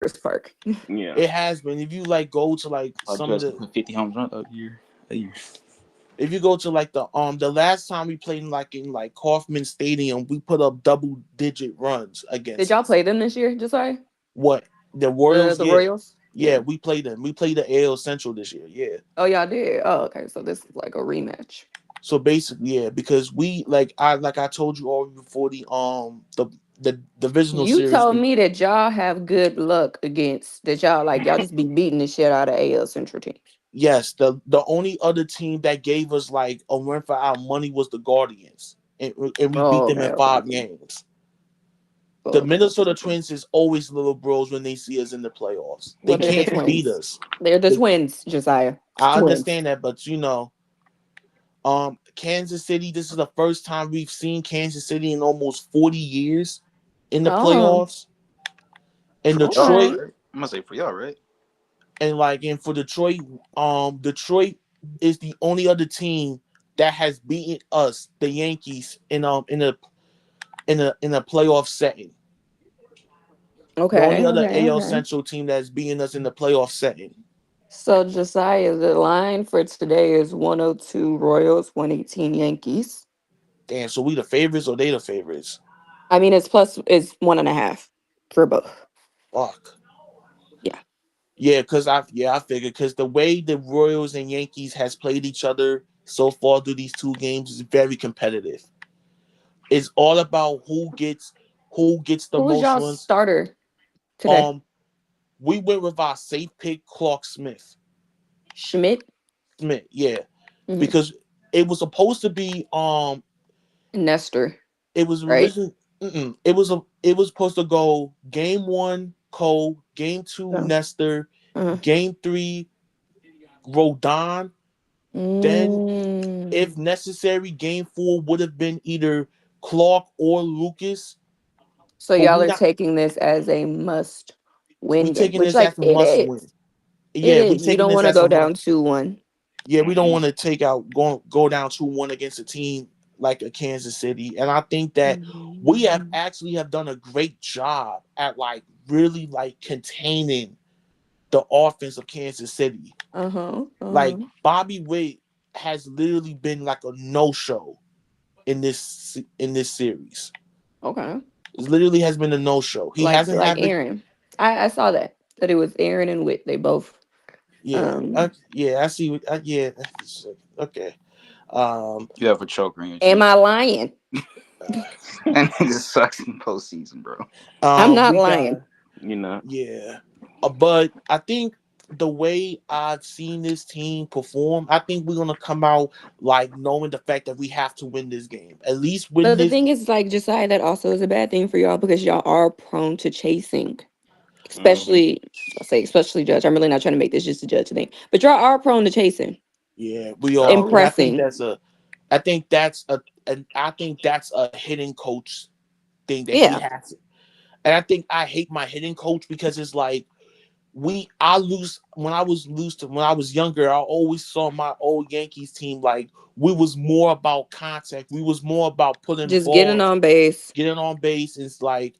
Forest Park. Yeah. It has been. If you like go to like some of Just the, 50 home run a year. A year. if you go to like the last time we played in like Kauffman Stadium, we put up double digit runs Did against y'all them. play them this year, Josiah? What the Royals? The Yeah, Royals? yeah, Yeah. we played them. We played the AL Central this year. Yeah. Oh, y'all did. Oh, okay. So this is like a rematch. So basically, yeah, because we like I told you all before the divisional You series. told me that y'all have good luck against that y'all like y'all just be beating the shit out of AL Central teams. Yes, the only other team that gave us like a run for our money was the Guardians, and we beat Oh, them okay, in okay, 5 games. oh, The okay, okay, Minnesota okay. Twins is always little bros when they see us in the playoffs. They Well, they're the can't beat twins. us. They're the They, twins, Josiah. I Twins. understand that, but Kansas City. This is the first time we've seen Kansas City in almost 40 years in the Oh, playoffs. And For y'all, okay. Detroit, right? I'm gonna say for y'all, right? and for Detroit, Detroit is the only other team that has beaten us, the Yankees, in a playoff setting. The only Okay, other okay, AL okay. Central team that's beating us in the playoff setting. So Josiah, the line for today is 102 Royals, 118 Yankees. Damn, so we the favorites or they the favorites? I mean, it's 1.5 for both. Fuck. Yeah. Yeah, I figured because the way the Royals and Yankees has played each other so far through these two games is very competitive. It's all about who gets the Who was most y'all runs. starter today? Um, we went with our safe pick, Clark Smith. Schmidt, Smith, yeah, hmm because it was supposed to be Nestor, it was right? originally it was supposed to go game one Cole, game two Oh. Nestor, Uh-huh. game three Rodon. Then, Mm. if necessary, game four would have been either Clark or Lucas. So But y'all are taking this as a must we win game, taking which this as like a it must is. win. It Yeah, we is. You taking don't this want to as a go must. down 2-1. Yeah, we don't want to go down 2-1 against a team like a Kansas City. And I think that we have Mhm. actually have done a great job at like really like containing the offense of Kansas City. Uh-huh. Like Uh-huh. Bobby Witt has literally been like a no-show in this series. Okay. It literally has been a no-show. He hasn't Like had the Aaron. I saw that it was Aaron and Witt. They both yeah. um Yeah, I see. Yeah, okay. Um, You have a choker in your am team. I lying? And it just sucks in postseason, bro. I'm not we got lying. You know. yeah, but I think the way I've seen this team perform, I think we're gonna come out like knowing the fact that we have to win this game. At least win But the this. thing is like Josiah, that also is a bad thing for y'all because y'all are prone to chasing. Hmm. Especially Judge. I'm really not trying to make this just a Judge thing. But y'all are prone to chasing. Yeah, we are, and I think Impressing. that's a hitting coach thing that he Yeah. has. And I think I hate my hitting coach because it's like I lose when I was younger. I always saw my old Yankees team like we was more about contact. We was more about putting Just getting balls, on base. getting on base. It's like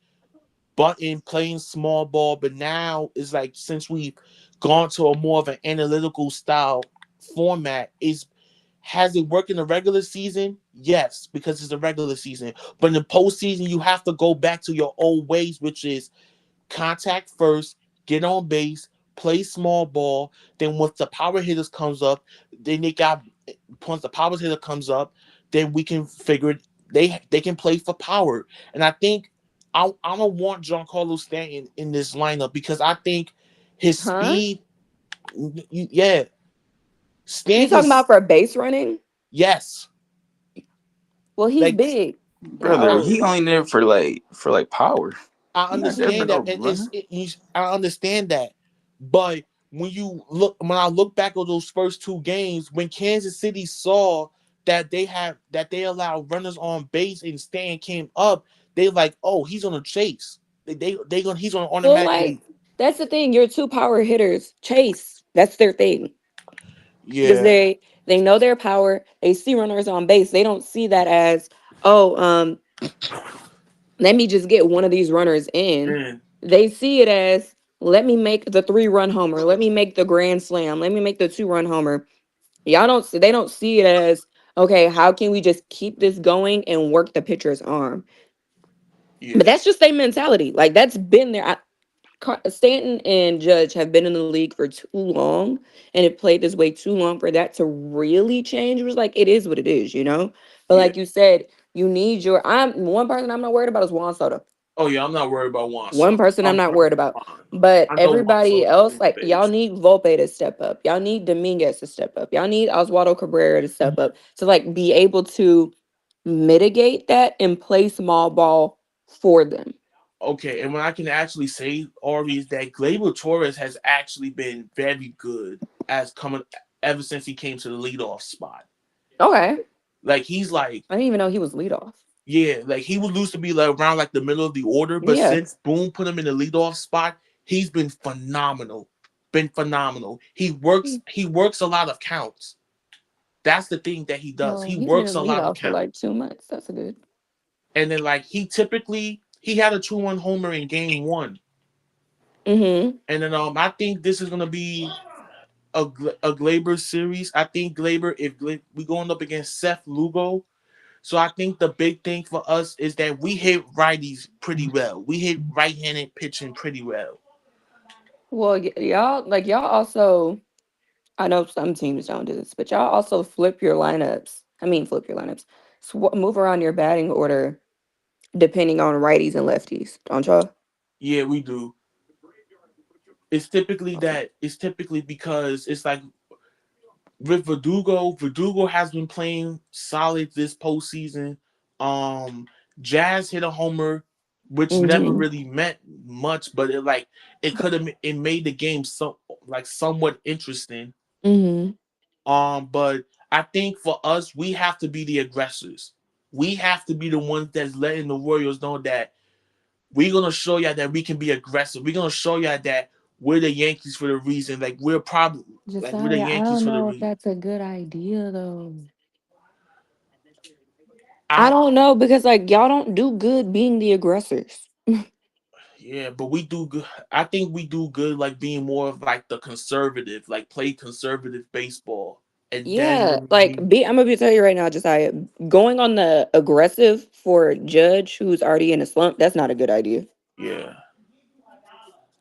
button playing small ball. But now it's like since we've gone to a more of an analytical style format, is has it worked in the regular season? Yes, because it's a regular season. But in the postseason, you have to go back to your old ways, which is contact first, get on base, play small ball. Then once the power hitters comes up, then they got once the power hitter comes up, then we can figure it. They can play for power, and I think I don't want Giancarlo Stanton in this lineup because I think his Huh? speed. Yeah, You talking Stanton's about for base running? yes, Well, he's like big. Brother, bro. he only there for power. I He not there for understand that, no and running. I understand that, but when I look back at those first two games, when Kansas City saw that they allowed runners on base and Stan came up, they like, oh, he's on a chase. He's gonna Well, like automatically, that's the thing. Your two power hitters chase. That's their thing because yeah, they know their power. They see runners on base. They don't see that as oh let me just get one of these runners in. mm, They see it as Let me make the 3-run homer. Let me make the grand slam. Let me make the 2-run homer. Y'all don't see, they don't see it as, okay, how can we just keep this going and work the pitcher's arm? But Yeah. that's just their mentality. Like that's been there. Stanton and Judge have been in the league for too long and have played this way too long for that to really change. It was like it is what it is, you know. But Yeah. like you said, you need your. I'm one person I'm not worried about is Juan Soto. Oh yeah, I'm not worried about Juan One Soto. person I'm I'm not worried about. fine. But I know Juan everybody Soto else, is like y'all base. need Volpe to step up. Y'all need Dominguez to step up. Y'all need Oswaldo Cabrera to step up to like be able to mitigate that and play small ball for them. Okay, and what I can actually say, Ari, is that Gleyber Torres has actually been very good as coming ever since he came to the leadoff spot. Okay. Like he's like, I didn't even know he was leadoff. yeah, like he was used to be like around like the middle of the order, but Yeah. since Boone put him in the leadoff spot, he's been phenomenal. Been phenomenal. He works a lot of counts. That's the thing that he does. Well, He he's been works in a lot of leadoff for counts. like 2 months. That's a good. And then like he had a 2-1 homer in game one. Mm-hmm. And then I think this is gonna be a Glaber series. I think Glaber, if we going up against Seth Lugo, so I think the big thing for us is that we hit righties pretty well. We hit right-handed pitching pretty well. Well, y'all also. I know some teams don't do this, but y'all also flip your lineups. I mean, flip your lineups. Move around your batting order depending on righties and lefties, don't y'all? Yeah, we do. It's typically Okay. that. It's typically because it's like with Verdugo. Verdugo has been playing solid this postseason. Um, Jazz hit a homer, which never Mm-hmm. really meant much, but it could have it made the game so like somewhat interesting. Mm-hmm. But I think for us, we have to be the aggressors. We have to be the ones that's letting the Royals know that we're gonna show y'all that we can be aggressive. We're gonna show y'all that we're the Yankees for the reason. Like we're the Josiah, I Yankees don't for the know if reason. that's a good idea though. I I don't know because like y'all don't do good being the aggressors. Yeah, but we do good. I think we do good like being more of like the conservative, like play conservative baseball, and then Yeah, when like we I'm gonna be tell you right now, Josiah, going on the aggressive for Judge who's already in a slump, that's not a good idea. yeah.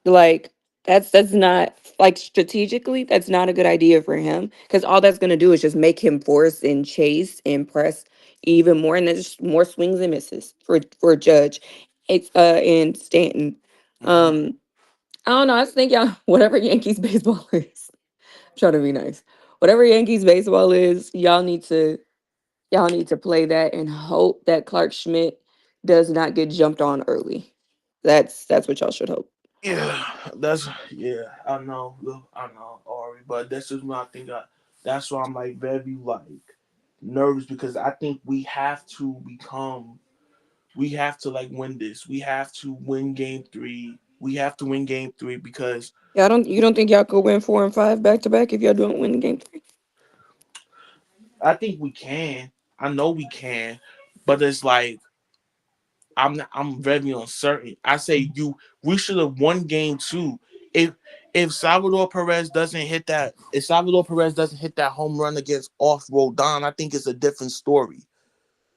Like that's not like strategically, that's not a good idea for him because all that's gonna do is just make him force and chase and press even more, and there's more swings and misses for Judge. It's and Stanton. Hmm. I don't know. I just think y'all whatever Yankees baseball is. I'm trying to be nice. Whatever Yankees baseball is, y'all need to play that and hope that Clark Schmidt does not get jumped on early. That's what y'all should hope. Yeah, I know, look, I know, Ari, but this is what I think. That's why I'm like very like nervous because I think we have to like win this. We have to win game three. We have to win game three because Yeah, you don't think y'all could win 4 and 5 back to back if y'all don't win game 3? I think we can. I know we can, but it's like I'm very uncertain. I say we should have won game two. If if Salvador Perez doesn't hit that home run against off Rodon, I think it's a different story.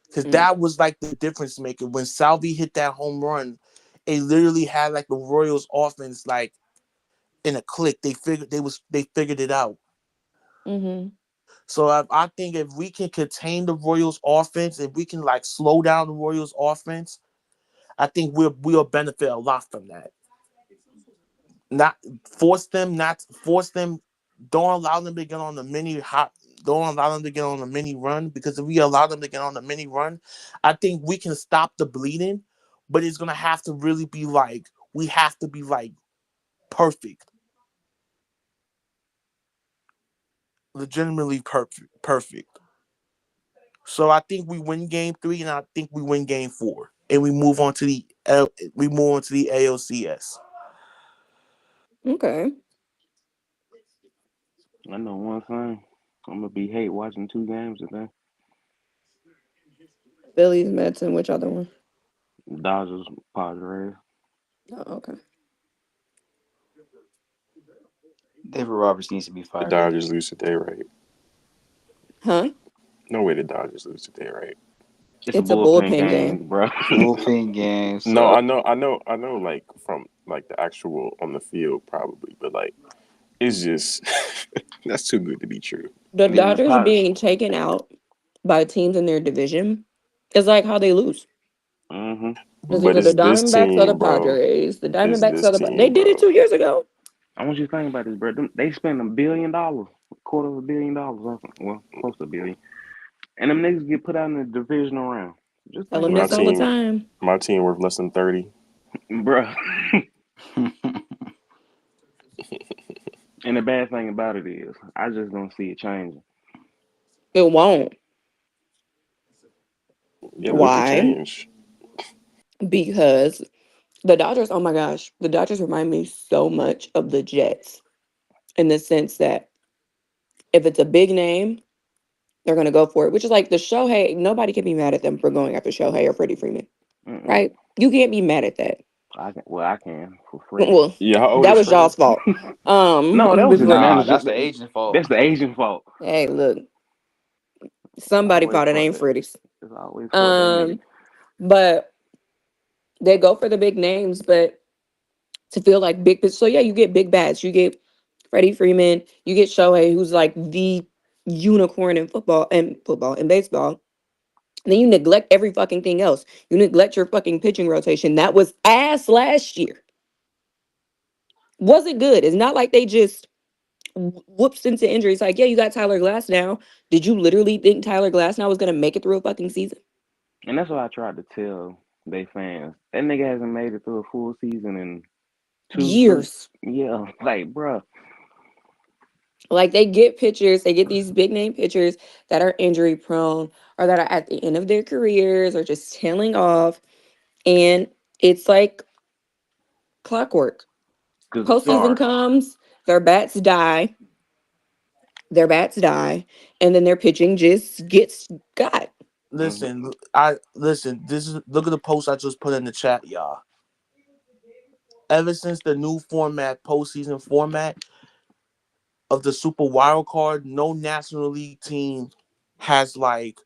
Because Mm, that was like the difference maker. When Salvi hit that home run, it literally had like the Royals offense like in a click. They figured it out. mm-hmm. So I think if we can contain the Royals offense, if we can like slow down the Royals offense, I think we'll benefit a lot from that. Not not force them. Don't allow them to get on the mini hot. Don't allow them to get on the mini run because if we allow them to get on the mini run, I think we can stop the bleeding. But it's gonna have to really be like we have to be like perfect, legitimately perfect. So I think we win game three, and I think we win game four, and we move on to the ALCS. Okay. I know one thing. I'm gonna be hate watching 2 games today. Phillies, Mets, and which other one? Dodgers, Padres. Oh, okay. David Roberts needs to be The fired Dodgers ASAP. lose today, right? Huh? No way the Dodgers lose today, right? It's a It's a bullpen bullpen game. game, bro. Bullpen game No, suck. I know. Like from like the actual on the field, probably, but like it's just that's too good to be true. The And then the Dodgers pot. being taken out by teams in their division is like how they lose. Mm-hmm. It's But either the it's this Diamondbacks or the team, bro. Padres. The It's Diamondbacks this or the they team, did it bro. 2 years ago. I want you to think about this, bro. They spend $1 billion, $250 million, well, close to a billion, and them niggas get put out in the divisional round. Just Tell think them My about this all the that, team, time. my team worth less than 30. bro. And the bad thing about it is, I just don't see it changing. It won't. Yeah, what could Why? change? Because the Dodgers, oh my gosh, the Dodgers remind me so much of the Jets in the sense that if it's a big name, they're going to go for it, which is like the Shohei. Nobody can be mad at them for going after Shohei or Freddie Freeman, Mm-mm. right? You can't be mad at that. I can for Freddie. Well, Yeah, how old that is was Freddie? y'all's fault. No, that was his Before, Nah, manager. that's the agent's fault. That's the agent fault. hey, look, It's somebody always fault. It fuck ain't that. Freddie's. It's always fuck that nigga. Um, but they go for the big names, but to feel like big. So yeah, you get big bats. You get Freddie Freeman. You get Shohei, who's like the unicorn in football and baseball. And then you neglect every fucking thing else. You neglect your fucking pitching rotation. That was ass last year. Wasn't good. It's not like they just whoops into injuries. Like, yeah, you got Tyler Glass now. Did you literally think Tyler Glass now was gonna make it through a fucking season? And that's what I tried to tell they fans. That nigga hasn't made it through a full season in two, three. Years. Yeah, like, bruh. Like they get pitchers, they get these big name pitchers that are injury prone or that are at the end of their careers or just tailing off. And it's like clockwork. Cause, Postseason or comes, their bats die, their bats die, and then their pitching just gets got. mm-hmm. Listen, I listen. This is look at the post I just put in the chat, y'all. Ever since the new format, postseason format of the Super Wild Card, no National League team has like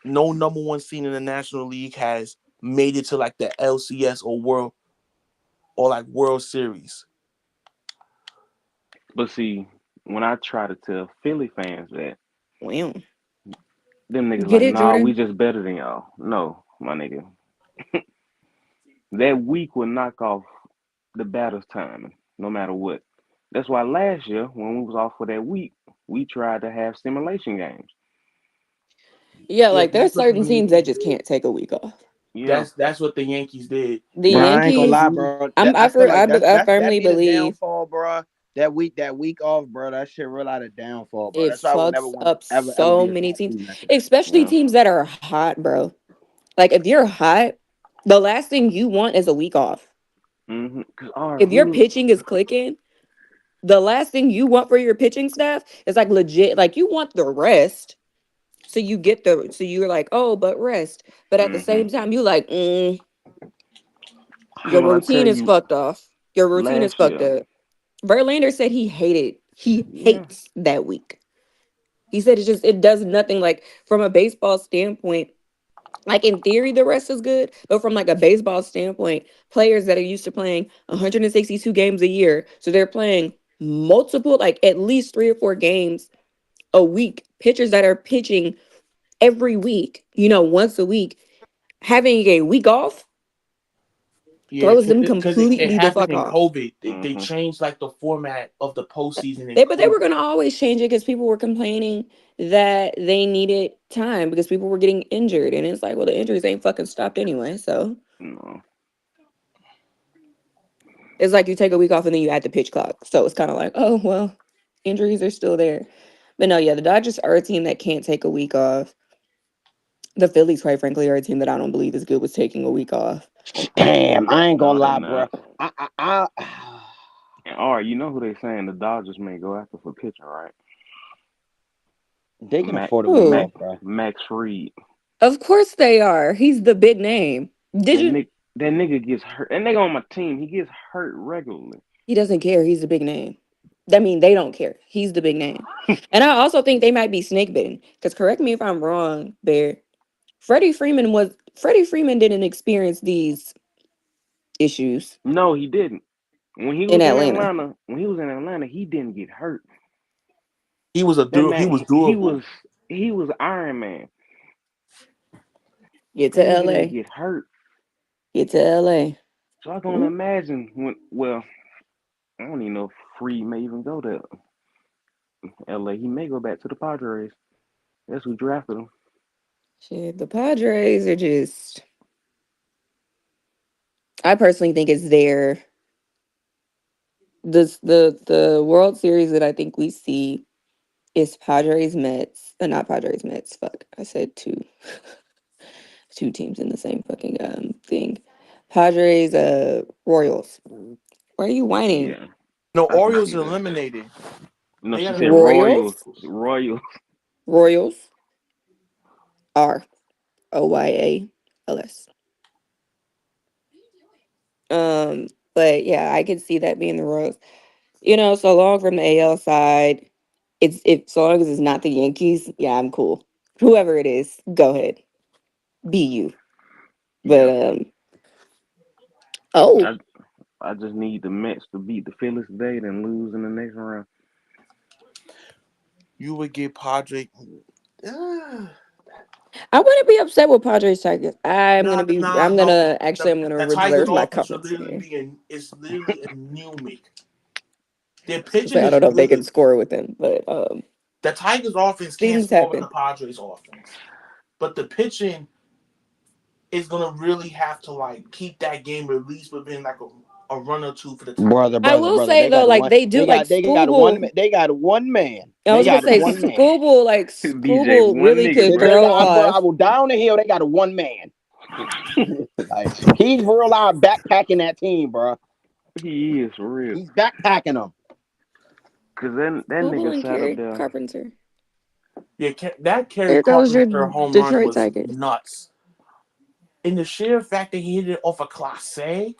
no number one seed in the National League has made it to like the LCS or World Series. But see, when I try to tell Philly fans that, Wow. them niggas Get like, it, nah, we Jordan? just better than y'all. No, my nigga. That week will knock off the batter's timing, no matter what. That's why last year, when we was off for that week, we tried to have simulation games. Yeah, Yeah, like there's that's what the certain teams Yankees that just did. can't take a week off. Yeah, That's what the Yankees did. The They but had I ain't gonna that Yankees, lie, week. bro. That I feel like I that firmly be the believe downfall, bro. That week off, bro. That shit real out of downfall, bro. it That's why I would never fucks want up ever so be a many part of teams, team after that. especially yeah. teams that are hot, bro. Like if you're hot, the last thing you want is a week off. Cause all right, If your who? pitching is clicking, the last thing you want for your pitching staff is like legit, like you want the rest. So you're like, oh, but rest. But at the Mm-hmm. same time, you like, Cause your when I tell routine is you fucked off. Your routine is last fucked year, up. Verlander said he yeah, hates that week. He said it does nothing like from a baseball standpoint. Like in theory, the rest is good, but from like a baseball standpoint, players that are used to playing 162 games a year, so they're playing multiple, like at least 3 or 4 games a week. Pitchers that are pitching every week, once a week, having a week off Yeah, throws them because it completely the happened fuck in off. COVID. They mm-hmm. changed like the format of the postseason in But they were COVID. gonna always change it because people were complaining that they needed time because people were getting injured, and it's like, well, the injuries ain't fucking stopped anyway. So No, it's like you take a week off and then you add the pitch clock. So it's kind of like, oh well, injuries are still there. But no, yeah, the Dodgers are a team that can't take a week off. The Phillies, quite frankly, are a team that I don't believe is good with taking a week off. Damn, I ain't gonna no, they lie, bro. not. I And all right, you know who they saying the Dodgers may go after for pitching, right? they can Mac, afford a week Ooh, off, Mac, bro. Max Freed. of course they are. He's the big name. Did That you? Nick, that nigga gets hurt. That nigga on my team, he gets hurt regularly. He doesn't care. He's the big name. I mean, they don't care. He's the big name. And I also think they might be snake bitten. Because correct me if I'm wrong, Bear. Freddie Freeman didn't experience these issues No, he didn't. in Atlanta. When he was in Atlanta, he didn't get hurt. He was That he man, was he durable. was he was Iron Man. Get to That nigga didn't LA. get hurt. Get to LA. So I can only imagine when. Well, I don't even know if Free may even go to LA. He may go back to the Padres. That's who drafted him. Shit, the Padres are just. I personally think it's the World Series that I think we see is Padres Mets. Not Padres Mets. Fuck, I said two teams in the same fucking thing. Padres Royals. Why are you whining? Yeah, No, I can Orioles see are that. eliminated. No, They she got said eliminated. Royals. Royals. Royals. Royals Royals. But yeah, I could see that being the Royals. So long from the AL side, it's if so long as it's not the Yankees, yeah, I'm cool. Whoever it is, go ahead. Be you. But Yeah. oh, I I just need the Mets to beat the Phillies today, then lose in the next round. You would get Padre. Ah. I wouldn't be upset with Padres Tigers. Nah, I'm no. gonna actually I'm gonna The Tigers' reserve my offense should comments literally here. be it's literally anemic. Their So pitching I is don't know if they can good. score with them, but The Tigers' offense can't things score with the happen. Padres' offense, but the pitching is gonna really have to like keep that game at least within like a run or two for the Brother, Tigers. I brother, will brother. say They though, got like one. they do like They got one. Scooble. They got one man. I They was gonna got say one man. DJ Scooble one really nigga, could bro. They throw got, bro. I off. will down the hill. They got a one man. Like he's real out backpacking that team, bro. He is for real. He's backpacking them. Cause that Scooble nigga and sat up Kerry there. Carpenter. Yeah, that Kerry There goes your Carpenter home run Detroit was Tigers. nuts. And the sheer fact that he hit it off a class A,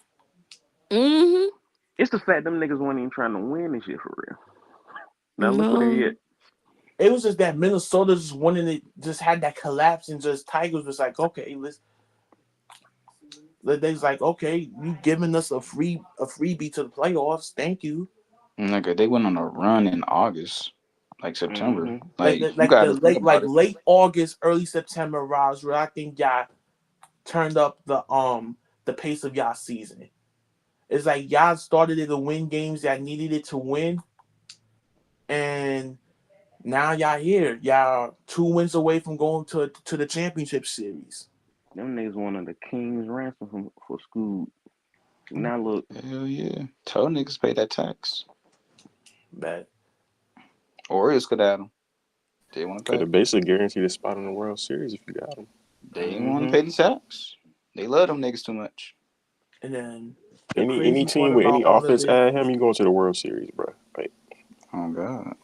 Mm-hmm. It's the fact them niggas weren't even trying to win this shit for real. Now look what they No. hit. it was just that Minnesota just wanted it, just had that collapse, and just Tigers was like, okay, they was like, okay, you giving us a freebie to the playoffs, thank you. Nigga, they went on a run in August, like September. Mm-hmm. Like Like you like got the to think about it. late August, early September, Roz, where I think y'all turned up the pace of y'all season. It's like y'all started it to win games that needed it to win, and now y'all here. Y'all 2 wins away from going to the championship series. Them niggas wanted the king's ransom for school. Now look, Hell yeah, tell niggas pay that tax. But Orioles could add them. They want to Could pay. have basically guaranteed a spot in the World Series if you got him. They ain't want to mm-hmm. pay the tax. They love them niggas too much. and then the Any crazy part team with about any all of offense it, at him, you going to the World Series, bro. Like Oh god.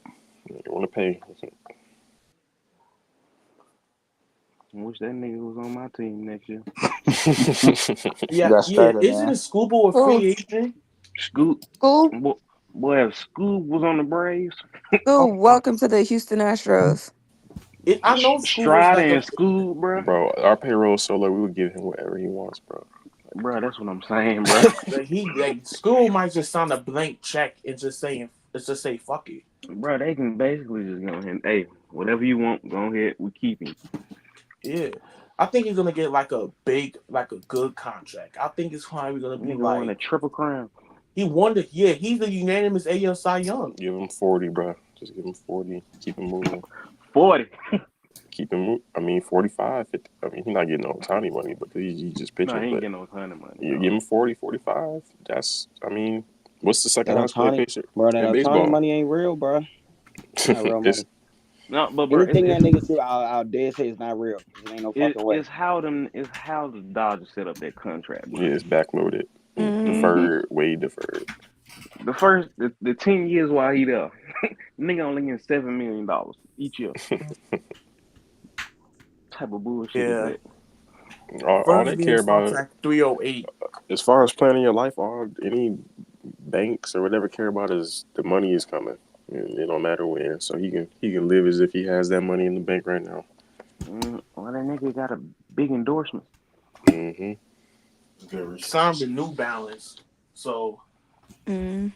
you want to pay. I wish that nigga was on my team next year. You yeah, got yeah, started, isn't man. it Scooble a Oh, free agent? Scoot, school. boy, if Scoot was on the Braves, School. Okay, Welcome to the Houston Astros. I know Scooble's Strider like a and Scoot, bro. Bro, our payroll is so low, we would give him whatever he wants, bro. Bro, that's what I'm saying, bro. like Scooble might just sign a blank check and just say fuck it. Bro, they can basically just go ahead. Hey, whatever you want, go ahead. We keep him. Yeah. I think he's gonna get like a good contract. I think it's probably gonna be Nigga won a like triple crown. he won the yeah, he's the unanimous AL Cy Young. Give him 40, bro. Just give him 40. Keep him moving. 40. Keep him. I mean, 45. 50. I mean, he's not getting no tiny money, but he's just No, he pitching. ain't But getting no ton of money, you no. give him 40, 45. That's. I mean, what's the second That highest paid Otani, pitcher bro. That in Otani baseball? money ain't real, bro. It's not real it's money. No, but bro, Anything that niggas do, I'll dare say it's not real. It ain't no fucking way. it's how the Dodgers set up their contract, bro. yeah, it's backloaded, Mm-hmm. deferred, way deferred. The 10 years while he there, nigga only getting $7 million each year. Type of bullshit is Yeah. that? All First they year care about, contract 308. as far as planning your life, all any banks or whatever care about is the money is coming. And it don't matter when. So he can live as if he has that money in the bank right now. Well, that nigga got a big endorsement. Hmm. Signed with New Balance, so Mm.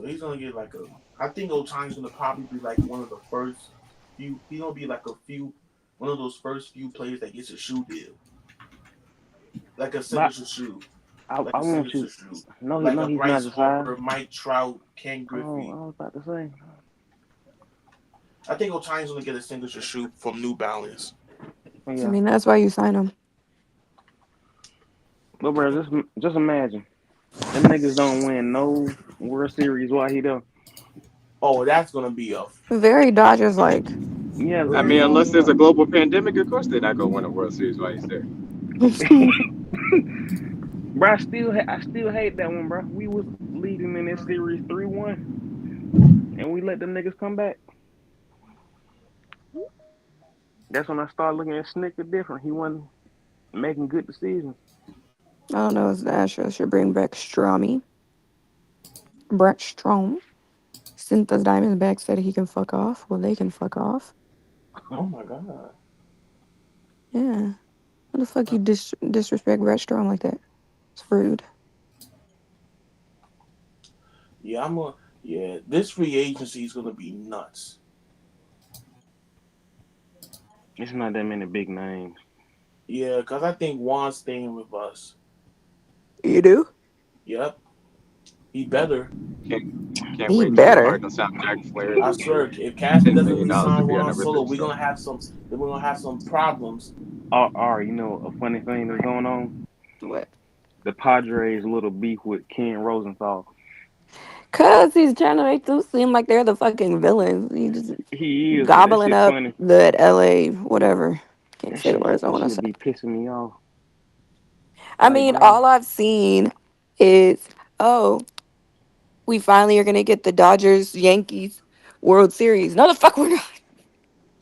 he's gonna get like a. I think Otani's gonna probably be like one of the first few. He's gonna be like one of those first few players that gets a shoe deal, like a But signature shoe, I like a want signature you. shoe, No, like a no, he's not Bryce the size. Harper, Mike Trout, Ken Oh, Griffey. I was about to say. I think Otani's gonna get a signature shoe from New Balance. I Yeah, mean, that's why you sign him. but bro, just imagine them niggas don't win no World Series while he there. Oh, that's gonna be a. Very Dodgers like. Yeah, I mean, unless there's a global pandemic, of course they're not gonna win a World Series while he's there. bro, I still hate that one, bro. We was leading in this series 3-1, and we let them niggas come back. That's when I started looking at Snicker different. He wasn't making good decisions. I don't know if the Astros should bring back Stromy. Brett Strom. Since the Diamondbacks said he can fuck off, well, they can fuck off. Oh my god. Yeah. What the fuck you disrespect Brett Strom like that? It's rude. Yeah, I'm a. Yeah, this free agency is gonna be nuts. It's not that many big names. Yeah, because I think Juan's staying with us. You do? Yep, he better. Can't He wait till the better. Cardinals sign Jack Flaherty I for swear, if Cashman $10 doesn't million to resign be our Juan number Solo, three we're gonna starter. have some. We're gonna have some problems. You know, a funny thing that's going on. What? The Padres' little beef with Ken Rosenthal. Cause he's trying to make them seem like they're the fucking villains. He just He is, but that gobbling shit up funny. the LA whatever. Can't That say the shit, words I that want to shit say. be pissing me off. I Like, mean, bro, all I've seen is, oh, we finally are gonna get the Dodgers Yankees World Series. No, the fuck we're not.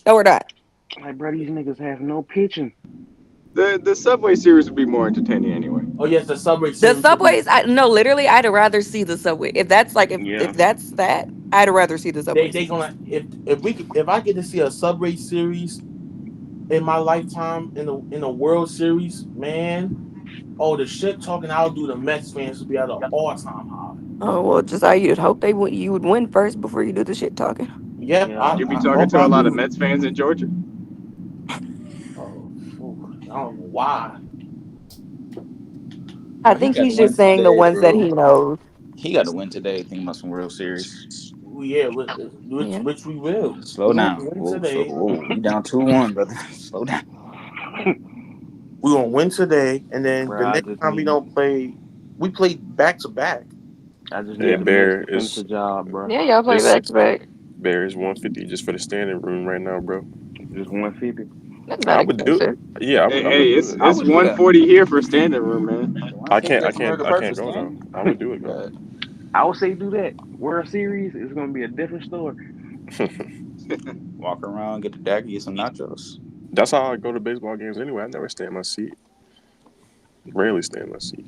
No, we're not. these niggas have no pitching. The Subway Series would be more entertaining anyway. Oh yes, the Subway The Series will be. subways, I no, literally, I'd rather see the subway. If that's like, if Yeah, that's that, I'd rather see the subway They series. gonna if I get to see a Subway Series in my lifetime in a World Series, man. Oh, the shit talking I'll do the Mets fans will be at an all time high. Oh well, just how you'd hope you would win first before you do the shit talking. Yep, yeah. You'll be I talking hope to a I lot of do. Mets fans in Georgia. Oh, I don't know why. I Well, he think got to he's just win saying the today, ones that he bro. knows. He got to win today. Thinking about some World Series. Yeah, Yeah. which we will. Slow We're gonna down. win Whoa, slow. today. Whoa, you down 2-1, brother. Slow down. We're gonna win today, and then the bro, next time we don't play, we play back to back. I just Hey, need the Mets Bear to finish the is job, bro. Yeah, y'all play it's back to back. Bear is 150 just for the standing room right now, bro. Just 150. That's not I would do. expensive. Yeah, Hey, I would hey, do it. I it's would do that. 140 here for standing room, man. I 150 can't. I that's can't. America I can't purpose, go though. man. I would do it though. God. I would say do that. World Series is gonna be a different story. Walk around, get the deck, get some nachos. That's how I go to baseball games anyway. I never stay in my seat. Rarely stay in my seat.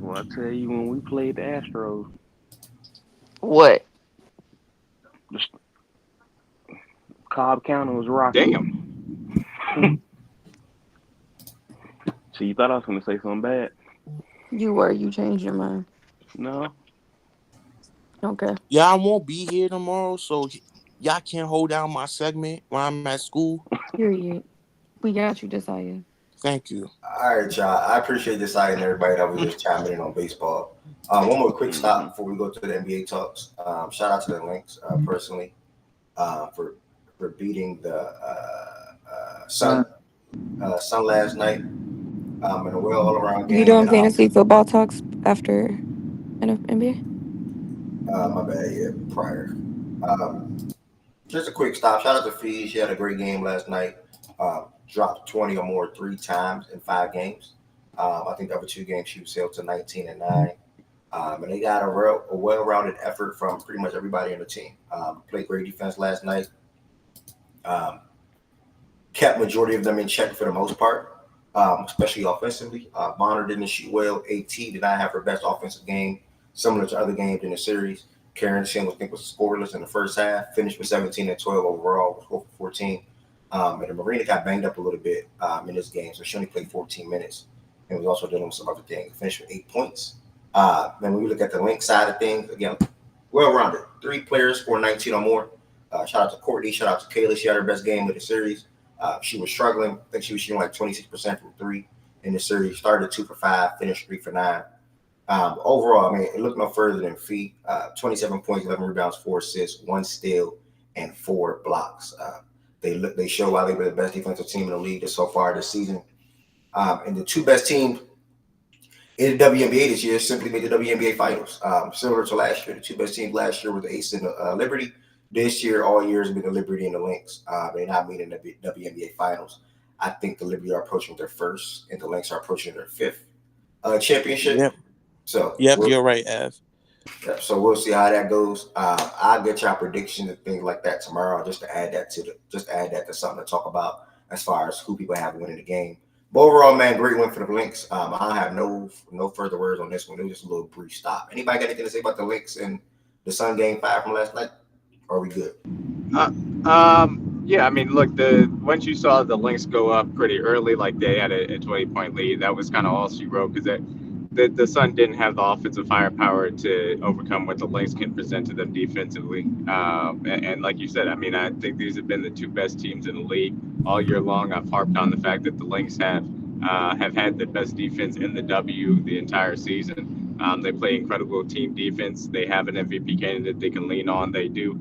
Well, I tell you, when we played the Astros, What? the Cobb County was rocking. Damn. So you thought I was gonna say something bad? You changed your mind. No. Okay. Yeah, I won't be here tomorrow, so y'all can't hold down my segment while I'm at school. Period. We got you, Josiah. Thank you. All right, y'all. I appreciate this side and everybody that was just chiming in on baseball. One more quick Mm-hmm. stop before we go to the NBA talks. Shout out to the Lynx personally for beating the Sun last night in a well all around You game. doing And fantasy football talks after NBA? my bad, yeah, prior. Just a quick stop. Shout out to Fee. She had a great game last night. Dropped 20 or more 3 times in 5 games. I think the other 2 games she was held to 19-9. And they got a well-rounded effort from pretty much everybody on the team. Played great defense last night. Kept majority of them in check for the most part. especially offensively. Bonner didn't shoot well. AT did not have her best offensive game, similar to other games in the series. Karen Shin was scoreless in the first half, finished with 17 and 12 overall, was 4 for 14. And the Marina got banged up a little bit in this game, so she only played 14 minutes and was also dealing with some other things. Finished with 8 points. Then when we look at the Lynx side of things, again, well-rounded. 3 players scored 19 or more. Shout out to Courtney. Shout out to Kayla. She had her best game of the series. She was struggling. I think she was shooting like 26% from 3 in the series. Started 2 for 5, finished 3 for 9. Overall, I mean, it looked no further than feet. 27 points, 11 rebounds, 4 assists, 1 steal, and 4 blocks. They show why they were the best defensive team in the league so far this season. And the 2 best teams in the WNBA this year simply made the WNBA finals. Similar to last year, the 2 best teams last year were the Ace and the Liberty. This year, all years have been the Liberty and the Lynx. They're not meeting the WNBA finals. I think the Liberty are approaching their 1st, and the Lynx are approaching their 5th championship. Yep. So you're right, Ev. So we'll see how that goes. I'll get y'all predictions and things like that tomorrow, just to add that to something to talk about as far as who people have winning the game. But overall, man, great win for the Lynx. I have no further words on this one. It was just a little brief stop. Anybody got anything to say about the Lynx and the Sun game 5 from last night? Or are we good? Yeah, I mean, look, once you saw the Lynx go up pretty early, like they had a 20-point lead, that was kind of all she wrote, because the Sun didn't have the offensive firepower to overcome what the Lynx can present to them defensively. And like you said, I mean, I think these have been the 2 best teams in the league all year long. I've harped on the fact that the Lynx have had the best defense in the W the entire season. They play incredible team defense. They have an MVP candidate they can lean on. They do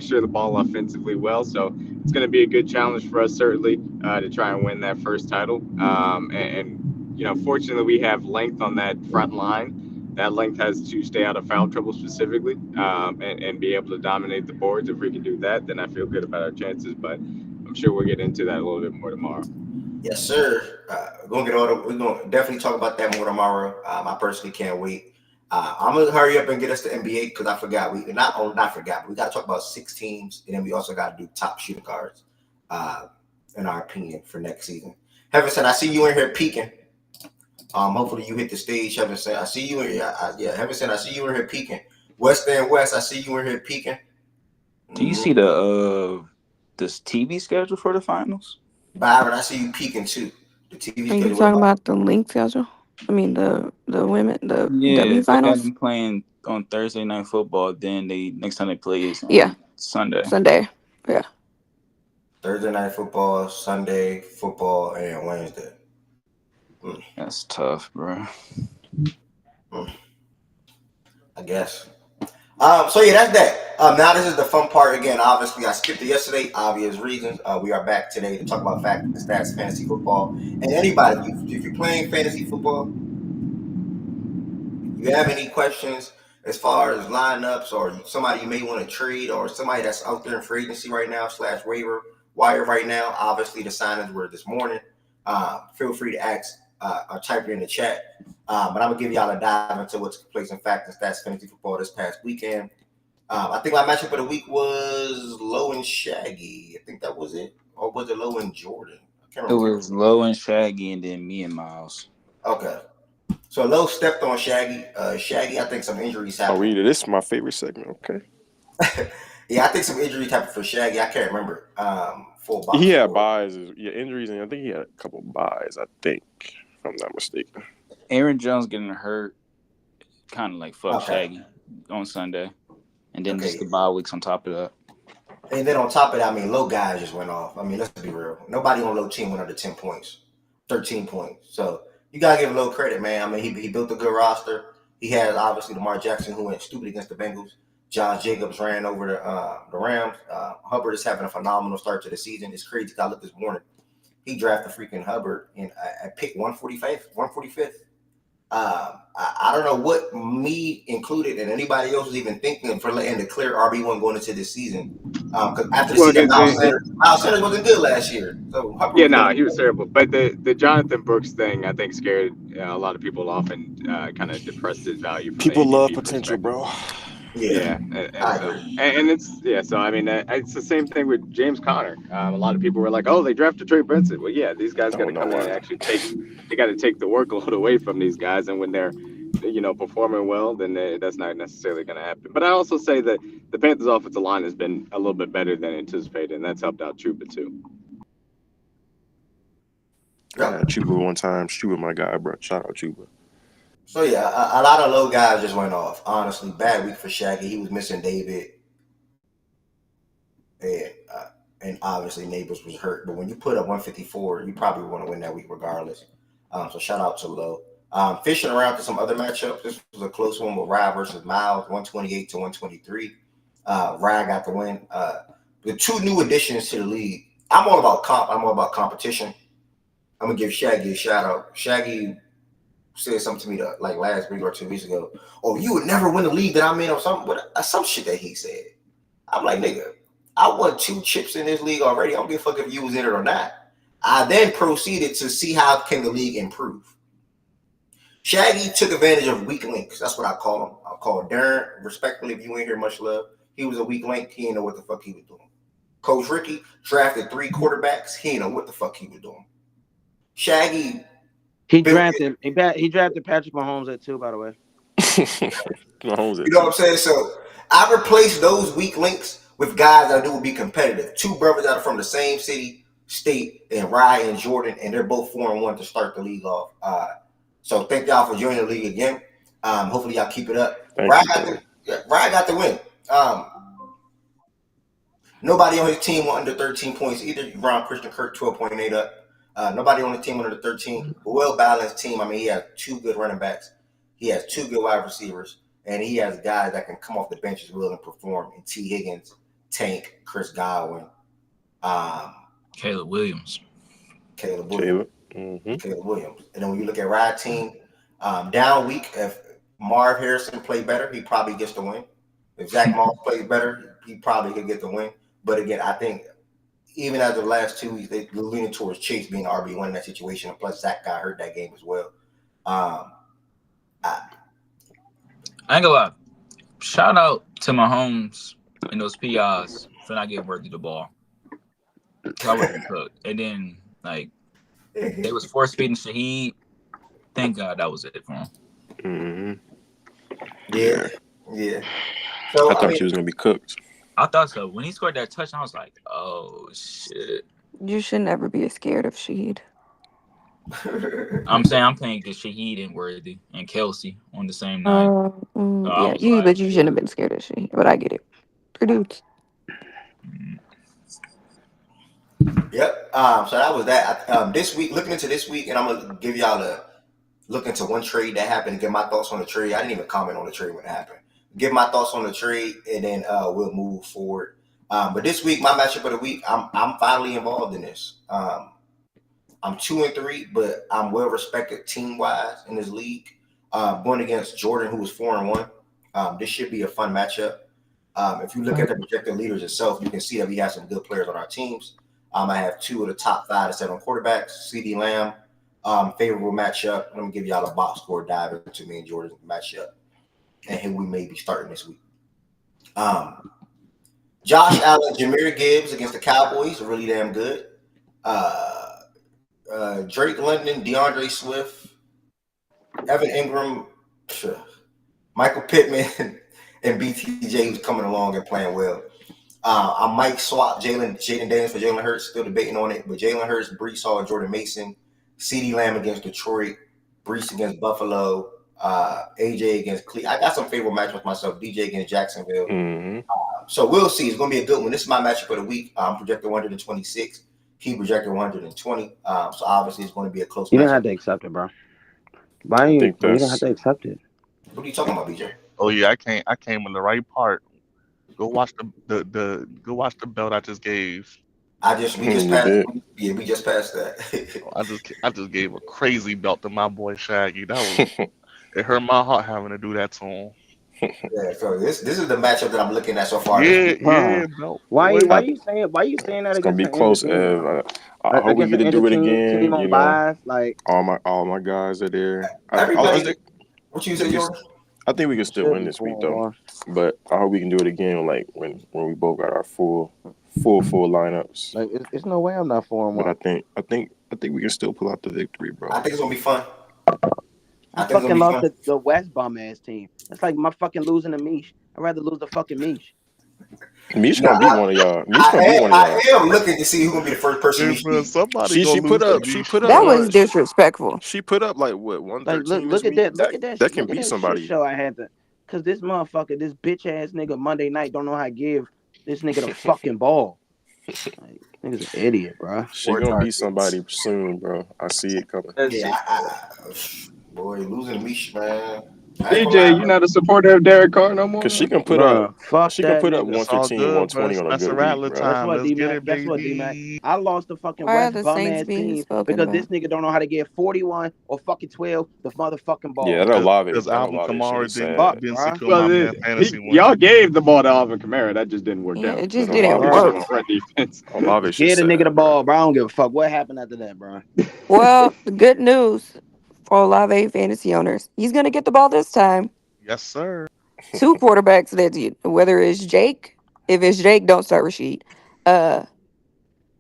share the ball offensively well. So it's going to be a good challenge for us, certainly, to try and win that first title. And you know, fortunately, we have length on that front line. That length has to stay out of foul trouble specifically, and be able to dominate the boards. If we can do that, then I feel good about our chances. But I'm sure we'll get into that a little bit more tomorrow. Yes, sir. We're gonna definitely talk about that more tomorrow. I personally can't wait. I'm gonna hurry up and get us to NBA, because I forgot. But we got to talk about 6 teams, and then we also got to do top shooting guards, in our opinion, for next season. Heaven said, I see you in here peeking. Hopefully you hit the stage. Heaven said, I see you in Heaven said, I see you in here peeking. West and West, I see you in here peeking. Do you see this TV schedule for the finals? Byron, I see you peeking too. The TV Are you schedule. talking about the Lynx schedule? I mean the women, the W They got finals? them playing on Thursday Night Football. Then next time they play is on Sunday. Yeah. Thursday Night Football, Sunday football, and Wednesday. That's tough, bro. I guess. So yeah, that's that. Now this is the fun part again. Obviously, I skipped it yesterday, obvious reasons. We are back today to talk about fact and stats, fantasy football, and anybody. If you're playing fantasy football, if you have any questions as far as lineups, or somebody you may want to trade, or somebody that's out there in free agency right now / waiver wire right now. Obviously, the signings were this morning. Feel free to ask or type it in the chat. But I'm gonna give y'all a dive into what took place in fact and stats fantasy football this past weekend. I think my matchup of the week was Low and Shaggy. I think that was it, or was it Low and Jordan? I can't remember. It was Low and Shaggy, and then me and Miles. Okay. So Low stepped on Shaggy. Shaggy, I think some injuries happened. This is my favorite segment. Okay. Yeah, I think some injuries happened for Shaggy. I can't remember. Full box. He had buys, injuries, and I think he had a couple buys. I think, if I'm not mistaken. Aaron Jones getting hurt kind of like fucked Shaggy on Sunday. And then just the bye weeks on top of that. And then on top of that, I mean, Low guys just went off. I mean, let's be real. Nobody on Low team went under 10 points, 13 points. So you got to give Low credit, man. I mean, he built a good roster. He had, obviously, Lamar Jackson, who went stupid against the Bengals. Josh Jacobs ran over the Rams. Hubbard is having a phenomenal start to the season. It's crazy. I looked this morning. He drafted freaking Hubbard at pick 145th. I don't know what me included and anybody else was even thinking for letting the clear RB1 going into this season. Because after the season, Miles Sanders wasn't good last year. So he was terrible. But the Jonathan Brooks thing, I think, scared a lot of people off and kind of depressed his value. People love potential, bro. Yeah, and I so agree. So I mean, it's the same thing with James Conner. A lot of people were like, "Oh, they drafted Trey Benson." Well, yeah, these guys got Oh to no, come in and why? actually they got to take the workload away from these guys, and when they're performing well, then that's not necessarily going to happen. But I also say that the Panthers' offensive line has been a little bit better than anticipated, and that's helped out Chuba too. I Yep. had Chuba one time. Chuba, my guy, bro. Shout out Chuba. So yeah, a lot of low guys just went off. Honestly, bad week for Shaggy. He was missing David, and obviously Neighbors was hurt. But when you put up 154, you probably want to win that week regardless. So shout out to Low. Fishing around to some other matchups. This was a close one with Rye versus Miles, 128 to 123. Rye got the win. The two new additions to the league. I'm all about comp. I'm all about competition. I'm gonna give Shaggy a shout out. Shaggy said something to me like last week or 2 weeks ago. Oh, you would never win the league that I'm in or something. But some shit that he said. I'm like, nigga, I won 2 chips in this league already. I don't give a fuck if you was in it or not. I then proceeded to see how can the league improve. Shaggy took advantage of weak links. That's what I call him. I call Darren, respectfully, if you ain't hear much love. He was a weak link. He didn't know what the fuck he was doing. Coach Ricky drafted 3 quarterbacks. He didn't know what the fuck he was doing. Shaggy. He drafted Patrick Mahomes at 2, by the way. Mahomes at You know 2. what I'm saying? So I replaced those weak links with guys I knew would be competitive. 2 brothers that are from the same city, state, and Ryan and Jordan, and they're both 4-1 to start the league off. So thank y'all for joining the league again. Hopefully y'all keep it up. Ryan got the win. Nobody on his team went under 13 points either. Ron Christian Kirk 12.8 up. Nobody on the team under 13. Well balanced team. I mean, he has 2 good running backs. He has 2 good wide receivers, and he has guys that can come off the bench as well and perform. In T. Higgins, Tank, Chris Godwin, Caleb Williams. Mm-hmm. Caleb Williams. And then when you look at Ride Team, down week, if Marv Harrison played better, he probably gets the win. If Zach Moss plays better, he probably could get the win. But again, I think even after the last 2 weeks, they're leaning towards Chase being the RB1 in that situation. And plus, Zach got hurt that game as well. I ain't gonna lie. Shout out to Mahomes and those PIs for not getting Worthy the ball. I wasn't cooked. And then, like, they was force feeding Shaheed. Thank God that was it for him. Mm-hmm. Yeah. So I thought she was gonna be cooked. I thought so. When he scored that touchdown, I was like, oh, shit. You should never be scared of Shaheed. I'm saying I'm playing against Shaheed and Worthy and Kelsey on the same night. But you shouldn't have been scared of Shaheed. But I get it. 3 dudes. Yep. So that was that. This week, looking into this week, and I'm gonna give y'all a look into one trade that happened and give my thoughts on the trade. I didn't even comment on the trade when it happened. Give my thoughts on the trade, and then we'll move forward. But this week, my matchup of the week, I'm finally involved in this. I'm 2-3, but I'm well respected team wise in this league. Going against Jordan, who was 4-1. This should be a fun matchup. If you look at the projected leaders itself, you can see that we have some good players on our teams. I have 2 of the top 5 to 7 quarterbacks. CD Lamb, favorable matchup. Let me give y'all a box score dive into me and Jordan's matchup and who we may be starting this week. Josh Allen, Jahmyr Gibbs against the Cowboys, really damn good. Drake London, DeAndre Swift, Evan Ingram, Michael Pittman, and BTJ, who's coming along and playing well. I might swap Jaden Daniels for Jalen Hurts, still debating on it, but Jalen Hurts, Brees Hall, Jordan Mason, CeeDee Lamb against Detroit, Brees against Buffalo, AJ against Cleveland. I got some favorable matchups myself, DJ against Jacksonville. Mm-hmm. So we'll see. It's going to be a good one. This is my matchup for the week. I'm projected 126. He projected 120. So obviously it's going to be a close matchup. You didn't have to accept it, bro. Why you didn't have to accept it? What are you talking about, BJ? Oh yeah, I came in the right part. Go watch the belt I just gave. We just passed that. I just gave a crazy belt to my boy Shaggy. It hurt my heart having to do that to him. Yeah, so this is the matchup that I'm looking at so far. Belt. Why you saying that? It's gonna be close, Ev. I hope we get to do it again. Team on buys, like all my guys are there. Everybody. What you say, George? I think we can still Should win be this week though. 4-1. But I hope we can do it again like when we both got our full lineups. Like, it's no way I'm not But 4-1. I think we can still pull out the victory, bro. I think it's gonna be fun. I fucking lost the West bum ass team. That's like my fucking losing to Mish. I'd rather lose the fucking Mish. Mish gonna beat one of y'all. Mish gonna beat one of y'all. I am looking to see who's gonna be the first person Hey, bro, we beat. somebody She put up. That was disrespectful. She put up like what 113. Like look at that. Look at that. That can look at beat that somebody. Shit show I had to. Cause this motherfucker, this bitch ass nigga Monday night don't know how to give this nigga the fucking ball. Like, nigga's an idiot, bro. She gonna beat somebody soon, bro. I see it coming. Boy, losing Mish, man. DJ, you not a supporter of Derek Carr no more? Cause she can put Bruh, up. fuck She that can put up nigga. It's all 115, good, 120 bro. on a Spencer good Rattler week, bro. Guess time. what, Let's get D-Mac? it, Guess what, baby. D-Mac? I lost the fucking Why are West the bum Saints ass being team spoken because about? this nigga don't know how to get 41 or fucking 12 the motherfucking ball. Yeah, that Olave. Because That Alvin Olave shit Kamara is didn't, sad. Fuck, didn't bruh. secure my man fantasy win. Y'all gave the ball to Alvin Kamara. That just didn't work Yeah, out. it just But didn't at least work. on the front defense. Olave shit Give the sad, nigga the bro. ball, bro. I don't give a fuck. What happened after that, bro? Well, the good news for Olave fantasy owners, he's gonna get the ball this time. Yes, sir. 2 quarterbacks that whether it's Jake, if it's Jake, don't start Rashid. But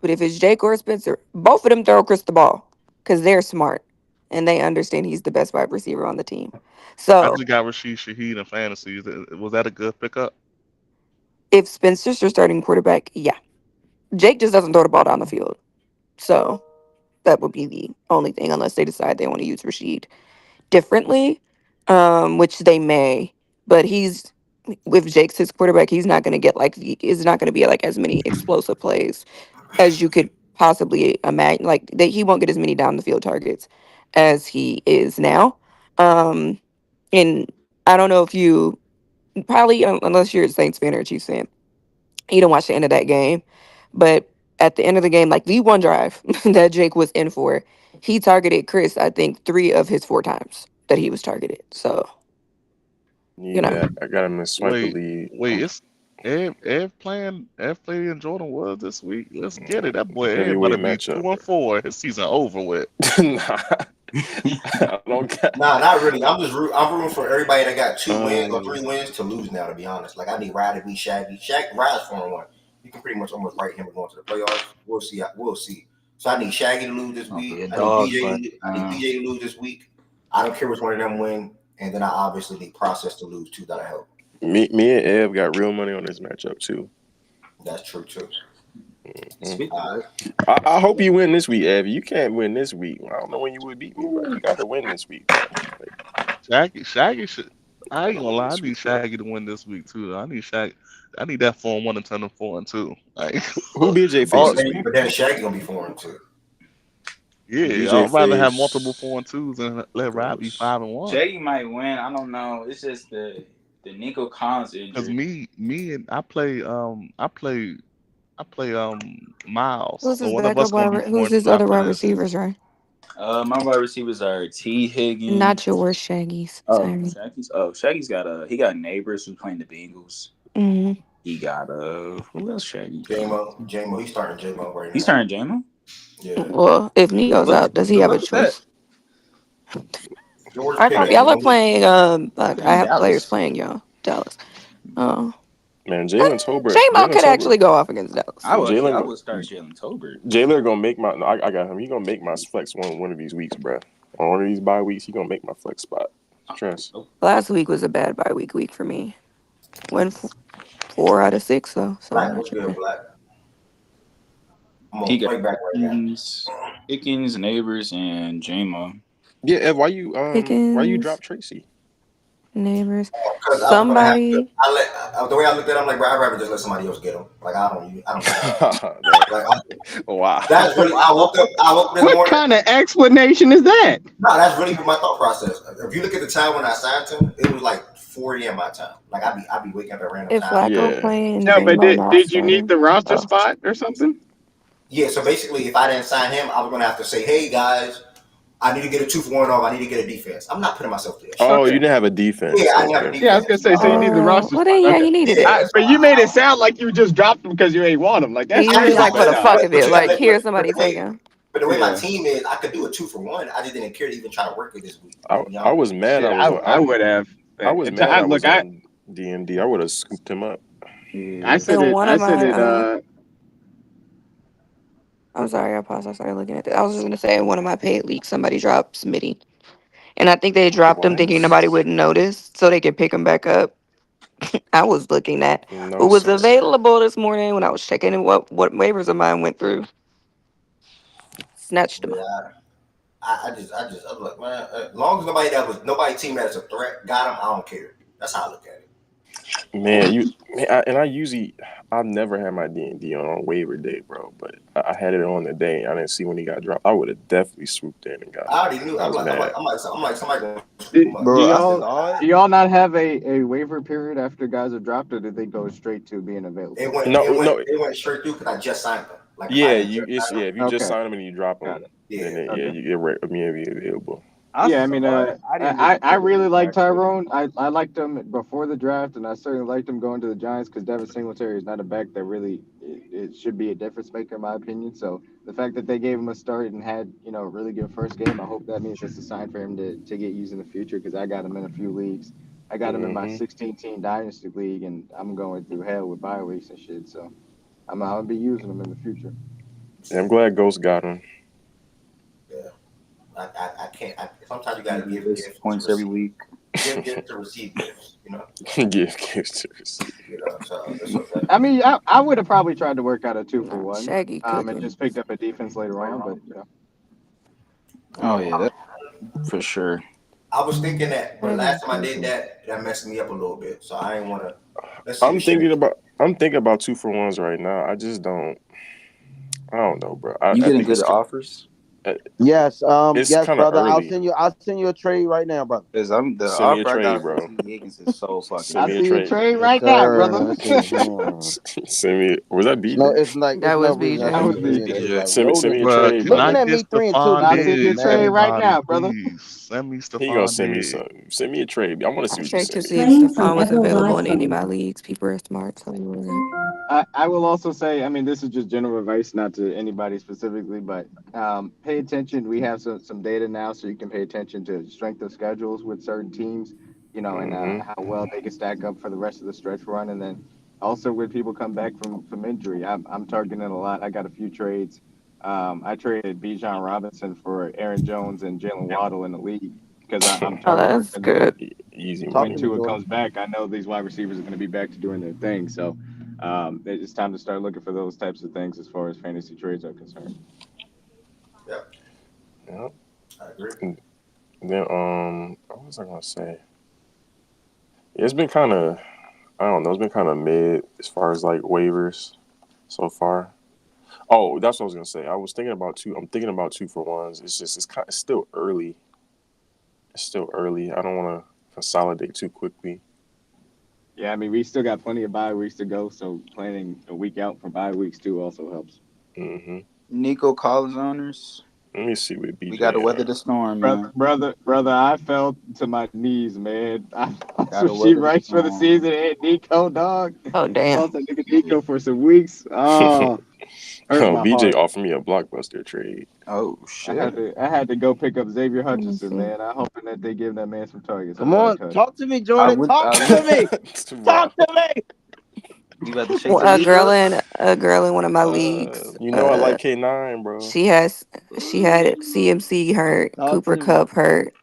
if it's Jake or Spencer, both of them throw Chris the ball because they're smart and they understand he's the best wide receiver on the team. I So just got Rashid Shaheed in fantasy. Was that a good pickup? if Spencer's your starting quarterback, yeah. Jake just doesn't throw the ball down the field. So that would be the only thing unless they decide they want to use Rashid differently, which they may. But he's with Jake's his quarterback, he's not going to get is not going to be like as many explosive plays as you could possibly imagine. Like he won't get as many down the field targets as he is now. And I don't know if you probably unless you're a Saints fan or a Chiefs fan, you don't watch the end of that game. But at the end of the game, like the one drive that Jake was in for, he targeted Chris, I think 3 of his 4 times that he was targeted. So Yeah, I got him in swiper league. Wait, it's Ev playing Jordan Woods this week. Let's get it. That boy Ev Heavyweight better be matchup. 2-4. His season over with. Nah, I don't Nah, not really. I'm rooting for everybody that got 2 wins or 3 wins to lose now. To be honest, like I need Ryder to beat Shaggy. Ryder's 4-1. You can pretty much almost write him going to the playoffs. We'll see. We'll see. So I need Shaggy to lose this week. I need BJ to lose this week. I don't care which one of them win. And then I obviously need Process to lose too. That'll help. Me and Ev got real money on this matchup too. That's true too. I hope you win this week, Ev. You can't win this week. I don't know when you would beat me, but you got to win this week. Shaggy should. I ain't gonna lie. I need Shaggy to win this week too. I need Shaggy. I need that 4-1 and turn to 4-2. Like who BJ face this week? But then Shaggy gonna be 4-2. Yeah, I'd rather have multiple 4-2s and let Rob be 5-1. Shaggy might win. I don't know. It's just the Nico Collins injury. Because me and I play Miles. Who's So his one of us gonna be who's his other wide receivers, right? My wide receivers are T Higgins. Not yours, Shaggy's. Shaggy's got he got neighbors who's playing the Bengals. Mm-hmm. He got who else? Shaggy. JMO. He's starting JMO right now. He's starting JMO. Yeah. Well, if Nico's out, does he have a choice? I thought y'all are playing. I have players playing y'all. Dallas. Oh. Man, Jalen Tolbert. J-Mo could actually go off against Dallas. I would start Jalen Tolbert. Jalen gonna make my. I got him. He gonna make my flex one of these weeks, bro. On one of these bye weeks, he gonna make my flex spot. Trust. Last week was a bad bye week for me. Went 4 out of 6 though. So Black was good, Black. He got Higgins, Neighbors, and JMO. Yeah, Ev, why you drop Tracy? Neighbors. Somebody. The way I looked at him, like, bro, I'd rather just let somebody else get him. Like, I don't. Wow. That's really. I woke up this morning. What kind of explanation is that? No, that's really my thought process. If you look at the time when I signed him, it was like 4 a.m. my time. Like I'd be waking up at random time. Flacco playing. No, but did you need the roster spot or something? Yeah. So basically, if I didn't sign him, I was gonna have to say, hey guys, I need to get a 2-for-1 off. I need to get a defense. I'm not putting myself through that. Oh, you didn't have a defense. Yeah, I didn't have a defense. Yeah, I was gonna say. So you need the roster. Well, then, you needed it. But you made it sound like you just dropped him because you ain't want him. Like that's you was like for the fuck of it. Like here's somebody taking. But the way my team is, I could do a 2-for-1. I just didn't care to even try to work it this week. I was mad. I would have. I was mad I was on DMD. I would have scooped him up. I Yeah. said And it. one I of said my it. I'm sorry, I paused. I started looking at this. I was just gonna say in one of my paid leaks, somebody dropped Smitty. And I think they dropped them thinking What? nobody wouldn't notice so they could pick them back up. I was looking at who No, was sir. available this morning when I was checking what waivers of mine went through. Snatched them. Yeah, I was like, man, as long as nobody team that's a threat got him, I don't care. That's how I look at it. Man, I've never had my D&D on waiver day, bro. But I had it on the day. I didn't see when he got dropped. I would have definitely swooped in and got I him. already knew. I was mad. I'm like somebody gonna scoop him do, up. do Bro, I y'all saw it. do y'all not have a waiver period after guys are dropped, or did they go straight to being available? No. It went straight through because I just signed them. Like if I Yeah, had just signed them, if you just Okay, sign him and you drop got him, it. yeah. then Okay. you get immediately available. I Yeah, I saw mean, it. I didn't look I into really it like actually. Tyrone. I liked him before the draft, and I certainly liked him going to the Giants because Devin Singletary is not a back that really it should be a difference maker in my opinion. So the fact that they gave him a start and had a really good first game, I hope that means it's a sign for him to get used in the future because I got him in a few leagues. I got him in my Hmm 16 team dynasty league, and I'm going through hell with bye weeks and shit. So I'm gonna be using him in the future. Yeah, I'm glad Ghost got him. Yeah. I can't. Sometimes you gotta give This gifts to points every receive. week. Give gifts to receive gifts. Give gifts to receive. So it's okay. I mean, I would have probably tried to work out a two for Nah, one, Shaggy and cooking. just picked up a defense later on, but Oh yeah, that for sure. I was thinking that, but Shaggy last time I did cooking. that messed me up a little bit. So I ain't wanna. Let's see what Shaq. I'm thinking about 2-for-1s right now. I just don't. I don't know, bro. You I getting think good offers? Yes, it's yes, kind of brother. early. I'll send you a trade right now, brother. Because I'm the Send me a offer I trade, got for bro. T Higgins is so fucking Send I me a see good. a trade. trade Yes, right now, sir. brother. Let's see. Send me. Was that No, BJ? it's like That it's no was reason I That BJ. send was you It's anything. BJ. It's DJ. like Send me a Loaded. Bruh, trade, can bro. I Looking at get me 3-2 Stephon got I'll me send you a Diggs? trade mad. right Anybody, now, brother. please send me He gonna Stephon send me Diggs. something. Send me a trade. I want to see I what you checked to send see me. if Playing from Stephon was Echo available in any of Wi-Fi. my leagues. People are smart, so he wasn't. I will also say, I mean, this is just general advice, not to anybody specifically, but pay attention. We have some data now, so you can pay attention to strength of schedules with certain teams, and Hmm how well they can stack up for the rest of the stretch run, and then also when people come back from injury. I'm targeting a lot. I got a few trades. I traded Bijan Robinson for Aaron Jones and Jalen Waddle in the league because I'm Oh, targeting that's good. Easy Talk when to money. me, Tua Jordan. comes back. I know these wide receivers are going to be back to doing their thing. So it's time to start looking for those types of things as far as fantasy trades are concerned. Yeah, Yeah. I agree. And then what was I gonna say? Yeah, it's been kind of. I don't know. It's been kind of mid as far as like waivers so far. Oh, that's what I was gonna say. I was thinking about two. I'm thinking about 2-for-1s. It's still early. It's still early. I don't want to consolidate too quickly. Yeah, I mean, we still got plenty of bye weeks to go. So planning a week out for bye weeks too also helps. Hmm Nico Collins owners. Let me see what We got to BJ weather at. the storm, Brother, man. brother, brother, I fell to my knees, man. I lost Got some to sheep weather the rights for the storm. season. And Nico, dog. Oh, damn. Lost that nigga Nico for some weeks. Oh, hurt Oh, my BJ heart. offered me a blockbuster trade. Oh shit. I had to go pick up Xavier Let me Hutchinson, see. man. I'm hoping that they give that man some targets. I'm Come like, on, Hush. talk to me, I Jordan. would. Talk I to look. me. Bro. Talk to me. You about to shake Well, the league up? a girl in one of my leagues. I like K9, bro. She has she had CMC hurt, Talk Cooper to me. Cup hurt.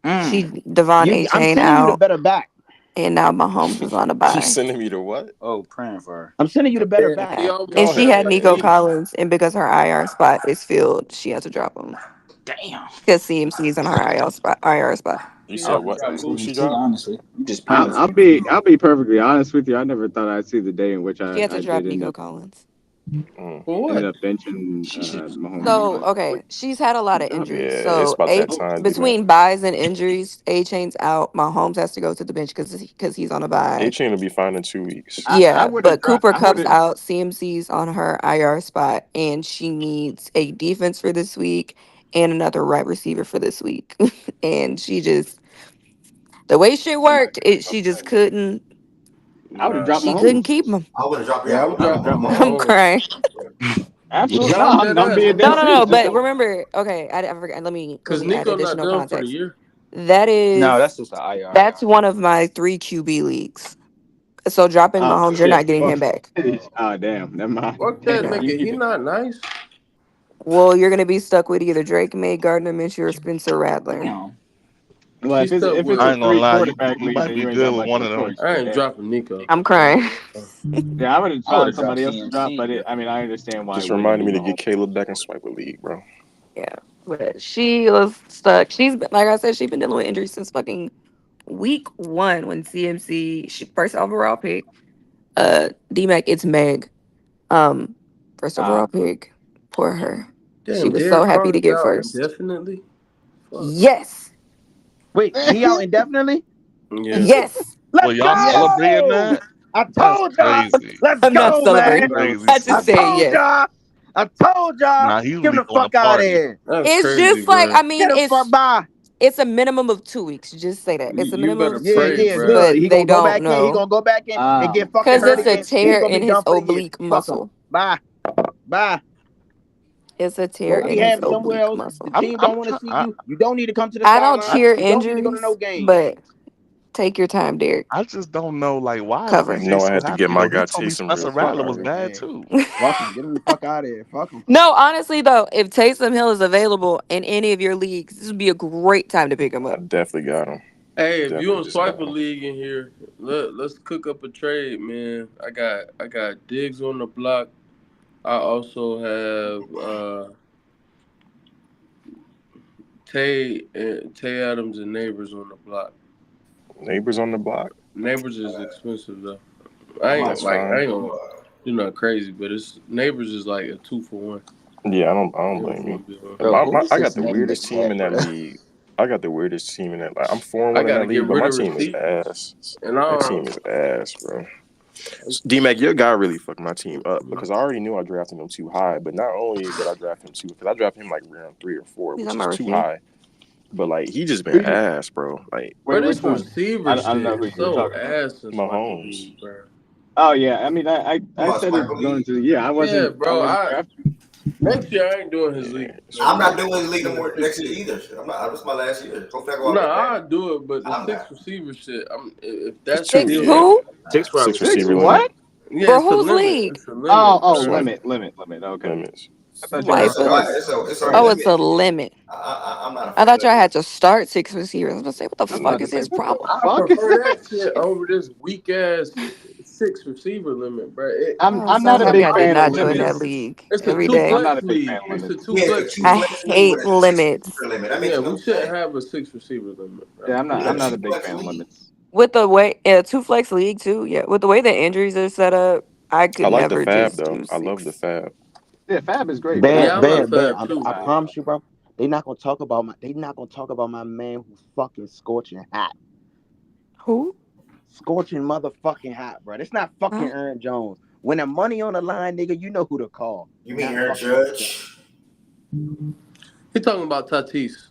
Mm. She Devon A I'm Chain sending you the out, better back. and now Mahomes is on a You bye. sending me to what? Oh, praying for her. I'm sending you the better Yeah, back. he Yeah. almost And Go she had had like Nico 80. Collins, and because her IR spot is filled, she has to drop him Damn. because CMC is on her IR spot. You He I said had would to have what? drop dropped Who she Boogie. CMC. dropped? Honestly, you just praying for me. I'll be perfectly honest with you. I never thought I'd see the day in which She had to I drop did end Nico up Collins. Mm. For ended what? up benching She should. Mahomes. So But okay, she's had a lot of drop Yeah, injuries. it's So about A that time, D-Mac. between buys and injuries, A Chain's out. Mahomes has to go to the bench because he's on a bye. A-Chain will be fine in 2 weeks. Yeah, would have but dropped. Cooper I would Cup's have. out. CMC's on her IR spot, and she needs a defense for this week and another right receiver for this week. And she just the way shit I'm not worked, gonna she complain. just couldn't. I would have dropped She couldn't Mahomes. keep him. I would have dropped. Yeah, Yeah, I I would would I have would drop have dropped dropped him. I'm Mahomes. Mahomes. crying. Absolutely. No, No, I'm dead I'm ass. being I'm No, dead not. no, serious. no. Just But like remember, okay, I forgot. Let Because me add Nico not additional done for the context. year. That No, is that's just the IR. that's one of my 3 QB leagues. So dropping Oh Mahomes, you're shit. not getting Well, him back. oh damn. Never mind. Fuck that Yeah. nigga. He not nice. Well, you're gonna be stuck with either Drake May, Gardner Minshew, or Spencer Rattler. Damn. Well, He's stuck if it's with. a I ain't gonna three lie, quarterback you league, might then be you ain't got good with much of one a of them. choice. I But ain't damn. dropping Nico. I'm crying. Yeah, I would have I would found have dropped somebody else to drop, but CMC. I mean, I understand why it Just wouldn't reminded be me to get Mahomes. Caleb back and swipe a league, bro. Yeah, but she was stuck. She's been, like I said, she's been dealing with injuries since fucking week 1 when CMC she first overall pick. DMAC, it's Meg. Um, First overall pick. Poor her. She Damn, was so Derek happy Carr to is get out first. indefinitely. Fuck. Yes, Wait, he out indefinitely? Yeah. yes. Well, Let's y'all Yes. celebrating go! that? I That's told y'all. crazy. Let's I'm not go, That's man. celebrating. crazy I to I just me. say told yes. y'all. I told y'all. Nah, he Get him really the throwing a fuck out of party. here. That's It's crazy, just like bro. I mean, Get him fuck by. it's a minimum of 2 weeks. Just say that it's a You minimum better of two Yeah, pray, yeah, weeks, bro. good. but He they gonna go don't back in. He know gonna go back in and get fucking because hurt it's a again. Then he tear gonna be in his done for the year. oblique Fuck him. muscle. Bye. Bye. It's a Go tear in his rehab somewhere oblique else. The muscle. team I'm don't want to trying. see you. You don't need to come to the I don't sideline. cheer You don't need to go to no injuries, games. but take your time, Derek. I just don't know. Like, why is I Cover. DJ know I so had to get happy my though? He guy told me Taysom real Spencer quick, Rattler Fuck was him, bro. bad man. too. Fuck him. Get him the fuck out of here. Fuck him. No, honestly though, if Taysom Hill is available in any of your leagues, this would be a great time to pick him I up. definitely got him. Hey, if you Definitely on just got Swiper him. League in here, let's cook up a trade, man. I got Diggs on the block. I also have Tay Adams and Neighbors on the block. Neighbors on the block. Neighbors is expensive though. That's I fine. ain't gonna do nothing crazy, but it's Neighbors is like a 2-for-1. Yeah, I don't It was blame gonna you. be one. Bro, who is I got this the name weirdest team in that McNabb? league. I got the weirdest team in that. Like, I'm 4-1 I in gotta that get league, but rid my of team is receipts, ass. and That I team is ass, bro. D Mac, your guy really fucked my team up because I already knew I drafted him too high. But not only did I draft him too, because I drafted him like round 3 or 4, He's which on is my too Rasheed. high. But like he just been Who you? ass, bro. Like Wait, But which this one? receiver I don't know shit who is you were so talking about. ass in Swiper Mahomes. League, bro. Oh yeah, I mean, I'm I about said it Swiper going League. into the year. Yeah, I bro. wasn't drafting. Next year I ain't doing his Yeah, league no I'm more. not doing his league no The more six next year year. either. I'm not. This is my last year. Hopefully I go No, out with a bang. I do it, but the I'm six not. receiver shit. If it's that's the too. Six deal, Yeah, who? Six wide 6 receiver Six receivers. limit. what? yeah, For it's a whose limit. league? It's a limit, bro. Swipe. Limit. Okay, Limits. I thought you were It's about a to Swiper. say it's a Oh, crazy. it's a limit. limit. I'm not a I fan thought of y'all it. had to start 6 receivers. I was gonna say, what the I'm about fuck to is say his what the problem? I fuck. prefer that shit over this weak ass six receiver limit, bro. Oh, I'm not a somehow big I did fan of not join that limits. league It's a every two I'm day. not flex a big fan league. of It's a limits. two Yeah, it's a flex two I league. flex league hate with a six limits. receiver limit. That makes Yeah, we no shouldn't sense. have a six receiver limit, bro. Yeah, Yeah, I'm not two a big flex fan of league. limits. With the way two flex league too, yeah. With the way the injuries are set up, I I could like the never fab just though. do I love the six. fab. Yeah, Fab is great, but Yeah, Bam, I I love bam, bam. Fab too, I bro. promise you, bro. They not gonna talk about my. They not gonna talk about my man who's fucking scorching hot, Who? scorching motherfucking hot, bro. It's not fucking Huh? Aaron Jones. When the money on the line, nigga, you know who to call. You mean Not Aaron fucking Aaron Jones. Judge? He talking about Tatis.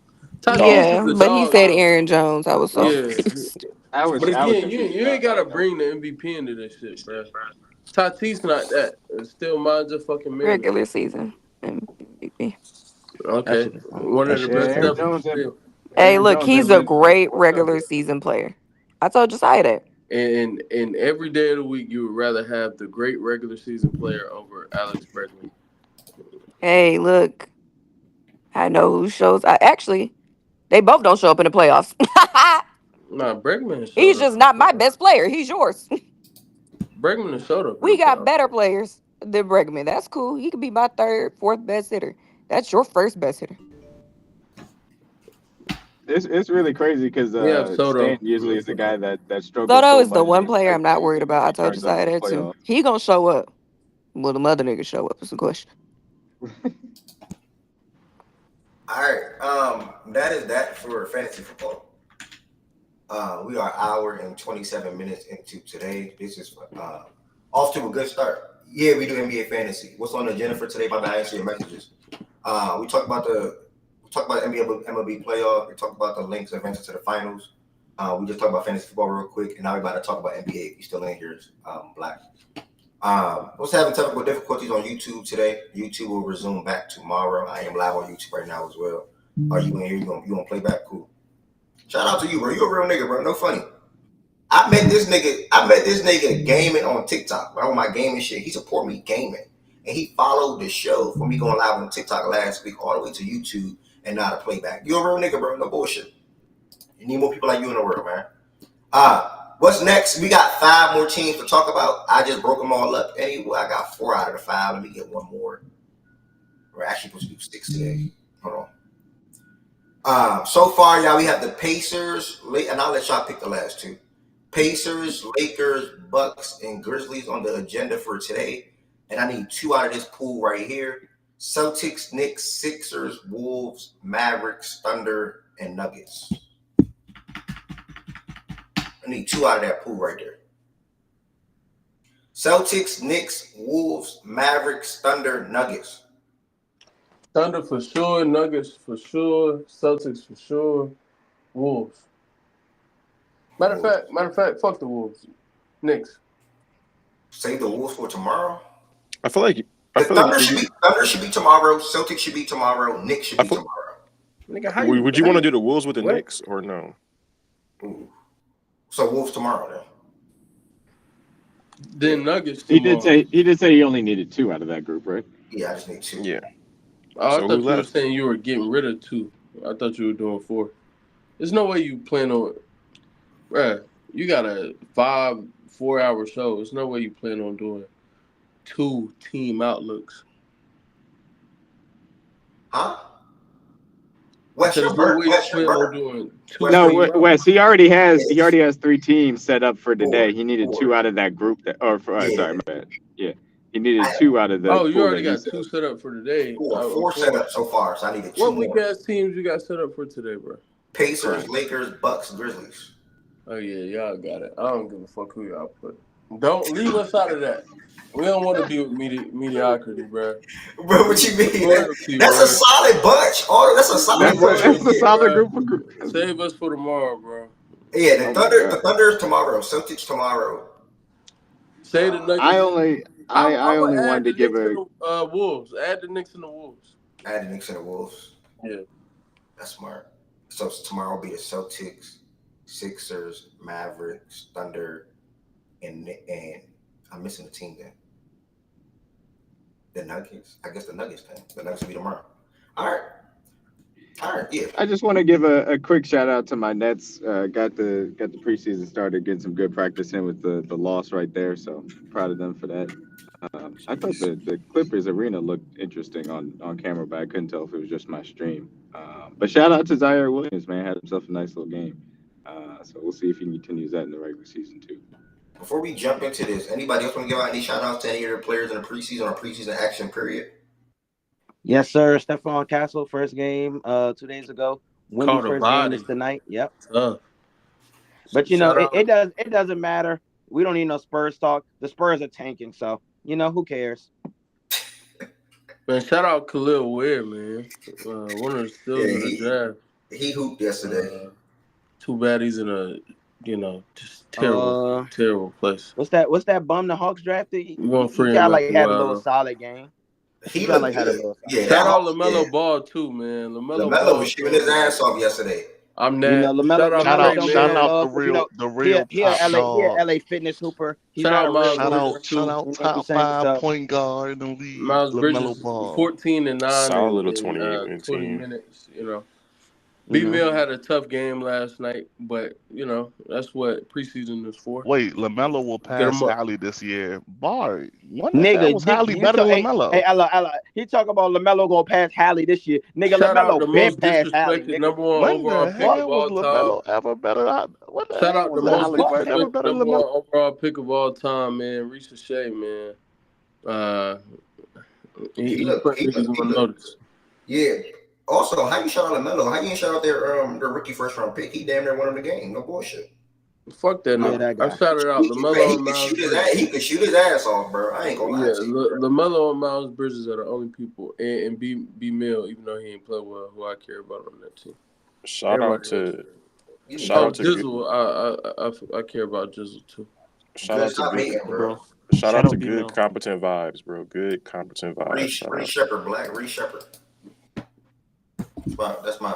Oh, Tatis is Yeah, the but he dog said though. Aaron Jones. I was so Yeah, confused. but I was again, confused you about ain't gotta Aaron Jones. bring the MVP into this shit, bro. Tatis not that. It's still minds a fucking man. Regular season MVP. That Okay, shit is funny. one That of the shit is best Yeah, crazy. ever. Still. Hey, Aaron look, Jones he's ain't a been great One of regular them. season player. I told Josiah that. And every day of the week, you would rather have the great regular season player over Alex Bregman. Hey, look, I know who shows. I actually, they both don't show up in the playoffs. Nah, Bregman has He's showed up just in the not my playoffs. best player. He's yours. Bregman has showed up in the We got playoffs, better though. players than Bregman. That's cool. He could be my third, fourth best hitter. That's your first best hitter. it's really crazy because We have Stan Soto. usually is the guy that struggles Soto so is the much in one these player flex I'm not leagues, worried and then about. I he told turns up Josiah in the that too. playoffs. He gonna show up. Will the mother nigga show up? Is the question. All right. That is that for fantasy football. We are an hour and 27 minutes into today. This is off to a good start. Yeah, we do NBA fantasy. What's on the agenda for today? My bad, I didn't see your messages. We talked about NBA MLB playoff. We talked about the Lynx advance to the finals. We just talked about fantasy football real quick, and now we're about to talk about NBA. If you're still in here, Black. Was having technical difficulties on YouTube today. YouTube will resume back tomorrow. I am live on YouTube right now as well. Are you in here? You gonna play back? Cool. Shout out to you, bro. You a real nigga, bro. No funny. I met this nigga gaming on TikTok. Bro, my gaming shit. He support me gaming. And he followed the show for me going live on TikTok last week all the way to YouTube and not a playback. You a real nigga, bro. No bullshit. You need more people like you in the world, man. What's next? We got 5 more teams to talk about. I just broke them all up. Anyway, I got 4 out of the 5. Let me get one more. We're actually supposed to do 6 today. Hold on. So far, y'all, we have the Pacers, and I'll let y'all pick the last 2. Pacers, Lakers, Bucks, and Grizzlies on the agenda for today. And I need 2 out of this pool right here. Celtics, Knicks, Sixers, Wolves, Mavericks, Thunder, and Nuggets. I need 2 out of that pool right there. Celtics, Knicks, Wolves, Mavericks, Thunder, Nuggets. Thunder for sure, Nuggets for sure, Celtics for sure, Wolves. Matter of fact, fuck the Wolves. Knicks. Save the Wolves for tomorrow. I feel like Thunder should be tomorrow. Celtics should be tomorrow. Knicks should be tomorrow. Nigga, would you want to do the Wolves with the Knicks or no? Ooh. So Wolves tomorrow then Nuggets tomorrow. He did say he only needed 2 out of that group, right? Yeah, I just need 2. Yeah. I thought you were saying you were getting rid of 2. I thought you were doing 4. There's no way you plan on, bruh. You got a 4-hour show. There's no way you plan on doing 2 team outlooks. Huh? Wes, there's no way you plan on doing 2. No, Wes. He already has 3 teams set up for today. He needed 2 out of that group. Sorry, my bad. Yeah. He needed 2 out of the. Oh, you already got 2 set up for today. 4 set up so far, so I needed 2 more. What weak ass teams you got set up for today, bro? Pacers, Lakers, Bucks, Grizzlies. Oh yeah, y'all got it. I don't give a fuck who y'all put. Don't leave us out of that. We don't want to be with mediocrity, bro. Bro, what you mean? That's a solid bunch. That's a solid bunch. That's a solid group. Save us for tomorrow, bro. Yeah, the Thunder is tomorrow. Celtics tomorrow. Say the Nuggets. I only wanted to give a Wolves. Add the Knicks and the Wolves. Add the Knicks and the Wolves. Yeah, that's smart. So tomorrow will be the Celtics, Sixers, Mavericks, Thunder, and I'm missing the team then. The Nuggets. I guess the Nuggets then. The Nuggets will be tomorrow. All right, yeah. I just want to give a quick shout out to my Nets. Got the preseason started, getting some good practice in with the loss right there. So proud of them for that. I thought the Clippers arena looked interesting on camera, but I couldn't tell if it was just my stream. But shout out to Zaire Williams, man. Had himself a nice little game. So we'll see if he continues that in the regular season too. Before we jump into this, anybody else want to give out any shout outs to any of their players in the preseason or preseason action period? Yes, sir. Stephon Castle, first game 2 days ago. Winning first game is tonight. Yep. But it doesn't matter. We don't need no Spurs talk. The Spurs are tanking, so who cares? Man, shout out Khalil Ware, man. One of the steals in the draft. He hooped yesterday. Too bad he's in a just terrible place. What's that bum the Hawks drafted? He got had a little solid game. He got had a little. Yeah, shout out LaMelo Ball too, man. LaMelo was shooting his ass off yesterday. I'm that. Shout out the real top dog. LA Fitness Hooper. Shout out top 5 point guard in the league. Miles Bridges, LaMelo Ball. 14 and 9. Solid little 20 minutes. B-Mill had a tough game last night, but that's what preseason is for. Wait, LaMelo will pass Hallie this year. Bar, nigga, was Hallie better than LaMelo? Hey, he talk about LaMelo gonna pass Hallie this year. Nigga, LaMelo been past Hallie. Number one overall pick of all LaMelo ever better? Shout out the most disrespected number one overall pick of all time, man. Reece Shea, man. He put niggas on notice. Yeah. Also, how you shout out LaMelo? How you ain't shout out their rookie first round pick? He damn near won the game. No bullshit. Fuck that nigga. I shouted out LaMelo and Miles Bridges. He could shoot his ass off, bro. I ain't gonna lie to you. LaMelo and Miles Bridges are the only people, and B Mill, even though he ain't play well, who I care about on that team. Shout out to Jizzle. I care about Jizzle too. Shout out to good competent vibes, bro. Good competent vibes. Reece Shepard, Black Reece Shepard. That's my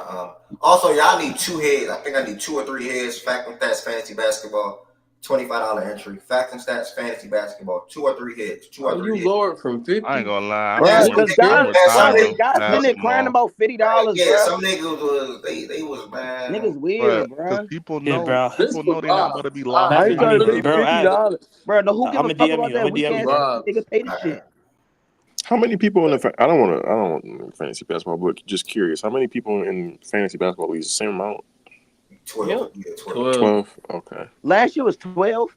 Also, y'all need 2 heads. I think I need 2 or 3 heads. Fact and Stats Fantasy Basketball, $25 entry. Fact and Stats Fantasy Basketball, 2 or 3 heads. 2 or Oh, 3 you heads. lowered from I ain't 50? gonna lie. I'm Yeah, Bro, more some because I'm niggas, guys, more man, some tired guys, of niggas, guys sitting there crying basketball. about $50, yeah, bro. some niggas was they was Niggas man. weird, But because bro. people Yeah, know bro. This people for know they're not about to be vibes. locked I ain't I in. trying to mean, pay Really bro, for I $50, vibes. bro. No, who I'm give a gonna fuck DM about you. I'm that? gonna We DM you, can't bro. see. Niggas pay the shit. How many people in the? I don't want fantasy basketball, but just curious. How many people in fantasy basketball leagues? The same amount? 12. Yep. Yeah, 12. 12. 12. Okay. Last year was 12.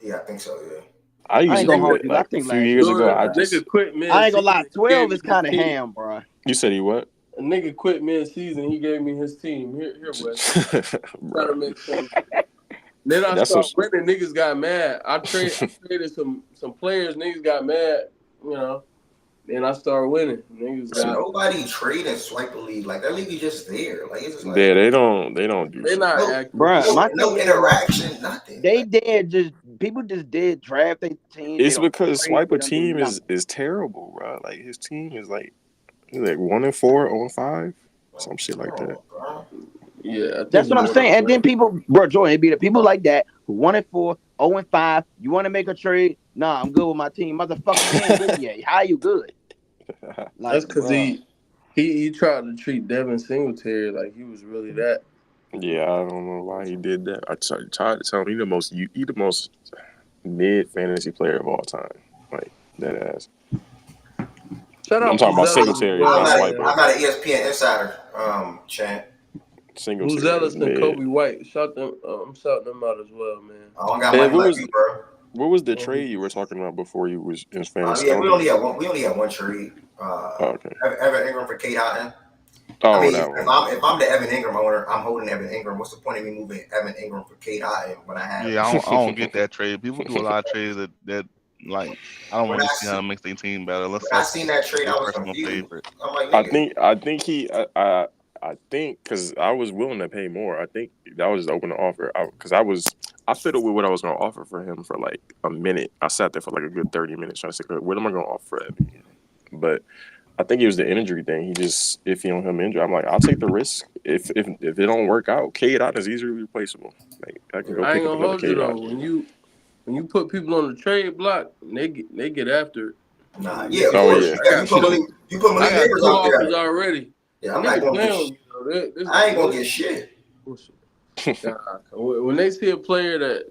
Yeah, I think so. Yeah. I I used ain't to gonna do hold it you. I like a think few last year years was ago. Dude, I a 12. nigga just. quit mid I ain't gonna season. lie. He gave 12 me is his kind of team. ham, bro. You said he what? A nigga quit mid season. He gave me his team. Here, Wes. Try Bro, to make sense. Then I that's some. started winning. Niggas got mad. I traded some players. Niggas got mad. You know. Then I started winning. Niggas Bro, got. nobody trade and swipe a league. Like that league is just there. Like it's just Yeah, like they don't do They shit. not no, active. Bro, my no thing is like interaction, nothing. they Like did just people just did draft their team. They It's don't because trade for Swiper them. Do team nothing. is terrible, bro. Like his team is like 1-4, 0-5, some shit come like that. on, bro. Yeah, I That's think what he I'm won saying. And it. then people, bro, Jordan, it be the people like that who 1-4, 0-5. You want to make a trade? Nah, I'm good with my team. Motherfucker, you ain't good yet. How you good? That's Like, because bro. he tried to treat Devin Singletary like he was really that. Yeah, I don't know why he did that. I tried to tell him he the most mid fantasy player of all time. Like that ass. Shout I'm out talking about Buzelis as Singletary, I'm not well, not. Swiper. man. I'm not an ESPN insider, Chan. Singletary is Buzelis and mid. Kobe White. I'm shouting them out as well, man. I don't got Hey, money like you, bro. what was the Mhm. trade you were talking about before you was in fantasy? Yeah, we only have one. We only have one trade. Oh, okay. Evan Ingram for Kate Houghton. I Oh, mean, that one. if I'm the Evan Ingram owner, I'm holding Evan Ingram. What's the point of me moving Evan Ingram for Kate Houghton when I have? Yeah, I don't get that trade. People do a lot of trades that like I don't When really I see how see to make their team better unless when I that's seen that trade, their I was personal confused. favorite. I'm like, I nigga, think I think because I was willing to pay more. I think that was the open offer. Because I fiddled with what I was going to offer for him for like a minute. I sat there for like a good 30 minutes trying to say, what am I going to offer for Evan? But I think it was the injury thing. He just iffy on him injury. I'm like, I'll take the risk. If it don't work out, Cade Otton is easily replaceable. Like I can go I pick ain't up gonna another hold you Cade though. Otton. When you put people on the trade block, they get after it. nah, yeah, of Niggas Oh say, course. yeah, Yeah, you put I Malik got Neighbors 2 out offers there. already. Yeah, I'm not Niggas gonna get. playing with me though. This I ain't gonna bullshit. get shit. Bullshit. Nah, when they see a player that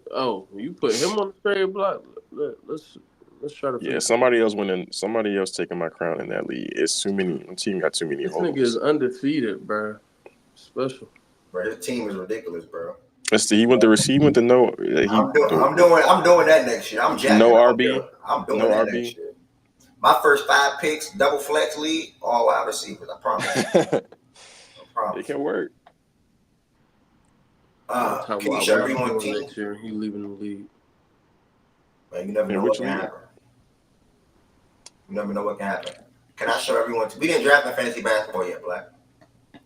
you put him on the trade block, let's try to yeah. figure. Somebody else taking my crown in that league. It's too many. The team got too many This nigga is holes. undefeated, bro. Special. Bro, his team is ridiculous, bro. Let's see. He went to no. I'm doing that next year. I'm jacking. No I don't RB. care. I'm doing No that next RB. year. My first 5 picks, double flex league, all wide receivers. I promise. I It promise. can work. I'm talking Can you about show what I'm everyone doing team? next year. He leaving the league. Man, you never In know which what can league? happen. You never know what can happen. Can I show everyone? We didn't draft in fantasy basketball yet, Black.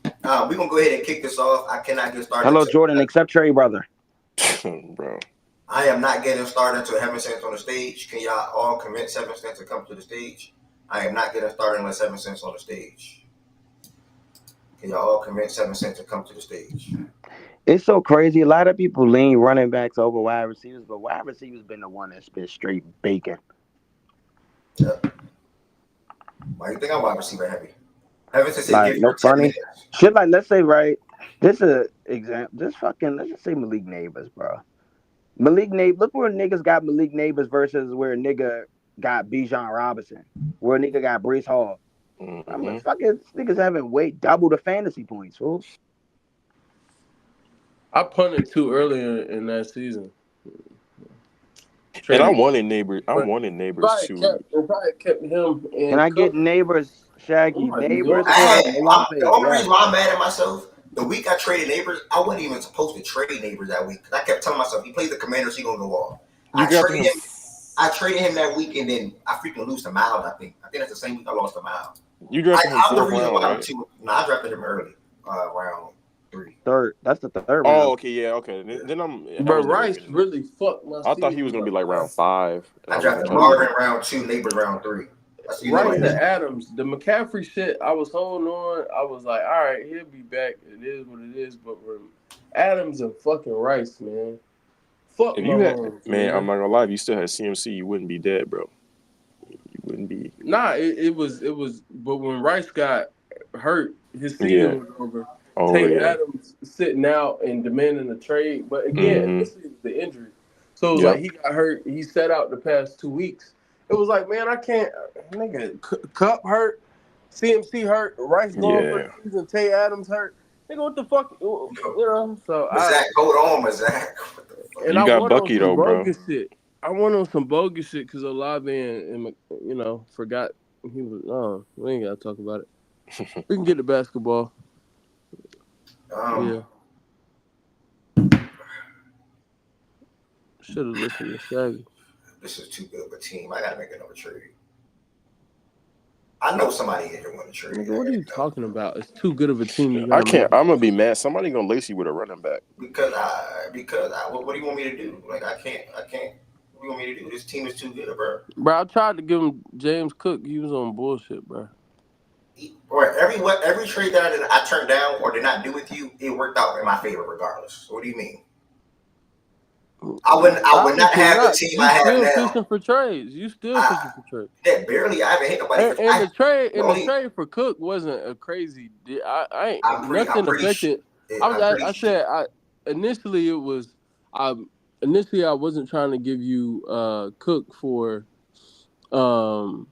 We're going to go ahead and kick this off. I cannot get started. Hello, Jordan, except Trey, brother. Bro. I am not getting started until Heaven Cents on the stage. Can y'all all convince Heaven Cents to come to the stage? I am not getting started unless Heaven Cents on the stage. Can y'all all convince 7 Cents to come to the stage? It's so crazy. A lot of people lean running backs over wide receivers, but wide receivers been the one that's been straight bacon. Yep. Why do you think I'm wide receiver heavy? Heaven Cents said Like, give no her 10 funny. minutes. Shit, like, let's say, right, this is an example. Let's just say Malik Neighbors, bro. Malik Neighbors, look where niggas got Malik Neighbors versus where a nigga got Bijan Robinson, where a nigga got Brees Hall. Mm-hmm. I'm like, fucking niggas having double the fantasy points, fool. I punted too early in that season. And I Traded. wanted neighbors. If I had too. kept him Can and I get Cook, Neighbors, we Shaggy? might be Neighbors going. or The Olave? only Yeah. reason why I'm mad at myself, the week I traded Neighbors, I wasn't even supposed to trade Neighbors that week. Because I kept telling myself, he plays the Commanders, he going to go off. You drafted him. I traded him that week, and then I freaking lose to Miles, I think. I think that's the same week I lost to Miles. You drafted him I'm the 4th reason round, why right? I drafted him early, round 3. Third. That's the third round. Oh, okay, yeah, okay. Then But Rice really fucked my I thought he was gonna be like round 5. I drafted Marvin round 2, Neighbors round 3. Rice and Adams, the McCaffrey shit, I was holding on. I was like, all right, he'll be back. It is what it is. But Adams and fucking Rice, man. Fuck If my you had, homes, man, I'm not gonna lie. If you still had CMC, you wouldn't be dead, bro. You wouldn't be. Nah, it was. But when Rice got hurt, his Yeah. season was over. Oh Tate yeah. Adams sitting out and demanding a trade. But again, initially it was the injury. So it was Yep. like he got hurt. He sat out the past 2 weeks. It was like, man, I can't. Nigga, Cup hurt, CMC hurt, Rice gone for the season, Tate Adams hurt. Nigga, what the fuck? You know, so Zach, hold on, Zach. And you I got went Bucky on some though, bro. bogus shit. I went on some bogus shit because Olave and forgot he was. We ain't gotta talk about it. We can get to basketball. Yeah. Should have listened to Shaggy. This is too good of a team. I gotta make another trade. I know somebody in here want to trade. Nigga, what are you talking about? It's too good of a team. I can't. I'm gonna be mad. Somebody gonna lace you with a running back. Because what do you want me to do? Like I can't. What do you want me to do? This team is too good, bro. Bro, I tried to give him James Cook. He was on bullshit, bro. Or every trade that I turned down or did not do with you, it worked out in my favor regardless. So what do you mean? I would not have the team I have now. You still fishing for trades. Yeah, barely. I haven't hit nobody. And the trade for Cook wasn't a crazy. I initially it was. Initially I wasn't trying to give you Cook for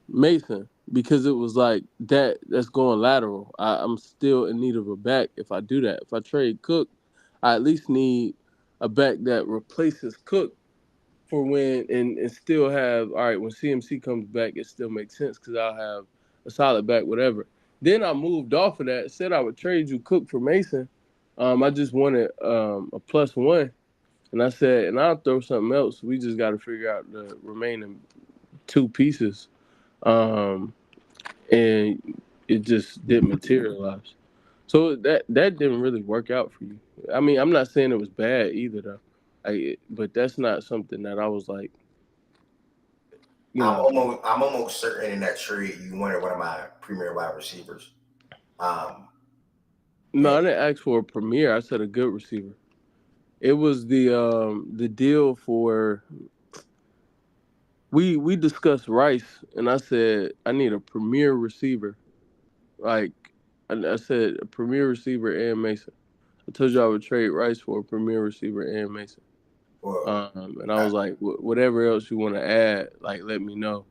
Mason because it was like that's going lateral. I'm still in need of a back if I do that. If I trade Cook, I at least need a back that replaces Cook for when and still have all right when CMC comes back, it still makes sense because I'll have a solid back, whatever. Then I moved off of that, said I would trade you Cook for Mason. I just wanted a +1, and I said, and I'll throw something else. We just got to figure out the remaining 2 pieces, and it just didn't materialize. So that didn't really work out for you. I mean, I'm not saying it was bad either, though. But that's not something that I was like. I'm almost certain in that trade you wanted one of my premier wide receivers. No, I didn't ask for a premier. I said a good receiver. It was the deal for. We discussed Rice, and I said I need a premier receiver. Like I said, a premier receiver and Mason. I told you I would trade Rice for a premier receiver and Mason. And I was like, whatever else you want to add, like let me know.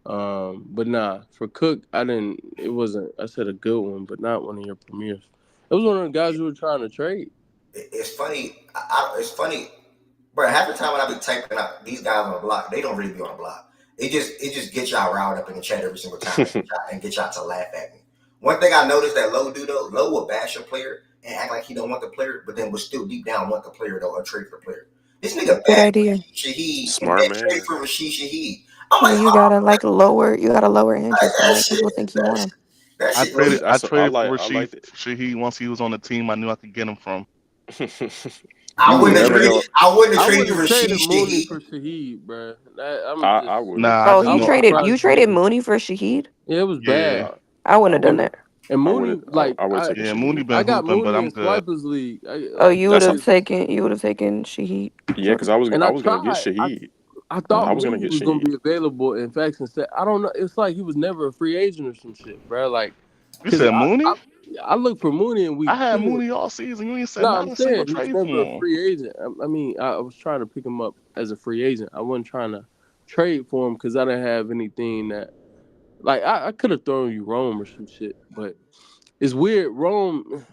But nah, for Cook, it wasn't. I said a good one, but not one of your premiers. It was one of the guys you were trying to trade. It's funny. It's funny, but half the time when I be typing up these guys on the block, they don't really be on the block. It just gets y'all riled up in the chat every single time and get y'all to laugh at me. One thing I noticed that Lowe do though, Lowe will bash a player and act like he don't want the player, but then will still deep down want the player though or trade for the player. This nigga bad Shaheed, smart man. Trade for Rashid Shaheed. You gotta lower interest in it. People think you want him. I traded for Rashid Shaheed once he was on the team I knew I could get him from. I wouldn't have traded Mooney for Shaheed, bro. I would. Nah, you traded Mooney for Shaheed? Yeah, it was bad. I wouldn't have done that. And Mooney, Mooney been I got hooping, Mooney but I'm in good. Swipers League. You would have taken Shaheed. Yeah, because I was gonna get Shaheed. I thought Mooney was gonna be available. In fact, instead, I don't know. It's like he was never a free agent or some shit, bro. Like you said Mooney. I looked for Mooney in week. I had Mooney all season. You ain't said I'm saying he's never a free agent. I mean, I was trying to pick him up as a free agent. I wasn't trying to trade for him because I didn't have anything that, like, I could have thrown you Rome or some shit, but it's weird. Rome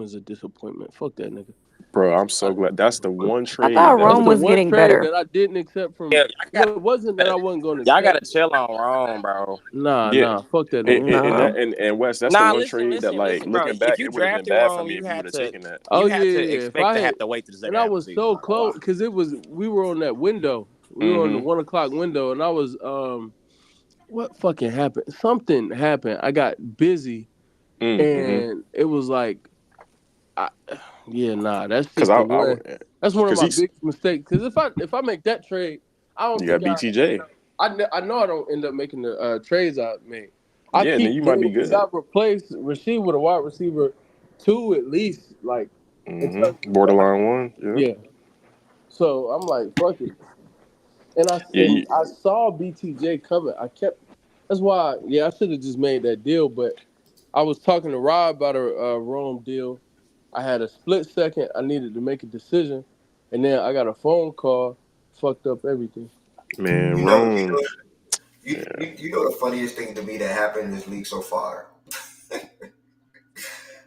is a disappointment. Fuck that nigga. Bro, I'm so glad. That's the one trade. I thought Rome was getting better. That I didn't accept from. Yeah, it wasn't that I wasn't going to. Y'all gotta chill on Rome, bro. Nah, fuck that. And Wes, that's the one trade that, like, looking back, it would have been bad for me if you would have taken that. You had to expect to have to wait to the second. And I was so close because we were on that window. We were on the 1 o'clock window, and I was what fucking happened? Something happened. I got busy, and it was like. That's just that's one of my biggest mistakes. Because if I make that trade, I don't. You got BTJ. I know I don't end up making the trades I made. I Yeah, then keep you might be getting because good. I replaced Rasheed with a wide receiver 2 at least, like in terms of Borderline one. Yeah. yeah. So I'm like, fuck it. And Yeah. I saw BTJ coming. That's why I should have just made that deal. But I was talking to Rob about a Rome deal. I had a split second. I needed to make a decision, and then I got a phone call. Fucked up everything. Man, You know, you Rome. know, you, Yeah. you, you know the funniest thing to me that happened in this league so far.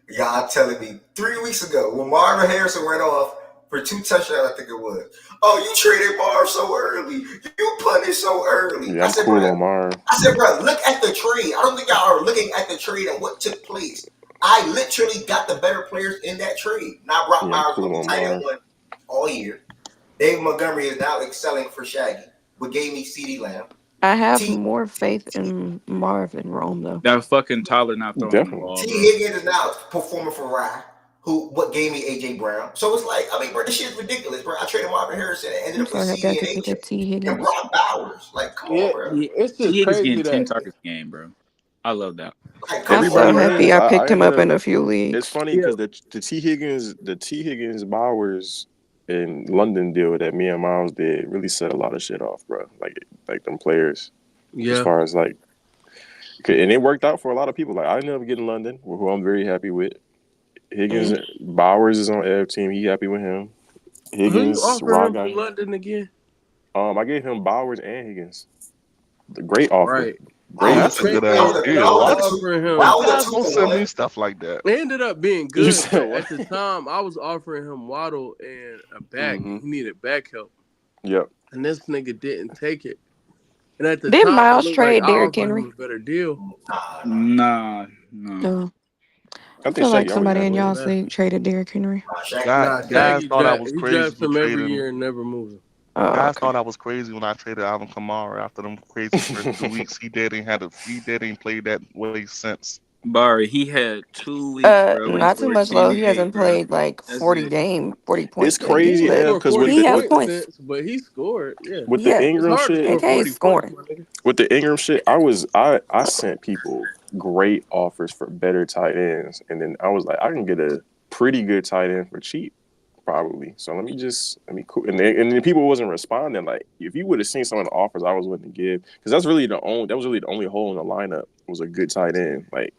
Y'all telling me 3 weeks ago when Marvin Harrison went off for 2 touchdowns, I think it was. Oh, you traded Marv so early. You punted so early. Yeah, I'm cool on Marv. Bro, look at the trade. I don't think y'all are looking at the trade and what took place. I literally got the better players in that trade. Now Brock Yeah, I'm Bowers cool will be on tight end Marv. one all year. David Montgomery is now excelling for Shaggy. What gave me CeeDee Lamb. I have more faith in Marv and Rome though. That fucking Tyler not throwing the Definitely. ball, T. bro. Higgins is now performing for Rye, what gave me AJ Brown. So it's like, I mean, bro, this shit's ridiculous, bro. I traded Marvin Harrison and ended I'm up with sorry, I CD got and to pick AJ up T and Higgins. Brock Bowers. Like, come on, bro. It's T just Higgins crazy getting 10 that targets a game, bro. I love that. Like, come I'm on, so Everybody bro. happy is. I I picked him ended up up. in a few It's leagues. funny because the T Higgins Bowers and London deal that me and Miles did really set a lot of shit off, bro. Like them players, as far as like, and it worked out for a lot of people. Like I ended up getting London, who I'm very happy with. Higgins Bowers is on Ev team. He happy with him. Who you Higgins, offering raw him from guy. London again? I gave him Bowers and Higgins. The great offer. Right. Great. And That's a good ass I deal. was Why offering him. guys don't send me stuff like that? It ended up being You good, said but what? at the time I was offering him Waddle and a back, and he needed back help. Yep. And this nigga didn't take it. And at the Didn't time, it Miles looked like trade I Derrick offered him Henry? a better deal. No. No. I I think feel like Shaggy always somebody had in him. y'all's league traded Derrick Henry. Guys Shaggy thought I was he crazy drafts for him every trading. year and never moves him. Oh, Guys okay. thought I was crazy when I traded Alvin Kamara after them crazy first 2 weeks. He didn't play that way since. Barry, he had 2 weeks, bro, where he Not too scored much low. He 28, hasn't bro. played like That's it. 40 It's point Yeah, he games, crazy, ain't but Ev, scored because 40 he has points points. since, but he scored. Yeah. with the Yeah, It's Ingram hard to shit, score AK is 40 points, scoring. my nigga. with the Ingram shit, I sent people great offers for better tight ends, and then I was like, I can get a pretty good tight end for cheap, probably. So let me cool. And then people wasn't responding. Like if you would have seen some of the offers I was willing to give, because that was really the only hole in the lineup was a good tight end. Like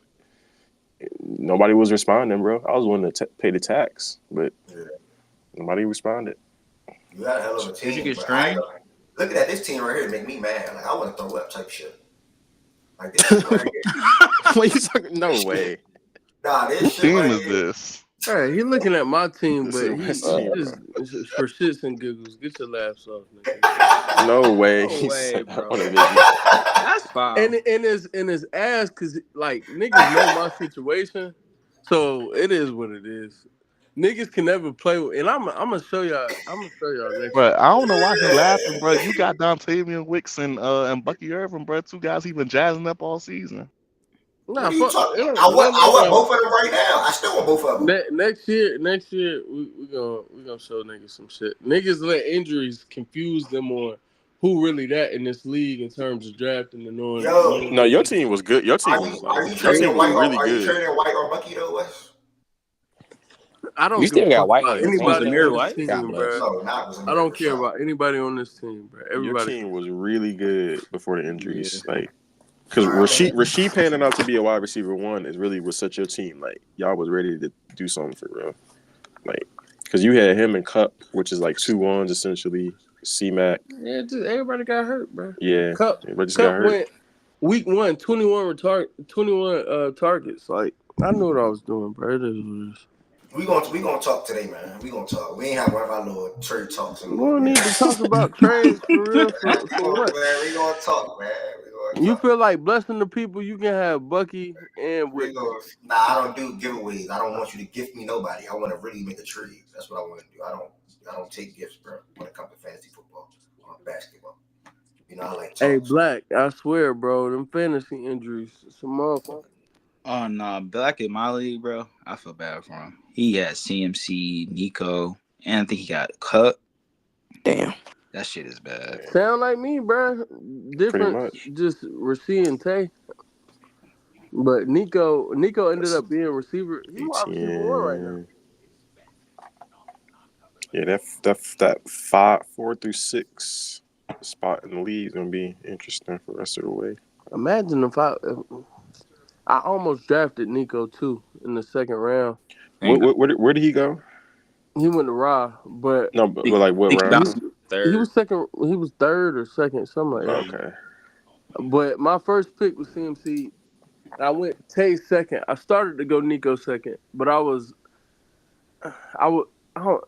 nobody was responding, bro. I was willing to pay the tax, but nobody responded. You got a hell of a Did you team, get but streamed? looking at this team right here make me mad. Like I want to throw up type shit. Like this shit right here. What you talking? No way. Nah, this Whose shit team right is here. this? All right, he looking at my team, This but is he West team, bro. just for shits and giggles. Get your laughs off, nigga. No way. No He way, said I bro. want to make you. That's foul. And in his ass, cause like niggas know my situation, so it is what it is. Niggas can never play with, and I'm gonna show y'all. I'm gonna show y'all next But week. I don't know why he laughing, bro. You got Dontavian Wicks and Bucky Irvin, bro. Two guys he been jazzing up all season. Nah, What are you fuck. talking? It I don't want matter. both of them right now. I still want both of them. Next year, we gonna show niggas some shit. Niggas let injuries confuse them on who really that in this league in terms of drafting and knowing. Yo, No, your team was good. Your team are was you your trading team was White? really Are you good. trading White or Bucky though, Wes? I You don't give a still got fuck White on about your team, anybody though. on Zamir this White? God team, bless. bro. No, not with I don't care Rashad. about anybody on this team, bro. Your Everybody. team was really good before the Yeah. injuries. Like, because Rasheed panning out to be a wide receiver one is really what set your team. Like, y'all was ready to do something for real. Like, because you had him and Cup, which is like 2-1s essentially. C-Mac. Yeah, just everybody got hurt, bro. Yeah. Cup Everybody just got hurt. went week 1, 21 targets. Like I knew what I was doing, bro. It is what it is. We gonna talk today, man. We gonna talk. We ain't have one of our little trade talks in a We little don't bit. need to talk about trades for real. For what? Man, we gonna talk, man. We gonna You talk. feel like blessing the people? You can have Bucky and Wick. Nah, I don't do giveaways. I don't want you to gift me nobody. I want to really make a trade. That's what I want to do. I don't take gifts, bro. When it comes to fantasy football or basketball, you know, I like Hey, talks. Black, I swear, bro, them fantasy injuries, some motherfucker. Oh no, Black in my league, bro. I feel bad for him. He had CMC, Nico, and I think he got cut. Damn. That shit is bad. Sound like me, bro. Pretty Difference, much. just Rasheed and Tay. But Nico ended That's up being receiver. He wide receiver one right now. ETN. Yeah, that 4 through 6 spot in the league is gonna be interesting for the rest of the way. Imagine if I almost drafted Nico too in the second round. Where did he go? He went to Raw, but No, but like what He round? bounced he was third. second. He was third or second, something like that. Okay. But my first pick was CMC. I went Tay second. I started to go Nico second, but I would, I, don't,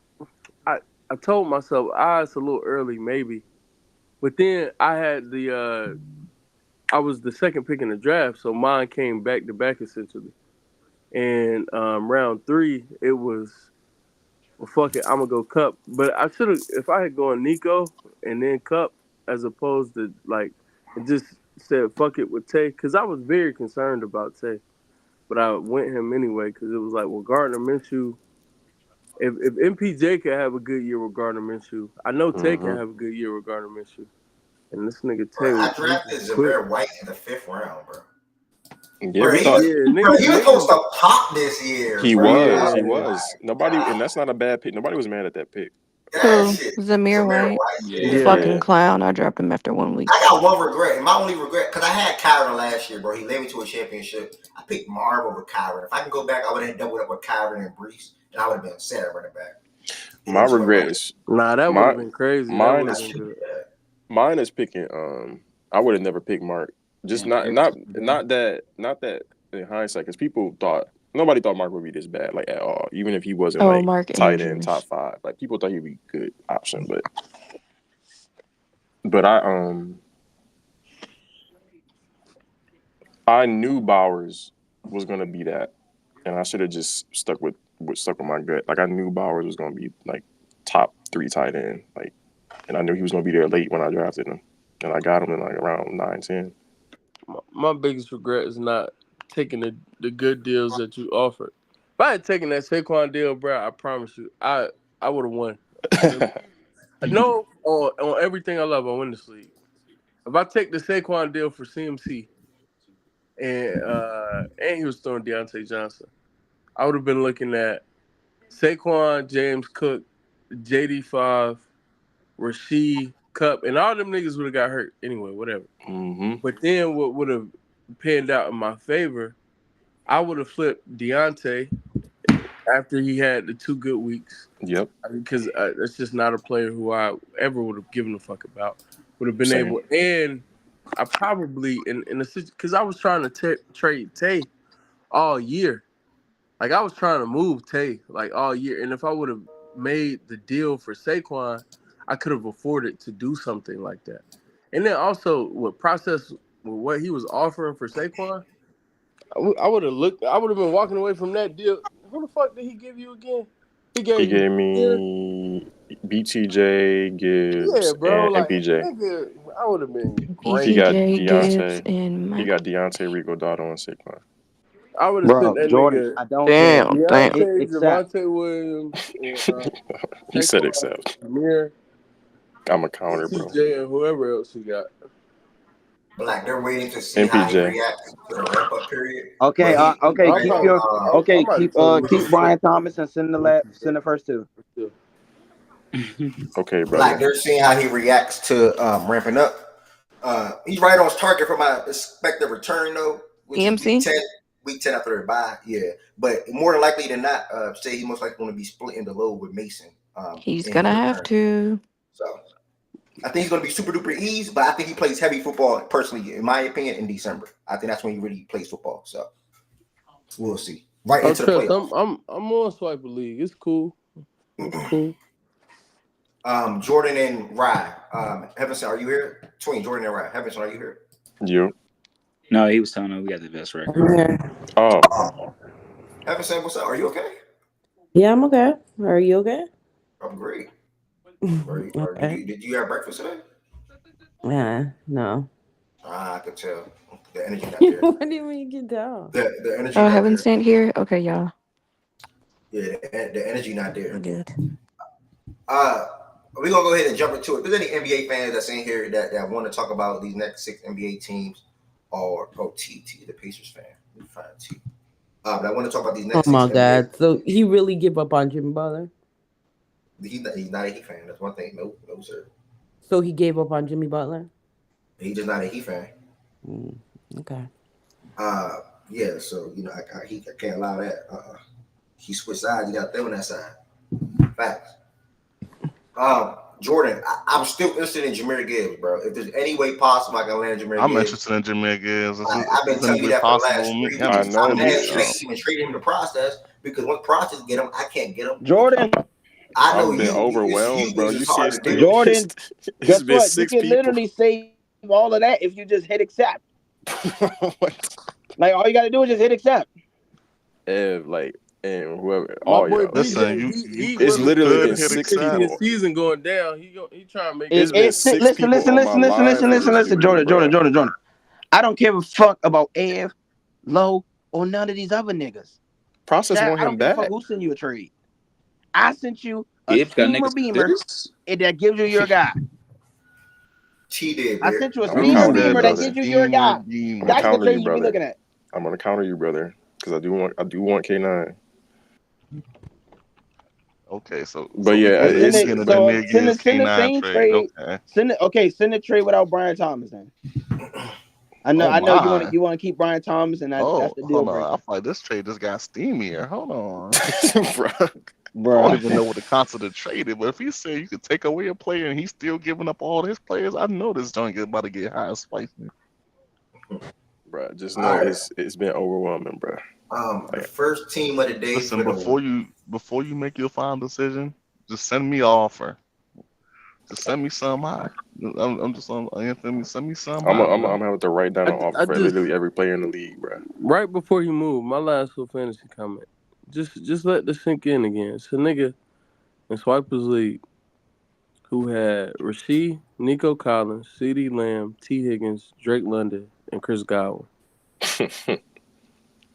I told myself, it's a little early, maybe. But then I had I was the second pick in the draft, so mine came back to back essentially. And round 3, it was, well, fuck it, I'm gonna go Cup. But I should have, if I had gone Nico and then Cup, as opposed to like, and just said fuck it with Tay, because I was very concerned about Tay. But I went him anyway because it was like, well, Gardner Minshew. If MPJ can have a good year with Gardner Minshew, I know Tay can have a good year with Gardner Minshew. And this nigga Tay, Bro, I he drafted quit. Jameer White in the 5th round, bro. Yeah, Bro, we he thought was supposed to pop this year. he bro. was. Nobody, and that's not a bad pick. Nobody was mad at that pick. That Who? shit. Zamir White. Yeah. Fucking clown. I dropped him after 1 week. I got one regret. And my only regret, because I had Kyron last year, bro. He led me to a championship. I picked Marv over Kyron. If I can go back, I would have doubled up with Kyron and Brees, and I would have been set at running back. My regret is that would have been crazy. Mine that is been good. Mine is picking. I would have never picked Mark. Just not that in hindsight, because nobody thought Mark would be this bad, like at all. Even if he wasn't like Mark tight end Andrews. top 5, like people thought he'd be a good option, but I knew Bowers was gonna be that, and I should have just stuck with my gut. Like I knew Bowers was gonna be like top 3 tight end, like, and I knew he was gonna be there late when I drafted him, and I got him in like around 9-10. My biggest regret is not taking the good deals that you offered. If I had taken that Saquon deal, bro, I promise you, I would have won. No, on everything I love, I win this league. If I take the Saquon deal for CMC, and he was throwing Deontay Johnson, I would have been looking at Saquon, James Cook, JD5, Rasheed, Cup, and all them niggas would have got hurt anyway, whatever. But then what would have panned out in my favor, I would have flipped Deontay after he had the 2 good weeks. Yep. Because that's just not a player who I ever would have given a fuck about. Would have been Same. able, and I probably in a situation, because I was trying to trade Tay all year. Like I was trying to move Tay like all year, and if I would have made the deal for Saquon, I could have afforded to do something like that. And then also with what he was offering for Saquon, I would have been walking away from that deal. Who the fuck did he give you again? He gave me BTJ, Gibbs, and MPJ. Nigga, I would have been great. He got Gibbs, Deontay. and He got Deontay, Rico Dotto, and Saquon. I would have sent that Jordan, nigga. I don't Deontay, except Javonte Williams, and, he said except. Amir, I'm a counter, bro. TJ, and whoever else he got. Black, they're waiting to see how he reacts to the ramp up period. Keep Brian Thomas and send the first 2. Okay, bro. Black, they're seeing how he reacts to ramping up. He's right on target for my expected return though, which is week 10 after their bye. Yeah, but more than likely than not, say he's most likely going to be splitting the load with Mason. He's gonna have to. So I think he's going to be super duper easy, but I think he plays heavy football personally, in my opinion, in December. I think that's when he really plays football. So we'll see. Right into the playoffs. I'm on Swiper League. It's cool. Jordan and Rye. Heavenson, are you here? Between Jordan and Rye. Heavenson, are you here? You. No, he was telling us we got the best record. Yeah. Oh. Heavenson, what's up? Are you okay? Yeah, I'm okay. Are you okay? I'm great. Did you have breakfast today? No. I could tell. The energy not there. What do you mean you get down? The energy. Oh, Heaven Sent here? Okay, y'all. Yeah, the energy not there. Good. we're gonna go ahead and jump into it. If there's any NBA fans that's in here that want to talk about these next 6 NBA teams, or T, the Pacers fan. Let me find T. But I want to talk about these Oh next 6 my NBA. God! So he really give up on Jimmy Butler? He's not a Heat fan. That's one thing. No, sir. So he gave up on Jimmy Butler? He's just not a Heat fan. Okay. Yeah. So I can't allow that. He switched sides. You got them on that side. Facts. Jordan, I'm still interested in Jameer Gibbs, bro. If there's any way possible I can land Jameer I'm Gibbs. interested in Jameer Gibbs. I've been telling you that for the last 3 weeks. I know. I'm mad you even traded him in the process because once process get him, I can't get him. Jordan, I know I've been overwhelmed, bro. You see, it's still Jordan. it's Guess been what? 6 You can people. literally save all of that if you just hit accept. Like all you got to do is just hit accept. And whoever. My Oh boy yeah. Listen, It's literally been 6 people. Season going down. He trying to make It's been 6 Listen, people on my line for this listen, dude, Jordan. I don't give a fuck about Ev, Low, or none of these other niggas. Process Chad, want I him don't give a back. fuck who sent you a trade. I sent you a Gibbs got steamer niggas beamer serious? that gives you your guy. T did. I sent you a I'm gonna steamer counter you, beamer that brother. gives you your guy. I'm gonna That's the counter trade you, you be brother. looking at. I'm gonna counter you, brother, because I do want K9. Okay, so But yeah, it's Send the same trade. Okay. Send the trade without Brian Thomas then. I know my. you want to keep Brian Thomas, and that's the deal hold on. breaker. I feel like this trade just got steamier. Hold on. Bro. I don't even know what the concept of trade is, but if he said you could take away a player and he's still giving up all his players, I know this joint is about to get high and spicy. Bro, just know it's been overwhelming, bro. The first team of the day. Listen, before you make your final decision, just send me an offer. Just send me some high. I'm just on Anthony. Send me some high. I'm gonna have to write down an offer for literally every player in the league, bro. Right before he moved, my last little fantasy comment. Just let this sink in again. It's a nigga in Swipers League who had Rasheed, Nico Collins, C.D. Lamb, T. Higgins, Drake London, and Chris Godwin.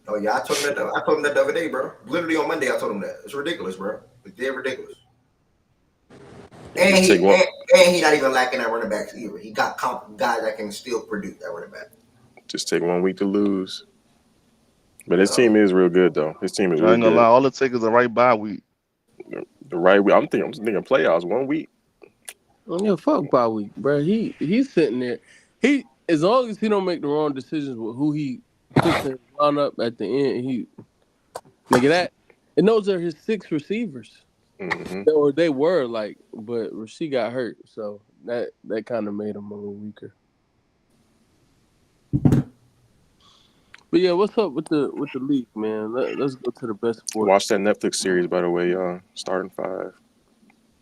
Oh yeah, I told him that the other day, bro. Literally on Monday, I told him that. It's ridiculous, bro. It's dead ridiculous. And he not even lacking at running backs either. He got guys that can still produce that running back. Just take 1 week to lose. But his team is real good though. His team is I real ain't gonna good. lie, all it takes is the right bye week. The right week. I'm thinking playoffs 1 week. Yeah, fuck bye week, bro. He's sitting there. He as long as he don't make the wrong decisions with who he puts in lineup at the end, nigga that. And those are his 6 receivers. Mm-hmm. Or they were but Rasheed got hurt, so that kind of made him a little weaker. But yeah, what's up with the league, man? Let's go to the best sports. Watch that Netflix series, by the way, y'all. Starting 5.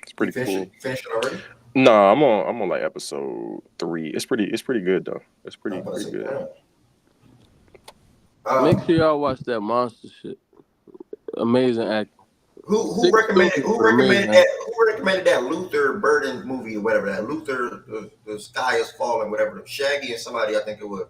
It's pretty cool. Finished it already? No, I'm on like episode 3. It's pretty good though. It's pretty good. Make sure y'all watch that monster shit. Amazing acting. Who recommended that Luther Burden movie or whatever that Luther the Sky is Falling, whatever, Shaggy and somebody, I think it was.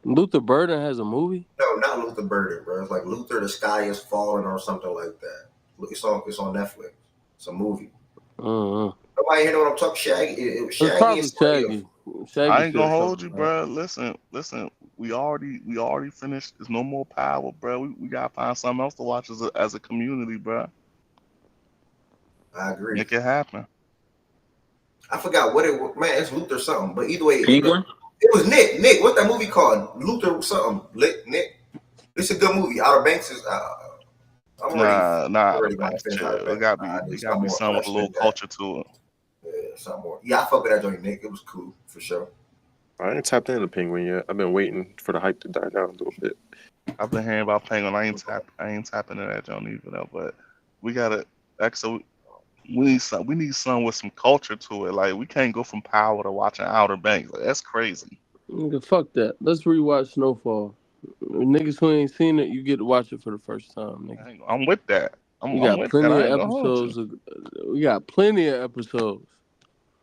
Luther Burden has a movie? No, not Luther Burden, bro. It's like Luther the Sky is Falling or something like that. It's on Netflix. It's a movie. Nobody here know what I'm talking. Shaggy. It was Shaggy. It's probably Shaggy. I ain't gonna hold you, bro. Listen. We already finished. There's no more power, bro. We gotta find something else to watch as a community, bro. I agree. Make it happen. I forgot what it was. Man, it's Luther something. But either way, Penguin? It was Nick. Nick, what's that movie called? Luther something. Nick. It's a good movie. Outer Banks is. Nah. It gotta be something with a little culture to it. Yeah, something more. Yeah, I fuck with that joint, Nick. It was cool for sure. I ain't tapped into Penguin yet. I've been waiting for the hype to die down a little bit. I've been hearing about Penguin. I ain't tapping into that joint either though. But we gotta we need something with some culture to it. Like we can't go from Power to watching Outer Banks. Like, that's crazy. Nigga, fuck that. Let's rewatch Snowfall. Niggas who ain't seen it, you get to watch it for the first time, nigga. I'm with that. We got plenty of episodes. We got plenty of episodes.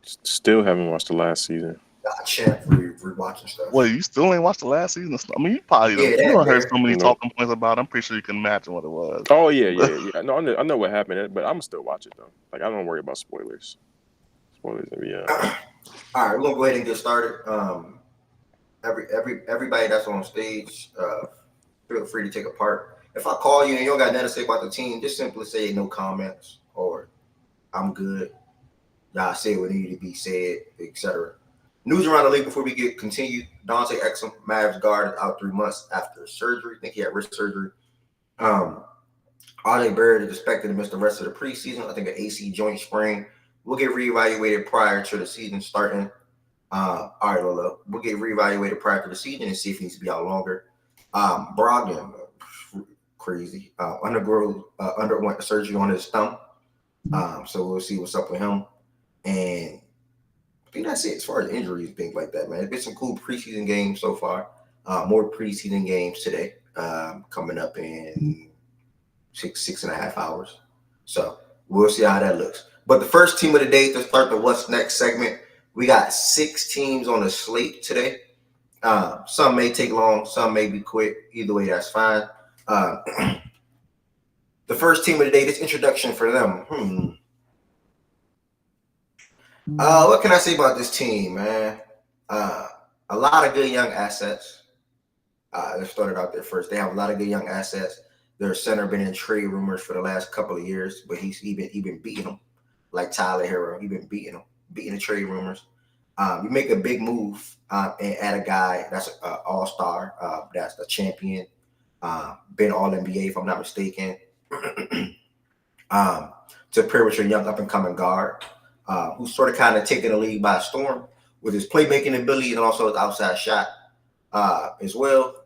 Still haven't watched the last season. Champ rewatching stuff. Well, you still ain't watched the last season? I mean, you probably don't heard so many talking points about it. I'm pretty sure you can imagine what it was. Oh yeah. No, I know what happened, but I'm still watch it though. Like I don't worry about spoilers. Yeah. All right, we're gonna go ahead and get started. Everybody that's on stage, feel free to take a part. If I call you and you don't got nothing to say about the team, just simply say no comments or I'm good. Y'all say what needed to be said, etc. News around the league before we get continued. Dante Exum, Mavs guard, out 3 months after surgery. I think he had wrist surgery. RJ Barrett is expected to miss the rest of the preseason. I think an AC joint sprain will get reevaluated prior to the season starting. All right, Lola. We'll get reevaluated prior to the season and see if he needs to be out longer. Brogdon, crazy. Underwent surgery on his thumb. So we'll see what's up with him. And I think that's it as far as injuries and things like that, man. It's been some cool preseason games so far. More preseason games today, coming up in six and a half hours. So we'll see how that looks. But the first team of the day to start the What's Next segment, we got 6 teams on the slate today. Some may take long, some may be quick. Either way, that's fine. The first team of the day, this introduction for them. What can I say about this team, man? A lot of good young assets. They started out there first. They have a lot of good young assets. Their center been in trade rumors for the last couple of years, but he been beating them, like Tyler Hero. He been beating the trade rumors. You make a big move and add a guy that's an all-star, that's a champion, been All-NBA if I'm not mistaken, to pair with your young up-and-coming guard, who's sort of kind of taking the league by storm with his playmaking ability and also his outside shot as well.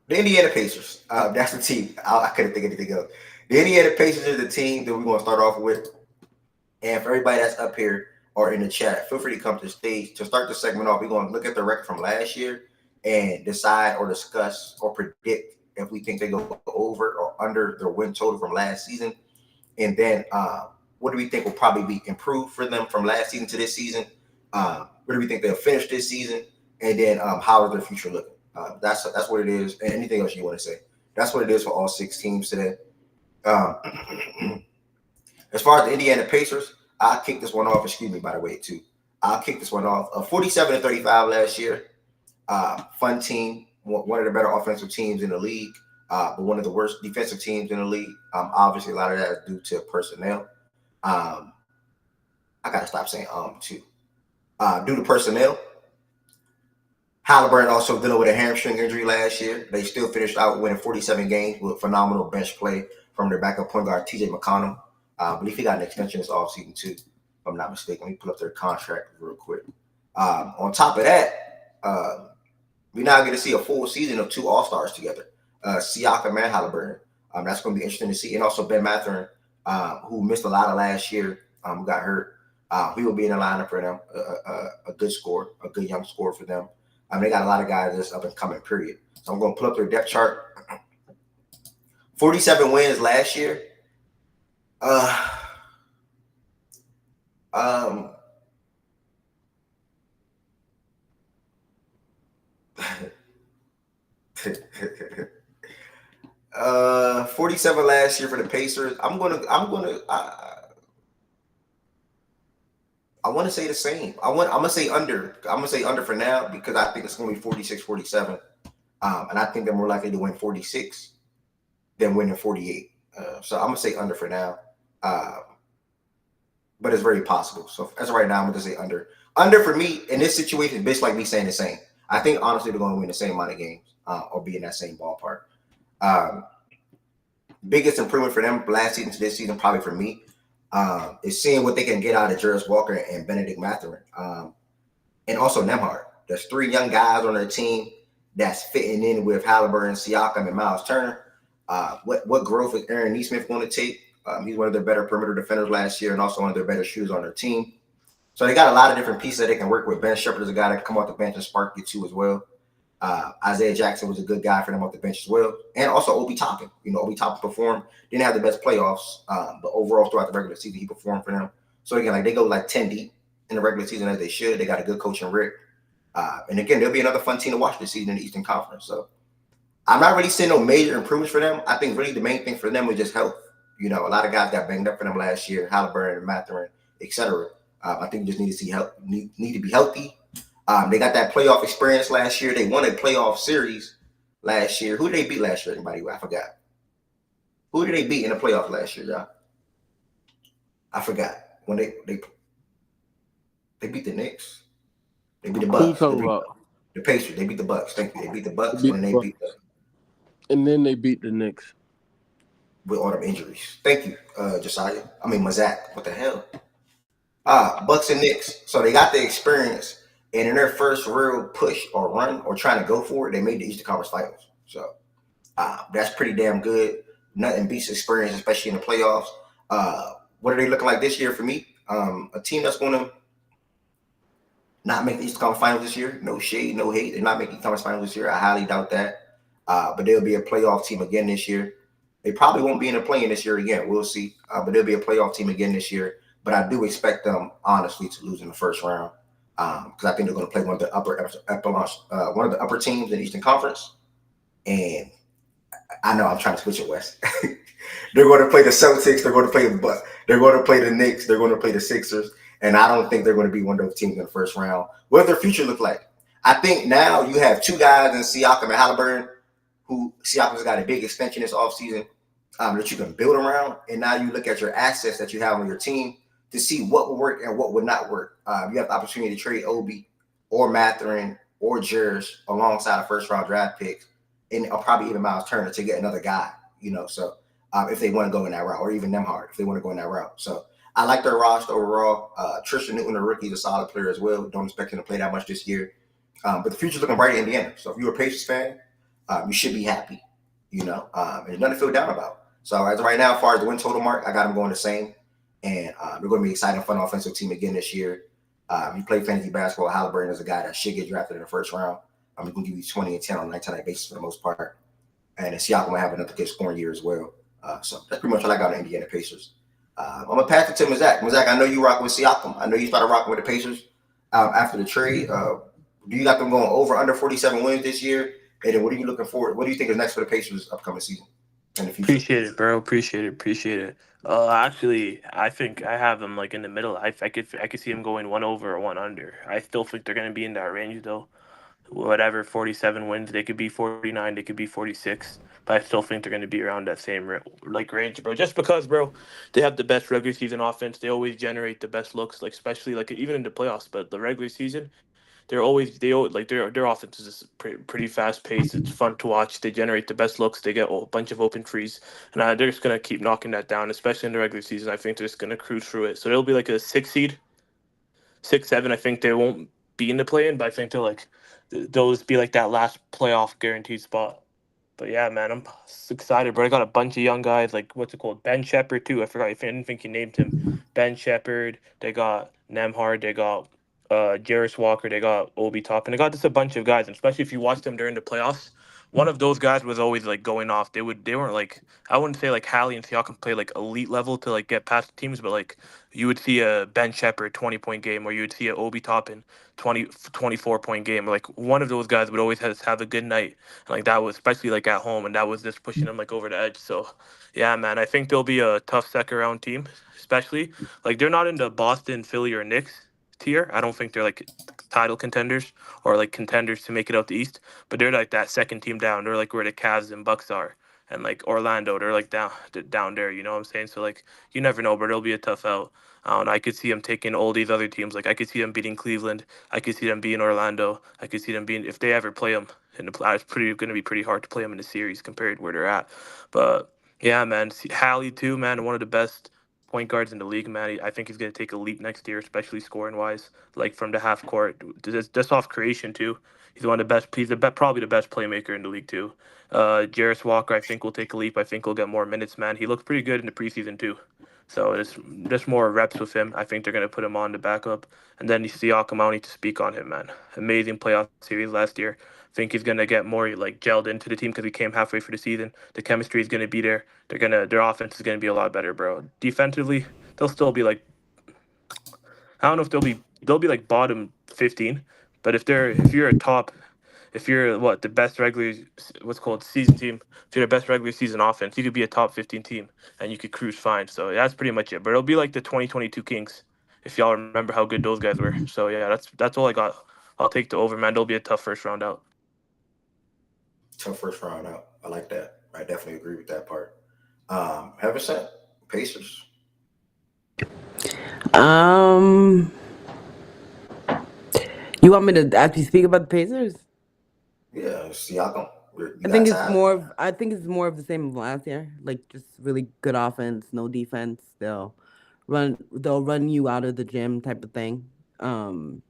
The Indiana Pacers. That's the team. I couldn't think of anything else. The Indiana Pacers is the team that we're going to start off with. And for everybody that's up here or in the chat, feel free to come to the stage. To start the segment off, we're going to look at the record from last year and decide or discuss or predict if we think they go over or under their win total from last season. And then what do we think will probably be improved for them from last season to this season? Where do we think they'll finish this season? And then how is their future looking? That's what it is. And anything else you want to say? That's what it is for all 6 teams today. As far as the Indiana Pacers, I'll kick this one off. Excuse me, by the way, too. I'll kick this one off. 47-35 last year. Fun team. One of the better offensive teams in the league, but one of the worst defensive teams in the league. Obviously, a lot of that is due to personnel. I got to stop saying too. Due to personnel. Halliburton also dealing with a hamstring injury last year. They still finished out winning 47 games with phenomenal bench play from their backup point guard, TJ McConnell. I believe he got an extension this offseason too, if I'm not mistaken. Let me pull up their contract real quick. On top of that, we're now going to see a full season of 2 All-Stars together, Siakam and Halliburton. That's going to be interesting to see. And also Ben Mathurin, who missed a lot of last year, who got hurt. He will be in the lineup for them, a good scorer, a good young scorer for them. They got a lot of guys that's up and coming, period. So I'm going to pull up their depth chart. 47 wins last year. Uh, 47 last year for the Pacers. I want to say the same. I'm gonna say under. I'm gonna say under for now because I think it's gonna be 46, 47. And I think they're more likely to win 46 than winning 48. So I'm gonna say under for now. But it's very possible. So as of right now, I'm gonna say under. Under for me in this situation is basically like me saying the same. I think honestly they're gonna win the same amount of games or be in that same ballpark. Biggest improvement for them last season to this season, probably for me, is seeing what they can get out of Juris Walker and Benedict Mathurin. And also Nembhard. There's 3 young guys on their team that's fitting in with Halliburton, Siakam, and Miles Turner. What growth is Aaron Nesmith going to take? He's one of their better perimeter defenders last year and also one of their better shooters on their team. So they got a lot of different pieces that they can work with. Ben Shepherd is a guy that can come off the bench and spark you too as well. Isaiah Jackson was a good guy for them off the bench as well. And also Obi Toppin. Obi Toppin performed. Didn't have the best playoffs, but overall throughout the regular season, he performed for them. So again, they go 10 deep in the regular season as they should. They got a good coach in Rick. And again, there'll be another fun team to watch this season in the Eastern Conference. So I'm not really seeing no major improvements for them. I think really the main thing for them was just health. A lot of guys got banged up for them last year. Halliburton, Mathurin, etc. I think you just need to see help. Need to be healthy. They got that playoff experience last year. They won a playoff series last year. Who did they beat last year? Anybody? I forgot. Who did they beat in the playoffs last year, y'all? I forgot. When they beat the Knicks. They beat the Who you Bucks. They talking beat about? the Pacers. They beat the Bucks. Thank you. They beat the They Bucks, beat and the then they Bucks. beat the And then they beat the Knicks. with all them injuries. Thank you, Josiah. I mean Mazak. What the hell? Bucks and Knicks. So they got the experience, and in their first real push or run or trying to go for it, they made the Eastern Conference Finals. So that's pretty damn good. Nothing beats experience, especially in the playoffs. What are they looking like this year for me? A team that's going to not make the Eastern Conference Finals this year. No shade, no hate. They're not making the Conference Finals this year. I highly doubt that. But they'll be a playoff team again this year. They probably won't be in the play-in this year again. We'll see. But they'll be a playoff team again this year. But I do expect them, honestly, to lose in the first round because I think they're going to play one of the one of the upper teams in the Eastern Conference. And I know I'm trying to switch it, West. They're going to play the Celtics. They're going to play the Bucks. They're going to play the Knicks. They're going to play the Sixers. And I don't think they're going to be one of those teams in the first round. What does their future look like? I think now you have two guys in Siakam and Halliburton, who Siakam's got a big extension this offseason that you can build around. And now you look at your assets that you have on your team to see what will work and what would not work. You have the opportunity to trade Obi or Mathurin or Jers alongside a first-round draft pick, and probably even Miles Turner to get another guy, So if they want to go in that route, or even Nemhard if they want to go in that route. So I like their roster overall. Tristan Newton, the rookie, is a solid player as well. Don't expect him to play that much this year. But the future's looking bright in Indiana. So if you're a Pacers fan, you should be happy, and there's nothing to feel down about. So as of right now, as far as the win total mark, I got them going the same. And they're going to be an exciting, fun offensive team again this year. You play fantasy basketball, Halliburton is a guy that should get drafted in the first round. He can give you 20 and 10 on a night-to-night basis for the most part. And Siakam will have another good scoring year as well. So that's pretty much all I got on the Indiana Pacers. I'm going to pass it to Mazak. Mazak, I know you rock with Siakam. I know you started rocking with the Pacers after the trade. Do you got them going over under 47 wins this year? And then what are you looking for? What do you think is next for the Pacers upcoming season in the future? Appreciate it, bro. Appreciate it. Actually, I think I have them like in the middle. I could see them going one over or one under. I still think they're gonna be in that range though. Whatever, 47 wins. They could be 49. They could be 46. But I still think they're gonna be around that same range, bro. Just because, bro, they have the best regular season offense. They always generate the best looks, like especially like even in the playoffs. But the regular season, their offense is pretty fast paced. It's fun to watch. They generate the best looks. They get a bunch of open threes, and they're just gonna keep knocking that down, especially in the regular season. I think they're just gonna cruise through it. So they'll be like a 6 seed, 6, 7. I think they won't be in the play-in, but I think they'll just be like that last playoff guaranteed spot. But yeah, man, I'm excited, bro. I got a bunch of young guys, like what's it called, Ben Shepherd too. I forgot. I didn't think you named him. Ben Shepherd. They got Nemhard. They got Jarris Walker. They got Obi Toppin. They got just a bunch of guys, and especially if you watch them during the playoffs, one of those guys was always like going off. They weren't like, I wouldn't say like Hallie and Siakam play like elite level to like get past teams, but like you would see a Ben Shepherd 20-point game, or you would see a Obi Toppin 24-point game. Like one of those guys would always have a good night. And like that was especially like at home, and that was just pushing them like over the edge. So yeah, man, I think they'll be a tough second round team, especially like they're not in the Boston, Philly, or Knicks tier. I don't think they're like title contenders or like contenders to make it out the East, but they're like that second team down. They're like where the Cavs and Bucks are, and like Orlando, they're like down there. You know what I'm saying? So like you never know, but it'll be a tough out. And I could see them taking all these other teams. Like I could see them beating Cleveland. I could see them beating Orlando. I could see them being, if they ever play them in the it's going to be pretty hard to play them in the series compared to where they're at. But yeah, man, Hallie too, man, one of the best point guards in the league, man. I think he's going to take a leap next year, especially scoring wise, like from the half court, just off creation too. He's one of the best. Probably the best playmaker in the league too. Jarris Walker, I think will take a leap. I think he'll get more minutes, man. He looked pretty good in the preseason too. So it's just more reps with him. I think they're going to put him on the backup. And then you see Akamani to speak on him, man. Amazing playoff series last year. I think he's going to get more like gelled into the team because he came halfway through the season. The chemistry is going to be there. Their offense is going to be a lot better, bro. Defensively, they'll still be like, I don't know if they'll be like bottom 15, but if you're a top if you're the best regular what's called season team, if you're the best regular season offense, you could be a top 15 team and you could cruise fine. So that's pretty much it. But it'll be like the 2022 Kings, if y'all remember how good those guys were. So yeah, that's all I got. I'll take the over, man. It'll be a tough first round out. Tough first round out. I like that. I definitely agree with that part. Heaven sent Pacers. You want me to actually speak about the Pacers? Yeah, Siakam. You I got think it's time. more of I think it's more of the same as last year. Like just really good offense, no defense. They'll run you out of the gym type of thing. Um,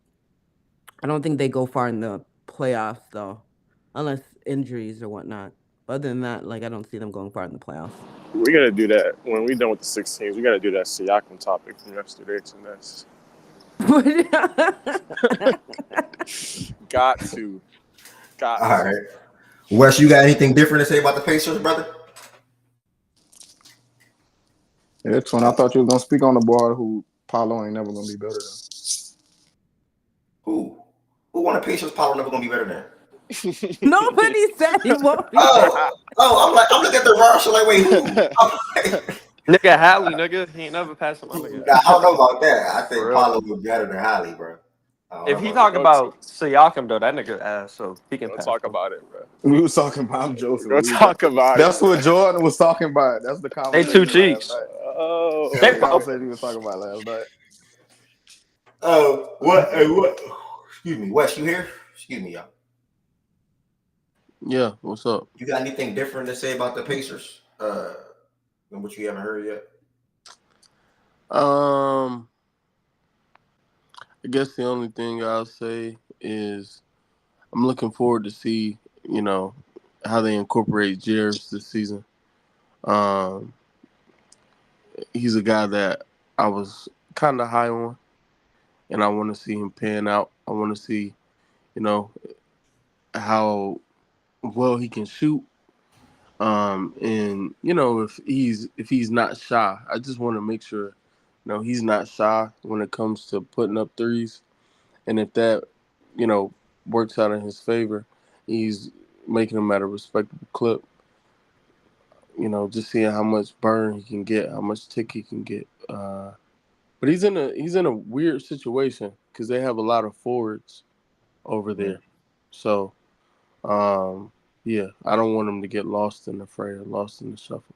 I don't think they go far in the playoffs though, unless injuries or whatnot. But other than that, like I don't see them going far in the playoffs. We gotta do that when we're done with the 6 teams. We gotta do that Siakam topic from yesterday to next. Got to. All right. Wes, you got anything different to say about the Pacers, brother? Yeah, Twin, I thought you was gonna speak on the boy who Paulo ain't never gonna be better than. Who won the Pacers? Paulo never gonna be better than. Nobody said he won't be I'm looking at the roster like, wait, who? Nigga Hallie, nigga. He ain't never passed my nigga. Nah, I don't know about that. I For think real. Paulo was better than Hallie, bro. If he talk about Siakam though, that nigga ass, so he can pass. Talk about it, bro. We was talking about. I'm joking. Go talk about That's it. what Jordan was talking about. That's the They conversation. two cheeks. Oh, that's the conversation he was talking about last night. What? Excuse me, Wes, you here? Excuse me, y'all. Yeah, what's up? You got anything different to say about the Pacers? Than what you haven't heard yet? I guess the only thing I'll say is I'm looking forward to see, how they incorporate Jarris this season. He's a guy that I was kind of high on, and I want to see him pan out. I want to see, how well he can shoot. And if he's not shy, I just want to make sure, he's not shy when it comes to putting up threes. And if that, works out in his favor, he's making them at a respectable clip. Just seeing how much burn he can get, how much tick he can get. But he's in a weird situation because they have a lot of forwards over there. So, yeah, I don't want him to get lost in the fray or lost in the shuffle.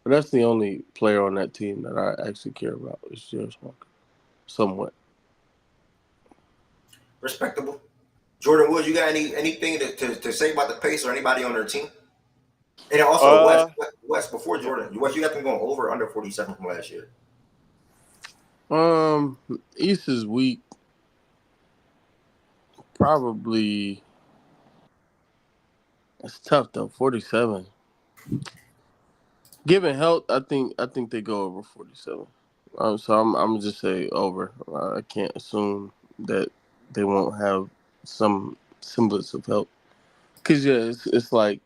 But that's the only player on that team that I actually care about is Jarris Walker, somewhat. Respectable. Jordan Woods, you got anything to say about the Pacers or anybody on their team? And also, Wes, before Jordan, Wes, you got them going over or under 47 from last year? East is weak. Probably. It's tough though. 47. Given health, I think they go over 47. So I'm gonna just say over. I can't assume that they won't have some semblance of help. Cause yeah, it's like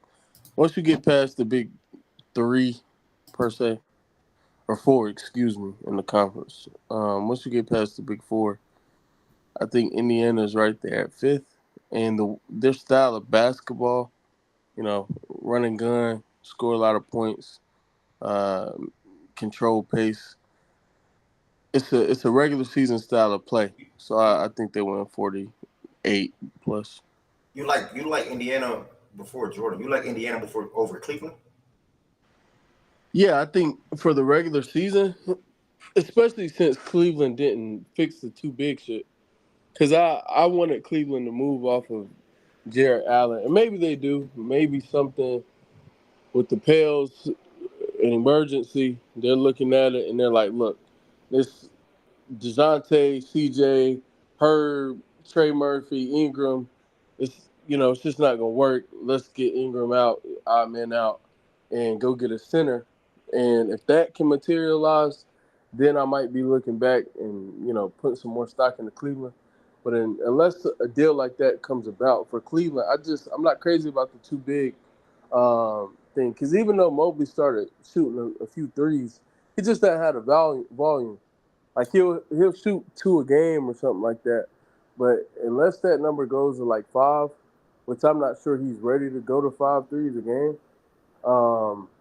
once you get past the big 3 per se, or 4, excuse me, in the conference. Once you get past the big 4, I think Indiana's right there at 5th, and their style of basketball, run and gun, score a lot of points, control pace. It's a regular season style of play, so I think they win 48 plus. You like Indiana before Jordan? You like Indiana over Cleveland? Yeah, I think for the regular season, especially since Cleveland didn't fix the too big shit, because I wanted Cleveland to move off of Jarrett Allen, and maybe they do. Maybe something with the Pels, an emergency. They're looking at it and they're like, look, this DeJounte, CJ, Herb, Trey Murphy, Ingram, it's just not gonna work. Let's get Ingram out, odd man out, and go get a center. And if that can materialize, then I might be looking back and putting some more stock into Cleveland. But unless a deal like that comes about for Cleveland, I'm not crazy about the too big thing. Because even though Mobley started shooting a few threes, he just doesn't have the volume. Like he'll shoot 2 a game or something like that. But unless that number goes to like 5, which I'm not sure he's ready to go to 5 threes a game.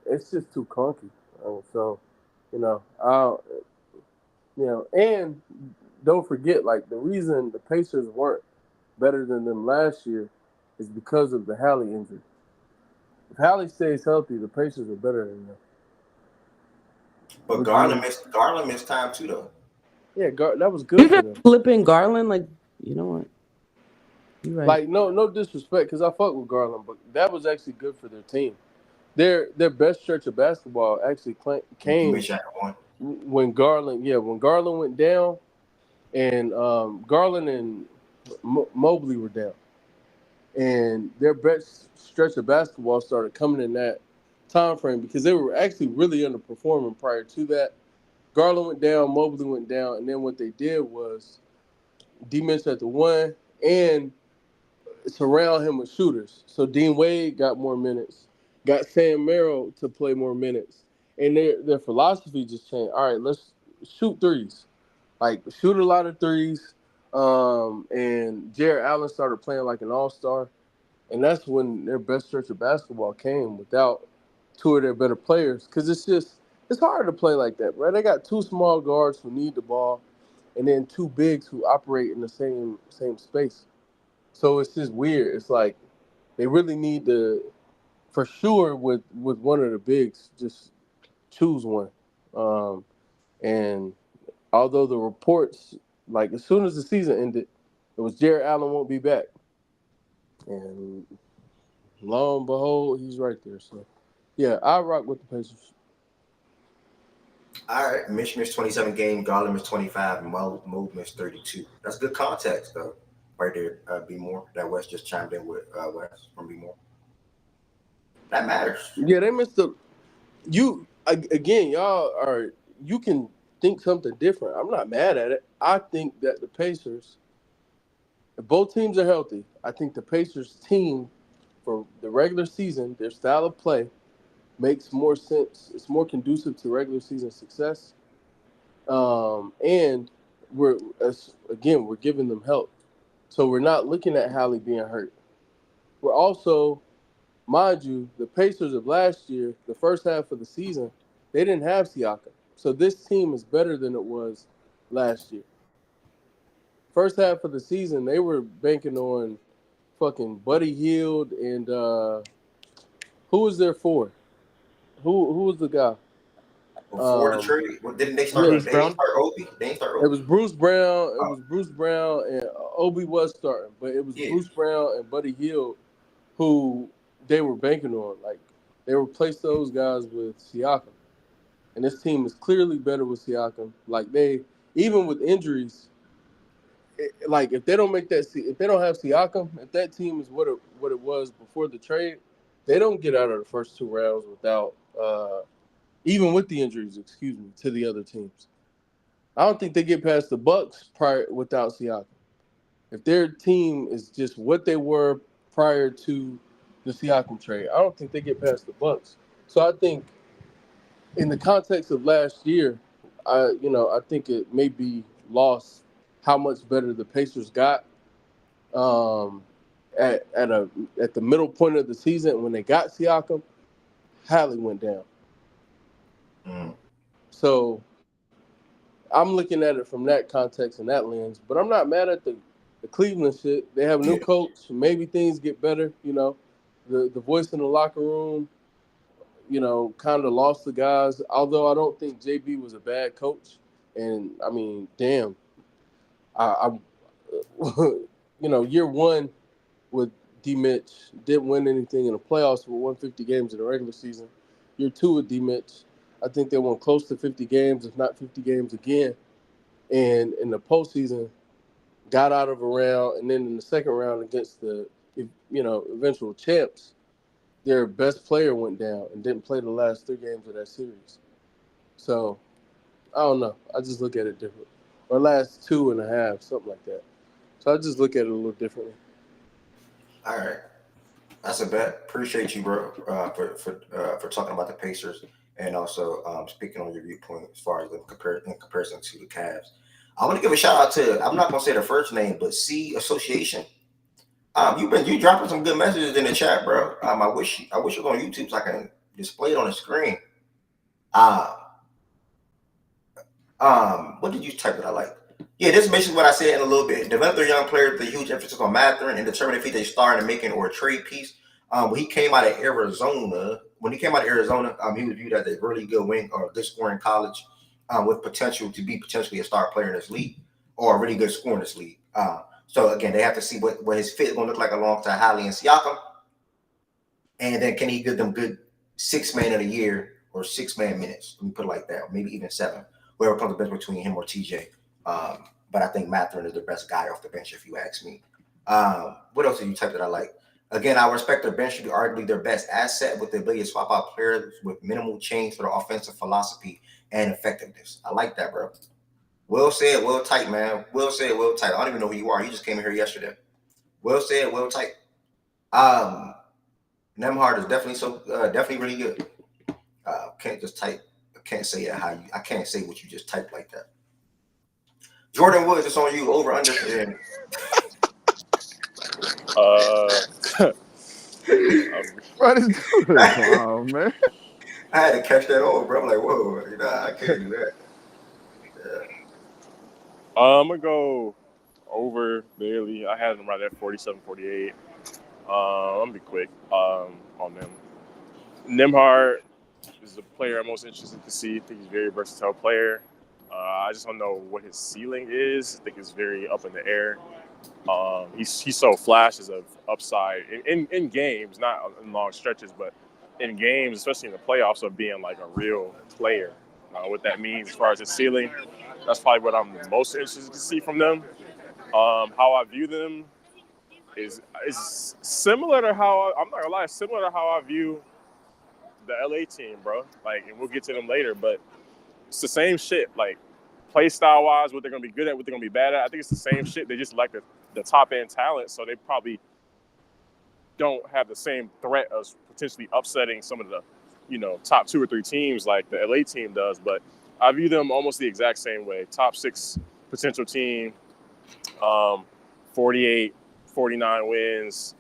It's just too clunky. So, you know, and don't forget, like the reason the Pacers weren't better than them last year is because of the Hallie injury. If Hallie stays healthy, the Pacers are better than them. But Garland missed time too, though. Yeah, that was good for them. Flipping Garland, like, you know what? You're right. Like no disrespect, because I fuck with Garland, but that was actually good for their team. Their best stretch of basketball actually came when Garland went down, and Garland and Mobley were down, and their best stretch of basketball started coming in that time frame because they were actually really underperforming prior to that. Garland went down, Mobley went down, and then what they did was D-Mitch at the one and surround him with shooters. So Dean Wade got more minutes, got Sam Merrill to play more minutes, and their philosophy just changed. All right, let's shoot threes, like shoot a lot of threes. And Jared Allen started playing like an all-star, and that's when their best stretch of basketball came without two of their better players. Because it's hard to play like that, right? They got two small guards who need the ball, and then two bigs who operate in the same space. So it's just weird. It's like they really need to, for sure, with one of the bigs, just choose one. And although the reports, like as soon as the season ended, it was Jared Allen won't be back, and lo and behold, he's right there. So yeah, I rock with the Pacers. All right, Mitch missed 27 games, Garland missed 25, and Mo missed 32. That's good context, though, right there. B More, that West just chimed in with West from B More. That matters. Yeah, they missed again. Y'all are. You can think something different. I'm not mad at it. I think that the Pacers, if both teams are healthy, I think the Pacers team for the regular season, their style of play makes more sense. It's more conducive to regular season success. And we're giving them help. So we're not looking at Hallie being hurt. We're also, mind you, the Pacers of last year, the first half of the season, they didn't have Siakam. So this team is better than it was last year. First half of the season, they were banking on fucking Buddy Hield and who was there for? Who was the guy? Before the trade, didn't they start? Bruce Brown. Obi. They didn't start Obi. It was Bruce Brown. It was Bruce Brown, and Obi was starting, but it was Bruce Brown and Buddy Hield who they were banking on. Like they replaced those guys with Siakam, and this team is clearly better with Siakam. Like they, even with injuries, like if they don't make that, if they don't have Siakam, if that team is what it was before the trade, they don't get out of the first two rounds without. Even with the injuries, to the other teams. I don't think they get past the Bucks without Siakam. If their team is just what they were prior to the Siakam trade, I don't think they get past the Bucks. So I think in the context of last year, I think it may be lost how much better the Pacers got at the middle point of the season when they got Siakam. Hallie went down. So I'm looking at it from that context and that lens, but I'm not mad at the Cleveland shit. They have a new coach. Maybe things get better. The voice in the locker room, kind of lost the guys. Although I don't think JB was a bad coach, and I mean, damn, I year one with D Mitch didn't win anything in the playoffs, but won 50 games in the regular season. Year two with D Mitch, I think they won close to 50 games, if not 50 games again. And in the postseason, got out of a round, and then in the second round against the eventual champs, their best player went down and didn't play the last 3 games of that series. So I don't know. I just look at it different. Or last 2.5, something like that. So I just look at it a little differently. All right. That's a bet. Appreciate you, bro, for talking about the Pacers and also speaking on your viewpoint as far as in comparison to the Cavs. I want to give a shout out to, I'm not going to say the first name, but C Association. You dropping some good messages in the chat, bro. I wish it was on YouTube so I can display it on the screen. What did you type that I like? Yeah, this is basically what I said in a little bit. Develop their young players with a huge emphasis on mastering and determining if he's a star in the making or a trade piece. When he came out of Arizona, he was viewed as a really good wing or a good scorer in college, with potential to be potentially a star player in this league or a really good scorer in this league. So again, they have to see what his fit is going to look like alongside Hallie and Siakam, and then can he give them good 6-man of the year or 6-man minutes? Let me put it like that, or maybe even 7. Whoever comes the best between him or TJ. But I think Mathurin is the best guy off the bench, if you ask me. What else did you type that I like? Again, I respect their bench to be arguably their best asset with the ability to swap out players with minimal change for their offensive philosophy and effectiveness. I like that, bro. Will said, Will tight, man. Will said, Will tight. I don't even know who you are. You just came in here yesterday. Will said, Will tight. Nemhard is definitely really good. Can't just type. I can't say it how you. I can't say what you just typed like that. Jordan Woods, it's on you. Over under. What is doing? Oh man. I had to catch that on, bro. I'm like, whoa, I can't do that. Yeah. I'm gonna go over barely. I had them right at 47, 48. I'm gonna be quick on them. Nemhard is the player I'm most interested to see. I think he's a very versatile player. I just don't know what his ceiling is. I think it's very up in the air. He's so flashes of upside in games, not in long stretches, but in games, especially in the playoffs, of being like a real player. What that means as far as his ceiling, that's probably what I'm most interested to see from them. How I view them is similar to how I'm not gonna lie, similar to how I view the LA team, bro. Like, and we'll get to them later, but it's the same shit. Like, play style wise, what they're gonna be good at, what they're gonna be bad at. I think it's the same shit. They just like the top end talent, so they probably don't have the same threat of potentially upsetting some of the, top 2 or 3 teams like the LA team does. But I view them almost the exact same way. Top 6 potential team, 48, 49 wins,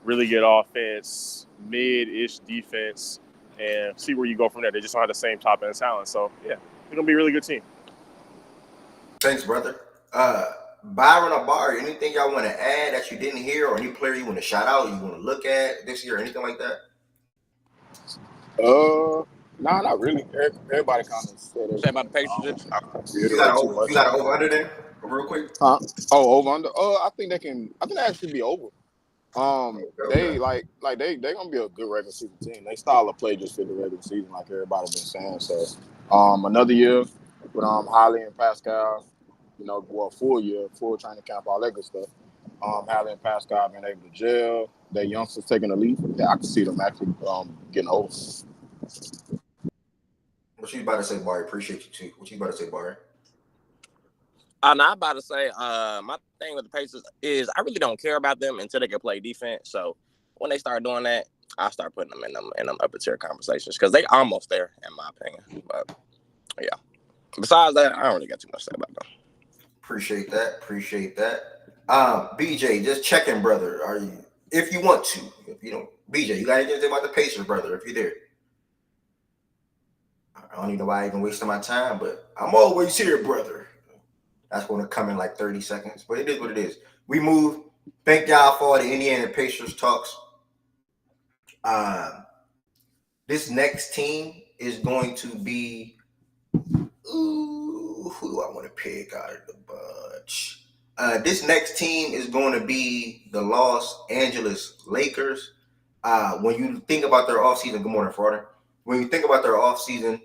really good offense, mid-ish defense, and see where you go from there. They just don't have the same top end talent. So yeah, they're gonna be a really good team. Thanks, brother. Byron or Bar, anything y'all want to add that you didn't hear, or any player you want to shout out, you want to look at this year, anything like that? No, not really. Everybody kind of said it. Say about the Pacers. You got to over under there, real quick. Huh? Oh, over under. I think they actually be over. They they gonna be a good regular season team. They style of play just fit the regular season, like everybody been saying. So, another year with Holly and Pascal. Full year, full training camp, all that good stuff. Hallie and Pascal been able to gel. Their youngsters taking the lead. Yeah, I can see them actually getting over. What you about to say, Barry? Appreciate you too. What you about to say, Barry? I'm about to say, my thing with the Pacers is I really don't care about them until they can play defense. So when they start doing that, I'll start putting them in them upper tier conversations because they almost there, in my opinion. But yeah, besides that, I don't really got too much to say about them. Appreciate that. BJ, just checking, brother. Are you, if you want to, if you don't, BJ, you got anything to say about the Pacers, brother? If you're there, I don't even know why I even wasting my time, but I'm always here, brother. That's going to come in like 30 seconds, but it is what it is. We move. Thank y'all for the Indiana Pacers talks. This next team is going to be. Who do I want to pick out of the bunch? This next team is going to be the Los Angeles Lakers. When you think about their offseason, good morning, Friday. When you think about their offseason,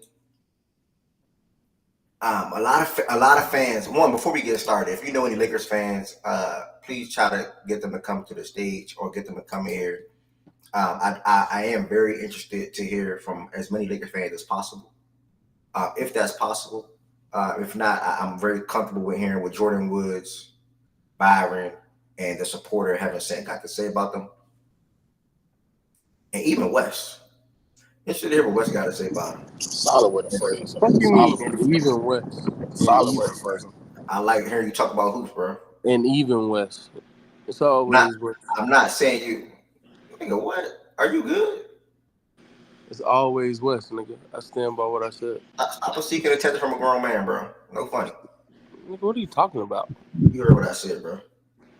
a lot of fans. One, before we get started, if you know any Lakers fans, please try to get them to come to the stage or get them to come here. I am very interested to hear from as many Lakers fans as possible, if that's possible. If not, I'm very comfortable with hearing what Jordan Woods, Byron, and the supporter got to say about them. And even Wes. Interested to hear what Wes got to say about them. Solid with the phrase. What do you mean, even Wes? Solid with the phrase. I like hearing you talk about hoops, bro. And even Wes. It's always West. I'm not saying you. Nigga, what? Are you good? It's always West, nigga. I stand by what I said. Stop seeking attention from a grown man, bro. No funny. Nigga, what are you talking about? You heard what I said, bro.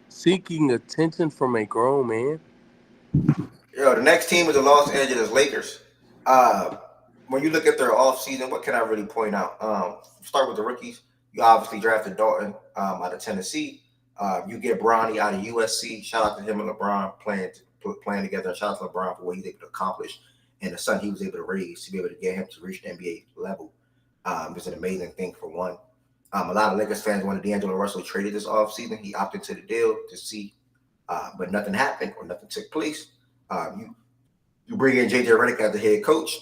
Seeking attention from a grown man? Yo, the next team is the Los Angeles Lakers. When you look at their offseason, what can I really point out? Start with the rookies. You obviously drafted Dalton out of Tennessee. You get Bronny out of USC. Shout out to him and LeBron playing together. And shout out to LeBron for what he's able to accomplish and the son he was able to raise to be able to get him to reach the NBA level. It's an amazing thing for one. A lot of Lakers fans wanted D'Angelo Russell traded this offseason. He opted to the deal to see, but nothing happened or nothing took place. You bring in JJ Redick as the head coach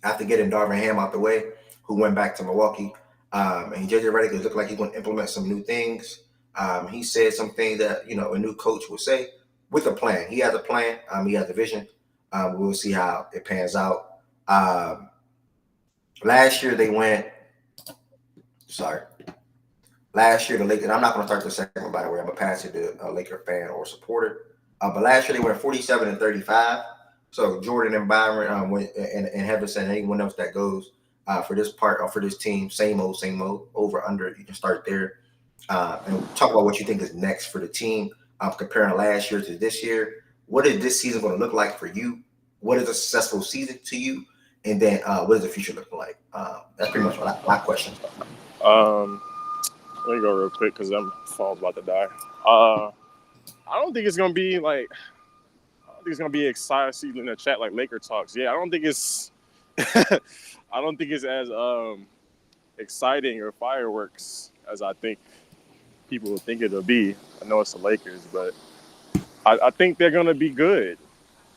after getting Darvin Ham out the way, who went back to Milwaukee. And JJ Redick is looking like he's going to implement some new things. He said some things that a new coach would say with a plan. He has a plan. He has a vision. We'll see how it pans out. Last year they went. Last year the Lakers. I'm not going to start the segment, by the way. I'm going to pass it to a Laker fan or supporter. But last year they went 47-35. So Jordan and Byron and Heverson and anyone else that goes for this part or for this team, same old, over, under. You can start there and talk about what you think is next for the team. Comparing last year to this year, what is this season going to look like for you? What is a successful season to you? And then what is the future looking like? That's pretty much my question. Let me go real quick because I'm phone's about to die. I don't think it's gonna be like. I don't think it's gonna be exciting season in the chat like Laker talks. Yeah, I don't think it's. I don't think it's as exciting or fireworks as I think people would think it'll be. I know it's the Lakers, but I think they're gonna be good.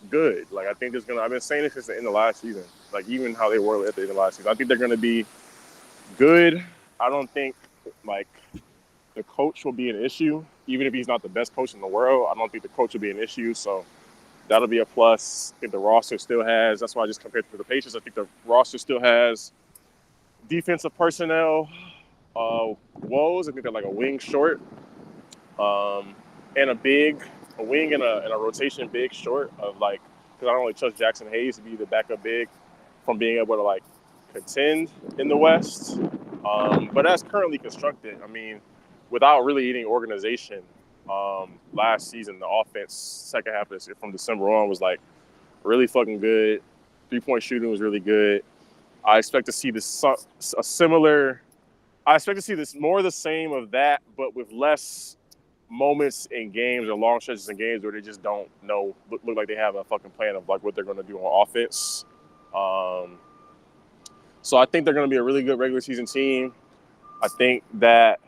Good. Like I think there's gonna. I've been saying this since the end of last season. Like even how they were at the end of last season. I think they're gonna be good. I don't think like the coach will be an issue, even if he's not the best coach in the world. I don't think the coach will be an issue, so that'll be a plus. I think the roster still has. That's why I just compared it to the Patriots. I think the roster still has defensive personnel woes. I think they're like a wing short, and a wing and a rotation big short of like because I don't really trust Jackson Hayes to be the backup big from being able to like contend in the West. But as currently constructed, I mean, without really any organization, last season, the offense, second half of from December on was like really fucking good. 3-point shooting was really good. I expect to see this I expect to see this more of the same of that, but with less moments in games or long stretches in games where they just don't know, look like they have a fucking plan of like what they're going to do on offense. So I think they're going to be a really good regular season team. I think that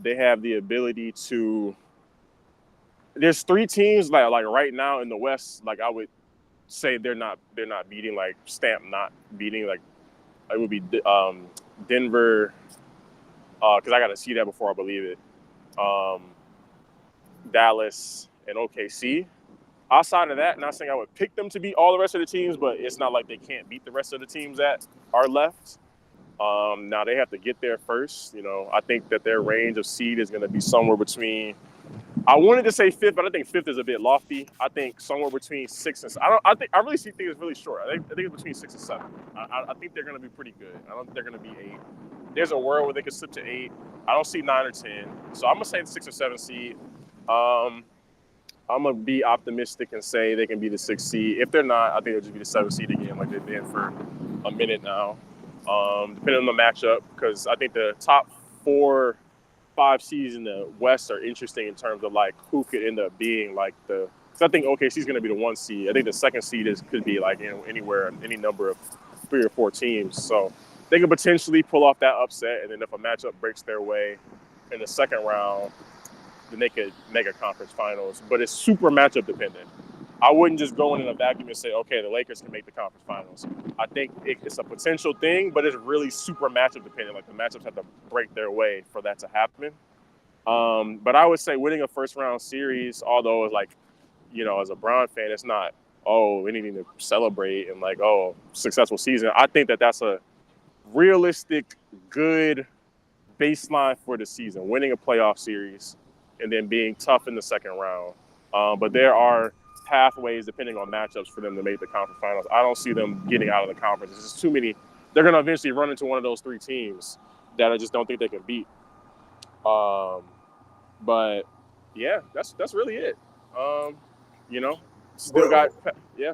they have the ability to. There's 3 teams like right now in the West. Like I would say they're not beating like stamp not beating like it would be Denver because I got to see that before I believe it. Dallas and OKC. Outside of that, not saying I would pick them to beat all the rest of the teams, but it's not like they can't beat the rest of the teams that are left. Now they have to get there first. I think that their range of seed is going to be somewhere between. I wanted to say 5th, but I think 5th is a bit lofty. I think somewhere between 6 and. I really think it's really short. I think it's between 6 and 7. I think they're going to be pretty good. I don't think they're going to be 8. There's a world where they could slip to 8. I don't see 9 or 10. So I'm gonna say 6 or 7 seed. I'm gonna be optimistic and say they can be the 6th seed. If they're not, I think they'll just be the 7th seed again, like they've been for a minute now. Depending on the matchup, because I think the top 4-5 seeds in the West are interesting in terms of like who could end up being like the. Because I think OKC's going to be the 1 seed. I think the 2nd seed could be like anywhere, any number of 3 or 4 teams. So they could potentially pull off that upset, and then if a matchup breaks their way in the 2nd round, then they could make a conference finals. But it's super matchup dependent. I wouldn't just go in a vacuum and say, okay, the Lakers can make the conference finals. I think it's a potential thing, but it's really super matchup dependent. Like the matchups have to break their way for that to happen. But I would say winning a first round series, although it's like, as a Brown fan, it's not, anything to celebrate and like, successful season. I think that that's a realistic, good baseline for the season. Winning a playoff series and then being tough in the second round. But there are pathways depending on matchups for them to make the conference finals. I don't see them getting out of the conference. It's just too many. They're going to eventually run into one of those three teams that I just don't think they can beat. But yeah, that's really it. Still got yeah.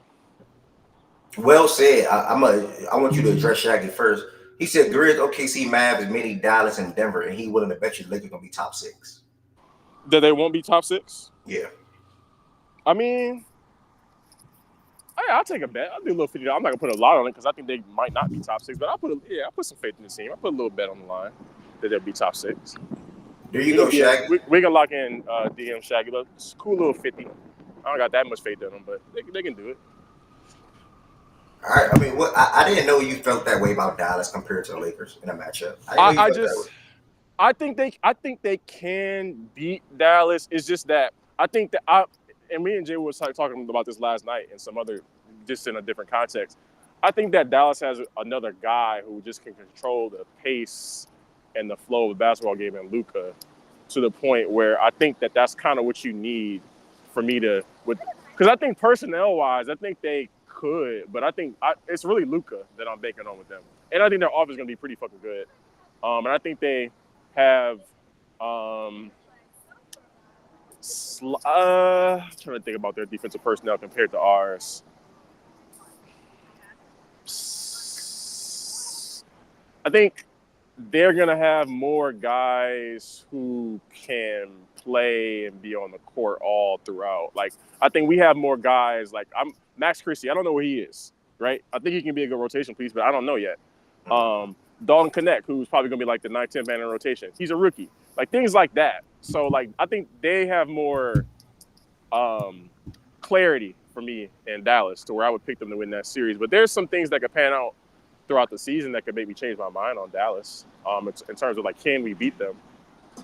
Well said. I want you to address Shaggy first. He said Grizz, OKC, Mavs, Mini, Dallas, and Denver, and he willing to bet you the Lakers gonna be top 6. That they won't be top 6? Yeah. I mean, I'll take a bet. I'll do a little $50. I'm not gonna put a lot on it because I think they might not be top 6. But I'll put some faith in the team. I'll put a little bet on the line that they'll be top 6. There you go, Shaggy. We can lock in DM Shaggy. Look, it's a cool little 50. I don't got that much faith in them, but they can do it. All right. I mean, I didn't know you felt that way about Dallas compared to the Lakers in a matchup. I think they can beat Dallas. It's just that I think that and me and Jay was talking about this last night in some other, just in a different context. I think that Dallas has another guy who just can control the pace and the flow of the basketball game in Luka to the point where I think that that's kind of what you need for me to, because I think personnel-wise, I think they could, but I think it's really Luka that I'm banking on with them. And I think their offense is going to be pretty fucking good. And I think they have trying to think about their defensive personnel compared to ours. I think they're going to have more guys who can play and be on the court all throughout. Like, I think we have more guys. Like, Max Christie. I don't know where he is, right? I think he can be a good rotation piece, but I don't know yet. Dalton Connect, who's probably going to be like the 9th, 10th man in rotation. He's a rookie. Like, things like that. So, like, I think they have more clarity for me in Dallas to where I would pick them to win that series. But there's some things that could pan out throughout the season that could make me change my mind on Dallas in terms of, like, can we beat them?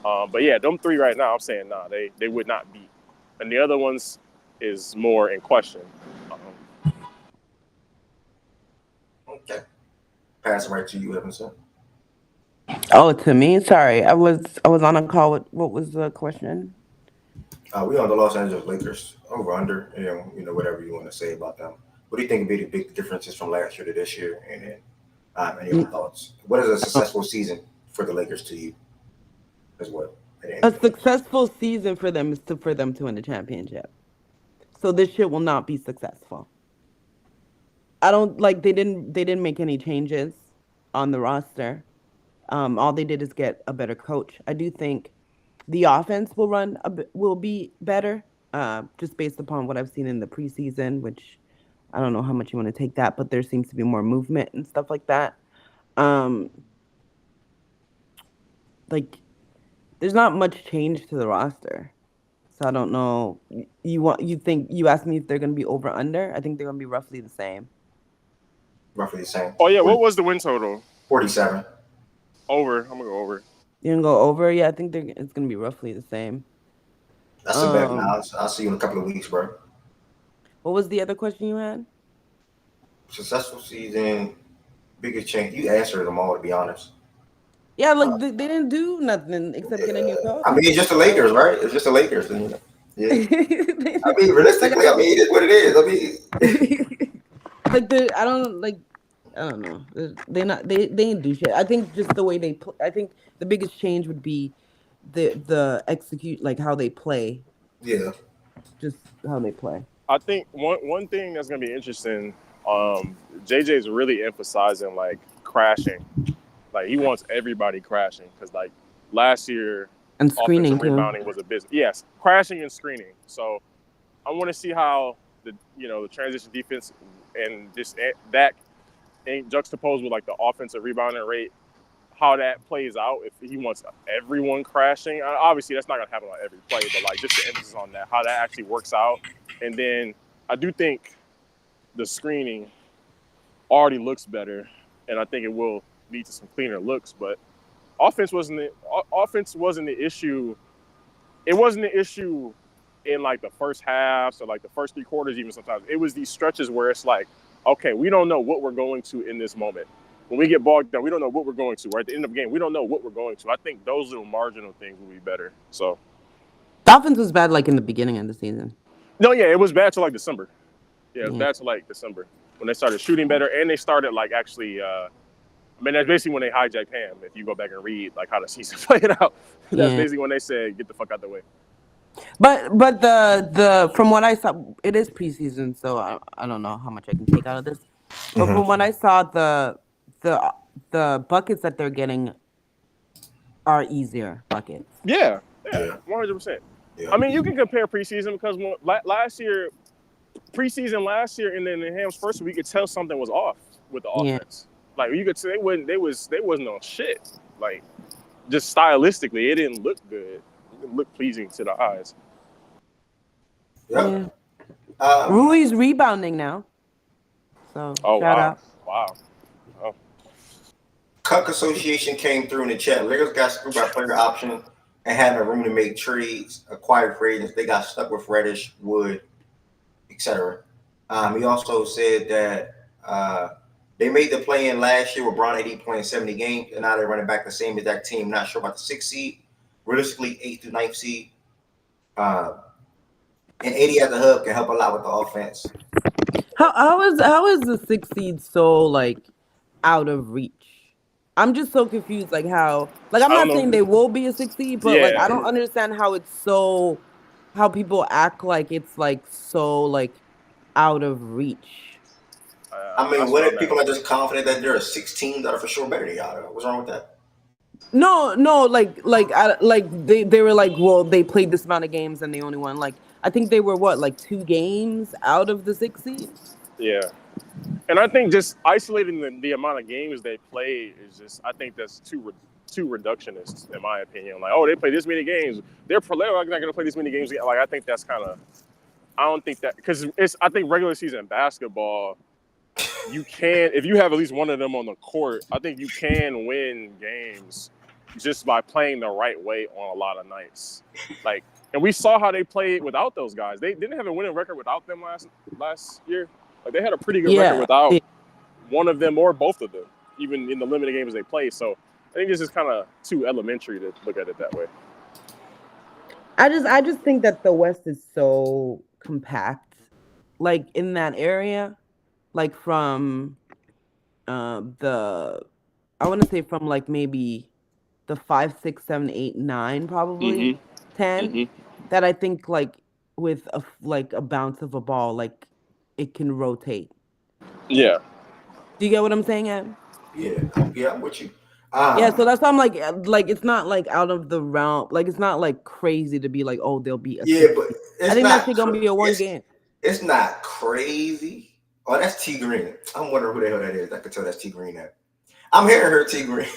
But, yeah, them three right now, I'm saying, nah, they would not beat. And the other ones is more in question. Okay. Pass it right to you, Evanson. Oh, to me? Sorry, I was on a call. What was the question? We on the Los Angeles Lakers over under. Whatever you want to say about them. What do you think would be the big differences from last year to this year? And then, any of your thoughts? What is a successful season for the Lakers to you as well? A successful season for them is for them to win the championship. So this shit will not be successful. I don't like they didn't make any changes on the roster. All they did is get a better coach. I do think the offense will be better, just based upon what I've seen in the preseason, which I don't know how much you want to take that, but there seems to be more movement and stuff like that. Like, there's not much change to the roster. So I don't know. You asked me if they're going to be over under? I think they're going to be roughly the same. Roughly the same. Oh, yeah. What was the win total? 47. Over. I'm going to go over. You're going to go over? Yeah, I think it's going to be roughly the same. That's a bet, Miles. I'll see you in a couple of weeks, bro. What was the other question you had? Successful season, biggest change. You answered them all, to be honest. Yeah, like they didn't do nothing except get a new coach. I mean, it's just the Lakers, right? It's just the Lakers. Yeah. I mean, realistically, it is what it is. I don't know. They didn't do shit. I think just the way they play. I think the biggest change would be the execute, like how they play. Yeah. Just how they play. I think one thing that's gonna be interesting. JJ's really emphasizing like crashing. Like, he wants everybody crashing because, like, last year, and screening rebounding was a business. Yes, crashing and screening. So I want to see how the transition defense and just that ain't juxtaposed with like the offensive rebounding rate, how that plays out. If he wants everyone crashing, obviously that's not gonna happen on every play, but like just the emphasis on that, how that actually works out. And then I do think the screening already looks better, and I think it will lead to some cleaner looks, but offense wasn't the issue. It wasn't the issue in like the first half or like the first 3 quarters even sometimes. It was these stretches where it's like, okay, we don't know what we're going to in this moment. When we get bogged down, we don't know what we're going to. Or at the end of the game, we don't know what we're going to. I think those little marginal things will be better. So The offense was bad like in the beginning of the season. No, yeah, it was bad till like December. Yeah, it was Yeah. bad till like December when they started shooting better and they started like actually. I mean, that's basically when they hijacked Ham. If you go back and read like how the season played out, that's Yeah. basically when they said, "Get the fuck out the way." But the from what I saw, it is preseason, so I don't know how much I can take out of this. But from what I saw, the the buckets that they're getting are easier buckets. Yeah, 100%. I mean, you can compare preseason because last year, preseason last year, and then in Ham's first week, you could tell something was off with the Yeah. offense. Like you could say they wasn't on shit. Like just stylistically, it didn't look good. It didn't look pleasing to the eyes. Yeah. Rui's rebounding now. So shout out. Wow. Oh. Cuck Association came through in the chat. Lakers got screwed by player option and had no room to make trades, acquired free agents. They got stuck with Reddish, Wood, etc. He also said that they made the play in last year with Bron AD playing 70 games, and now they're running back the same exact team. Not sure about the 6th seed, realistically 8th through 9th seed. And AD at the hub can help a lot with the offense. How is the 6th seed so like out of reach? I'm just so confused. Like how? Like I'm not saying they will be a 6th seed, but like I don't understand how it's so. How people act like it's like so like out of reach. I mean, what if people are just confident that there are 6 teams that are for sure better than y'all? What's wrong with that? No, like they were like, well, they played this amount of games and they only won like I think they were what like 2 games out of the 6th seed. Yeah, and I think just isolating the amount of games they play is just I think that's too reductionist in my opinion. Like, oh, they play this many games, they're not going to play this many games. Like, I think that's kind of I don't think that because I think regular season basketball. You can, if you have at least one of them on the court, I think you can win games just by playing the right way on a lot of nights. Like, and we saw how they played without those guys. They didn't have a winning record without them last year. Like, they had a pretty good record without one of them or both of them, even in the limited games they played. So I think this is kind of too elementary to look at it that way. I just think that the West is so compact, like in that area. Like from I want to say from like maybe the 5, 6, 7, 8, 9, probably 10. That I think like with a bounce of a ball, like it can rotate. Yeah. Do you get what I'm saying, Ed? Yeah, I'm with you. Yeah, so that's why I'm like it's not like out of the realm. Like it's not like crazy to be like, oh, there'll be a. Yeah, but I think that's gonna be a one game. It's not crazy. Oh, that's T Green. I'm wondering who the hell that is. I can tell that's T Green now. I'm hearing her T Green.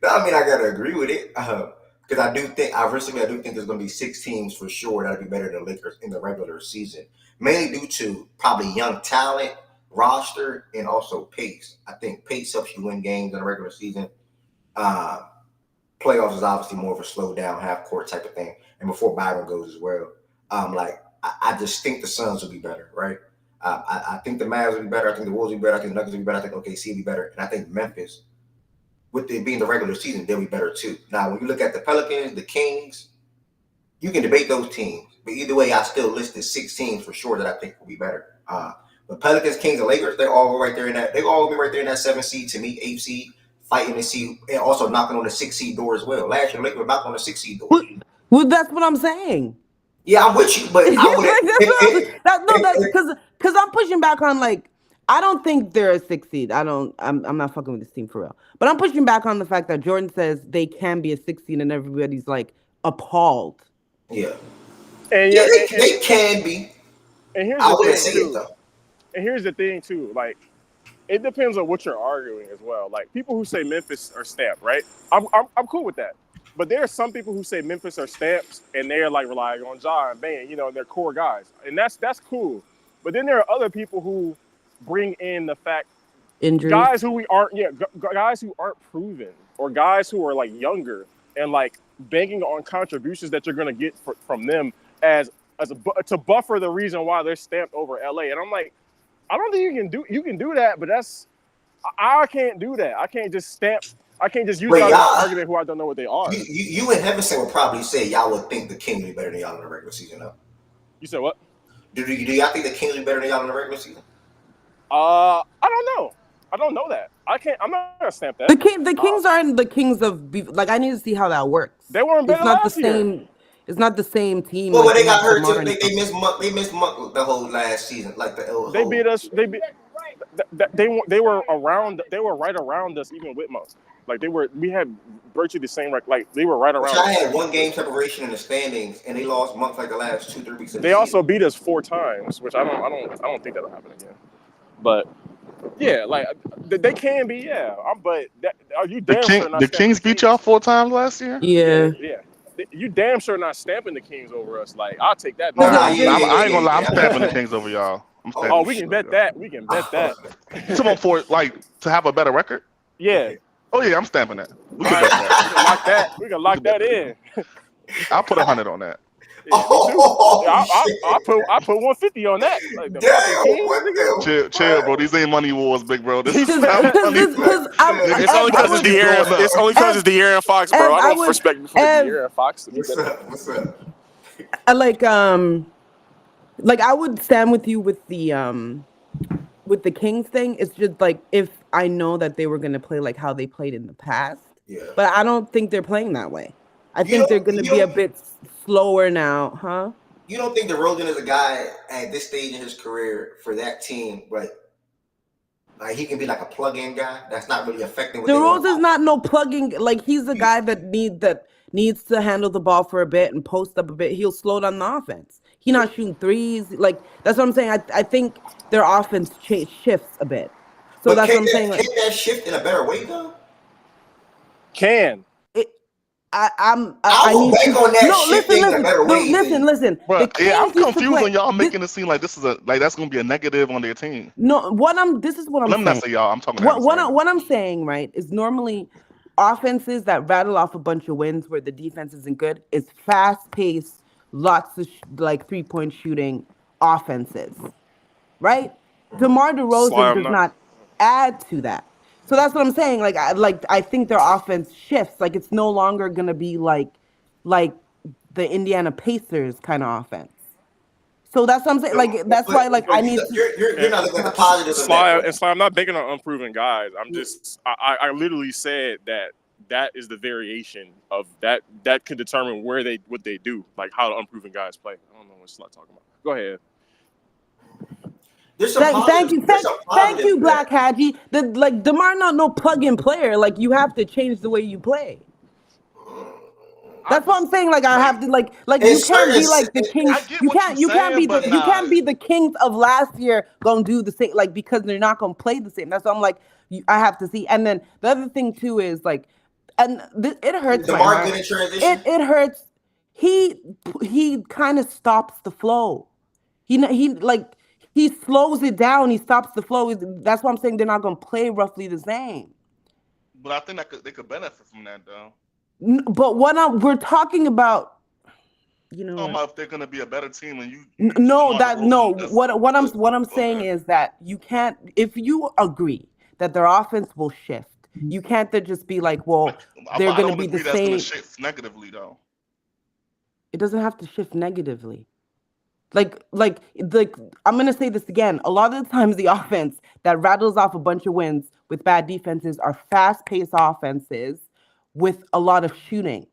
I mean, I gotta agree with it because I do think there's gonna be 6 teams for sure that'll be better than the Lakers in the regular season, mainly due to probably young talent, roster, and also pace. I think pace helps you win games in the regular season. Playoffs is obviously more of a slow down half court type of thing, and before Byron goes as well. I just think the Suns will be better, right? I think the Mavs will be better. I think the Wolves will be better. I think the Nuggets will be better. I think OKC will be better. And I think Memphis, with it being the regular season, they'll be better too. Now, when you look at the Pelicans, the Kings, you can debate those teams. But either way, I still listed 6 teams for sure that I think will be better. The Pelicans, Kings, and Lakers, they all right there in that. They all be right there in that 7th seed to me, 8th seed, fighting to see, and also knocking on the 6th seed door as well. Last year, Lakers were knocking on the 6th seed door. Well, that's what I'm saying. Yeah, I'm with you, but I would because I'm pushing back on like I don't think they're a 6th seed. I'm not fucking with this team for real. But I'm pushing back on the fact that Jordan says they can be a 6th seed and everybody's like appalled. Yeah. And they can be. And here's I the wouldn't thing say too. it though. And here's the thing too. Like, it depends on what you're arguing as well. Like, people who say Memphis are stamped, right? I'm cool with that. But there are some people who say Memphis are stamps and they're like relying on Ja and Bane, and they're core guys, and that's cool. But then there are other people who bring in the fact injuries, guys who guys who aren't proven, or guys who are like younger and like banking on contributions that you're gonna get from them to buffer the reason why they're stamped over LA. And I'm like, I don't think you can do that, but I can't do that. I can't just stamp. I can't just use Wait, guys as an y'all, argument who I don't know what they are. you and Heavenson would probably say y'all would think the Kings be better than y'all in the regular season, though. You said what? Do y'all think the Kings be better than y'all in the regular season? I don't know. I don't know that. I can't. I'm not gonna stamp that. The Kings aren't the Kings of like. I need to see how that works. They weren't better last year. It's not the same team. Well, like they got hurt too. DeMar They missed the whole last season, like the whole. They beat us. They were around. They were right around us even with Monk. Like we had virtually the same. Like they were right around. I had 1 game separation in the standings, and they lost Monk like the last 2-3 weeks. They also beat us 4 times, which I don't think that'll happen again. But yeah, like they can be. Yeah, but are you damn sure not? The Kings beat y'all 4 times last year. Yeah. You damn sure not stamping the Kings over us. Like I'll take that. I ain't gonna lie. I'm stamping the Kings over y'all. We can bet that. We can bet that. Someone for to have a better record. Yeah. Oh yeah, I'm stamping that. We can bet that. We can lock that in. I'll put 100 on that. Yeah, I put 150 on that. Like the fucking Kings, chill, bro. These ain't money wars, big bro. This is It's only because it's De'Aaron. It's only because it's De'Aaron Fox, bro. I don't respect you for De'Aaron Fox. What's up? I like I would stand with you with the Kings thing. It's just like if I know that they were gonna play like how they played in the past. Yeah. But I don't think they're playing that way. I think they're gonna be a bit slower now, huh? You don't think DeRozan is a guy at this stage in his career for that team, but like he can be like a plug-in guy that's not really affecting what DeRozan's not no plugging. Like he's the guy that needs to handle the ball for a bit and post up a bit. He'll slow down the offense. He's not shooting threes. Like that's what I'm saying. I think their offense shifts a bit. So but that's what I'm saying. Can that shift in a better way though? Can. I need to on that listen. Bro, I'm confused when y'all making it seem like this is that's gonna be a negative on their team. No, this is what I'm saying. Let me not say y'all. I'm talking. What I'm saying, right, is normally offenses that rattle off a bunch of wins where the defense isn't good is fast-paced, lots of 3-point shooting offenses, right? DeMar DeRozan does not add to that. So that's what I'm saying. I think their offense shifts. Like it's no longer gonna be like the Indiana Pacers kind of offense. So that's what I'm saying. Like that's why I need to. You're not looking at the positives. Sly, I'm not banking on unproven guys. I'm just I literally said that is the variation of that can determine what they do, like how the unproven guys play. I don't know what Sly talking about. Go ahead. Thank you, Black Hadji. DeMar not no plug-in player. Like you have to change the way you play. That's what I'm saying. Like I have to like you can't be like the Kings. You can't be the Kings of last year gonna do the same because they're not gonna play the same. That's what I'm like. I have to see. And then the other thing too is it hurts. DeMar good in transition. It hurts. He kind of stops the flow. He slows it down. He stops the flow. That's why I'm saying they're not going to play roughly the same. But I think they could benefit from that, though. But we're talking about, if they're going to be a better team than you. What I'm saying is that you can't. If you agree that their offense will shift, you can't just be like, well, they're going to be the same. That's going to shift negatively, though. It doesn't have to shift negatively. I'm gonna say this again. A lot of the times, the offense that rattles off a bunch of wins with bad defenses are fast-paced offenses with a lot of shooting.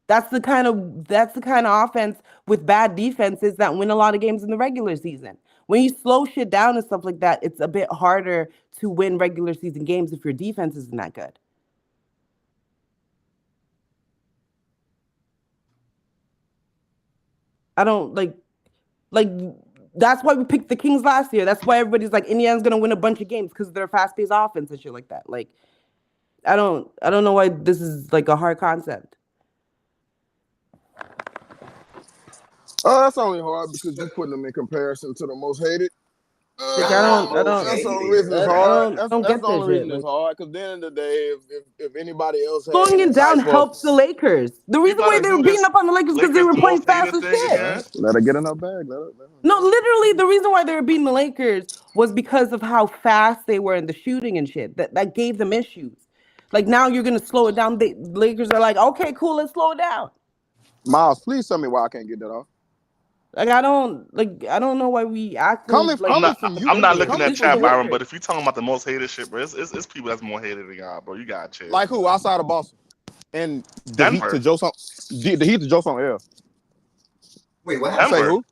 That's the kind of offense with bad defenses that win a lot of games in the regular season. When you slow shit down and stuff like that, it's a bit harder to win regular season games if your defense isn't that good. I don't like that's why we picked the Kings last year. That's why everybody's like Indiana's gonna win a bunch of games because they're fast-paced offense and shit like that. Like, I don't know why this is like a hard concept. Oh, that's only hard because you're putting them in comparison to the most hated. I don't. That's the only reason it's hard. That's the only reason it's hard. Because at the end of the day, if anybody else slowing it down helps the Lakers. The reason why they were beating up on the Lakers because they were playing fast as shit. Let her get in her bag. No, literally, the reason why they were beating the Lakers was because of how fast they were in the shooting and shit. That gave them issues. Like now you're gonna slow it down. The Lakers are like, okay, cool, let's slow it down. Miles, please tell me why I can't get that off. Like I don't know why we act like I'm not looking at this was chat, the Byron, way. but if you're talking about the most hated shit, bro, it's people that's more hated than y'all, bro. You gotta chill. Like who outside of Boston? And the Denver. Heat to Joseph L. Wait, what happened? Say who?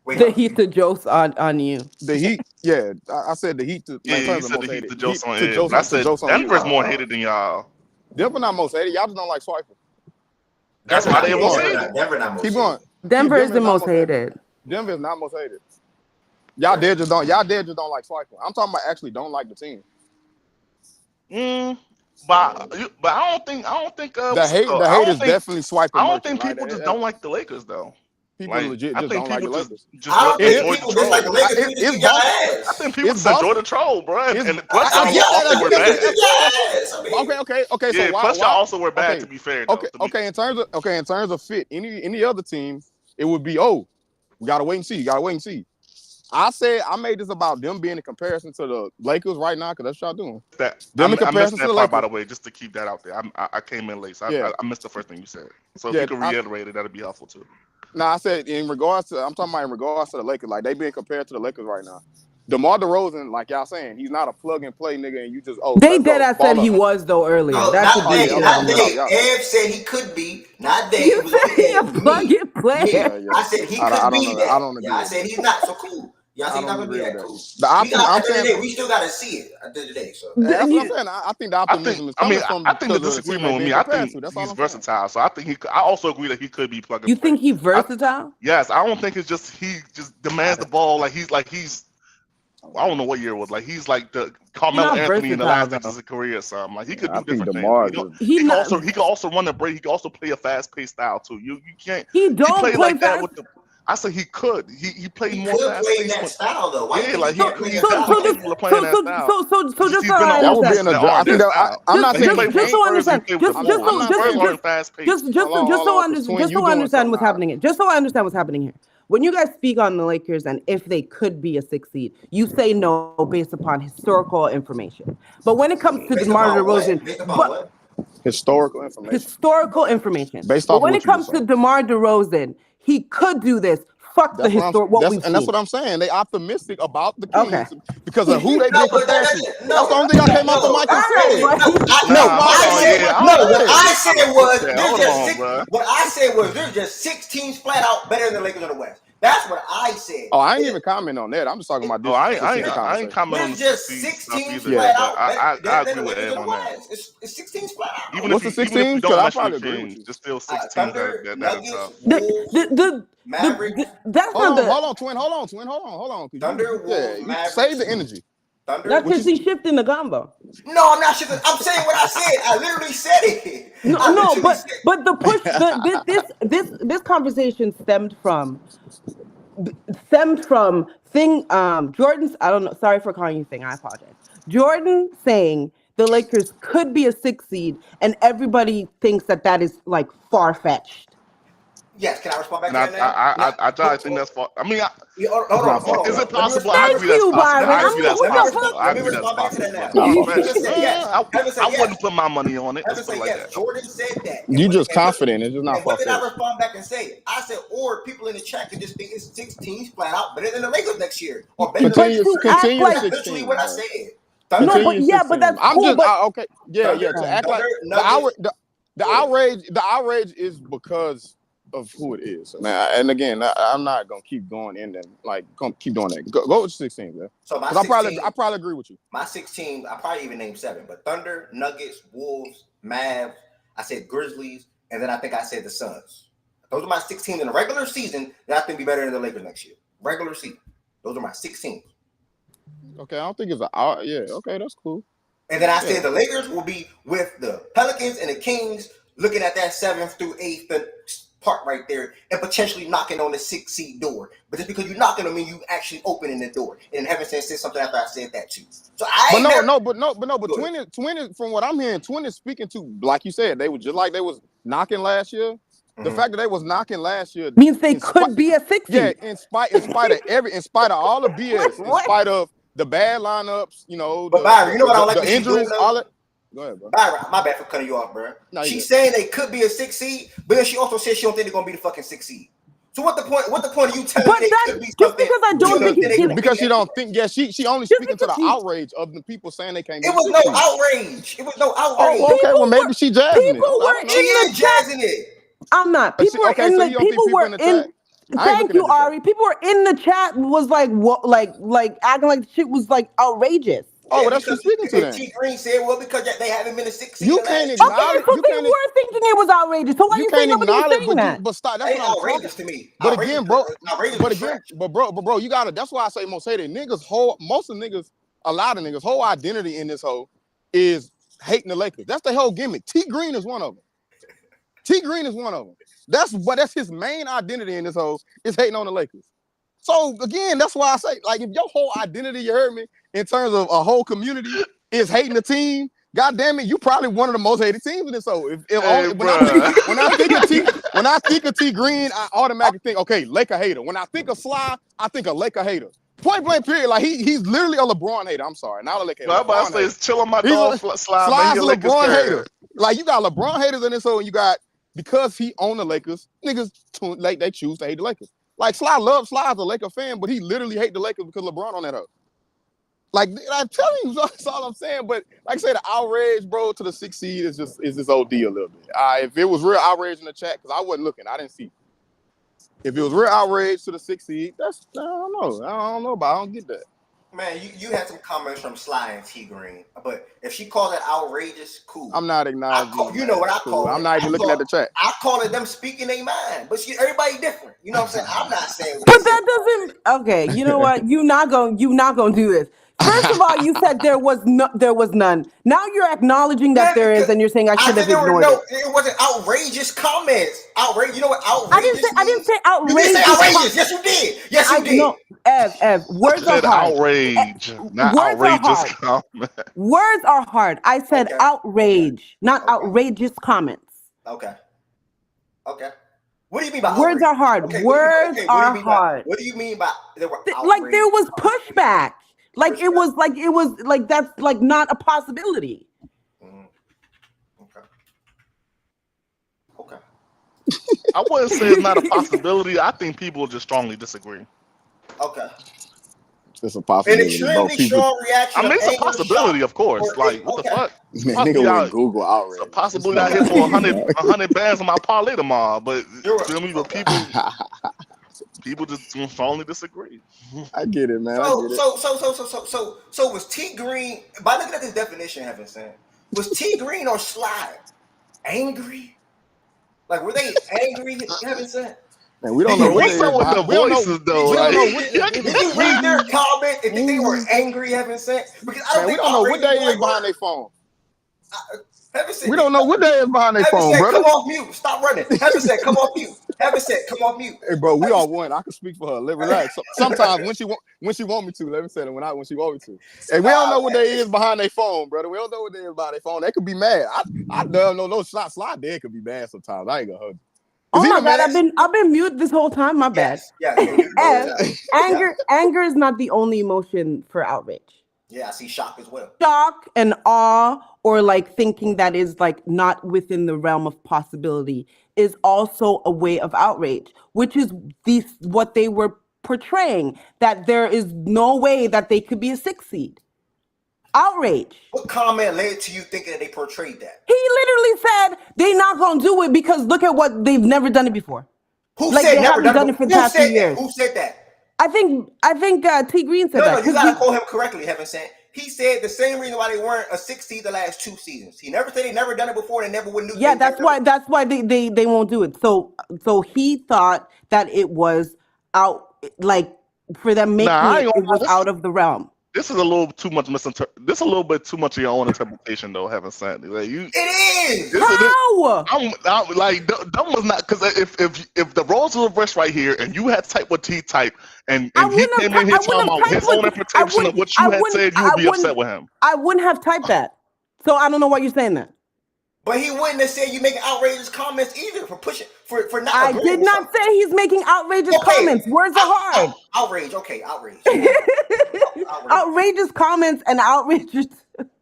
Wait, the Heat to Jose on you. The Heat, yeah. I said the Heat to. Yeah, like, he said the Heat to Jose on to Ed. Jose, I said to Jose on Denver's you. more hated than y'all. Denver not most hated. Y'all just don't like Swiper. That's why they most hated. Denver not most Keep going. Denver is the most hated. Denver is not most hated. Y'all dead just don't like Swiper. I'm talking about actually don't like the team. But I don't think the hate is definitely Swiper. I don't think people just don't like the Lakers though. People legit just don't like the Lakers. I don't think people just like the Lakers. I think people just enjoy the troll, bro. And plus, y'all were bad. Okay. So yeah, why? Plus, y'all also were bad. To be fair, though, Okay. In terms of fit, any other team, it would be we gotta wait and see. I made this about them being in comparison to the Lakers right now because that's what y'all doing. I missed that part, by the way, just to keep that out there. I came in late, so I missed the first thing you said. So if you can reiterate it, that'd be helpful too. No, I said I'm talking about in regards to the Lakers, like they being compared to the Lakers right now. DeMar DeRozan, like y'all saying, he's not a plug and play nigga, and you just they dead. I said he was though earlier. No, that's not they. Ev said he could be. Not they. You said he a plug and play. Yeah. I said he could be that. I don't agree. I said he's not. So cool. Y'all think not gonna be that cool? I'm saying we still gotta see it at the end of the day. So that's what I'm saying. I think the optimism is coming from. I think the disagreement with me. I think he's versatile. So I think I also agree that he could be plug and play. You think he's versatile? Yes, I don't think it's just he just demands the ball like he's. I don't know what year it was. Like he's like the Carmelo Anthony in the last days of his career or something. Like he could do different things. He can also run the break. He can also play a fast paced style too. You can't. He don't play like that with the. I said he could. He played more fast paced. That style though. Yeah, like he's capable of playing that style. So just so I understand. I'm not saying just so I understand. Just so I understand what's happening here. Just so I understand what's happening here. When you guys speak on the Lakers and if they could be a 6th seed, you say no based upon historical information. But when it comes to DeMar DeRozan, historical information. Based off when it comes to DeMar DeRozan, he could do this. Fuck the historical. That's what I'm saying. They optimistic about the Kings because of who they been compared to. That's the only thing I came off the mic and said. What I said was there's just 6 teams flat out better than the Lakers in the West. That's what I said. Oh, I ain't even comment on that. I'm just talking about this. I ain't commenting on the just 6 teams flat out. I agree with Ed on that. It's 6 teams flat out. What's the 6 teams? Because I probably agree with you. There's still 6 teams that are tough. That's not the. Hold on, twin. Thunder, Wolves, save the energy. That's because he's shifting the combo. No, I'm not shifting. I'm saying what I said. I literally said it. But the push. This conversation stemmed from Jordan's. I don't know. Sorry for calling you thing. I apologize. Jordan saying the Lakers could be a 6th seed, and everybody thinks that is like far fetched. Yes, can I respond back to that? I think that's far. I mean, hold on. Is it possible? I agree that's possible. I agree that's possible. I wouldn't put my money on it. Jordan said that. You just confident. It's just not far. What did I respond back and say? I said, or people in the chat could just think it's 6 teams flat out better than the Lakers next year. Or better continue That's literally what I said. But that's cool. Okay. Yeah. To act like the outrage is because of who it is, and again, I'm not gonna keep going in there, keep doing that. Go with 16, man. So I probably agree with you. My 16, I probably even named 7, but Thunder, Nuggets, Wolves, Mavs. I said Grizzlies, and then I think I said the Suns. Those are my 16 in the regular season that I think be better than the Lakers next year. Regular season, those are my 16. Okay, I don't think it's okay, that's cool. And then I said the Lakers will be with the Pelicans and the Kings, looking at that 7th through 8th. Part right there and potentially knocking on the 6th seed door. But just because you're knocking on me, you actually opening the door. And Heaven said something after I said that too. So but Twin is from what I'm hearing, Twin is speaking to, like you said, they were just like they was knocking last year. Mm-hmm. The fact that they was knocking last year means they could be a 6th seed. Yeah, in spite of all the BS, in spite of the bad lineups, But Byron, you know what I like the injuries, all that. Go ahead, bro. All right, my bad for cutting you off, bro. No, She's saying they could be a 6 seed, but then she also said she don't think they're gonna be the fucking 6 seed. So what the point? What the point of you telling me they could be just something? because I don't think it can, because she don't think. Yeah, she only speaking to the outrage of the people saying they can't be. It was no outrage. It was no outrage. Oh, okay. Well, maybe she jazzing it. People were in She the is chat. jazzing it. I'm not. People were in the. People were in. Thank you, Ari. People were in the chat. Was like what? Like acting like shit was like outrageous. Oh, well, that's who speaking to them. T Green said, "Well, because they haven't been a 6 seed." You can't acknowledge. Okay, so they were thinking it was outrageous. So why you saying nobody was saying that? But stop. That's ain't what I'm outrageous talking. to me. But again, bro. But you gotta. That's why I say most say that niggas most of niggas, a lot of niggas, whole identity in this whole is hating the Lakers. That's the whole gimmick. T Green is one of them. T Green is one of them. That's his main identity in this whole is hating on the Lakers. So again, that's why I say, like, if your whole identity, you heard me, in terms of a whole community is hating the team, god damn it, you probably one of the most hated teams in this whole. When I think of T Green, I automatically think, okay, Laker hater. When I think of Sly, I think of Laker hater. Point blank period. Like he's literally a LeBron hater. I'm sorry, not a Laker hater. I'm about to say it's chill on my dog Sly. Sly's a LeBron hater. Like you got LeBron haters in this whole, and you got because he owned the Lakers, niggas they choose to hate the Lakers. Like Sly's a Laker fan, but he literally hate the Lakers because LeBron on that hoe. Like I'm telling you, that's all I'm saying. But like I say, the outrage, bro, to the 6 seed is just OD a little bit. If it was real outrage in the chat, because I wasn't looking, I didn't see. If it was real outrage to the 6 seed, I don't know, but I don't get that. Man, you had some comments from Sly and T Green, but if she calls it outrageous, cool. I'm not acknowledging. You know what I call it? I'm not even looking at the chat. I call it them speaking their mind, but everybody different. You know what I'm saying? I'm not saying. But that doesn't. Okay, you know what? You're not gonna do this. First of all, you said there was none. Now you're acknowledging that there is, and you're saying I should have ignored it. It wasn't outrageous comments. Outrage. You know what outrageous? I didn't say outrageous. You didn't say outrageous. Yes, you did. Yes, you did. No, Ev, words are hard. Outrage, not outrageous comment. Words are hard. I said outrage, not outrageous comments. Okay. What do you mean by words outrage? are hard? Okay, words are hard. What do you mean by there were like there was pushback? Like it was like that's like not a possibility. Okay. I wouldn't say it's not a possibility. I think people just strongly disagree. Okay. It's a possibility. An extremely strong reaction. I mean, it's a possibility, of course. Like, what the fuck? Man, nigga went Google outrage. It's a possibility I hit for 100 bands on my parlay tomorrow, but feel me? But people just strongly disagree. I get it, man. So was T Green, by looking at this definition, Heaven said, was T Green or Sly angry? Like, were they angry? Heaven said. Man, we don't know what's up with the voices, though. Did you read their comment and think they were angry, Heaven said? Because I don't we don't know what they is behind their phone. Said, we don't know what they is behind their phone, said, brother. Come off mute. Stop running. Heaven said, come off mute. Heaven said, come off mute. Hey, bro, we all won. I can speak for her. Let relax. Sometimes when she want me to, let me say it. When she want me to. Hey, we don't know what they is behind their phone, brother. We don't know what they is behind their phone. They could be mad. I don't know. Slide there could be mad sometimes. I ain't gonna hug you. Oh my bad! I've been mute this whole time. My bad. Anger is not the only emotion for outrage. Yeah, I see shock as well. Shock and awe, or like thinking that is like not within the realm of possibility, is also a way of outrage, which is what they were portraying, that there is no way that they could be a 6 seed. Outrage. What comment led to you thinking that they portrayed that? He literally said they're not gonna do it because look at what they've never done it before. Who like said they never haven't done it for the past few years? Who said that? I think T Green said that. No, you gotta call him correctly, Heaven said. He said the same reason why they weren't a 6 seed the last 2 seasons. He never said they never done it before and they never would do it. Yeah, that's why they won't do it. So he thought that it was out, like for them making it was out of the realm. This is a little too much This is a little bit too much of your own interpretation, though. Heaven sent. Like it is. How? I'm like that was not because if the roles were reversed right here and you had type what T type and he came in here talking about his own interpretation of what you had said, you would be upset with him. I wouldn't have typed that. So I don't know why you're saying that. But he wouldn't have said you making outrageous comments either for pushing for not. I did not say he's making outrageous comments. Words are hard. Outrage, okay, outrage. Outrageous comments and outrageous.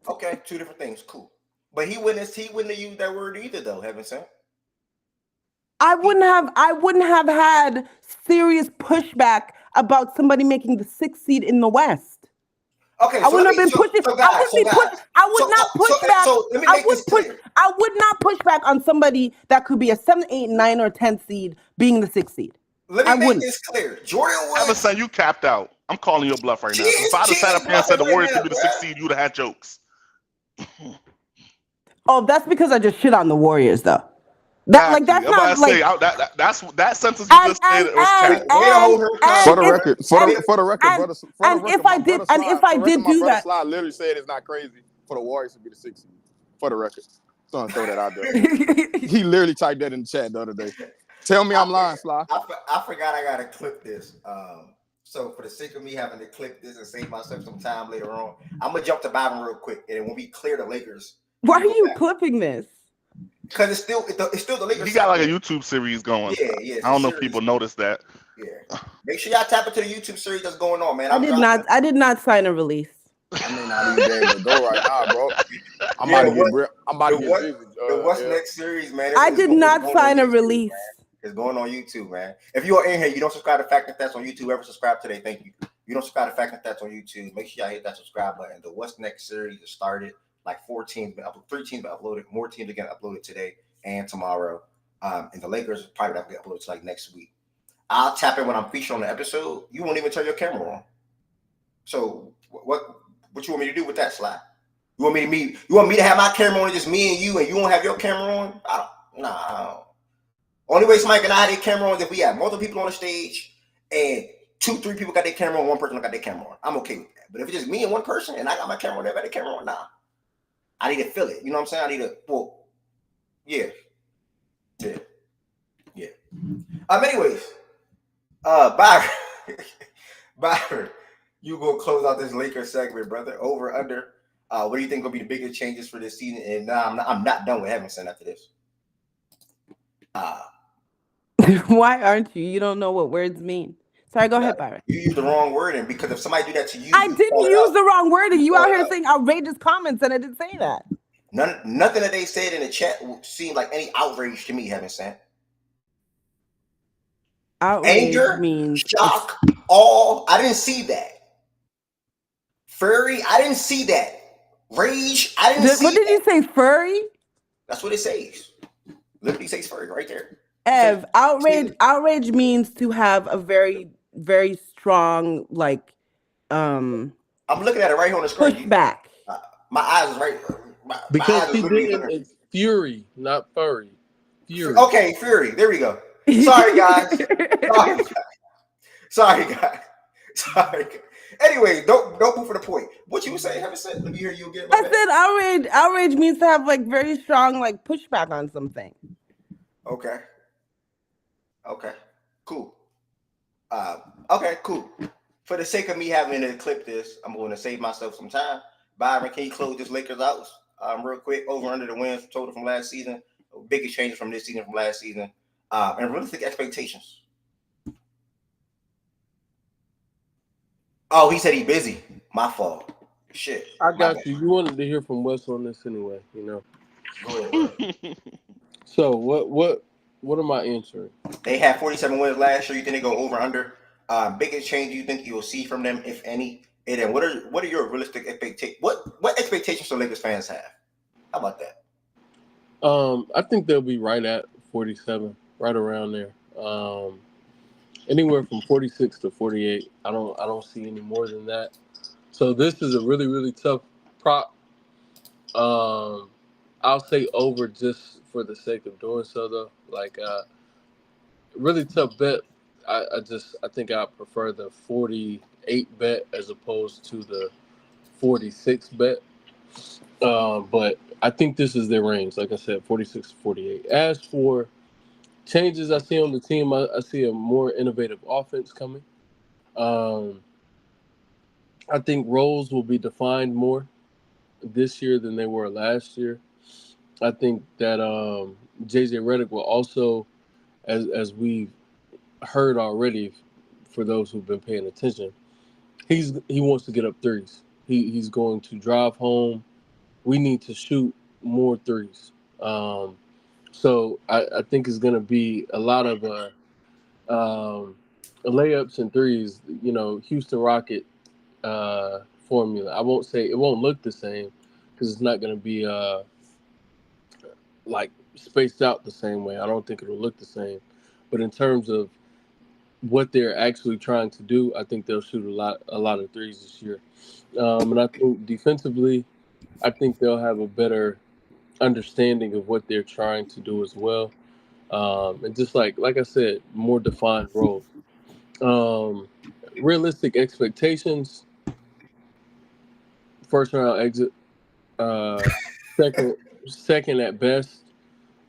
Okay, 2 different things. Cool. But he wouldn't have used that word either, though. Haven't said. I wouldn't have had serious pushback about somebody making the 6th seed in the West. Okay, I wouldn't have been pushing. I wouldn't be pushing. I would not push back. So let me make this clear. I would not push back on somebody that could be a 7, 8, 9, or 10th seed being the 6th seed. Let me make this clear. Jordan Woods. Everson, you capped out. I'm calling your bluff right now. If I'd have sat up here and said the Warriors could be the 6th seed, you'd have had jokes. Oh, that's because I just shit on the Warriors, though. That exactly. that's not like that sentence you just said was capped. For the record, brother. And if I did do that, Sly literally said it's not crazy for the Warriors to be the 6th seed. For the record, don't throw that out there. He literally typed that in the chat the other day. Tell me I'm lying, Sly. I forgot I gotta clip this. So for the sake of me having to clip this and save myself some time later on, I'm gonna jump to Byron real quick, and then when we clear the Lakers, why are you clipping this? Because it's still the Lakers. He got like a YouTube series going. Yeah. I don't know if people noticed that. Yeah. Make sure y'all tap into the YouTube series that's going on, man. I did not sign a release. I may not even be able to go right now, bro. I'm about to get busy. The What's Next series, man. I did not sign a release. It's going on YouTube, man. If you are in here, you don't subscribe to Fact and Stats on YouTube, ever subscribe today. Thank you. You don't subscribe to Fact and Stats on YouTube, make sure y'all hit that subscribe button. The What's Next series is started. Like 3 teams been uploaded. More teams are getting uploaded today and tomorrow. And the Lakers probably not get uploaded to like next week. I'll tap in when I'm featured on the episode. You won't even turn your camera on. So what you want me to do with that, Sly? You want me to have my camera on, just me and you won't have your camera on? I don't. Only way somebody can have their camera on is if we have multiple people on the stage and 2, 3 people got their camera on, one person got their camera on. I'm okay with that. But if it's just me and one person and I got my camera on, everybody got their camera on, nah. I need to feel it. You know what I'm saying? I need to, yeah. Anyways, Byron, you go close out this Lakers segment, brother. Over, under. What do you think will be the biggest changes for this season? And I'm not done with Evanston after this. Why aren't you? You don't know what words mean. Sorry, go ahead, Byron. You used the wrong wording because if somebody do that to you, I didn't use the wrong wording. You out here saying outrageous comments, and I didn't say that. Nothing that they said in the chat seemed like any outrage to me. Haven't said. Outrage Anger, means shock, all. I didn't see that. Furry, I didn't see that. Rage, I didn't see that. What did you say, furry? That's what it says. Literally says furry right there. Ev, outrage means to have a very, very strong, like, I'm looking at it right here on the screen. Pushback. My eyes is right. Because he didn't. It's fury, not furry. Fury. Okay, fury. There we go. Sorry, guys. Sorry, guys. Anyway, don't move for the point. What you were saying? Haven't said. Let me hear you again. I said outrage means to have like very strong like pushback on something. Okay. Cool. Okay, cool. For the sake of me having to clip this, I'm going to save myself some time. Byron, can you close this Lakers out real quick? Over under the wins total from last season. Biggest changes from this season from last season. And realistic expectations. Oh, he said he's busy. My fault. Shit. I got you. You wanted to hear from Wes on this anyway, you know. Go ahead. So what am I answering? They had 47 wins last year. You think they go over under? Biggest change you think you'll see from them, if any? And then what are your realistic expectations? What expectations do Lakers fans have? How about that? I think they'll be right at 47, right around there. Anywhere from 46 to 48. I don't see any more than that. So this is a really, really tough prop. I'll say over just for the sake of doing so though. Like really tough bet. I think I prefer the 48 bet as opposed to the 46 bet. But I think this is their range. Like I said, 46 to 48. As for changes I see on the team, I see a more innovative offense coming. I think roles will be defined more this year than they were last year. I think that JJ Redick will also, as we've heard already, for those who've been paying attention, he wants to get up threes. He's going to drive home. We need to shoot more threes. So I think it's going to be a lot of layups and threes. Houston Rocket formula. I won't say it won't look the same because it's not going to be like spaced out the same way. I don't think it'll look the same. But in terms of what they're actually trying to do, I think they'll shoot a lot of threes this year. And I think defensively, I think they'll have a better understanding of what they're trying to do as well. And just like I said, more defined roles. Um, Realistic expectations: first round exit, uh, second second at best.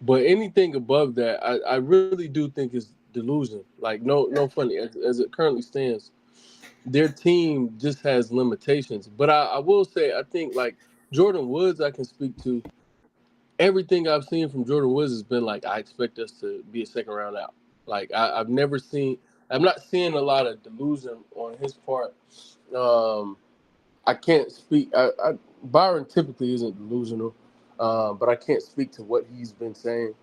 But anything above that, I really do think is delusion. Like no funny as it currently stands, their team just has limitations. But I will say I think like Jordan Woods, I can speak to. Everything I've seen from Jordan Woods has been like I expect us to be a second round out. Like I've never seen. I'm not seeing a lot of delusion on his part. Um, I can't speak. Byron typically isn't delusional, but I can't speak to what he's been saying.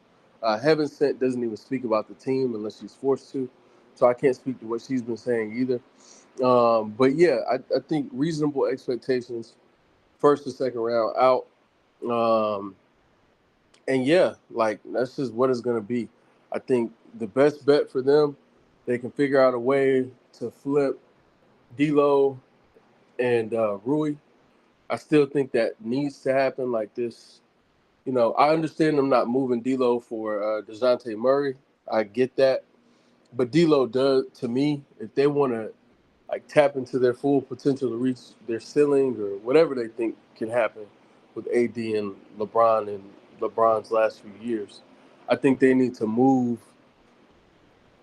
Heaven Sent doesn't even speak about the team unless she's forced to, so I can't speak to what she's been saying either. But yeah, I think reasonable expectations, first or second round out. Um, and yeah, like that's just what it's gonna be. I think the best bet for them, they can figure out a way to flip D'Lo and Rui. I still think that needs to happen. Like this, I understand them not moving D'Lo for Dejounte Murray. I get that, but D'Lo does to me if they want to like tap into their full potential to reach their ceiling or whatever they think can happen with AD and LeBron's last few years. I think they need to move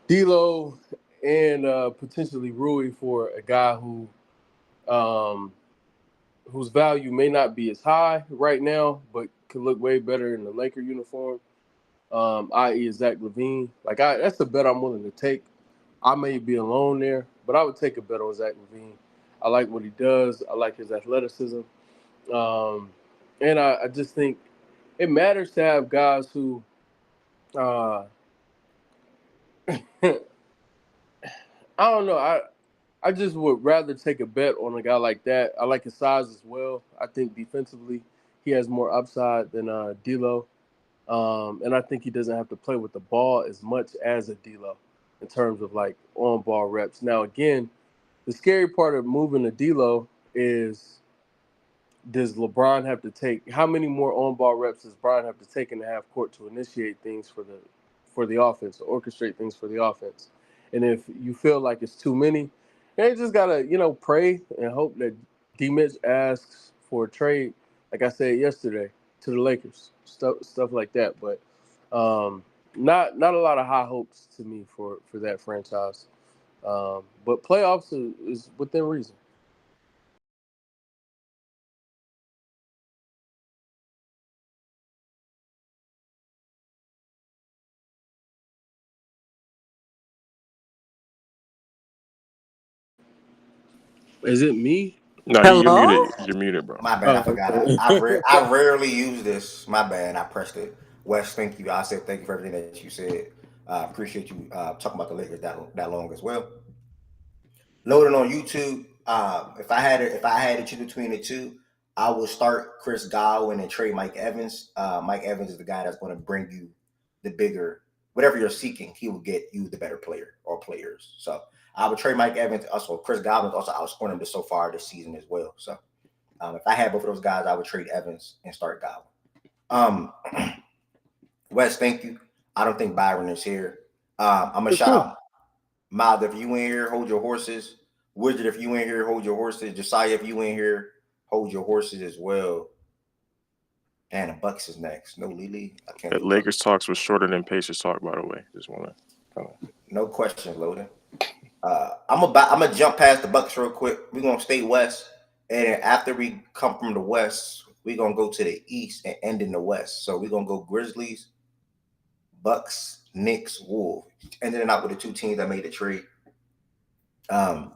D'Lo and potentially Rui for a guy um, whose value may not be as high right now, but could look way better in the Laker uniform, i.e. Zach LaVine. That's the bet I'm willing to take. I may be alone there, but I would take a bet on Zach LaVine. I like what he does. I like his athleticism. And I just think it matters to have guys who uh, I don't know. I just would rather take a bet on a guy like that. I like his size as well. I think defensively he has more upside than D'Lo, and I think he doesn't have to play with the ball as much as a D'Lo in terms of like on ball reps. Now again, the scary part of moving to D'Lo is does LeBron have to take how many more on ball reps does LeBron have to take in the half court to initiate things for the offense, to orchestrate things for the offense? And if you feel like it's too many, then you just gotta, pray and hope that D Mitch asks for a trade, like I said yesterday, to the Lakers. Stuff like that. But not a lot of high hopes to me for that franchise. But playoffs is within reason. Is it me? No, you're Hello? muted. You're muted, bro. My bad, I Oh, forgot. okay. I rarely use this. My bad, I pressed it. Wes, thank you. I said thank you for everything that you said. Appreciate you talking about the Lakers that long as well. Loading on YouTube. If I had to choose between the two, I would start Chris Godwin and trade Mike Evans. Mike Evans is the guy that's going to bring you the bigger whatever you're seeking. He will get you the better player or players. So I would trade Mike Evans. Also, Chris Godwin also outscoring him so far this season as well. So if I had both of those guys, I would trade Evans and start Godwin. Um, Wes, thank you. I don't think Byron is here. I'm gonna It's shout cool. out Mild, if you in here, hold your horses. Wizard, if you in here, hold your horses. Josiah, if you in here, hold your horses as well. And the Bucks is next. No Lily. I can't That do Bucks. Lakers talks was shorter than Pacers talk, by the way. Just want to kind of. No questions, loading. I'm gonna jump past the Bucks real quick. We're gonna stay west, and after we come from the west, we're gonna go to the east and end in the west. So we're gonna go Grizzlies, Bucks, Knicks, Wolves, ending it out with the two teams that made the trade. Um,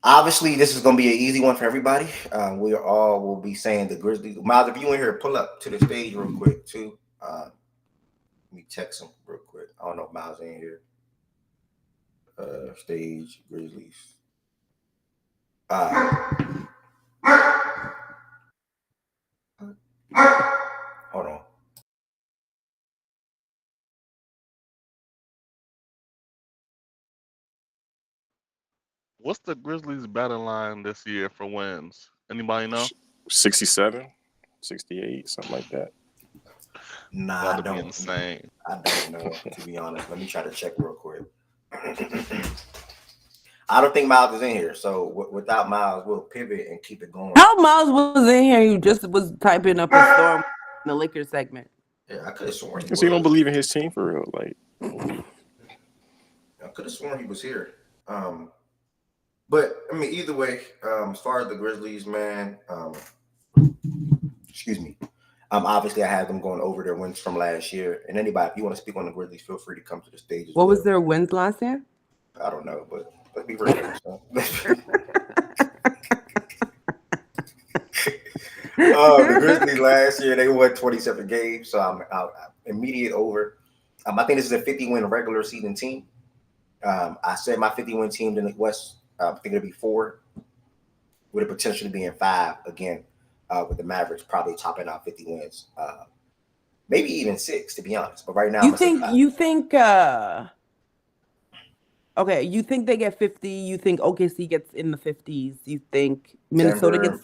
Obviously, this is going to be an easy one for everybody. We all will be saying the Grizzlies. Miles, if you in here, pull up to the stage real quick too. Let me text him real quick. I don't know if Miles in here. Stage Grizzlies. Hold on. What's the Grizzlies batting line this year for wins? Anybody know? 67, 68, something like that. Nah, That'd I don't. be insane. I don't know, to be honest. Let me try to check real quick. I don't think Miles is in here, so without Miles, we'll pivot and keep it going. How Miles was in here? You just was typing up a storm in the Lakers segment. Yeah, I could have sworn he Because was. he don't believe in his team for real. Like, I could have sworn he was here. But I mean, either way, as far as the Grizzlies, man, excuse me. Obviously, I have them going over their wins from last year. And anybody, if you want to speak on the Grizzlies, feel free to come to the stage. What was their wins last year? I don't know, but let's be real. The Grizzlies last year, they won 27 games, so I'm immediate over. I think this is a 50-win regular season team. I said my 50-win team in the West, I think it'll be 4, with a potential to be in 5 again, with the Mavericks probably topping out 50 wins. Maybe even 6, to be honest. But right now, you think okay, you think they get 50, you think OKC gets in the 50s, you think Minnesota gets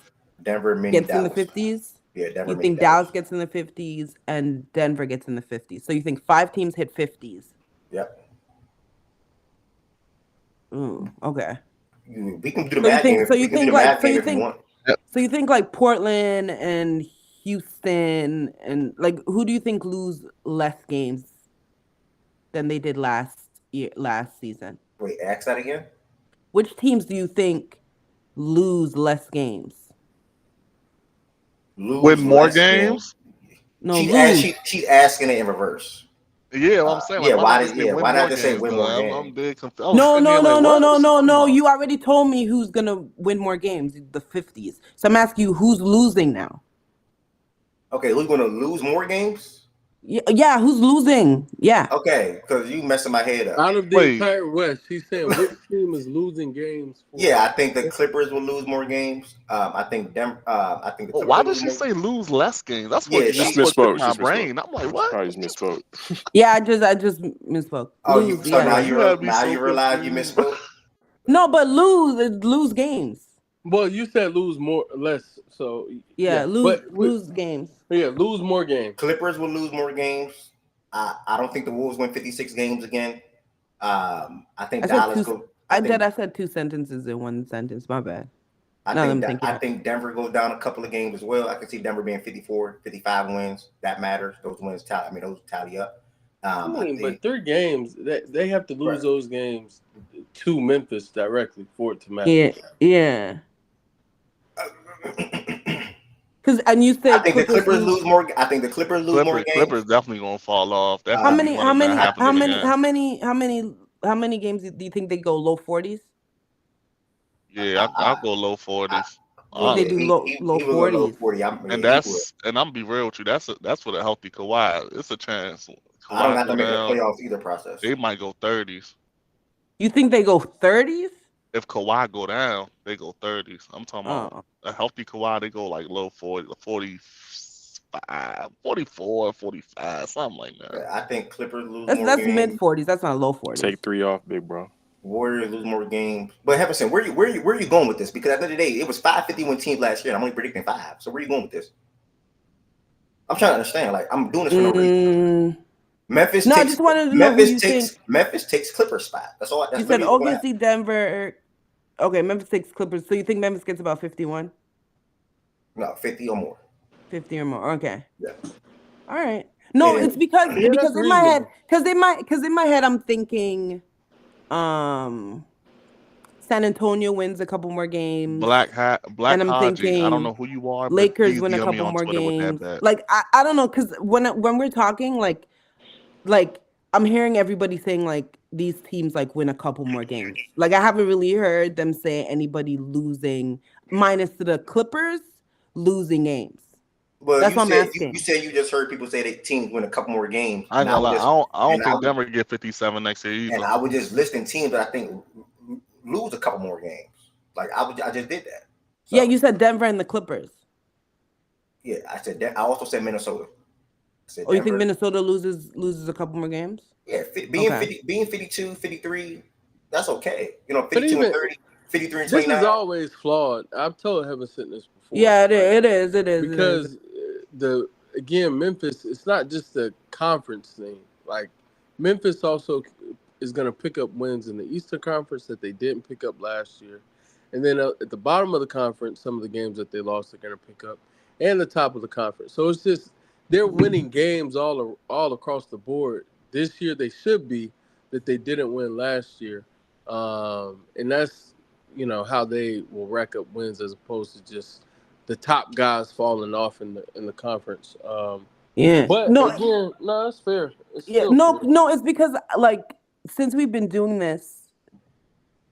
in the 50s? Yeah, Denver. You think Dallas gets in the 50s and Denver gets in the 50s. So you think 5 teams hit 50s? Yep. Okay. We can do the math game. So you think like Portland and Houston and like who do you think lose less games than they did last season? Wait, ask that again. Which teams do you think lose less games? Win more games? No, she's asking it in reverse. Yeah, I'm saying. Like, why not just say win more games? I'm big confused. No. You already told me who's gonna win more games, the 50s. So I'm asking you, who's losing now? Okay, who's gonna lose more games? Yeah, who's losing? Yeah. Okay, because you messing my head up. Out of the entire West, he's saying which team is losing games? Yeah, I think the Clippers will lose more games. I think Denver. I think the Clippers. Why did she say lose less games? That's what misspoke. My brain. I'm like, what? Probably just misspoke. Yeah, I just misspoke. Oh, now you realize you misspoke. No, but lose games. Well, you said less. So lose games. Yeah, lose more games. Clippers will lose more games. I don't think the Wolves win 56 games again. I think Dallas I said 2 sentences in 1 sentence. My bad. I think Denver goes down a couple of games as well. I can see Denver being 54, 55 wins. That matters. Those wins those tally up. But 3 games, they have to lose those games to Memphis directly for it to matter. Yeah. And you said I think the Clippers lose more. I think the Clippers lose more games. Clippers definitely gonna fall off. How many games do you think they go low 40s? Yeah, I'll go low 40s. They do low 40s. And I'm be real with you. That's with a healthy Kawhi. It's a chance. I don't have to make a playoffs either process. They might go 30s. You think they go 30s? If Kawhi go down, they go 30s. I'm talking about a healthy Kawhi, they go like low 40, 45, 44, 45, something like that. I think Clippers lose more games. That's mid 40s. That's not low 40s. Take 3 off, big bro. Warriors lose more games. But Hefferson, where are you going with this? Because at the end of the day, it was 5 51 teams last year, and I'm only predicting 5. So where are you going with this? I'm trying to understand. Like, I'm doing this for no reason. Memphis. I just wanted to know who you think. Memphis takes Clippers spot. That's all. You said OKC, Denver. Okay, Memphis takes Clippers. So you think Memphis gets about 51? No, 50 or more. 50 or more. Okay. Yeah. All right. No, it's because in my head, because in my head, I'm thinking, San Antonio wins a couple more games. Black and I'm Haji, thinking I don't know who you are. Lakers win a couple more games. Like I don't know, because when we're talking like I'm hearing everybody saying like these teams like win a couple more games. Like I haven't really heard them say anybody losing, minus the Clippers losing games. Well, That's you what I'm said you asking. said you just heard people say that teams win a couple more games, I ain't and I gonna would lie. just I don't and I think would Denver get 57 next year and either. I would just listing teams that I think lose a couple more games. Like I just did that. Yeah, So you said Denver and the Clippers. yeah, I said that. I also said Minnesota. I said Oh, you think Denver. Minnesota loses a couple more games? Yeah, Okay. being 52, 53, that's okay. You know, But 52 and even 30, 53 and this 29. is always flawed. I've told Heaven Sent this before. Yeah, Like, it is. It is. It is. because Memphis, it's not just a conference thing. Like Memphis also is going to pick up wins in the Eastern Conference that they didn't pick up last year, and then at the bottom of the conference, some of the games that they lost they're going to pick up, and the top of the conference. So it's just they're winning games all across the board this year. They should be that they didn't win last year, and that's how they will rack up wins as opposed to just the top guys falling off in the conference. Yeah. But No. again, no, that's fair. It's Yeah. still No. fair. No. It's because like since we've been doing this,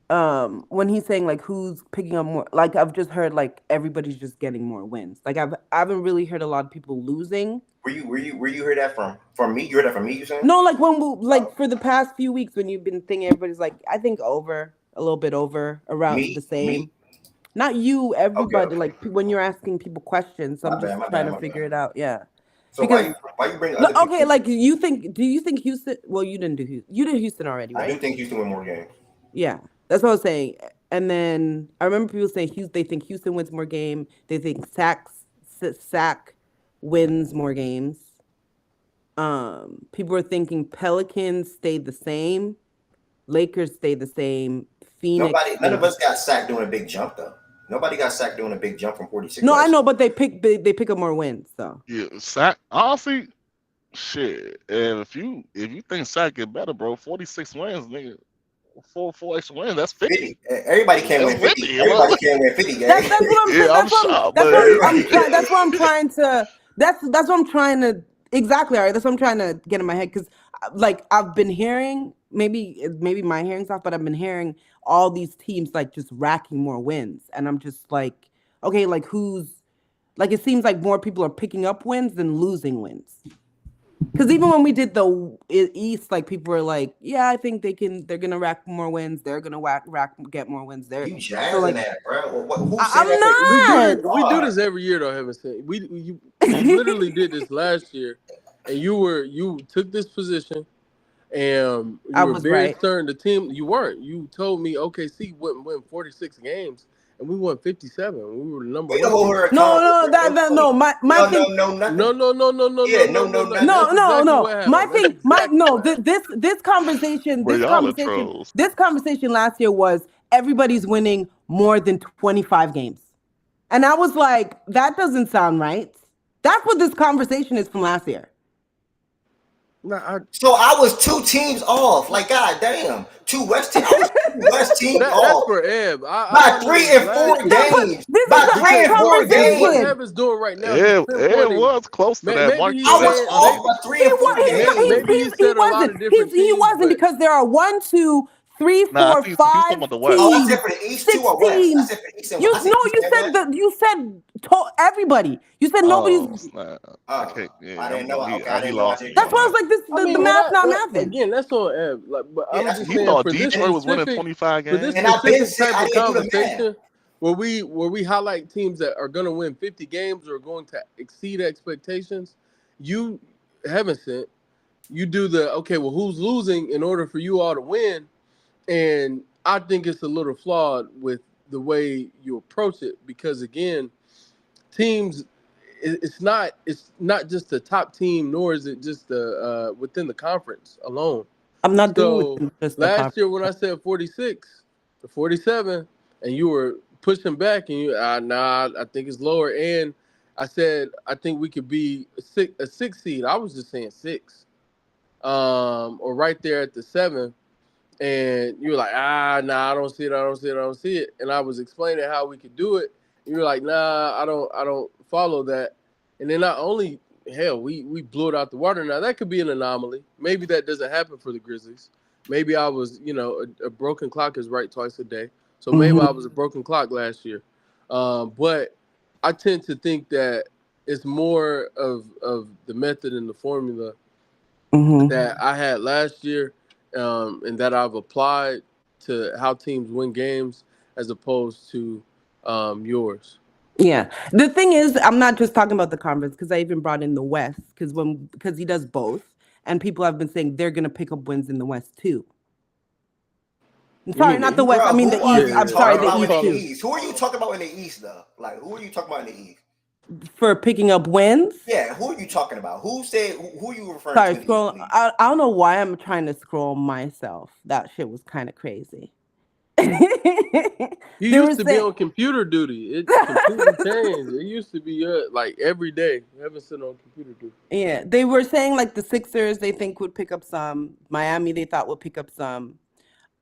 when he's saying like who's picking up more, like I've just heard like everybody's just getting more wins. Like I haven't really heard a lot of people losing. Where you heard that from? From me? You heard that from me? You saying? No, like when like for the past few weeks when you've been thinking everybody's like I think over a little bit over around the same. Not you, everybody. Okay. Like when you're asking people questions, so I'm just My trying bad, to my figure bad. it out. Yeah, So because why you bring no, other people? okay, like you think? Do you think Houston? Well, you didn't do Houston. You did Houston already, I do right? think Houston win more games. Yeah, that's what I was saying. And then I remember people saying Houston. They think Houston wins more game. They think Sac wins more games. People were thinking Pelicans stayed the same, Lakers stayed the same, Phoenix None stayed of the us got sacked doing a big jump though. Nobody got sacked doing a big jump from 46 No, I last know, year. but they pick up more wins. So Yeah, Sack. Honestly, shit. And if you think Sack get better, bro, 46 wins, nigga. Four extra wins. That's 50. Everybody can't That's win 50. 50. Everybody can't win 50 games. that's what I'm Yeah, saying. I'm shocked, That's but what I'm trying. That's what I'm trying to. That's what I'm trying to. Exactly. All right. That's what I'm trying to get in my head because, like, I've been hearing maybe my hearing's off, but I've been hearing all these teams like just racking more wins, and I'm just like, okay, like who's like it seems like more people are picking up wins than losing wins. Because even when we did the East, like people were like, "Yeah, I think they're gonna rack more wins. They're gonna get more wins." There, You so jazzing like, that, bro. Who said that? We do I'm this. We do God. this every year, though. Heaven Sent. You literally did this last year, and you took this position, and you I were was very right. certain. The team you weren't. You told me OKC wouldn't win 46 games, and we won 57. We were the number We don't one hold team. her No, accountable. no, no. My thing. Nothing. No, Yeah, no, no, no. nothing. That's exactly what happened. My That's thing, exactly what happened. this conversation, bro, y'all are trolls. this conversation last year was everybody's winning more than 25 games, and I was like, that doesn't sound right. That's what this conversation is from last year. So I was 2 teams off. Like, god damn. 2 West teams. I was 2 West teams That's off. for Eb. By 3 and 4 games. This By is the 3 and 4 Because what games. Eb is doing right now, he's It pinpointing. was close to that mark, Maybe he's though. I That's was saying funny. off by 3 and 4 games. maybe he said a lot of different He teams, wasn't but because there are 1, 2, 3, Nah, I 4, think he's talking 5 about the West. Oh, I teams. said for the East 6 too or West? I teams. said for the East and You West. I said East and West. Everybody. You said Oh, nobody's. snap. Oh, Okay, yeah, I didn't know. Okay, he I didn't know. I lost didn't me That's on why I that. was like, this the math not mathing. again, that's on Eb. Like, but Yeah, I'm that's just He saying thought for this Detroit was winning specific 25 for this games. And I've been specific type I of didn't do the math. conversation where we highlight teams that are going to win 50 games or are going to exceed expectations, you haven't sent. You do the okay. Well, who's losing in order for you all to win? And I think it's a little flawed with the way you approach it because again, teams. It's not just the top team, nor is it just the within the conference alone. I'm not doing So with just the last conference. year when I said 46 to 47, and you were pushing back, and you nah, I think it's lower. And I said I think we could be a six seed. I was just saying 6, or right there at the 7. And you were like, nah, I don't see it. And I was explaining how we could do it. And you were like, nah, I don't follow that. And then not only we blew it out the water. Now that could be an anomaly. Maybe that doesn't happen for the Grizzlies. maybe I was, a broken clock is right twice a day. So maybe I Mm-hmm. was a broken clock last year. But I tend to think that it's more of the method and the formula Mm-hmm. that I had last year, and that I've applied to how teams win games as opposed to yours. Yeah. The thing is, I'm not just talking about the conference because I even brought in the West because he does both, and people have been saying they're gonna pick up wins in the West too. I'm You sorry, mean the not the East? West. I Bro, mean the who are East. you Yeah, I'm sorry, talking the I'm about in East the calling. too. East? Who are you talking about in the East though? Like, who are you talking about in the East? For picking up wins. Yeah, who are you talking about? Who are you referring to Sorry, in the East, scroll. please? I don't know why I'm trying to scroll myself. That shit was kind of crazy. You They used were to be saying. on computer duty. It completely changed. It used to be like every day. I haven't seen on computer duty. Yeah, they were saying like the Sixers they think would pick up some. Miami they thought would pick up some.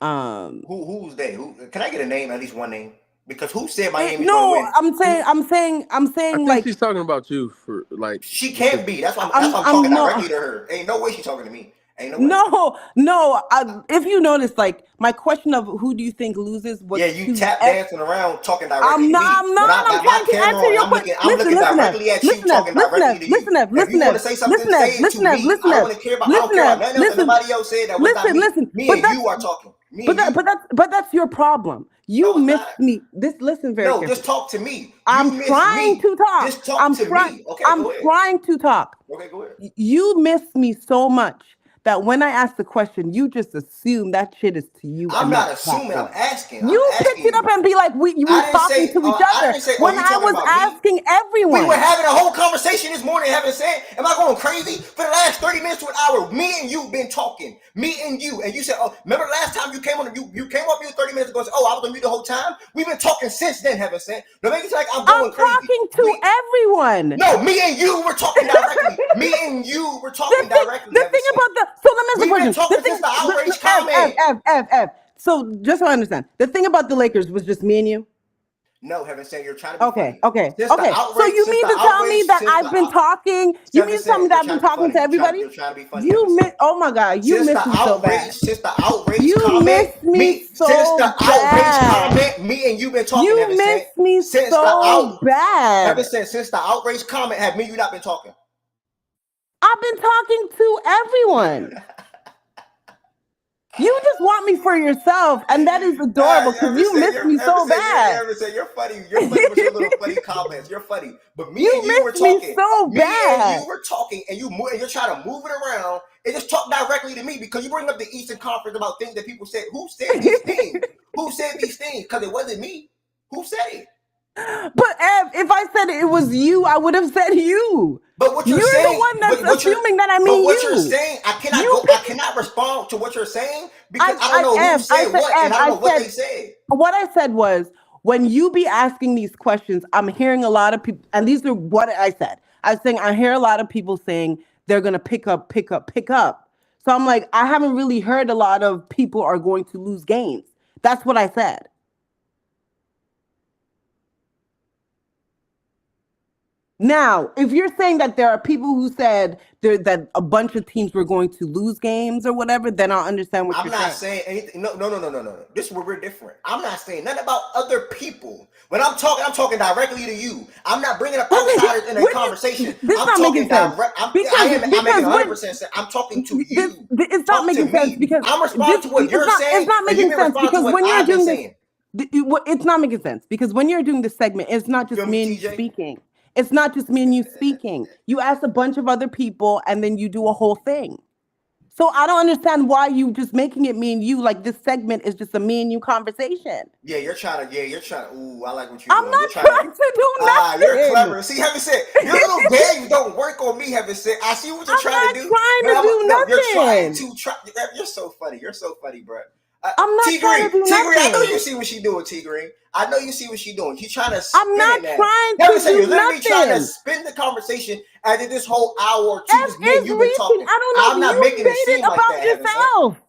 Um, Who's they? Who can I get a name? At least one name? Because who said Miami's going to no, win? I'm saying, Who? I'm I saying think like she's talking about you for like She can't be. specifically. That's why I'm talking I'm no. directly to her. Ain't no way she's talking to me. Ain't no way. No. If you notice, like my question of who do you think loses was Yeah, you to. tap dancing around talking directly to me. I'm When not. I I'm got my trying to camera answer on and your question. I'm looking Listen, Ev. directly at you, Listen, Ev. talking Listen, directly Ev. to you. Listen, Ev. If you Listen, want Ev. to say something, Listen, Ev. say it to Listen, Ev. me. Listen, I don't Ev. want to care about. I don't Listen, care about Ev. nothing else that Listen, nobody else said that was not me. listen. Me But and you are talking. Me but and that, you. but that's, but that's your problem. No, You it's missed not. me. Listen very No, just carefully. talk to me. I'm You miss trying me. to talk. Just talk to me. Okay, I'm go ahead. trying to talk. Okay, go ahead. You miss me so much that when I ask the question, you just assume that shit is to you I'm and not not the assuming. I'm platform. asking. I'm You picked asking it up you. and be like, we I didn't talking say. to each I other didn't say. Oh, when you I talking was about me? asking We were everyone. having a whole conversation this morning. Haven't said, am I going crazy? For the last 30 minutes to an hour, me and you been talking. Me and you said, oh, remember the last time you came on? You came up here 30 minutes ago and said, oh, I was on mute the whole time. We've been talking since then. Haven't said. Don't make it like I'm I'm going crazy. talking to everyone. No, me and you were talking directly. Me and you were talking directly. The Haven't thing said. about the so let me ask the We've been question. The talking thing, since the outrage F. comment. So just so I understand, the thing about the Lakers was just me and you. No, Heaven said you're trying to be Okay. funny. Since the So outrage, you since mean the to tell me outrage, that since I've the been talking? You Heaven mean to tell me said that you're I've been trying to be talking funny. to everybody? You're trying to be funny. You Heaven said. miss. Oh my God, you Since miss the me so bad. outrage, since the outrage You comment, miss me since so the outrage bad. comment, me and you been talking. You Heaven miss said. me Since the so Heaven bad. said, since the outrage comment, have me you not been talking? I've been talking to everyone. You just want me for yourself, and that is adorable because you miss me so bad. Heaven said, you're funny. You're funny with your little funny comments. You're funny. But me and You you were miss me talking. so Me and you bad. were talking, and you're trying to move it around and just talk directly to me because you bring up the Eastern Conference about things that people said. Who said these things? Who said these things? Because it wasn't me. Who said it? But Ev, if I said it was you, I would have said you. But what You're you're the saying, one that's assuming that I but mean what you're you. saying, I cannot You go. I picked it. cannot respond to what you're saying because I don't know who said what, and Ev, I don't I know what said, they said. what I said was, when you be asking these questions, I'm hearing a lot of people, and these are what I said. I was saying, I hear a lot of people saying they're going to pick up, pick up, pick up. So I'm like, I haven't really heard a lot of people are going to lose games. That's what I said. Now, if you're saying that there are people who said that a bunch of teams were going to lose games or whatever, then I'll understand what I'm you're not saying. saying anything. No. This is where we're different. I'm not saying nothing about other people. When I'm talking directly to you. I'm not bringing up outsiders in a conversation. This is I'm not making talking sense direct. I'm making because 100% sense. I'm talking to this you. it's not Talk to making sense me. because I'm responding this to what you're it's saying, not and you've making been sense responding to because what when you're I've been doing this, saying. it's not making sense because when you're doing this segment, it's not You just feel me, me and you TJ? speaking. It's not just me and you speaking. You ask a bunch of other people and then you do a whole thing. So I don't understand why you just making it me and you like this segment is just a me and you conversation. Yeah, you're trying to. Yeah, you're trying. Ooh, I like what you're I'm doing. You're not trying to. trying to do You're nothing. clever. See, Heaven said your little games don't work on me. Heaven said, I see what you're I'm trying to not do, but trying to do no, you're trying nothing. to try. You're so funny. You're so funny, bro. I'm not T trying to Green, do T Green. I know you nothing. see what she doing, T Green. I know you see what she doing. She's trying to I'm spin not it now. trying Heaven to said you're do literally trying to nothing. spin the conversation as if this whole hour or two, F just me and is you've been reaching. talking. I don't I'm know if not you making it made it seem like that. about Heaven said, yourself.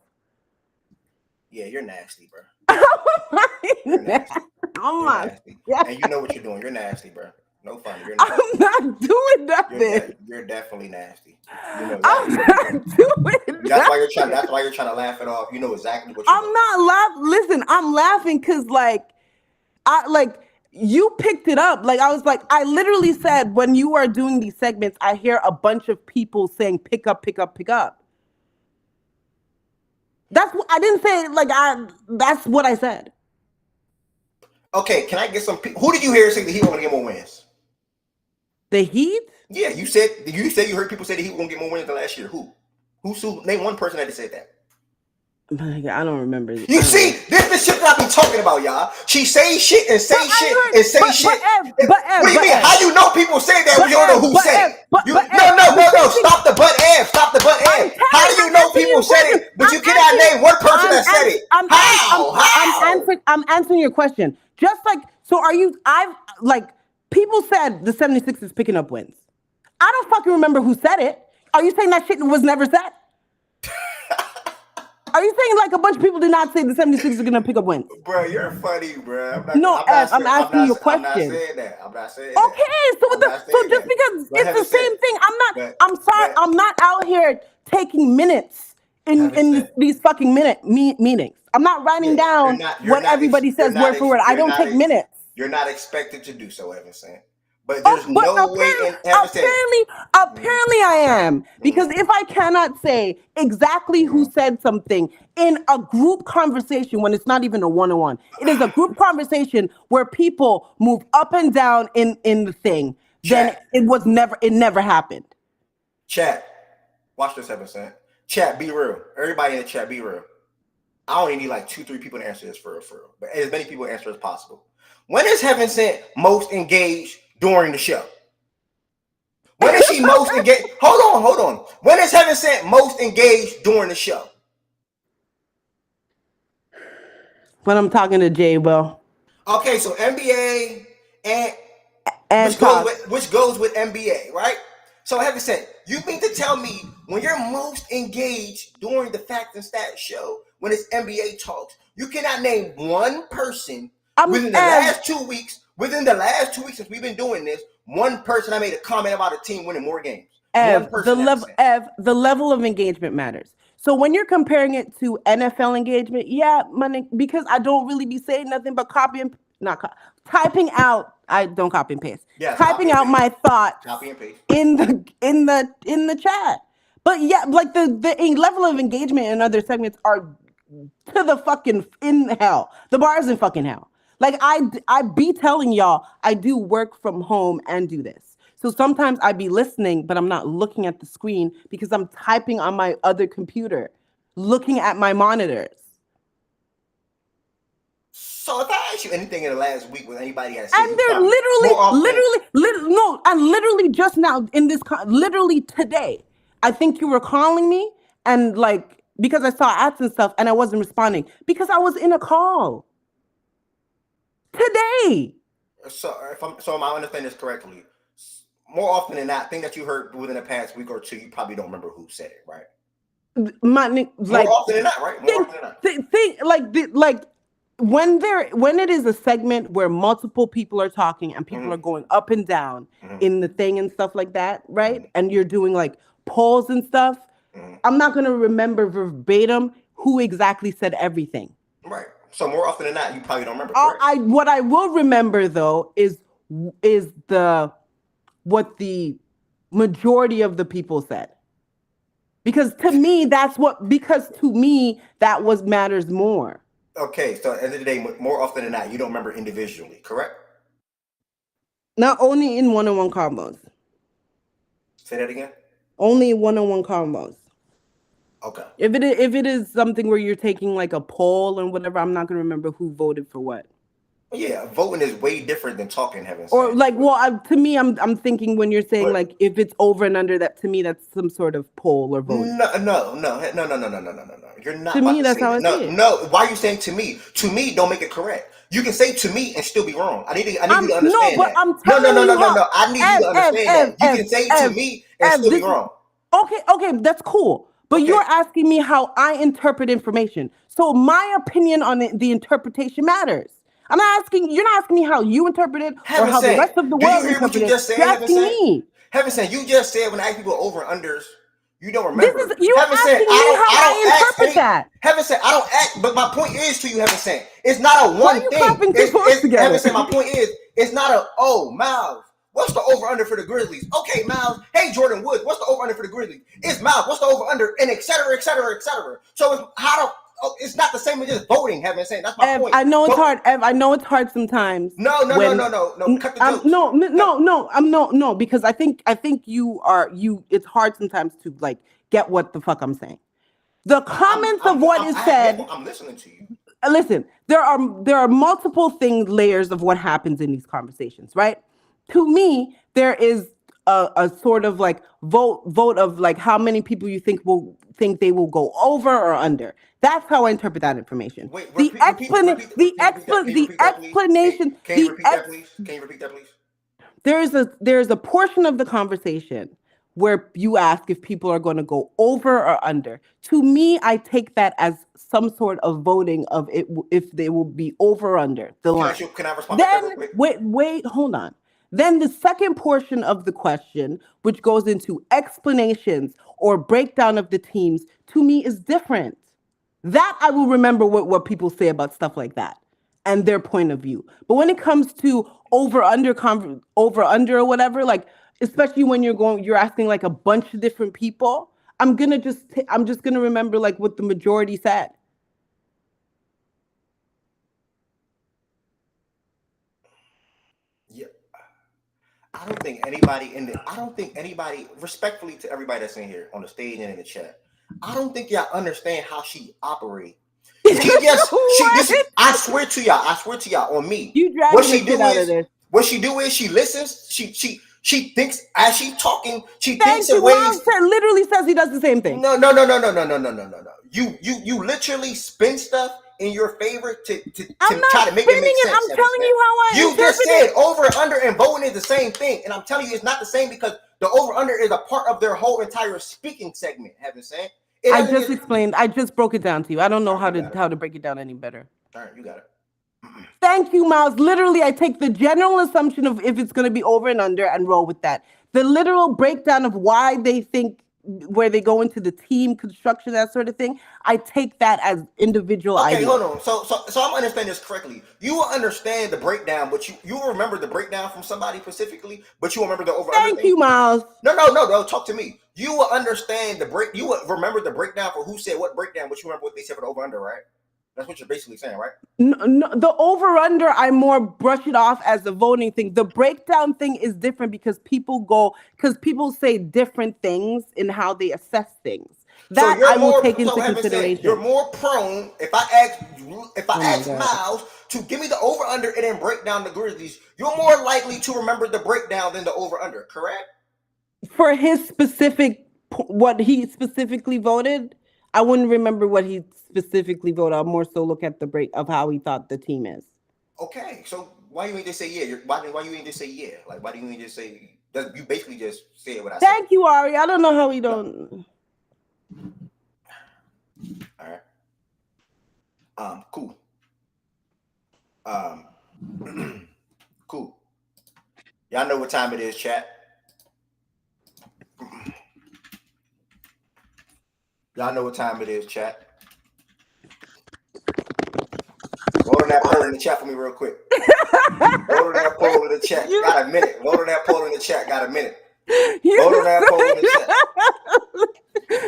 yeah, you're nasty, bro. Oh You're nasty. oh You're my nasty, God. and you know what you're doing. You're nasty, bro. No funny. You're nasty. I'm not doing nothing. You're definitely nasty. You know I'm exactly. not doing That's why nothing. That's why you're trying to laugh it off. You know exactly what you're I'm doing. not laughing. Listen, I'm laughing because you picked it up. Like I was like, I literally said when you are doing these segments, I hear a bunch of people saying pick up, pick up, pick up. That's what I didn't say. That's what I said. Okay, can I get some? Who did you hear say the Heat want to get more wins? The Heat? Yeah, you said you heard people say the Heat won't get more wins than last year. Who? Name one person that said that. I don't remember. You see, this is the shit that I be talking about, y'all. She say shit and say shit and say shit. What do you mean? How you know people say that when you don't know who said it? No. Stop the but Ev. Stop the but Ev. How do you know people said it, but you cannot name one person that said it? How? I'm answering your question. Just like, so are you, people said the 76ers picking up wins. I don't fucking remember who said it. Are you saying that shit was never said? Are you saying like a bunch of people did not say the 76ers are going to pick up wins? Bro, you're funny, bro. I'm asking you a question. I'm not saying that. Okay, so just because it's the same thing, I'm sorry, I'm not out here taking minutes in these fucking meetings. I'm not writing down what everybody says word for word. I don't take minutes. You're not expected to do so, Evan said. But there's no way in apparently I am. Because if I cannot say exactly who said something in a group conversation when it's not even a one-on-one, it is a group conversation where people move up and down in the thing, then it never happened. Chat, watch this, Evan said. Chat, be real. Everybody in the chat, be real. I only need like 2-3 people to answer this for real. But as many people answer as possible. When is Heaven Sent most engaged during the show? When is she most engaged? Hold on. When is Heaven Sent most engaged during the show? When I'm talking to Jay, Will. Okay, so NBA and which goes with NBA, right? So Heaven Sent, you mean to tell me when you're most engaged during the Facts and Stats show, when it's NBA talks, you cannot name one person within the last 2 weeks since we've been doing this, one person that made a comment about a team winning more games. The level of engagement matters. So when you're comparing it to NFL engagement, because I don't really be saying nothing but typing out. I don't copy and paste. Yeah, typing out my thoughts in the chat. But yeah, like the level of engagement in other segments are to the fucking in hell. The bar is in fucking hell. Like I be telling y'all I do work from home and do this. So sometimes I be listening, but I'm not looking at the screen because I'm typing on my other computer, looking at my monitors. So if I ask you anything in the last week with anybody has said, and they're literally just now in this, literally today, I think you were calling me and like, because I saw ads and stuff and I wasn't responding because I was in a call today. So am I understanding this correctly? More often than not, thing that you heard within the past week or two, you probably don't remember who said it, right? More often than not, right? More often than not. When it is a segment where multiple people are talking and people are going up and down in the thing and stuff like that, right? And you're doing like polls and stuff, I'm not going to remember verbatim who exactly said everything. Right. So more often than not, you probably don't remember. What I will remember though is what the majority of the people said. Because to me, that was matters more. Okay, so at the end of the day, more often than not, you don't remember individually, correct? Not only in one-on-one combos. Say that again? Only in one-on-one combos. Okay. If it is something where you're taking like a poll and whatever, I'm not going to remember who voted for what. Yeah, voting is way different than talking, Heaven. Or like, to me, I'm thinking when you're saying like if it's over and under that, to me that's some sort of poll or vote. No. You're not. To me, that's how I see it. No. Why are you saying to me? To me, don't make it correct. You can say to me and still be wrong. I need you to understand that. No. I need you to understand that. You can say to me and still be wrong. Okay, that's cool. But you're asking me how I interpret information. So my opinion on the interpretation matters. I'm not asking. You're not asking me how you interpret it or Heaven how the sent. rest of the Do you world hear what you interpret it. just said, You're Heaven asking sent? me. Heaven sent, you just said when I ask people over and unders, you don't This remember. is you Heaven sent, asking me how I I don't ask interpret any. that. Heaven sent, I don't ask. But my point is to you, Heaven sent, it's not a Why are one you thing. clapping two folks It's Heaven together? sent. My point is, it's not a Miles. What's the over under for the Grizzlies? Okay, Miles. Hey, Jordan Woods. What's the over under for the Grizzlies? It's Miles. What's the over under? And et cetera, et cetera, et cetera. So it's not the same as just voting. Heaven sent. That's my point. I know it's hard. I know it's hard sometimes. No. Cut the jokes. No. Because I think it's hard sometimes to like get what the fuck I'm saying. The comments of what is said. I'm listening to you. Listen, there are multiple layers of what happens in these conversations, right? To me, there is a sort of like vote of like how many people you think they will go over or under. That's how I interpret that information. Wait, the explanation. Can you repeat that, please? There's a portion of the conversation where you ask if people are going to go over or under. To me, I take that as some sort of voting of it if they will be over or under the line. Can I respond? Then wait, hold on. Then the second portion of the question, which goes into explanations or breakdown of the teams, to me is different. That I will remember what people say about stuff like that and their point of view. But when it comes to over under or whatever, like especially when you're asking like a bunch of different people, I'm just gonna remember like what the majority said. Yeah, I don't think anybody, respectfully to everybody that's in here on the stage and in the chat, I don't think y'all understand how she operates. I swear to y'all on me. You dragging the shit out of this. What she do is she listens. She thinks as she's talking. She thinks in of ways. Miles literally says he does the same thing. No. You literally spin stuff in your favor to try to make it make sense. I'm telling you how I You just said over, under, and voting is the same thing, and I'm telling you it's not the same because the over under is a part of their whole entire speaking segment. Haven't said. I just explained. I just broke it down to you. I don't know how to break it down any better. All right, you got it. Thank you, Miles. Literally, I take the general assumption of if it's going to be over and under and roll with that. The literal breakdown of why they think where they go into the team construction, that sort of thing, I take that as individual ideas. Hold on. So I'm understanding this correctly. You will understand the breakdown, but you will remember the breakdown from somebody specifically, but you will remember the over. Thank you, Miles. No. Talk to me. You will understand the break. You will remember the breakdown for who said what breakdown, but you remember what they said for the over under, right? That's what you're basically saying, right? No, the over-under, I more brush it off as a voting thing. The breakdown thing is different because people say different things in how they assess things. That I will take into consideration. You're more prone, if I ask Miles to give me the over-under and then break down the Grizzlies, you're more likely to remember the breakdown than the over-under, correct? For his what he specifically voted, I wouldn't remember what he specifically voted. I'll more so look at the break of how he thought the team is. Okay, so why you ain't just say yeah? Why you ain't just say yeah? Like why do you ain't just say? You basically just said what I said. Thank you, Ari. I don't know how he don't. All right. Cool. Cool. Y'all know what time it is, chat. Y'all know what time it is, chat. Vote on that poll in the chat for me real quick. Vote on that poll in the chat. Got a minute. Vote on that poll in the chat. Got a minute. Vote on that poll in the chat.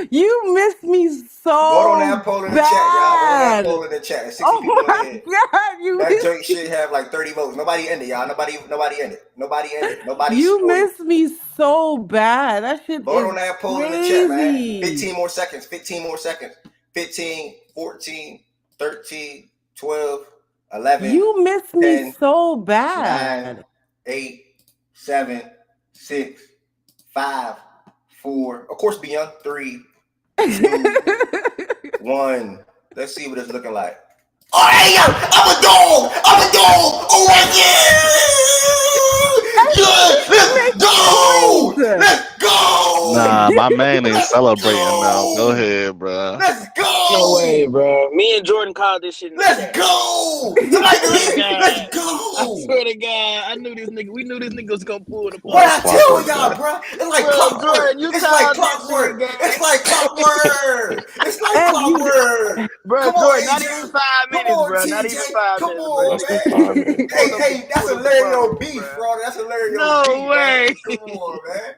You missed me so Vote on that poll in the chat, y'all. Vote on that poll in the chat. 60 people in here. God, that joint should have like 30 votes. Nobody ended, y'all. Nobody ended. Nobody You scored. missed me so bad. That shit Vote on that poll in the chat, man. 15 more seconds. 15 more seconds. 15, 14, 13, 12, 11. You missed 10, me so bad. 9, 8, 7, 6, 5, 4. Of course, beyond 3, 2, 1. Let's see what it's looking like. Oh, hey, yo, I'm a dog. Oh, my Let's go! Let's go! Nah, my man ain't celebrating now. Go ahead, bro. Let's go! No way, bro. Me and Jordan called this shit in the Let's chat. go! I swear to God. Let's go! I swear to God. I knew this nigga. We knew this nigga was gonna pull the What I tell y'all, bro? It's like clockwork. Jordan, It's like clockwork. It's like clockwork. It's like clockwork. Bro, Come Jordan, on, not AJ. even 5 minutes, Come on, bro. TJ. Not even 5 Come minutes, on, bro. man. Hey, that's hilarious beef, bro. That's hilarious No beef, way. man. Come on, man.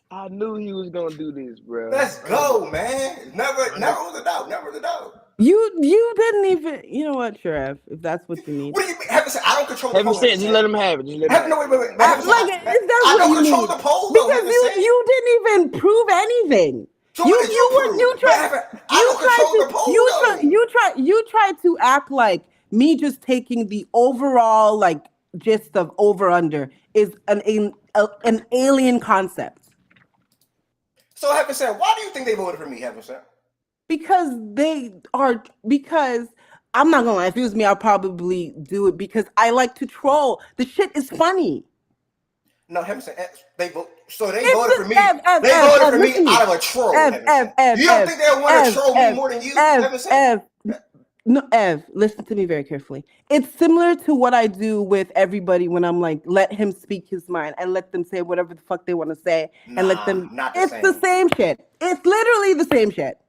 I knew he was gonna do this, bro. Let's go, man. Never was a doubt. Never was a doubt. You didn't even. You know what, Trev? If that's what you need. What do you mean? Heaven said, I don't control the Heaven poll. said, just let him have it. Just let him have it. No, wait. If that's I don't what you control need. the poll, though. Because you didn't even prove anything. So what did you prove? You tried to act like me just taking the overall like gist of over under is an alien concept. So Heaven said, why do you think they voted for me, Heaven said? Because I'm not gonna lie, if it was me, I'll probably do it because I like to troll. The shit is funny. No, Heaven said they voted for me. They voted for me out of a troll. You don't think they want to troll me more than you? Heaven said. No, Ev, listen to me very carefully. It's similar to what I do with everybody when I'm like, let him speak his mind and let them say whatever the fuck they want to say and let them. The same shit. It's literally the same shit.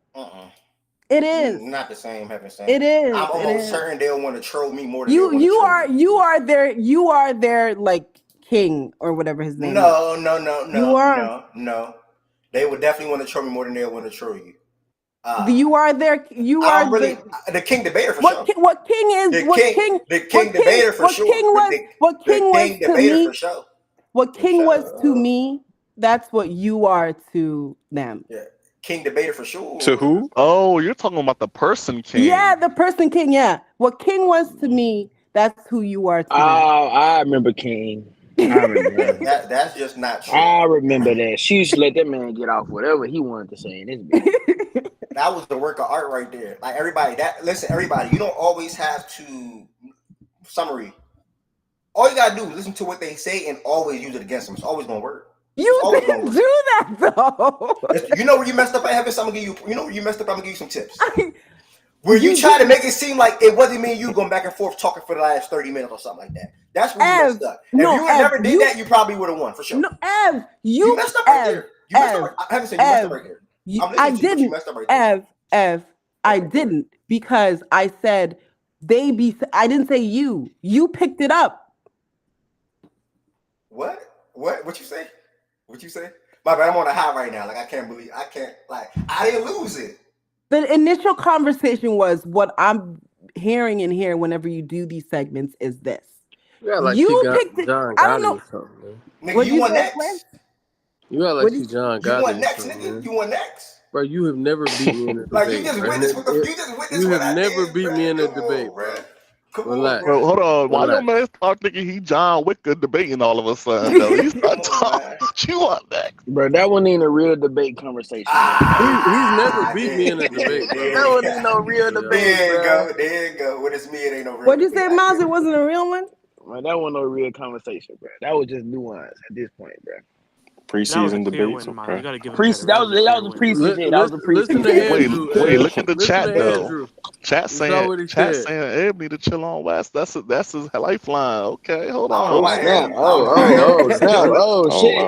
It is not the same. Heaven said. It is. I'm almost certain they'll want to troll me more than you are their like king or whatever his name is. No. They would definitely want to troll me more than they'll want to troll you. You are there. You are really the king debater for sure. What king is the king debater for sure. What king was to me? For sure. What king was to me? That's what you are to them. Yeah, king debater for sure. To who? Oh, you're talking about the person king. Yeah, the person king. Yeah, what king was to me? That's who you are to them. I remember King. I remember that's just not true. I remember that. She used to let that man get off whatever he wanted to say in his video. That was the work of art right there. Like everybody, everybody, you don't always have to summary. All you gotta do is listen to what they say and always use it against them. It's always gonna work. You didn't do that though. You know where you messed up at Heaven? So I'm gonna give you. You know where you messed up? I'm gonna give you some tips. Where you try to make it seem like it wasn't me and you going back and forth talking for the last 30 minutes or something like that. That's where you messed up. If you never did that, you probably would have won for sure. No, Ev, you messed up right there. You messed up. I haven't said you messed up right there. I didn't. I didn't because I said I didn't say you. You picked it up. What you say? What you say? My bad, I'm on a high right now. Like I didn't lose it. The initial conversation was what I'm hearing in here whenever you do these segments is this. Yeah, like you picked it. John I don't know. Nigga, you want next? You got like John Gotti. You want next, nigga? You want next? Bro, you have never beat me in a debate. Like you just witnessed what you have never beat me in a debate, bro. Relax. Bro, hold on. Why your man start thinking he John Wick debating all of a sudden, though? He's not talking what you want next. Bro, that wasn't even a real debate conversation. He's never beat me in a debate, bro. That wasn't even no real debate, There you go. When it's me, it ain't no real What'd you say, Miles? It wasn't a real one? Man, that wasn't no real conversation, bro. That was just nuance at this point, bro. Preseason debates. You gotta give that was a preseason shit. That was a preseason. Wait, look at the chat though. Chat saying Ed need to chill on West. That's his lifeline. Okay, hold on.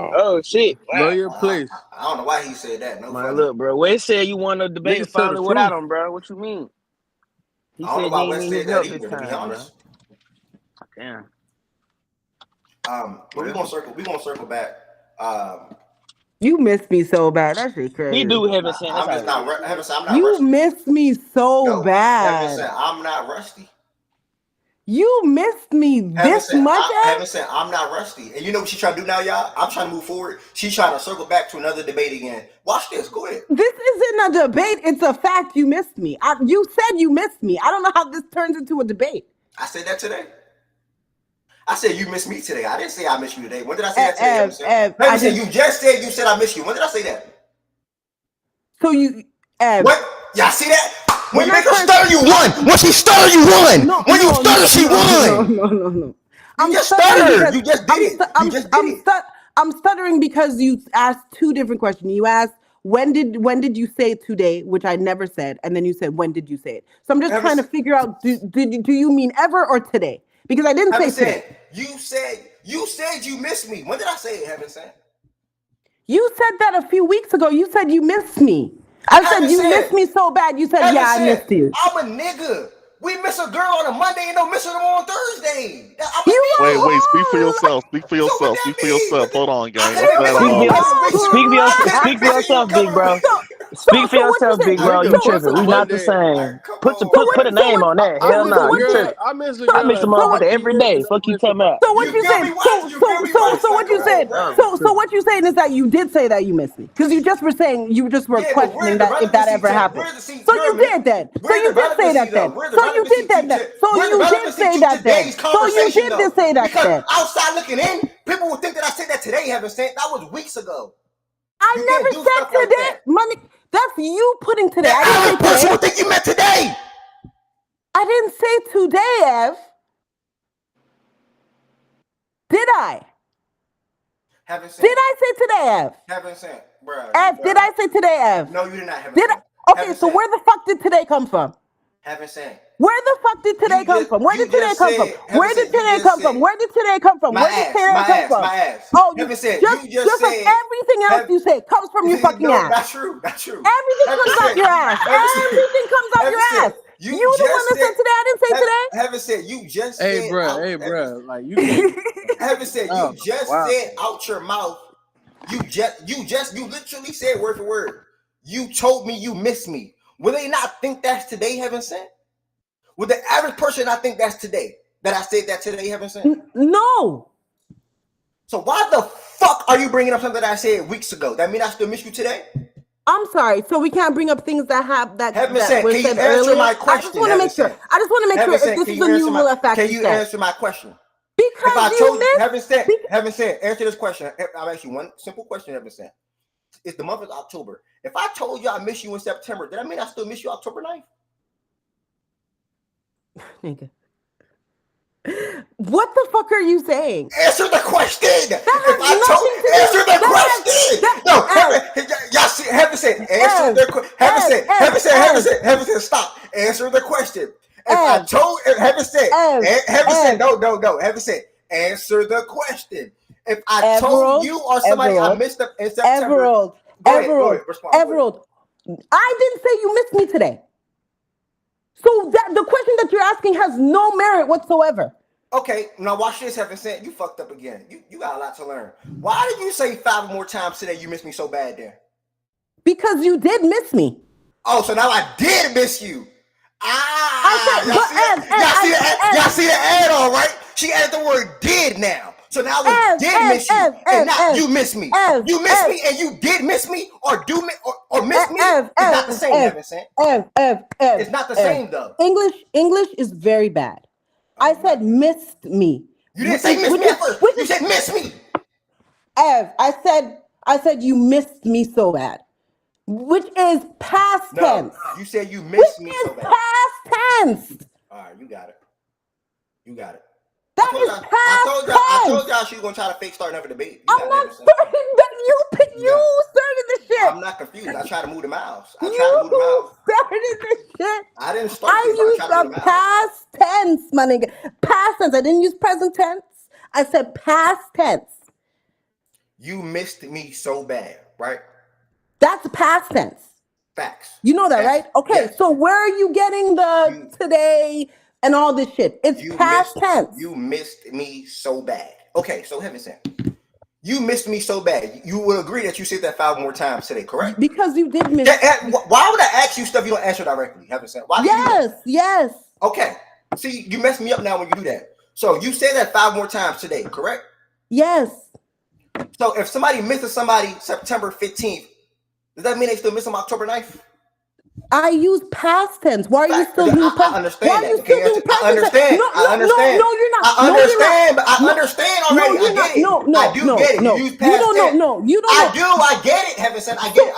Oh shit. Know your place. I don't know why he said that. No, man, look, bro. Wade said you want to debate finally without him, bro. What you mean? He said you ain't need his help this time, bro. Damn. But we gonna circle back. You missed me so bad. That shit crazy. He do Heaven said. I'm not you rusty. missed me so bad. Heaven said, I'm not rusty. You missed me this much. Heaven said, I'm not rusty. And you know what she's trying to do now, y'all? I'm trying to move forward. She's trying to circle back to another debate again. Watch this. Go ahead. This isn't a debate. It's a fact. You missed me. You said you missed me. I don't know how this turns into a debate. I said that today. I said you missed me today. I didn't say I missed you today. When did I say that today? You just said you said I missed you. When did I say that? So you what? Y'all see that? When you make her stutter, you won. When she stutter, you won. When you stutter, she won. No. You just stuttered. You just did it. You just did it. I'm stuttering because you asked two different questions. You asked when did you say it today, which I never said, and then you said when did you say it. So I'm just trying to figure out do you mean ever or today? Because I didn't say today. You said you miss me. When did I say it, Heaven Sent? You said that a few weeks ago. You said you missed me. I said you missed me so bad. You said, yeah, I missed you. I'm a nigga. We miss a girl on a Monday and don't miss her on Thursday. Wait, speak for yourself. Speak for yourself. Speak for yourself. Hold on, gang. Speak for yourself, big bro. Speak for yourself, big bro. You tripping. We not the same. Put a name on that. Hell no. You tripping. I miss the motherfucker every day. Fuck you talking about. So what you saying? So what you saying? So what you saying is that you did say that you missed me. Because you just were saying, you just were questioning that if that ever happened. So you did then. So you did say that then. So you did that then. So you did say that then. So you did say that then. Outside looking in, people would think that I said that today, Heaven Sent. That was weeks ago. I never said today. Money. That's you putting today. I didn't say person would think you meant today. I didn't say today, Ev. Did I? Heaven Sent. Did I say today, Ev? Heaven Sent, bro. Ev, did I say today, Ev? No, you did not. Heaven did Sent. I? Okay, so where the fuck did today come from? Heaven Sent. Where the fuck did today come from? Where did today come from? Where did today come from? Where did today come from? Where did today come from? My ass. Oh, just like everything else you say comes from your fucking ass. That's true. That's true. Everything comes out your ass. Everything comes out your ass. You the one that said today. I didn't say today. Heaven said you just said. Hey, bro. Like you. Heaven said you just said out your mouth. You literally said word for word. You told me you miss me. Will they not think that's today, Heaven Sent? Would the average person not think that's today? That I said that today, Heaven Sent? No. So why the fuck are you bringing up something that I said weeks ago? That mean I still miss you today? I'm sorry. So we can't bring up things that have that. Heaven that Sent, were can you said answer earlier. my question? I just want to make sure. I just want to make sure if this is a new rule of fact. Can you answer my question? Because if I told you, Heaven Sent, answer this question. I'm asking you one simple question, Heaven Sent. It's the month of October. If I told you I miss you in September, does that mean I still miss you October 9th? Nigga. What the fuck are you saying? Answer the question. Answer the question. Y'all see, Heaven Sent, answer the question. Heaven Sent, stop. Answer the question. If I told Heaven Sent, no. Heaven Sent, answer the question. If I told you or somebody I missed up in September, go ahead, respond. I didn't say you missed me today. So the question that you're asking has no merit whatsoever. Okay, now watch this, Heaven Sent. You fucked up again. You got a lot to learn. Why did you say 5 more times today you missed me so bad there? Because you did miss me. Oh, so now I did miss you. Y'all see the add on, right? She added the word did now. So now I did miss you, and not you miss me. You miss me, and you did miss me, or do me, or miss me. It's not the same, Heaven Sent. It's not the same though. English is very bad. I said missed me. You didn't say miss me at first. You said miss me. I said you missed me so bad, which is past tense. You said you missed me so bad. Past tense. All right, you got it. That is past tense. I told y'all she was gonna try to fake start another debate. I'm not starting that. You started this shit. I'm not confused. I tried to move the mouse. You started this shit. I didn't start. I used the past tense, my nigga. Past tense. I didn't use present tense. I said past tense. You missed me so bad, right? That's past tense. Facts. You know that, right? Okay, yes. So where are you getting the today and all this shit? It's past tense. You missed me so bad. Okay, so Heaven Sent. You missed me so bad. You will agree that you said that 5 more times today, correct? Because you did miss. Why would I ask you stuff you don't answer directly? Heaven Sent. Why? Yes. Okay. See, you mess me up now when you do that. So you said that 5 more times today, correct? Yes. So if somebody misses somebody September 15th, does that mean they still miss them October 9th? I use past tense. Why are you still using past? I understand. Why are you still using past tense? I understand. No, you're not. I understand, but I understand already. I get it. I do get it. You use past tense. You don't. I do. I get it. Heaven Sent. I get it.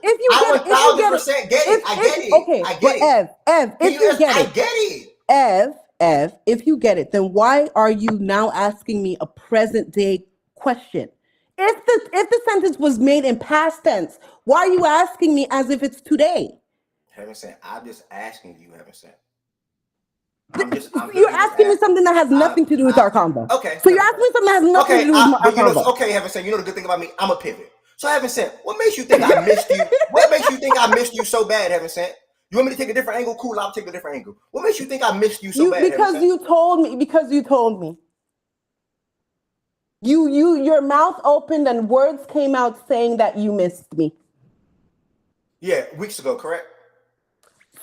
If you get it, 1000% get it. I get it. Okay. I get it. Ev, if you get it, I get it. Ev, Ev, if you get it, then why are you now asking me a present day question? If the sentence was made in past tense, why are you asking me as if it's today? Heaven sent. I'm just asking you, heaven sent. You're asking me something that has nothing to do with our combo. Okay. So you're asking me something that has nothing to do with our combo. Okay, heaven sent. You know the good thing about me? I'm a pivot. So heaven sent. What makes you think I missed you? What makes you think I missed you so bad, heaven sent? You want me to take a different angle? Cool, I'll take a different angle. What makes you think I missed you so bad? Because you told me. Because you told me. Your mouth opened and words came out saying that you missed me. Yeah, weeks ago, correct?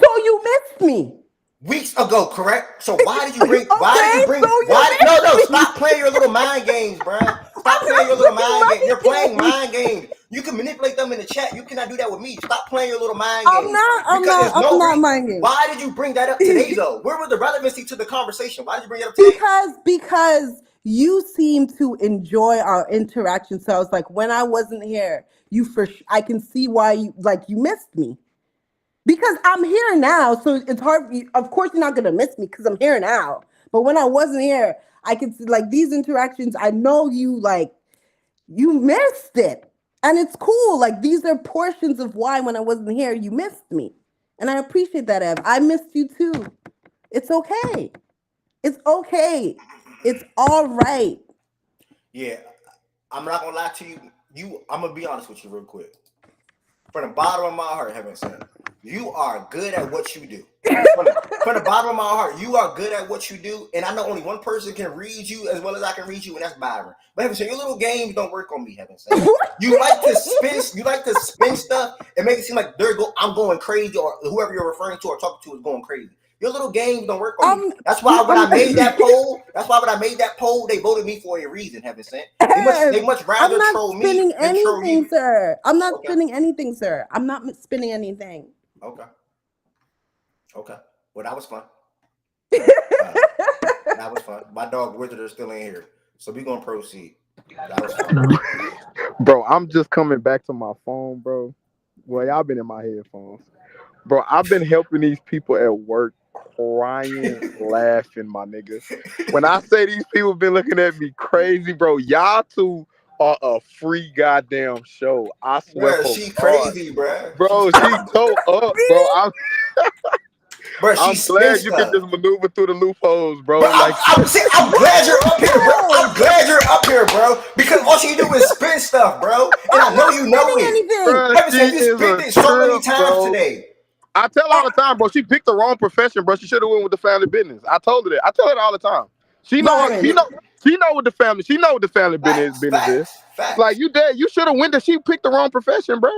So you missed me. Weeks ago, correct? So why did you bring? Stop playing your little mind games, bruh. Stop playing your little mind games. You're playing mind games. You can manipulate them in the chat. You cannot do that with me. Stop playing your little mind games. I'm not mind games. Why did you bring that up today, though? Where was the relevancy to the conversation? Why did you bring it up today? Because you seem to enjoy our interaction. So I was like, when I wasn't here, I can see why you missed me. Because I'm here now, so it's hard. Of course, you're not gonna miss me because I'm here now. But when I wasn't here, I could see these interactions. I know you missed it, and it's cool. These are portions of why when I wasn't here, you missed me, and I appreciate that, Ev. I missed you too. It's okay. It's okay. It's all right. Yeah, I'm not gonna lie to you. I'm gonna be honest with you real quick. From the bottom of my heart, heaven said, you are good at what you do. From the bottom of my heart, you are good at what you do. And I know only one person can read you as well as I can read you, and that's Byron. But heaven said, your little games don't work on me, heaven said. You like to spin stuff and make it seem like I'm going crazy, or whoever you're referring to or talking to is going crazy. Your little games don't work on me. That's why when I made that poll, they voted me for a reason, heaven sent. They much rather troll me than troll you. Sir. I'm not spinning anything, sir. I'm not spinning anything. Okay. Well, that was fun. That was fun. My dog Wizard is still in here, so we're gonna proceed. That was fun. Bro, I'm just coming back to my phone, bro. Well, y'all been in my headphones. Bro, I've been helping these people at work crying, laughing, my nigga. When I say these people been looking at me crazy, bro, y'all two are a free goddamn show. I swear. Bro, she crazy, bro. Bro, she toe up, bro. I'm glad you can just maneuver through the loopholes, bro. I'm glad you're up here, bro. I'm glad you're up here, bro. Because all she do is spin stuff, bro. And I know you know it. Ever since you spit it so many times today. I tell her all the time, bro. She picked the wrong profession, bro. She should have went with the family business. I told her that. I tell her all the time. She know what the family. She know what the family business is. Like you should have went. She picked the wrong profession, bro.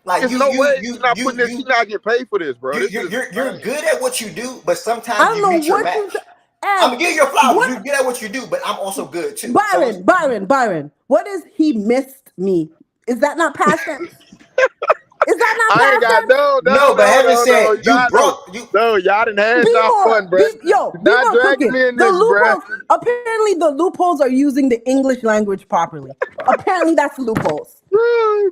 There's no way she's not putting this. She's not getting paid for this, bro. You're good at what you do, but sometimes you meet your match. I'm gonna give you your flowers. You're good at what you do, but I'm also good too. Byron. What is he missed me? Is that not past tense? Is that not I ain't got no, but heaven said you. No, y'all didn't have enough fun, bro. Not dragging me in this, bro. Apparently, the loopholes are using the English language properly. Apparently, that's the loopholes. Bro.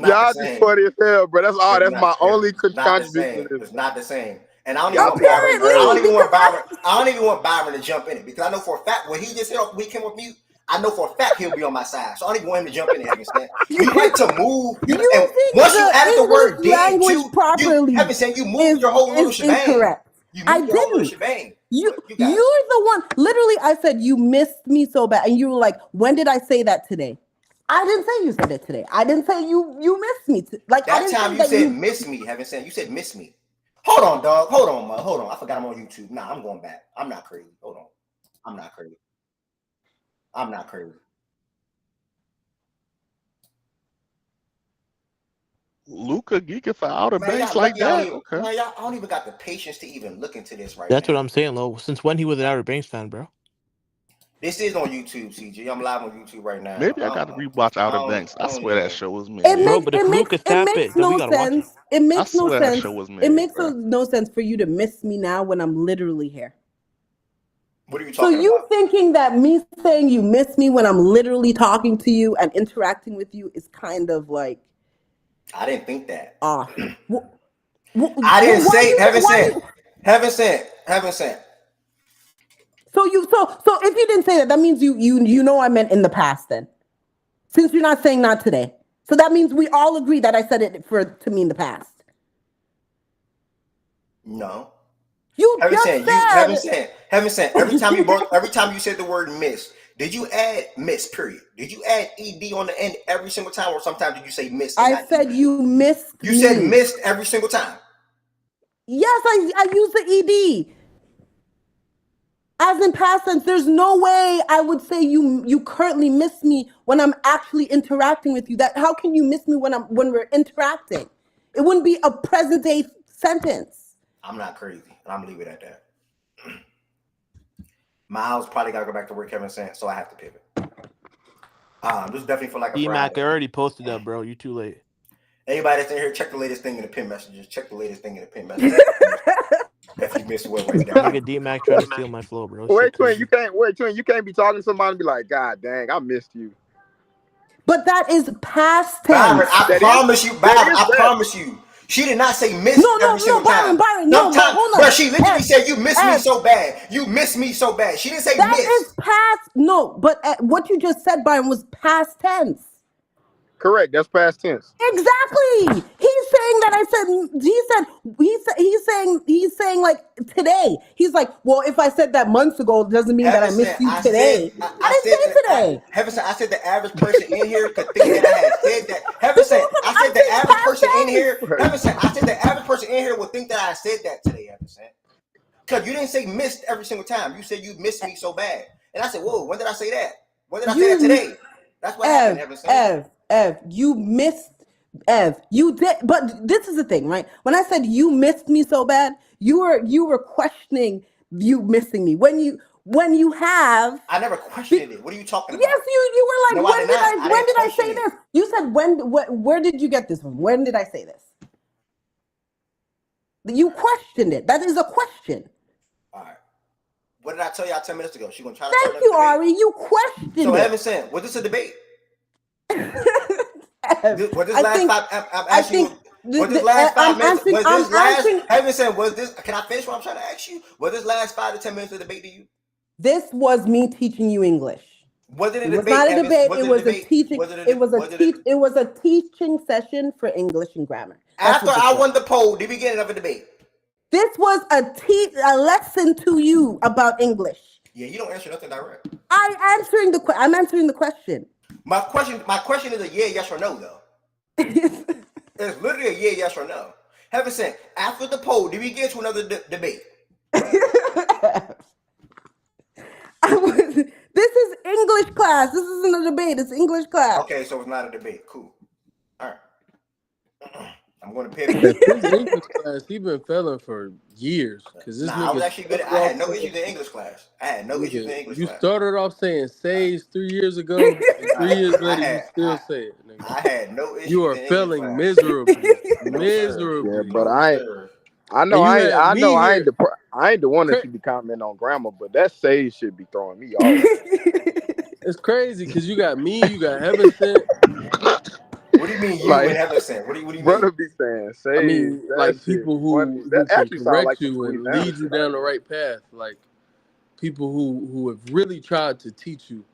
Y'all just funny as hell, bro. That's all. That's my only contribution. It's not the same. And I don't even want Byron to jump in it because I know for a fact when he just hit off weekend with mute, I know for a fact he'll be on my side. So I don't even want him to jump in it. You like to move. And once you added the word "did" you moved your whole little shebang. Incorrect. I didn't. You're the one. Literally, I said you missed me so bad, and you were like, "When did I say that today?" I didn't say you said it today. I didn't say you missed me. That time you said miss me. Heaven said you said miss me. Hold on, dog. Hold on, man. Hold on. I forgot I'm on YouTube. Nah, I'm going back. I'm not crazy. Hold on. I'm not crazy. Luca geeking for Outer Banks like that. Okay. Man, I don't even got the patience to even look into this right That's now. what I'm saying, Lo. Since when he was an Outer Banks fan, bro? This is on YouTube, CG. I'm live on YouTube right now. Maybe I got to rewatch Outer Banks. I swear that show was mid. It makes no sense. It makes no sense. That show was mid, it makes no sense for you to miss me now when I'm literally here. What are you talking about? So you thinking that me saying you miss me when I'm literally talking to you and interacting with you is kind of like... I didn't think that. Awesome. I didn't say... Heaven sent. Heaven sent. So if you didn't say that, that means you know I meant in the past then. Since you're not saying not today. So that means we all agree that I said it to mean the past. No. You Heaven just sent. said. Heaven sent. Every time you said the word miss, did you add miss? Period. Did you add ed on the end every single time, or sometimes did you say miss? I said you missed. You said missed every single time. Yes, I use the ed. As in past tense, there's no way I would say you currently miss me when I'm actually interacting with you. That how can you miss me when we're interacting? It wouldn't be a present day sentence. I'm not crazy, and I'm gonna leave it at that. Miles probably gotta go back to work, Kevin sent, so I have to pivot. This definitely feel like a D-Mac Friday. already posted that, bro. You too late. Anybody that's in here, check the latest thing in the pin messages. Check the latest thing in the pin messages. If you missed what right there. Nigga D-Mac trying to steal my flow, bro. Wait, Twin, you can't be talking to somebody and be like, God dang, I missed you. But that is past tense. Byron, I promise you. She did not say miss every single time. Byron, hold on. Bro, she literally said you miss me so bad. You miss me so bad. She didn't say that miss. That is past. No, but what you just said, Byron, was past tense. Correct. That's past tense. Exactly. He's saying that he's saying like today. He's like, well, if I said that months ago, it doesn't mean that I missed you today. I didn't say today. Heaven said, I said the average person in here could think that I had said that. Heaven said, I said the average person in here. Heaven said, I said the average person in here would think that I said that today. Heaven said, because you didn't say missed every single time. You said you missed me so bad, and I said, whoa, when did I say that? When did I say that today? That's what happened. Heaven said. You did, but this is the thing, right? When I said you missed me so bad, you were questioning you missing me. When you have, I never questioned it. What are you talking about? Yes, you were like, no, when did I say this? You said where did you get this from? When did I say this? You questioned it. That is a question. All right. What did I tell y'all 10 minutes ago? She gonna try to Thank you, Ari. You questioned so it. Heaven sent, was this a debate? Was this last 5 minutes? Heaven sent, was this? Can I finish what I'm trying to ask you? Was this last 5 to 10 minutes of debate to you? This was me teaching you English. Was it a debate? It was not a debate. It was a teaching. It was a teaching session for English and grammar. After I won the poll, the beginning of a debate. This was a lesson to you about English. Yeah, you don't answer nothing direct. I'm answering the question. My question is a yeah, yes, or no, though. It's literally a yeah, yes, or no. Heaven sent, after the poll, did we get to another debate? This is English class. This isn't a debate. It's English class. Okay, so it's not a debate. Cool. All right. I'm going to pivot. His English class, he been failing for years. I was actually good. I had no issues in English class. You started off saying sage 3 years ago, and 3 years later you still say it. Nigga. I had no issues. You are failing miserably. Miserably. Yeah, but I ain't the one that should be commenting on grammar, but that sage should be throwing me off. It's crazy because you got me, you got Heaven sent. What do you mean you and Heaven sent? What do you mean? Brother be saying, I mean, like people who can correct like you and lead you down the right path. Like people who have really tried to teach you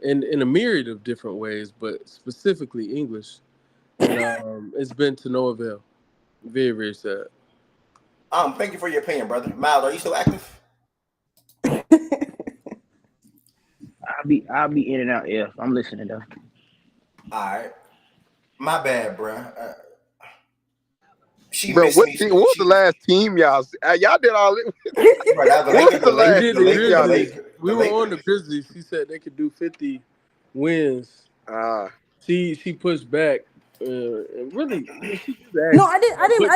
in a myriad of different ways, but specifically English. And it's been to no avail. Very, very sad. Thank you for your opinion, brother. Miles, are you still active? I'll be in and out. Yeah, I'm listening though. All right, my bad, bro. What was the last team y'all did all it? What was the last? We were on the Grizzlies. He said they could do 50 wins. She pushed back. And really, no, I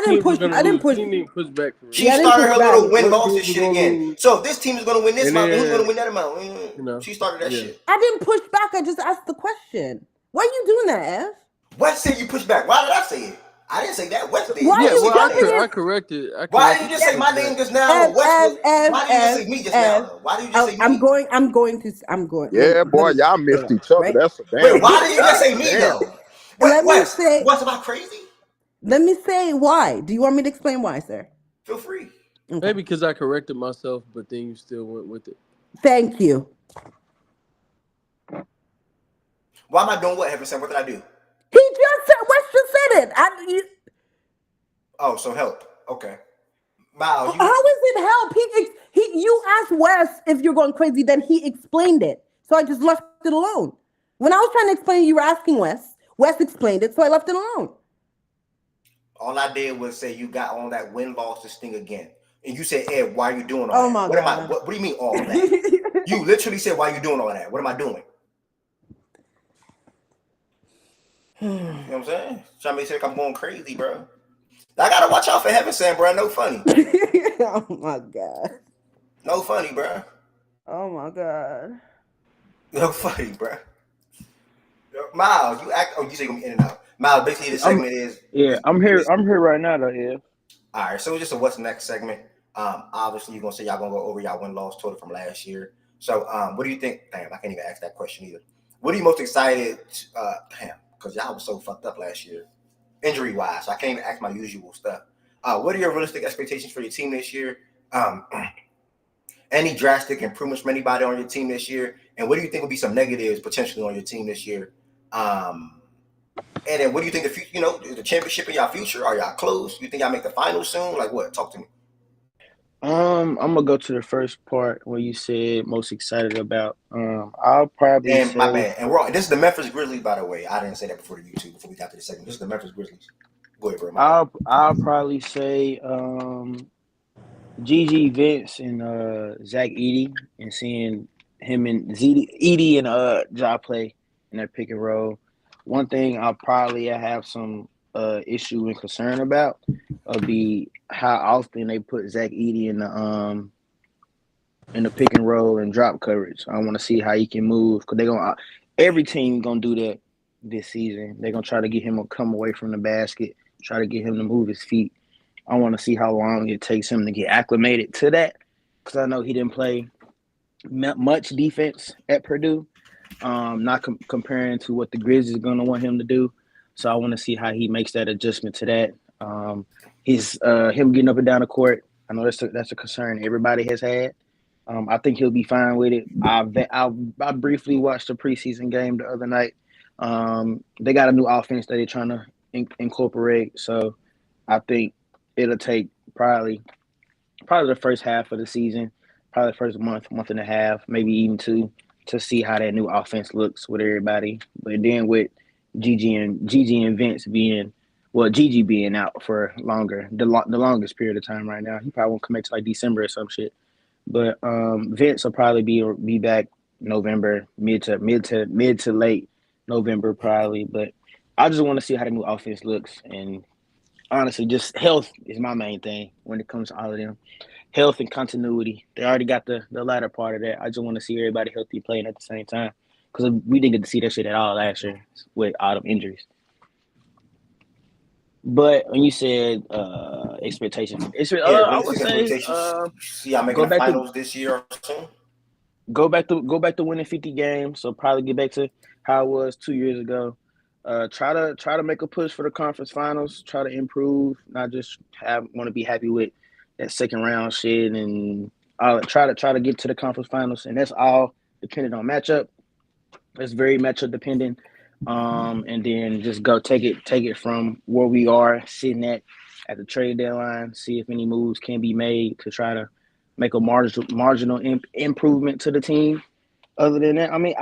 didn't push. I didn't push. She didn't push back. She started her little win losses shit again. So if this team is going to win this amount, who's going to win that amount? She started that shit. I didn't push back. I just asked the question. Why are you doing that, Ev? West said you push back. Why did I say it? I didn't say that. West did. I corrected. Why did you just say my name just now? Why did you just say me just now? Why did you just say me? I'm going. Yeah, boy, y'all missed each other. That's a damn. Wait, why did you just say me though? West, am I crazy? Let me say why. Do you want me to explain why, sir? Feel free. Maybe because I corrected myself, but then you still went with it. Thank you. Why am I doing what, Heaven Sam? What did I do? He just said, Wes just said it. Oh, so help. Okay. Miles, How is it help? You asked Wes if you're going crazy, then he explained it. So I just left it alone. When I was trying to explain, you were asking Wes explained it, so I left it alone. all I did was say you got on that win-loss this thing again. And you said, Ed, why are you doing all Oh that? my What am I God. what do you mean all of that? You literally said, why are you doing all that? What am I doing? You know what I'm saying? Trying to make sure I'm going crazy, bro. I gotta watch out for Heaven Sam, bro. No funny. Oh my God. No funny, bro. Oh my God. No funny, bro. Miles, you act. Oh, you say you're gonna be in and out. Miles, basically, this segment is. I'm here. I'm here right now, though. Yeah. All right, so it's just a what's next segment. Obviously, you're gonna say y'all gonna go over y'all win-loss total from last year. So, what do you think? Damn, I can't even ask that question either. What are you most excited? Damn, because y'all was so fucked up last year, injury-wise. So I can't even ask my usual stuff. What are your realistic expectations for your team this year? Any drastic improvements from anybody on your team this year? And what do you think will be some negatives potentially on your team this year? And then what do you think the championship in y'all future? Are y'all close? You think y'all make the finals soon? Like what? Talk to me. I'm gonna go to the first part where you said most excited about. I'll probably And my say bad. And we're all, this is the Memphis Grizzlies, by the way. I didn't say that before the YouTube before we got to the segment. This is the Memphis Grizzlies. Go ahead, bro. My bad. I'll probably say GG Vince and Zach Edey, and seeing him and Edey and Ja play in that pick and roll. One thing I'll probably have some issue and concern about will be how often they put Zach Edey in the pick and roll and drop coverage. I want to see how he can move, because every team gonna do that this season. They're gonna try to get him to come away from the basket, try to get him to move his feet. I want to see how long it takes him to get acclimated to that, because I know he didn't play much defense at Purdue. Not comparing to what the Grizzlies are going to want him to do. So I want to see how he makes that adjustment to that. Him getting up and down the court. I know that's a concern everybody has had. I think he'll be fine with it. I briefly watched the preseason game the other night. They got a new offense that they're trying to incorporate. So I think it'll take probably the first half of the season, probably the first month and a half, maybe even two, to see how that new offense looks with everybody. But then with Gigi and Vince being, well, Gigi being out for longer, the longest period of time right now. He probably won't come back to like December or some shit. But Vince will probably be back November, mid to late November probably. But I just want to see how the new offense looks, and honestly, just health is my main thing when it comes to all of them. Health and continuity. They already got the latter part of that. I just want to see everybody healthy playing at the same time, because we didn't get to see that shit at all last year with all them injuries. But when you said expectations, Yeah, I would realistic say expectations. See y'all making go the back to finals this year or soon? go back to winning 50 games. So probably get back to how it was 2 years ago. Try to make a push for the conference finals. Try to improve, not just want to be happy with that second round shit, and try to get to the conference finals, and that's all dependent on matchup. It's very matchup dependent. And then just go take it from where we are sitting at the trade deadline. See if any moves can be made to try to make a marginal improvement to the team. Other than that, I mean,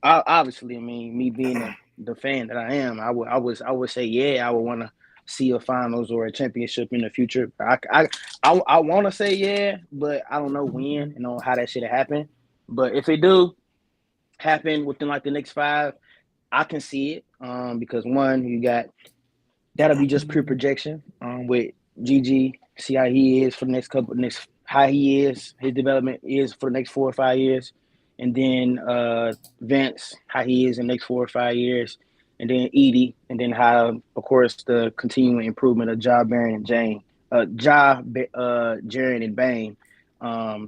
obviously, I mean, me being the fan that I am, I would say, yeah, I would want to see a finals or a championship in the future. I want to say yeah, but I don't know when and how that should happen. But if it do happen within like the next 5, I can see it. Because one, you got that'll be just pure projection. With GG, see how he is for the next how he is, his development is for the next 4 or 5 years, and then Vince, how he is in the next 4 or 5 years, and then Edie, and then how, of course, the continuing improvement of Ja, Baron, and Jane, Jaren and Bane.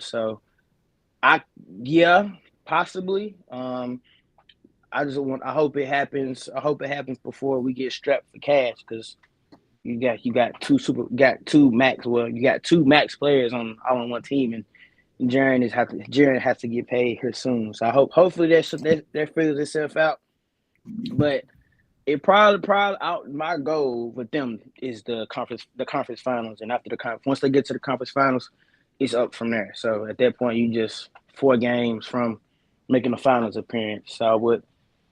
So yeah, possibly. I hope it happens. I hope it happens before we get strapped for cash, because You got two max players on all on one team, and Jaren has to get paid here soon. So hopefully that figures itself out. But it probably out my goal with them is the conference finals, and after once they get to the conference finals, it's up from there. So at that point, you just 4 games from making a finals appearance. So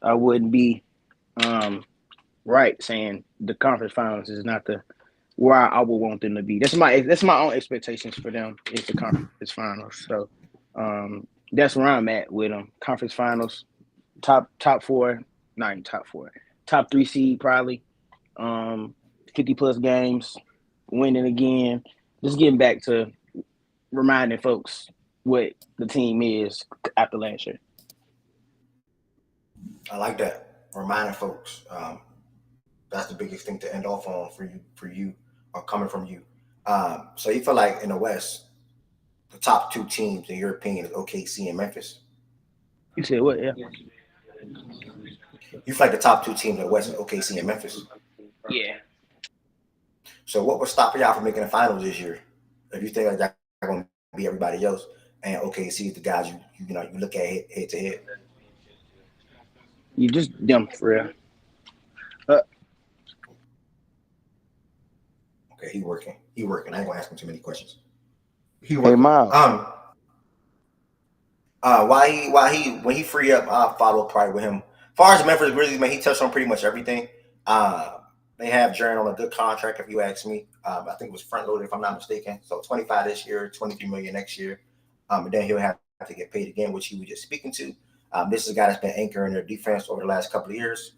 I wouldn't be right saying the conference finals is not the where I would want them to be. That's my own expectations for them is the conference finals. So that's where I'm at with them. Conference finals, top four, not even top four, top 3 seed probably. 50+ games, winning again. Just getting back to reminding folks what the team is after last year. I like that. Reminding folks. That's the biggest thing to end off on for you, or coming from you. So you feel like in the West, the top 2 teams in your opinion is OKC and Memphis. You said what? Yeah. You feel like the top 2 teams in the West is OKC and Memphis. Yeah. So what would stop y'all from making the finals this year? If you think like that's going to be everybody else, and OKC is the guys you look at head to head. You just them for real. Okay, he working. I ain't gonna ask him too many questions. Hey, Miles. When he free up, I'll follow probably with him. As far as Memphis Grizzlies, man, he touched on pretty much everything. They have Jaren on a good contract, if you ask me. I think it was front loaded, if I'm not mistaken. So 25 this year, 23 million next year. And then he'll have to get paid again, which he was just speaking to. This is a guy that's been anchoring their defense over the last couple of years,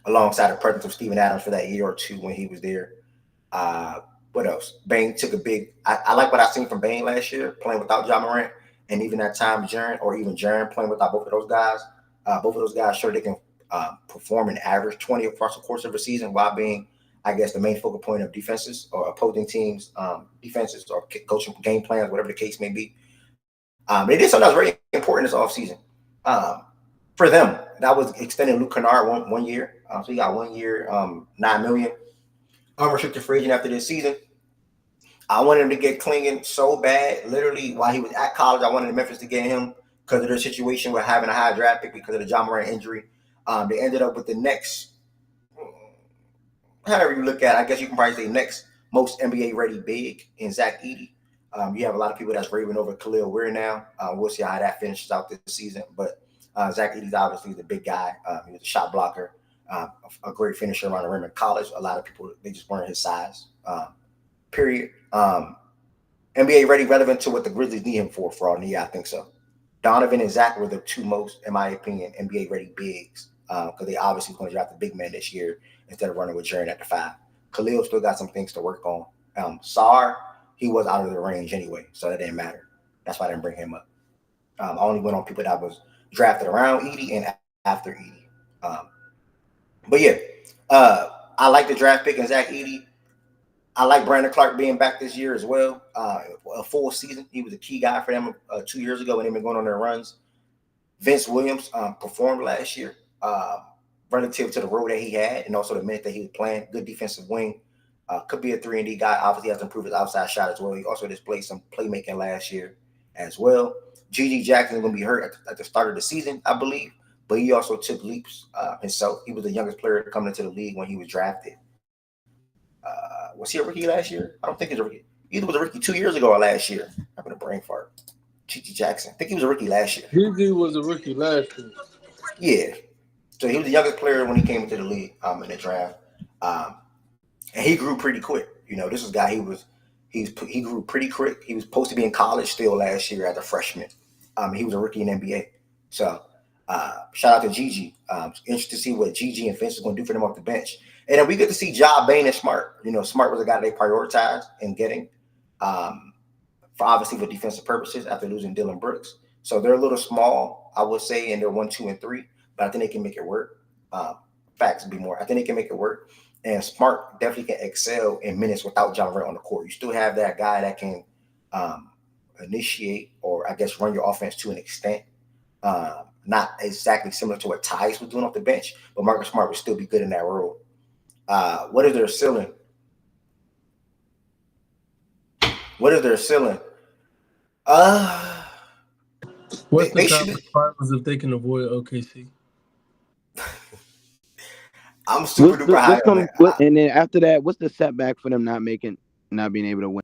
alongside the presence of Steven Adams for that year or two when he was there. What else? Bane took a big. I like what I seen from Bane last year, playing without Ja Morant, and even that time Jaren, or even Jaren playing without both of those guys. Both of those guys sure they can perform an average 20 across the course of a season, while being, I guess, the main focal point of defenses or opposing teams' defenses or coaching game plans, whatever the case may be. They did something that was very important this offseason. For them, that was extending Luke Kennard one year. So he got 1 year, $9 million. Unrestricted free agent after this season. I wanted him to get Klingon so bad. Literally, while he was at college, I wanted Memphis to get him because of their situation with having a high draft pick because of the Ja Morant injury. They ended up with the next, however you look at it, I guess you can probably say next most NBA ready big in Zach Edey. You have a lot of people that's raving over Khalil Weir now. We'll see how that finishes out this season. But Zach Edey's obviously the big guy. He was a shot blocker, a great finisher around the rim in college. A lot of people, they just weren't his size. Period. NBA ready, relevant to what the Grizzlies need him for all. Yeah, I think so. Donovan and Zach were the 2 most, in my opinion, NBA ready bigs because they obviously going to draft the big man this year instead of running with Jaren at the 5. Khalil still got some things to work on. Sar, he was out of the range anyway, so that didn't matter. That's why I didn't bring him up. I only went on people that was drafted around Edey and after Edey. But yeah, I like the draft pick in Zach Edey. I like Brandon Clark being back this year as well. A full season. He was a key guy for them 2 years ago when they've been going on their runs. Vince Williams performed last year relative to the role that he had and also the minute that he was playing. Good defensive wing. Could be a 3-and-D guy. Obviously has improved his outside shot as well. He also displayed some playmaking last year as well. G.G. Jackson is going to be hurt at the start of the season, I believe. But he also took leaps himself. He was the youngest player coming into the league when he was drafted. Was he a rookie last year? I don't think he's a rookie. Either was a rookie 2 years ago or last year. I'm having a brain fart. G.G. Jackson. I think he was a rookie last year. G.G. was a rookie last year. Yeah. So he was the youngest player when he came into the league in the draft. And he grew pretty quick. You know, this is a guy he grew pretty quick. He was supposed to be in college still last year as a freshman. He was a rookie in NBA. So shout out to Gigi. Interested to see what Gigi and Vince is going to do for them off the bench. And then we get to see Ja, Bane, and Smart. You know, Smart was a guy they prioritized in getting for obviously for defensive purposes after losing Dylan Brooks. So they're a little small, I would say, and they're 1, 2, and 3. But I think they can make it work. Facts would be more. I think they can make it work. And Smart definitely can excel in minutes without Ja Morant on the court. You still have that guy that can initiate or, I guess, run your offense to an extent. Not exactly similar to what Tyus was doing off the bench, but Marcus Smart would still be good in that role. What is their ceiling? What is their ceiling? What's the They should. conference finals if they can avoid OKC? I'm super duper high on that. And then after that, what's the setback for them not being able to win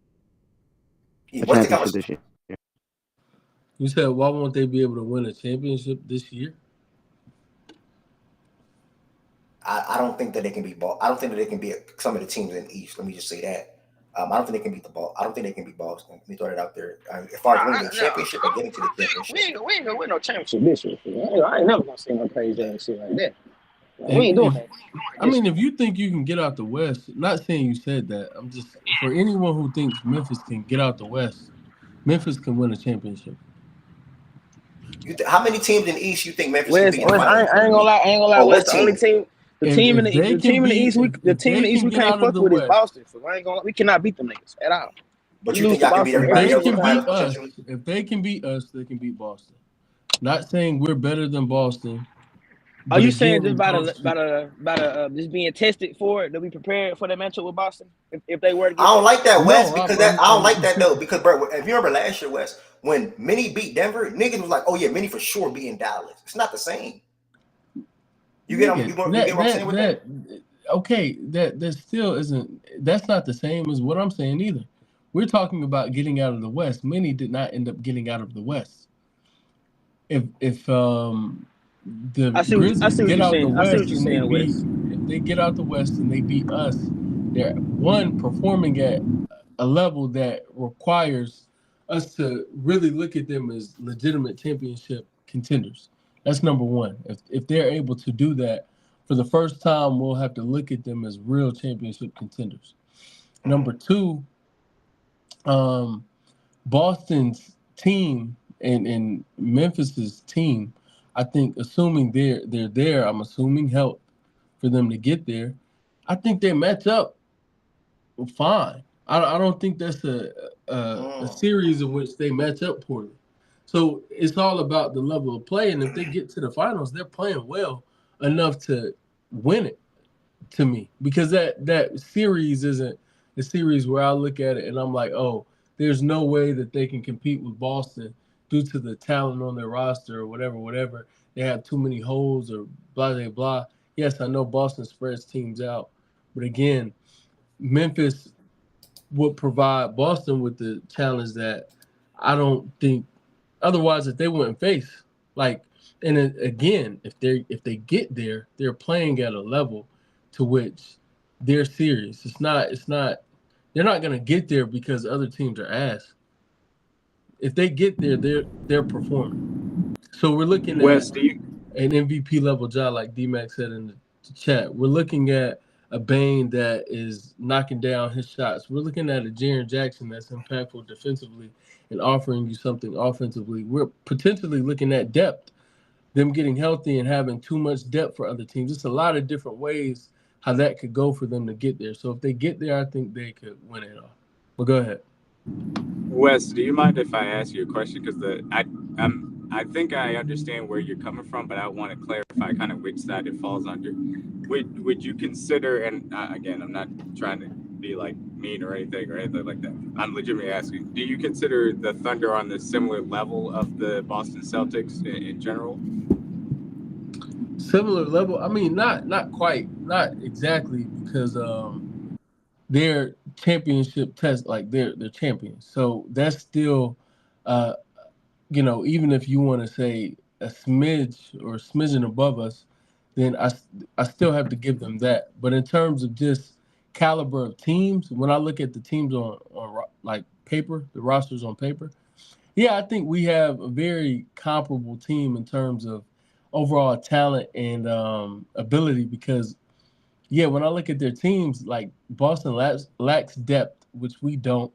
a What's the championship conference? this year? You said why won't they be able to win a championship this year? I don't think that they can beat ball. I don't think that they can beat some of the teams in the East. Let me just say that. I don't think they can beat the ball. I don't think they can beat Boston. Let me throw that out there. As far as winning the championship or getting to the championship, We ain't gonna win no championship this year. I ain't never gonna see no crazy ass shit like that. We ain't doing that. If you think you can get out the West, not saying you said that. I'm just for anyone who thinks Memphis can get out the West, Memphis can win a championship. How many teams in the East you think Memphis can West, beat in the I finals? ain't gonna lie. West, the only team. The team in the East, we can't fuck with is Boston. So I ain't gonna. We cannot beat them niggas at all. But you think y'all can beat everybody else in the finals potentially? If they can beat us, they can beat Boston. Not saying we're better than Boston. Are you saying just by just being tested for it that we prepared for that matchup with Boston? If they were to get I don't like that, Wes, No, because I don't like that though. Because bro, if you remember last year, Wes, when Minnie beat Denver, niggas was like, "Oh yeah, Minnie for sure beating Dallas." It's not the same. You get what I'm saying with that? Okay, that still isn't. That's not the same as what I'm saying either. We're talking about getting out of the West. Minnie did not end up getting out of the West. If the Grizzlies get out the West and they beat, if they get out the West and they beat us, they're performing at a level that requires us to really look at them as legitimate championship contenders. That's number one. If they're able to do that, for the first time, we'll have to look at them as real championship contenders. Number two, Boston's team and Memphis's team, I think, assuming they're there, I'm assuming help for them to get there. I think they match up fine. I don't think that's a series in which they match up poorly. So it's all about the level of play, and if they get to the finals, they're playing well enough to win it. To me, because that series isn't the series where I look at it and I'm like, oh, there's no way that they can compete with Boston due to the talent on their roster or whatever. They have too many holes or blah, blah, blah. Yes, I know Boston spreads teams out, but again, Memphis would provide Boston with the challenge that I don't think otherwise that they wouldn't face. Like, and again, if they get there, they're playing at a level to which they're serious. It's not they're not gonna get there because other teams are ass. If they get there, they're performing. So we're looking at an MVP level job, like D-Mac said in the chat. We're looking at a Bane that is knocking down his shots. We're looking at a Jaren Jackson that's impactful defensively and offering you something offensively. We're potentially looking at depth, them getting healthy and having too much depth for other teams. It's a lot of different ways how that could go for them to get there. So if they get there, I think they could win it all. But go ahead. Wes, do you mind if I ask you a question? Because I think I understand where you're coming from, but I want to clarify kind of which side it falls under. Would you consider, and again, I'm not trying to be like mean or anything like that. I'm legitimately asking, do you consider the Thunder on the similar level of the Boston Celtics in general? Similar level? I mean, not quite, not exactly, because they're championship test, like they're champions. So that's still, even if you want to say a smidge or a smidgen above us, then I still have to give them that. But in terms of just caliber of teams, when I look at the teams on like paper, the rosters on paper, yeah, I think we have a very comparable team in terms of overall talent and ability. Because yeah, when I look at their teams, like Boston lacks depth, which we don't.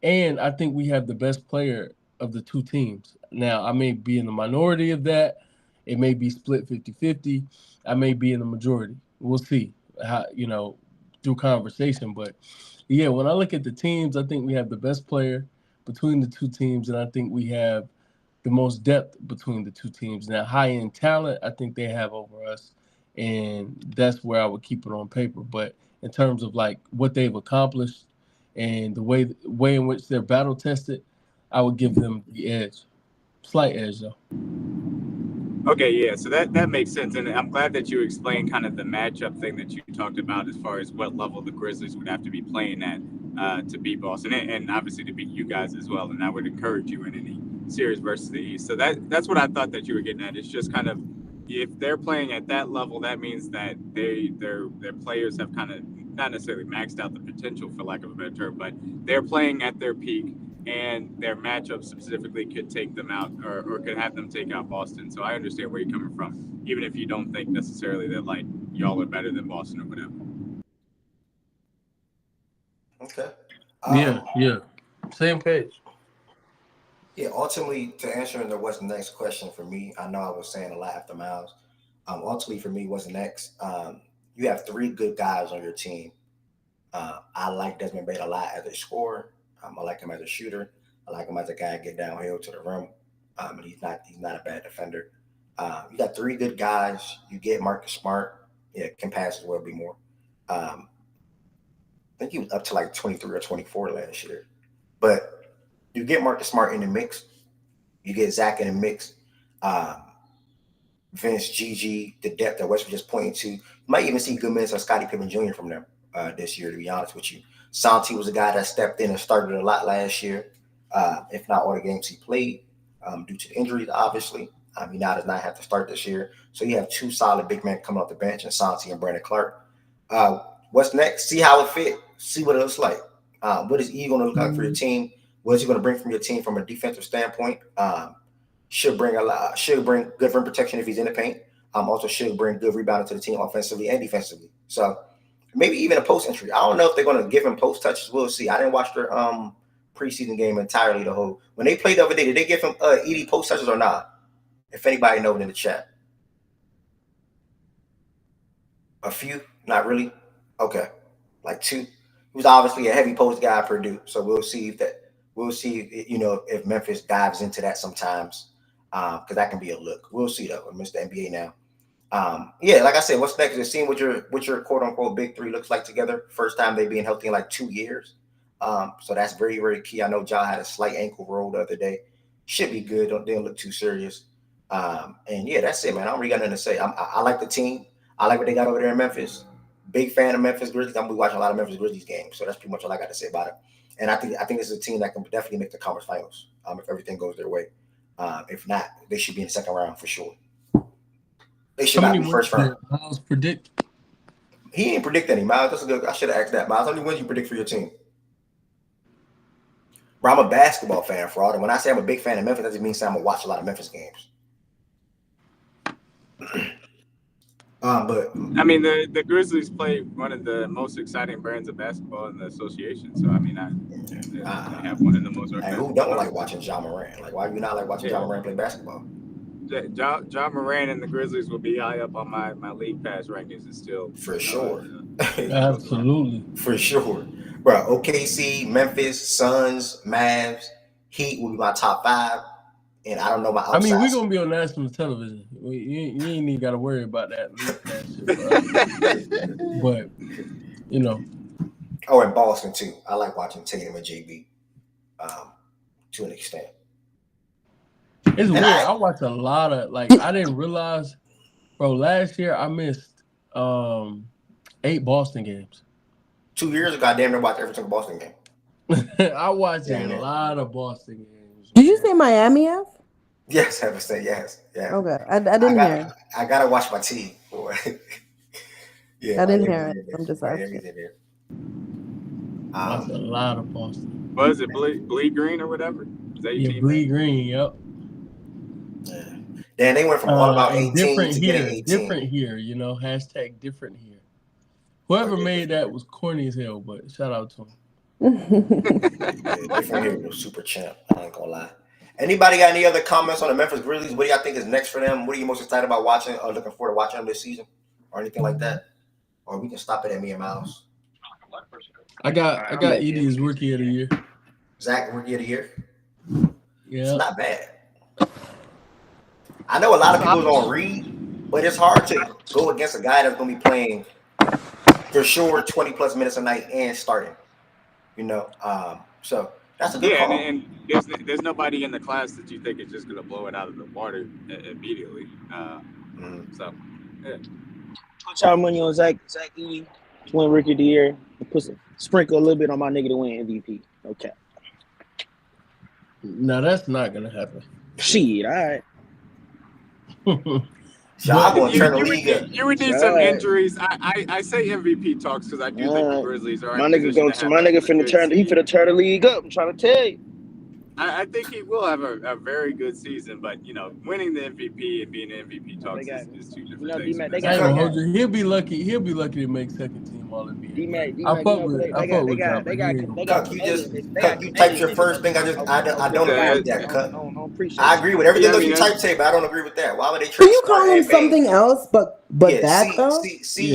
And I think we have the best player of the two teams. Now, I may be in the minority of that. It may be split 50-50. I may be in the majority. We'll see how, through conversation. But yeah, when I look at the teams, I think we have the best player between the two teams, and I think we have the most depth between the two teams. Now, high-end talent, I think they have over us. and that's where I would keep it on paper. But in terms of like what they've accomplished and the way in which they're battle tested, I would give them the edge, slight edge though. Okay, yeah, so that makes sense, and I'm glad that you explained kind of the matchup thing that you talked about as far as what level the Grizzlies would have to be playing at to beat Boston, and obviously to beat you guys as well. And I would encourage you in any series versus the East. So that's what I thought that you were getting at. It's just kind of if they're playing at that level, that means that their players have kind of not necessarily maxed out the potential, for lack of a better term, but they're playing at their peak, and their matchup specifically could take them out or could have them take out Boston. So I understand where you're coming from, even if you don't think necessarily that like y'all are better than Boston or whatever. Okay. Yeah. Same page. Yeah, ultimately, to answer the what's next question for me, I know I was saying a lot after Miles. Ultimately, for me, what's next? You have three good guys on your team. I like Desmond Bane a lot as a scorer. I like him as a shooter. I like him as a guy get downhill to the rim. And he's not a bad defender. You got three good guys. You get Marcus Smart. Yeah, can pass as well, be more. I think he was up to like 23 or 24 last year. But you get Marcus Smart in the mix. You get Zach in the mix. Vince, Gigi, the depth that West was just pointing to. You might even see good minutes of Scottie Pippen Jr. from them this year, to be honest with you. Santi was a guy that stepped in and started a lot last year, if not all the games he played, due to the injuries, obviously. He now does not have to start this year. So you have two solid big men coming off the bench, and Santi and Brandon Clark. What's next? See how it fit. See what it looks like. What is E going to look like for your team? What is he going to bring from your team from a defensive standpoint? Should bring good rim protection if he's in the paint. Also should bring good rebounding to the team offensively and defensively. So maybe even a post entry. I don't know if they're going to give him post touches. We'll see. I didn't watch their preseason game entirely. When they played the other day, did they give him ED post touches or not? If anybody knows in the chat. A few, not really. Okay, like two. He was obviously a heavy post guy at Purdue, so we'll see if Memphis dives into that sometimes, because that can be a look. We'll see though. We're Mr. NBA now. Like I said, what's next is seeing what your quote unquote big three looks like together. First time they being healthy in like 2 years. So that's very, very key. I know Ja had a slight ankle roll the other day. Should be good. Didn't look too serious. That's it, man. I don't really got nothing to say. I like the team. I like what they got over there in Memphis. Big fan of Memphis Grizzlies. I'm gonna be watching a lot of Memphis Grizzlies games. So that's pretty much all I got to say about it. And I think this is a team that can definitely make the conference finals if everything goes their way. If not, they should be in the second round for sure. They should not be first round. Miles predict? He didn't predict any. Miles, that's a good. I should have asked that. Miles, how many wins you predict for your team? Bro, I'm a basketball fan, fraud. And when I say I'm a big fan of Memphis, that just means I'm gonna watch a lot of Memphis games. But I mean, the Grizzlies play one of the most exciting brands of basketball in the association. So I mean, they have one of the most. Hey, who don't like watching Ja Morant? Like, why do you not like watching Ja Morant play basketball? Ja Morant and the Grizzlies will be high up on my league pass rankings. Is still for sure. Absolutely, for sure, bro. OKC, Memphis, Suns, Mavs, Heat will be my top 5. And I don't know my outside. I mean, we're going to be on national television. You ain't even got to worry about that shit, bro. But, Oh, and Boston, too. I like watching Tatum and JB to an extent. It's weird. I watch a lot of, I didn't realize, bro, last year I missed 8 Boston games. 2 years ago, I damn near watched every single Boston game. I watched a lot of Boston games. Did you say Miami F? Yes, I would say yes. Yeah. Okay, I didn't hear it. I gotta watch my team. I didn't hear it. I'm just asking. Watch a lot of Boston. What is it, Bleed Green or whatever? Is that your team? Bleed Green. Yep. Yeah, they went from all about 18 different to here, getting 18. Different here. Hashtag different here. Whoever made that was corny as hell, but shout out to him. Different here was super champ. I ain't gonna lie. Anybody got any other comments on the Memphis Grizzlies? What do y'all think is next for them? What are you most excited about watching or looking forward to watching them this season? Or anything like that? Or we can stop it at me and Miles. I got Edie as rookie of the year. Zach, rookie of the year? Yeah. It's not bad. I know a lot of people don't read, But it's hard to go against a guy that's going to be playing for sure 20 plus minutes a night and starting. So that's a good Yeah, call. and there's nobody in the class that you think is just going to blow it out of the water immediately. So, yeah. Put y'all money on Zach E. To win Rookie of the Year. Sprinkle a little bit on my nigga to win MVP. Okay. No, that's not gonna happen. Shit, all right. So I'm going to turn the league up. You would need some injuries. I say MVP talks because I do think the Grizzlies are my in nigga position to have finna turn the league up. I'm trying to tell you. I think he will have a very good season, but winning the MVP and being an MVP talks is two different things. He'll be lucky. He'll be lucky to make second team All NBA. I fuck with Cuck, you typed your first thing. I don't agree with that, Cuck. I agree with everything else you typed today, but I don't agree with that. Why would they trade? Can you call him something else? But that though.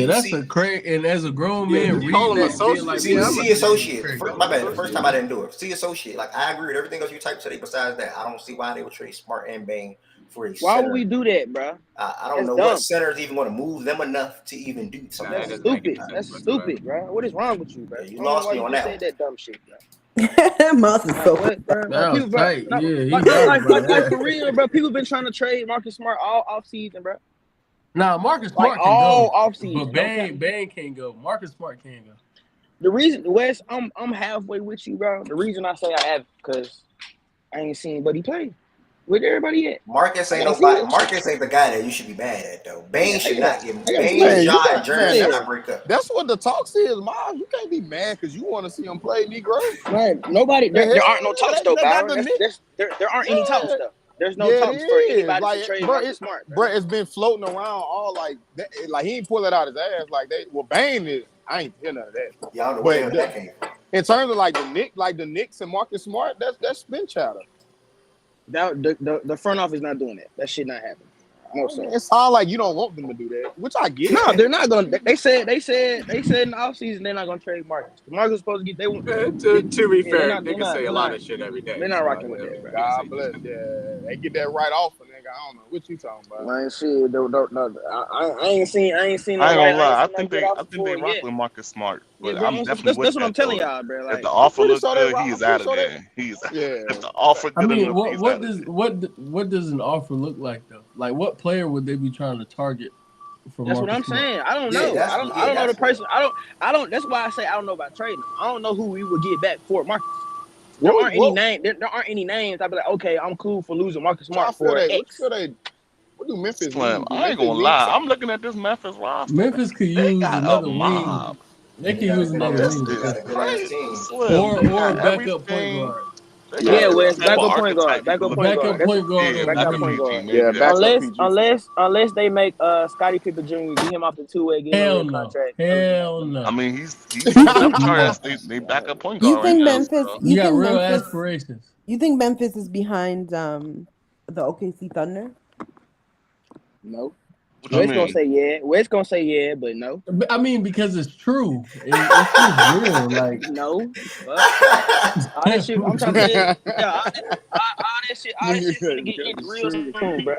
That's a crazy. And as a grown man, you call him associate. Like, C associate. My bad. The first time I didn't do it. C associate. Like I agree with everything else you typed today. Besides that, I don't see why they would trade Smart and Bane for a center. Why would we do that, bro? I don't know what center is even going to move them enough to even do something. That's stupid. That's stupid, bro. What is wrong with you, bro? You lost me on that. Said that dumb shit, bro. Mouse is so like, for real, bro. People been trying to trade Marcus Smart all off season, bro. Nah, Marcus Smart can all go. Off season, but Bane can't go. Marcus Smart can't go. The reason, Wes, I'm halfway with you, bro. The reason I say I have because I ain't seen Buddy play. Where everybody at? Marcus ain't nobody. Marcus ain't the guy that you should be mad at, though. Bane should not get. Bane, John, and Jeremy should not break up. That's what the talks is, Miles. You can't be mad because you want to see him play, Negro. Man, nobody. There aren't no talks though, Byron. There aren't any talks though. There's no talks for anybody to trade Marcus Smart. Bro, it's been floating around all like that. Like he ain't pull it out his ass like that. Well, Bane is. I ain't hear none of that. Yeah, I don't know where that came from. In terms of like the Knicks and Marcus Smart, that's been chatter. The front office not doing that. That shit not happening. It's all like you don't want them to do that, which I get. No, they're not gonna. They said in the offseason they're not gonna trade Marcus. Marcus supposed to get. They want. To be fair, niggas say a lot of shit every day. They're not rocking with that, bro. God bless. Yeah, they get that right off, nigga. I don't know what you talking about. Man, shit. I ain't seen. I ain't gonna lie. I think they rock with Marcus Smart, but yeah, bro, I'm definitely that's what I'm telling y'all, bro. Like, if the offer looks good, he is out of there. If the offer good enough, what does an offer look like though? Like what player would they be trying to target? That's what I'm saying. I don't know. I don't know the person. I don't. That's why I say I don't know about trading. I don't know who we would get back for Marcus. There aren't any names. There aren't any names. I'd be like, okay, I'm cool for losing Marcus Smart for X. What do Memphis Slim, I ain't gonna lie. I'm looking at this Memphis roster. Memphis could use another wing. They can use another wing. Or a backup point guard. Yeah, Wes, backup point guard. Unless they make Scottie Pippen Jr. get him off the two-way, get him a contract. Hell no. I mean, he's they backup point guard. You think Memphis? You got real aspirations. You think Memphis is behind the OKC Thunder? No. Wes gonna say yeah. Wes gonna say yeah, but no. I mean, because it's true. It's just real. Like no. All that shit. I'm trying to say. Yeah, all that shit. All that shit gonna get real soon, bro.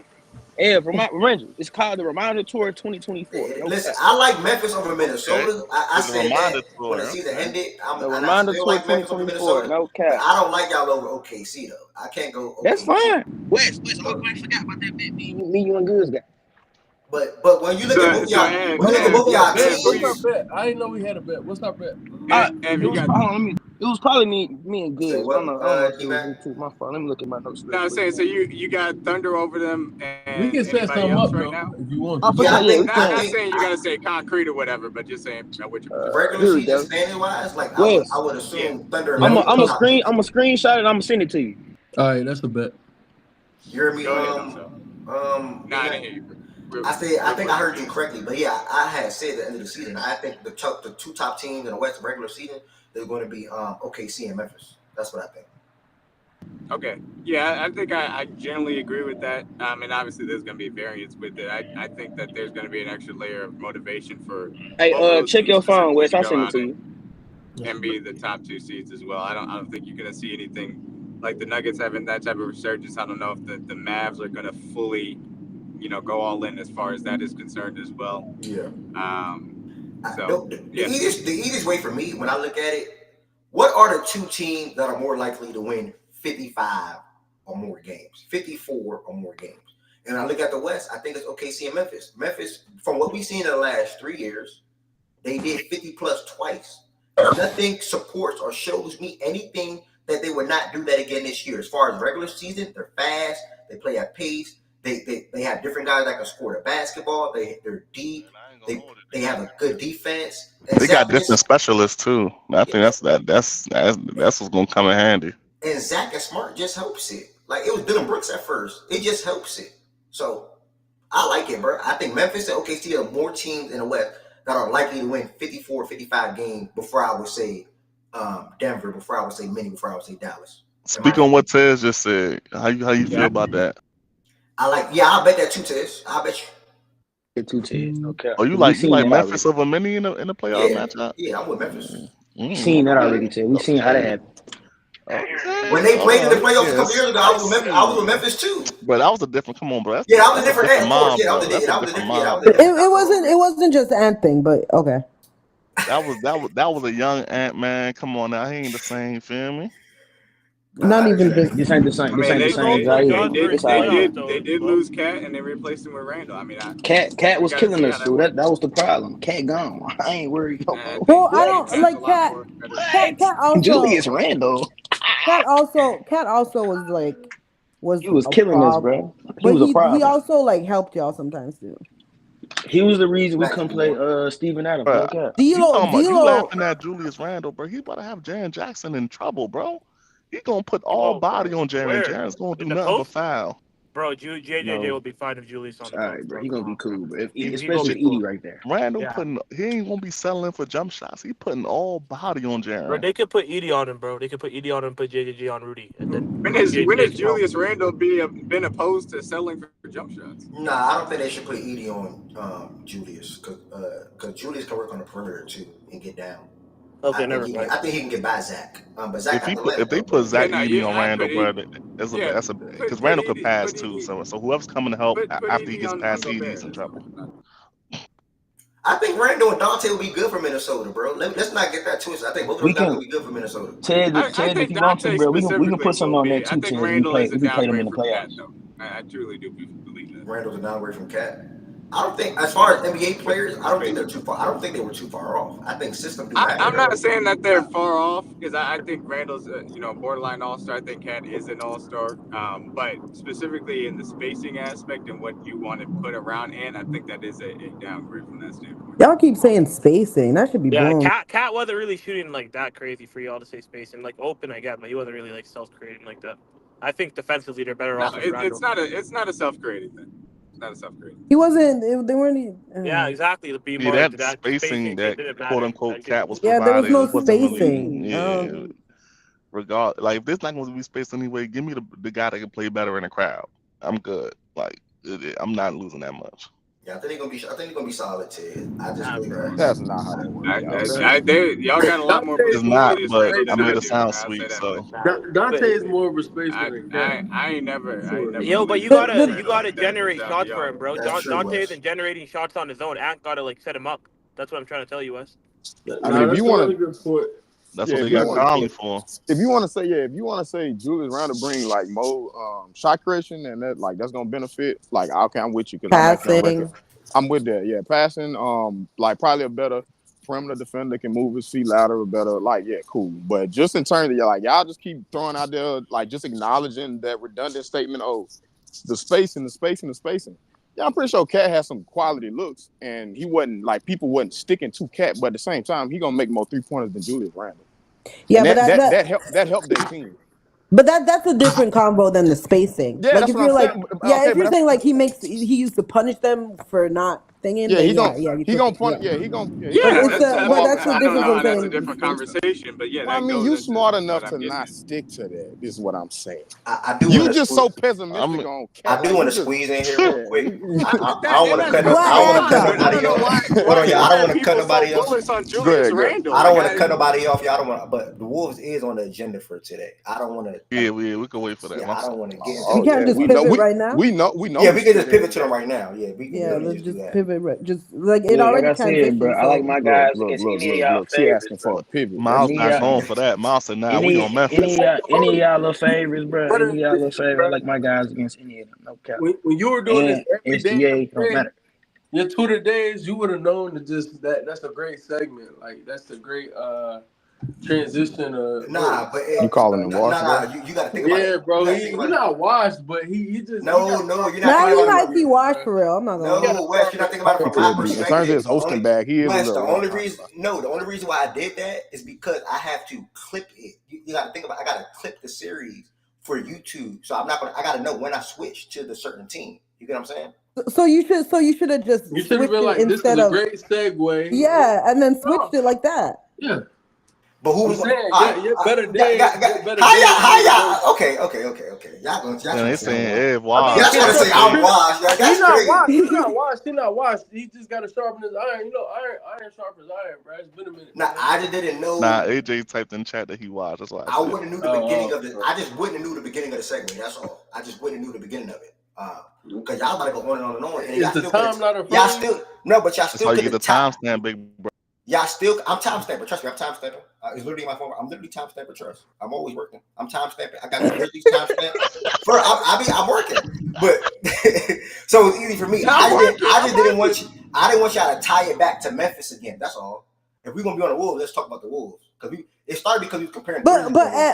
Yeah, remind you, it's called the Reminder Tour 2024. Listen, I like Memphis over Minnesota. I said that when the season ended. The Reminder Tour 2024. No cap. I don't like y'all over OKC though. I can't go. That's fine. Wes, I forgot about that bet. Me, you and Goods got. But when you look at both y'all, teams, what's our bet? I didn't know we had a bet. What's our bet? It was probably me and Goods. I don't know. My fault. Let me look at my notes. No, I'm saying so you got Thunder over them. And we can set something up right now if you want. I'm not saying you gotta say concrete or whatever, but just saying what you regular season standing wise, like I would assume Thunder. I'm a screenshot and I'm gonna send it to you. All right, that's a bet. You hear me? I didn't hear you. I think I heard you correctly, but yeah, I had said at the end of the season. I think the two top teams in the West regular season, they're going to be OKC and Memphis. That's what I think. Okay, yeah, I think I generally agree with that. And obviously there's going to be variance with it. I think that there's going to be an extra layer of motivation for. Hey, check your phone, Wes. I'll send it to you. And be the top two seeds as well. I don't think you're going to see anything like the Nuggets having that type of resurgence. I don't know if the Mavs are going to fully go all in as far as that is concerned as well. Yeah. So The yeah. easiest way for me when I look at it, what are the two teams that are more likely to win 55 or more games, 54 or more games? And I look at the West, I think it's OKC and Memphis. Memphis, from what we've seen in the last 3 years, they did 50 plus twice. Nothing supports or shows me anything that they would not do that again this year. As far as regular season, they're fast, they play at pace, they have different guys that can score the basketball, they're deep, they have a good defense. They got different specialists too. I think that's what's gonna come in handy. And Zach and Smart just helps it. Like it was Dylan Brooks at first. It just helps it. So I like it, bro. I think Memphis and OKC are more teams in the West that are likely to win 54, 55 games before I would say Denver, before I would say Minnie, before I would say Dallas. Speak on what Tez just said. How you feel about that? I'll bet that too, Tez. I'll bet you. Two Tez, okay. Oh, you like Memphis over Minnie in the playoff matchup? Yeah, I'm with Memphis. Seen that already, Tez. We seen how that happened. When they played in the playoffs a couple years ago, I was with Memphis too. But that was a different. Come on, bro. That was a different day. It wasn't just Ant thing, but okay. That was a young Ant, man. Come on now, he ain't the same. Feel me? Not even this ain't the same. This ain't the same. They did lose Cat and they replaced him with Randall. I mean, Cat was killing us, dude. That was the problem. Cat gone. I ain't worried. Well, I don't like Cat. Cat also Julius Randle. Cat also was he was killing us, bro. He was a problem. He also helped y'all sometimes too. He was the reason we couldn't play Steven Adams. You laughing at Julius Randle, bro? He about to have Jaren Jackson in trouble, bro. He gonna put all body on Jaren. Jaren's gonna do nothing but foul. Bro, JJJ will be fine if Julius on the all right, bro. He gonna be cool, bro. Especially Edie right there. Randall he ain't gonna be settling for jump shots. He putting all body on Jaren. Bro, they could put Edie on him, bro. They could put Edie on him, put JJJ on Rudy, and then. When has Julius Randle been opposed to settling for jump shots? Nah, I don't think they should put Edie on Julius because Julius can work on the perimeter too and get down. Okay, never mind. I think he can get by Zach. But Zach if they put Zach Edey on Randall, bro, that's because Randall could pass too. So whoever's coming to help after he gets past Edey is in trouble. I think Randall and Dante will be good for Minnesota, bro. Let's not get that twisted. I think both of those guys will be good for Minnesota. Ted, if you want to, bro, we can put something on there too, Ted. We play them in the playoffs. I truly do believe that. Randall's a downgrade from Cat. I don't think, as far as NBA players, I don't think they're too far. I don't think they were too far off. I think system do matter. I'm not saying that they're far off because I think Randall's borderline all-star. I think Cat is an all-star, but specifically in the spacing aspect and what you want to put around, and I think that is a downgrade from that standpoint. Y'all keep saying spacing. That should be boom. Cat wasn't really shooting that crazy for y'all to say spacing. Open, I get, but he wasn't really self-creating like that. I think defensively they're better off. It's not a self-creating thing. Not a self-creating. He wasn't. They weren't. Yeah, exactly. To be more that spacing that quote unquote Cat was providing. Yeah, there was no spacing. If there's not going to be space anyway, give me the guy that can play better in the crowd. I'm good. I'm not losing that much. Yeah, I think they're gonna be solid, Ted. I just think that's not how that works. Y'all got a lot more. It's not, but I made it sound sweet. So Dante is more of a spacer. I ain't never. Yo, but you gotta generate shots for him, bro. Dante isn't generating shots on his own. Ant gotta set him up. That's what I'm trying to tell you, Wes. I mean, if you want to. That's what they got Conley for. If you want to say Julius Randle bring more shot creation and that's gonna benefit, okay, I'm with you because I'm with that. Yeah, passing, probably a better perimeter defender can move his feet louder, better. Cool. But just in terms of y'all just keep throwing out there, just acknowledging that redundant statement. Oh, the spacing. Yeah, I'm pretty sure Cat has some quality looks, and he wasn't people wasn't sticking to Cat, but at the same time, he gonna make more 3-pointers than Julius Randle. Yeah, and but that helped their team. But that's a different combo than the spacing. Yeah, that's if what you're I'm saying. if you're saying he used to punish them for not thinking, Yeah, then he gon' yeah, you he took gonna it. punt. Yeah. Yeah, he gonna But Yeah, it's that's a, but fall that's back. the I don't difference. know I'm how that's a saying. different conversation, but yeah, Well, I that mean, goes you into smart what enough I'm to getting not at. stick to that. This is what I'm saying. I do You want to just so squeeze. pessimistic on I cat. do Like want you to just squeeze in here real yeah. quick. I don't want to That's cut. What, I don't want to cut fine, but I nobody don't know off. why Hold on, y'all. I don't are want to cut people so nobody else. bullish on Go Julius ahead, go ahead. Randle? I don't Like want to cut nobody off. Y'all don't want. But the Wolves is on the agenda for today. I don't want to. Yeah, we can wait for that. Yeah, My I don't fault. want to get into We Oh it can't yeah, too just we much. know pivot right now. we know Yeah, you we can just still pivot in to them that. right now. Yeah, we can Yeah, literally let's just do just that. pivot right. Just like it Look, like already I said, bro, transitioned. I like So my Look, guys look, against look, any of look, y'all look. She favorites, asking bro. for a pivot. That's Miles Any of not y'all, going nasty. for that. Miles said, "Nah, we on any Memphis." of y'all, any of Hold y'all little favorites, bro. on, Any of y'all little favorites. I like my guys against any of them. No cap. when you were doing this And every day, SGA don't every day, matter. your Twitter days, you would have known to just that's a great segment. Like that's a great transition. Nah, but You calling him washed, bro? You got to think about it. Yeah, You bro. got to think He about it. not washed, but he just he No, got no, you're not now thinking he about it. might be washed bro. for real. I'm not gonna He got lie. a No, Wes, you're not thinking about it He from my could be. In terms of perspective. his hosting bag, he is a Wes, little washed. I ain't gonna lie. the only reason why I did that is because I have to clip it. You got to think about. I got to clip the series for YouTube, so I'm not gonna. I got to know when I switch to the certain team. You get what I'm saying? So you should have just You should have switched been it like, this is instead a of great segue. yeah, and then No, switched it like that. yeah. But who I'm was going? saying, All yeah, right, your better got, your better how days y'all? would have been. Okay. Y'all Then trying they to say I'm saying washed. Ed I mean, washed. Y'all trying to That's say I'm crazy. washed. he That's not crazy. washed. He not washed. He not washed. He just got to sharpen his iron. You know, iron sharpens iron, bro. It's been a minute, Now man. I just didn't Nah, know. AJ typed in chat that he washed. That's why I I said wouldn't it. have knew the beginning of the. Oh, I just wouldn't have knew the beginning of the segment. That's all. I just wouldn't have knew the beginning of it. Because y'all about to go on and on and on, and is y'all the still could time have. not in Y'all front of you? still no, but y'all That's still how you could get the have top. timestamp, big bro. Y'all still. I'm time stamping. Trust me, I'm time stamping. It's literally my phone. I'm literally time stamping. Trust. I'm always working. I'm time stamping. I got the Grizzlies time stamp. I'm working, but so it's easy for me. I'm working. I I'm just didn't want working. you. I didn't want y'all to tie it back to Memphis again. That's all. If we're gonna be on the Wolves, let's talk about the Wolves because it started because we were comparing the Grizzlies.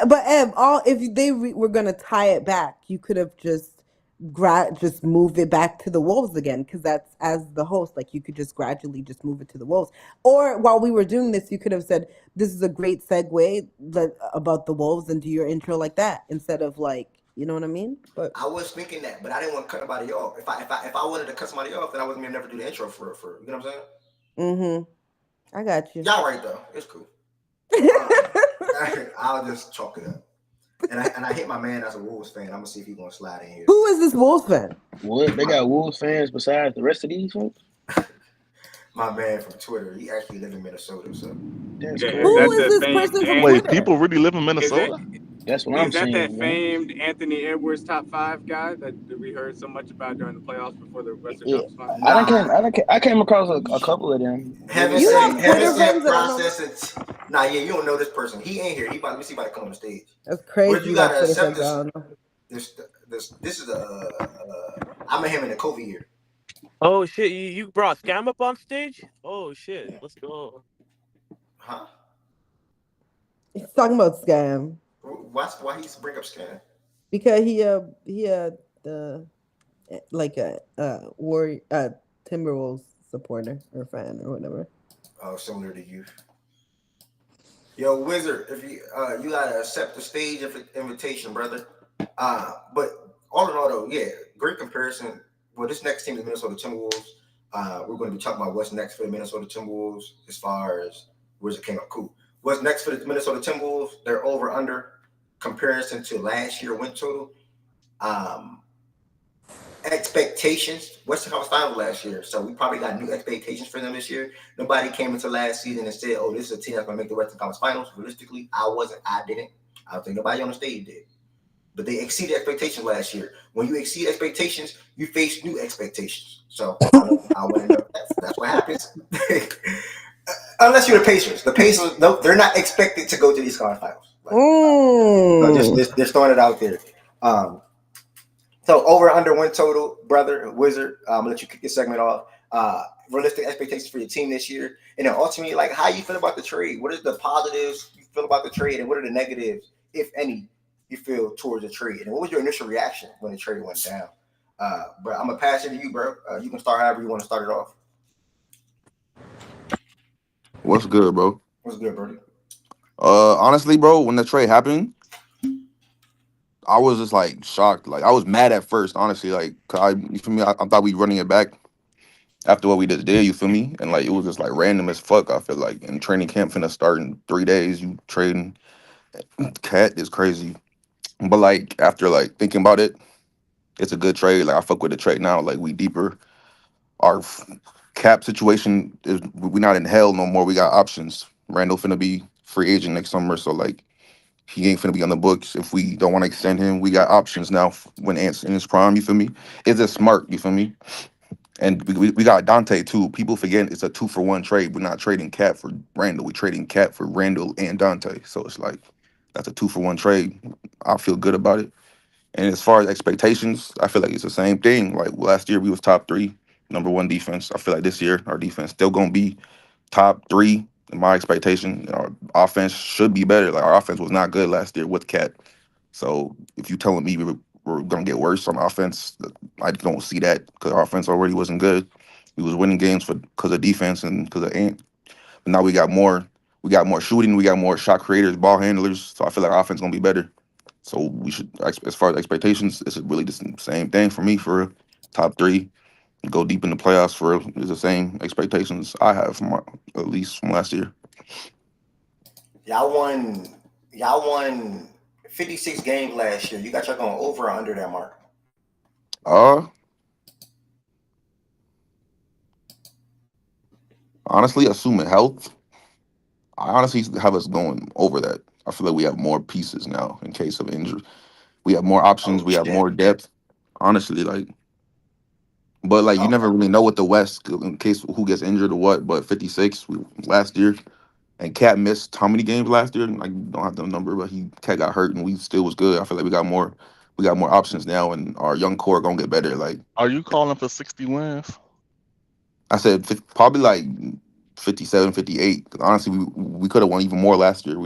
But Ev, all if they were gonna tie it back, you could have just just move it back to the Wolves again, because that's as the host, like you could just gradually just move it to the Wolves. Or while we were doing this, you could have said, "This is a great segue about the Wolves," and do your intro like that instead of like, you know what I mean? But I was thinking that, but I didn't want to cut nobody off. If I wanted to cut somebody off, then I wasn't gonna never do the intro for you know what I'm saying? I got you. Y'all right though. It's cool. I'll just chalk it up. And I hit my man as a Wolves fan. I'm gonna see if he's gonna slide in here. Who is this Wolves fan? What? They got Wolves fans besides the rest of these folks? My man from Twitter, he actually lives in Minnesota, so that's Yeah, crazy. Who is this person from Wait, Twitter? people really live in Minnesota? That's what Is I'm that saying, man. famed Anthony Edwards top 5 guy that we heard so much about during the playoffs before the Western Yeah, Conference Finals? I came across a couple of them. haven't You seen have Twitter friends that don't know. process. Nah, yeah, you don't know this person. He ain't here. Let me see if I can come on the stage. That's crazy. But you gotta Twitter accept friends that I don't know. this is I'm a him in the COVID year. Oh shit! You brought Scam up on stage? Oh shit! Let's go. Huh? He's talking about Scam Why he used to bring up Scan? because he the like a Timberwolves supporter or fan or whatever. Oh, similar to you. Yo, Wizard, if you gotta accept the stage invitation, brother. But all in all, though, yeah, great comparison. Well, this next team is Minnesota Timberwolves. We're going to be talking about what's next for the Minnesota Timberwolves as far as where's it came up. Cool. What's next for the Minnesota Timberwolves? They're over under comparison to last year win total. Expectations. Western Conference Finals last year, so we probably got new expectations for them this year. Nobody came into last season and said, "Oh, this is a team that's going to make the Western Conference Finals." Realistically, I didn't. I don't think nobody on the stage did. But they exceeded expectations last year. When you exceed expectations, you face new expectations. So I want to know that's what happens. Unless you're the Pacers. The Pacers, no, they're not expected to go to these conference finals. So just throwing it out there. So over under win total, brother Wizard. I'm gonna let you kick your segment off. Realistic expectations for your team this year, and then ultimately, like, how you feel about the trade? What is the positives you feel about the trade, and what are the negatives, if any, you feel towards the trade? And what was your initial reaction when the trade went down? Bro, I'm gonna pass it to you, bro. You can start however you want to start it off. What's good, bro? What's good, Brody? Honestly, bro, when the trade happened, I was just like shocked. Like I was mad at first, honestly. Like, 'cause you feel me? I thought we running it back, after what we just did. You feel me? And like it was just like random as fuck. I feel like and training camp finna start in 3 days. You trading Cat is crazy. But like after like thinking about it, it's a good trade. Like I fuck with the trade now. Like we deeper. Our cap situation is we not in hell no more. We got options. Randall finna be free agent next summer, so like he ain't finna be on the books. If we don't want to extend him, we got options now when Ant's in his prime. You feel me? It's just smart. You feel me? And we got Dante too. People forget it's a 2-for-1 trade. We're not trading Cat for Randall. We're trading Cat for Randall and Dante. So it's like that's a 2-for-1 trade. I feel good about it. And as far as expectations, I feel like it's the same thing. Like last year we was top 3, #1 defense. I feel like this year our defense still gonna be top 3 in my expectation. Our offense should be better. Like our offense was not good last year with Cat. So if you telling me we're gonna get worse on offense, I don't see that because our offense already wasn't good. We was winning games because of defense and because of Ant. But now we got more. We got more shooting. We got more shot creators, ball handlers. So I feel like our offense gonna be better. So we should, as far as expectations, it's really the same thing for me. For top 3, go deep in the playoffs for real. It's the same expectations I have from at least from last year. Y'all won. Y'all won 56 games last year. You got y'all going over or under that mark? Honestly, assuming health, I honestly have us going over that. I feel like we have more pieces now in case of injury. We have more options. Oh We have shit. more depth. Honestly, like, but like you never Okay. really know with the West in case who gets injured or what. But 56 last year, and Cat missed how many games last year? I don't have the number, but Cat got hurt and we still was good. I feel like we got more. We got more options now, and our young core gonna get better. Like Are you calling for 60 wins? I said, probably like 57, 58. 'Cause honestly, we could have won even more last year.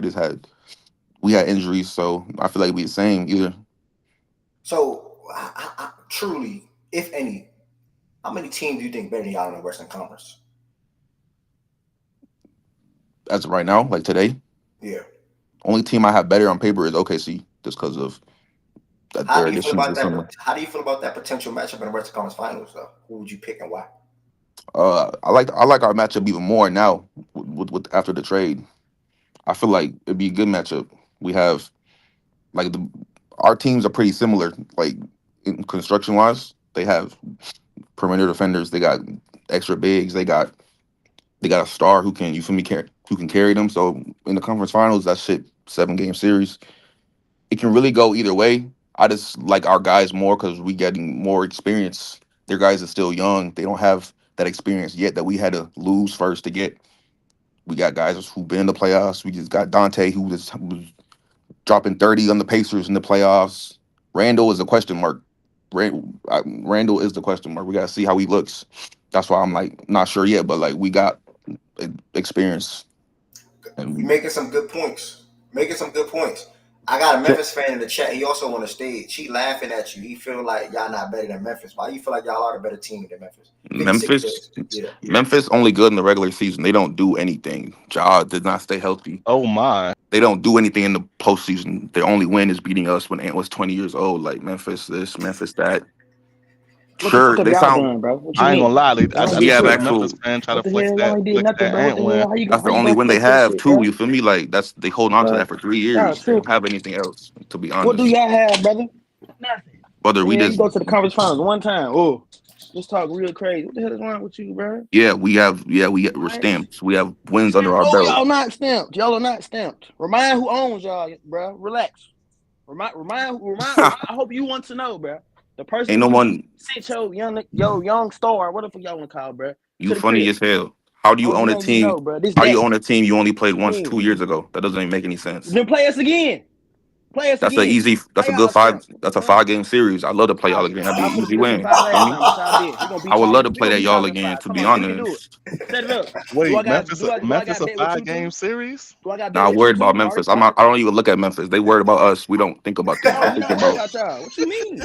We had injuries, so I feel like we the same either. So, truly, if any, how many teams do you think better than y'all in the Western Conference? As of right now, like today, Yeah. only team I have better on paper is OKC, just because of How their do you feel additions about this that? summer. How do you feel about that potential matchup in the Western Conference Finals, though? Who would you pick and why? I like our matchup even more now with after the trade. I feel like it'd be a good matchup. We have like our teams are pretty similar, like in construction wise. They have perimeter defenders. They got extra bigs. They got a star who can who can carry them. So in the conference finals, that shit 7-game series. It can really go either way. I just like our guys more because we getting more experience. Their guys are still young. They don't have that experience yet that we had to lose first to get. We got guys who've been in the playoffs. We just got Dante who was dropping 30 on the Pacers in the playoffs. Randall is a question mark. Randall is the question mark. We got to see how he looks. That's why I'm like not sure yet, but like we got experience. You And making some good points. Making some good points. I got a Memphis fan in the chat. He also on the stage. He laughing at you. He feel like y'all not better than Memphis. Why you feel like y'all are the better team than Memphis? 56 Memphis, days. Yeah. Memphis only good in the regular season. They don't do anything. Ja did not stay healthy. Oh my. They don't do anything in the postseason. Their only win is beating us when Ant was 20 years old. Like Memphis this, Memphis that. What the fuck Sure, have they y'all sound. done, bro? What you I ain't gonna mean? lie. Y'all ain't We do have I seen a shit. Memphis actual. fan try to What the flex hell? Y'all that ain't did flex nothing, that bro. What ant the win. hell? That's How the you only gonna win they flex that have shit, too. bro? You feel me? Like that's they holding on to that for three Y'all years. They don't tripping. have anything else, to be What do honest. y'all have, brother? Nothing. Brother, we Yeah, you just go to the conference finals one time. Oh, just talk real crazy. What the hell is wrong with you, bro? we're stamped. We have wins under Stamped. our No, belt. y'all not stamped. Y'all are not stamped. Remind who owns y'all, bro. Relax. Remind. I hope you want to know, bro. The Ain't person no who one. sent your young star, what the fuck y'all want to call, bro, You to the funny crib. as hell. How do I'm you just own a letting you team? know, bro. This How you that. own a team you only played What you once mean? 2 years ago? That doesn't even make any sense. Then play us again. Play us That's a again. easy. How That's a good y'all five. stamped? That's a Huh? 5-game series. I love to play y'all again. That'd be Y'all an could have easy beat us in win. 5 You feel last me? time, but y'all did. We gonna I beat would y'all. love to We play gonna that beat y'all y'all in again. 5. To Come be on, we can do it. honest, Set it up. Do I Wait, got Memphis do I do I Memphis got a bet with five you game too? series? Do I got bet not with you worried about too? Mark Memphis. Mark. I don't even look at Memphis. They worried about us. We don't think about them. No, I'm we thinking not worried about. about y'all. What you mean?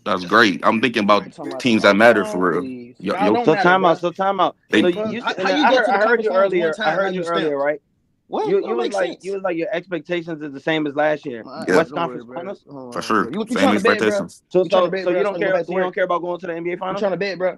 That's great. I'm thinking about You talking about teams some that matter man, for real. please. Yo, Y'all yo don't So matter, time bro. out. So time out. What they So the fuck? you said, How and you I go heard, to the I heard conference you finals one earlier. I time? Now heard you're you earlier, stamped. right? What? You That don't you was make like sense. you was like your expectations is the same as last year. All right, West Yep, don't worry, Conference bro. Finals. Hold for on, bro. sure. You Same trying to bet, bro? expectations. So You trying to so bet, so bro? you So I don't can go care. back to So you don't work. care about going to the NBA You Finals. trying to bet, bro?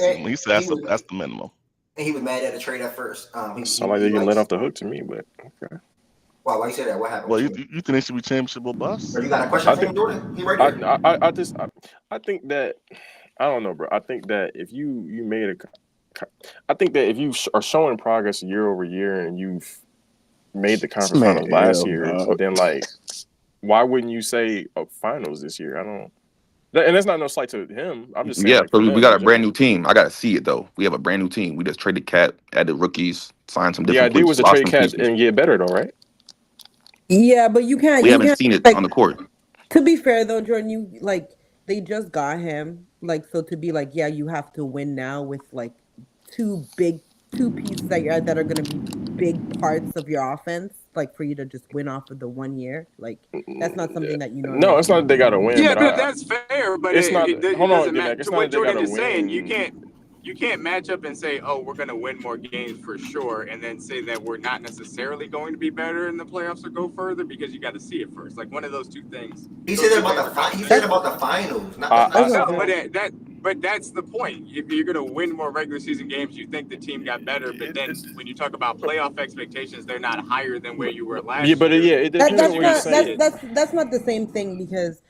At least that's the minimum. And he was mad at the trade at first. Sound like they getting let off the hook to me, but okay. Why you say that? What happened? Well, you think it should be championship or bust? You got a question for him, Jordan? He right there. I think that I don't know, bro. I think that if you made I think that if you are showing progress year over year and you've made the conference Man, finals last hell year, no. then like, why wouldn't you say finals this year? I don't. And that's not no slight to him. I'm just saying Yeah, like so for we them got in a brand general. new team. I gotta see it though. We have a brand new team. We just traded Cat, added rookies, signed some The different idea pieces, was to lost trade some Cats pieces. and get better though, right? Yeah, but you We haven't can't seen it on like. the court. To be fair though, Jordan, you like they just got him. Like so to be like, yeah, you have to win now with like two pieces that are gonna be big parts of your offense, like for you to just win off of the 1 year. Like that's not something that you No, normally it's not that see. they got to win, Yeah, but that's fair, but it's not. it Hold on, doesn't get matter. back. It's To not what that they got Jordan to is saying, win. you can't match up and say, oh, we're going to win more games for sure, and then say that we're not necessarily going to be better in the playoffs or go further because you got to see it first. Like one of those two things. He Those said that two about things are kind of he said connected. about the finals. Not that's That's not not No, fair. but that's the point. If you're going to win more regular season games, you think the team got better, but then when you talk about playoff expectations, they're not higher than where you were Yeah, last but year it That depends because on that's you what got you're to not see saying. it. that's not the same thing because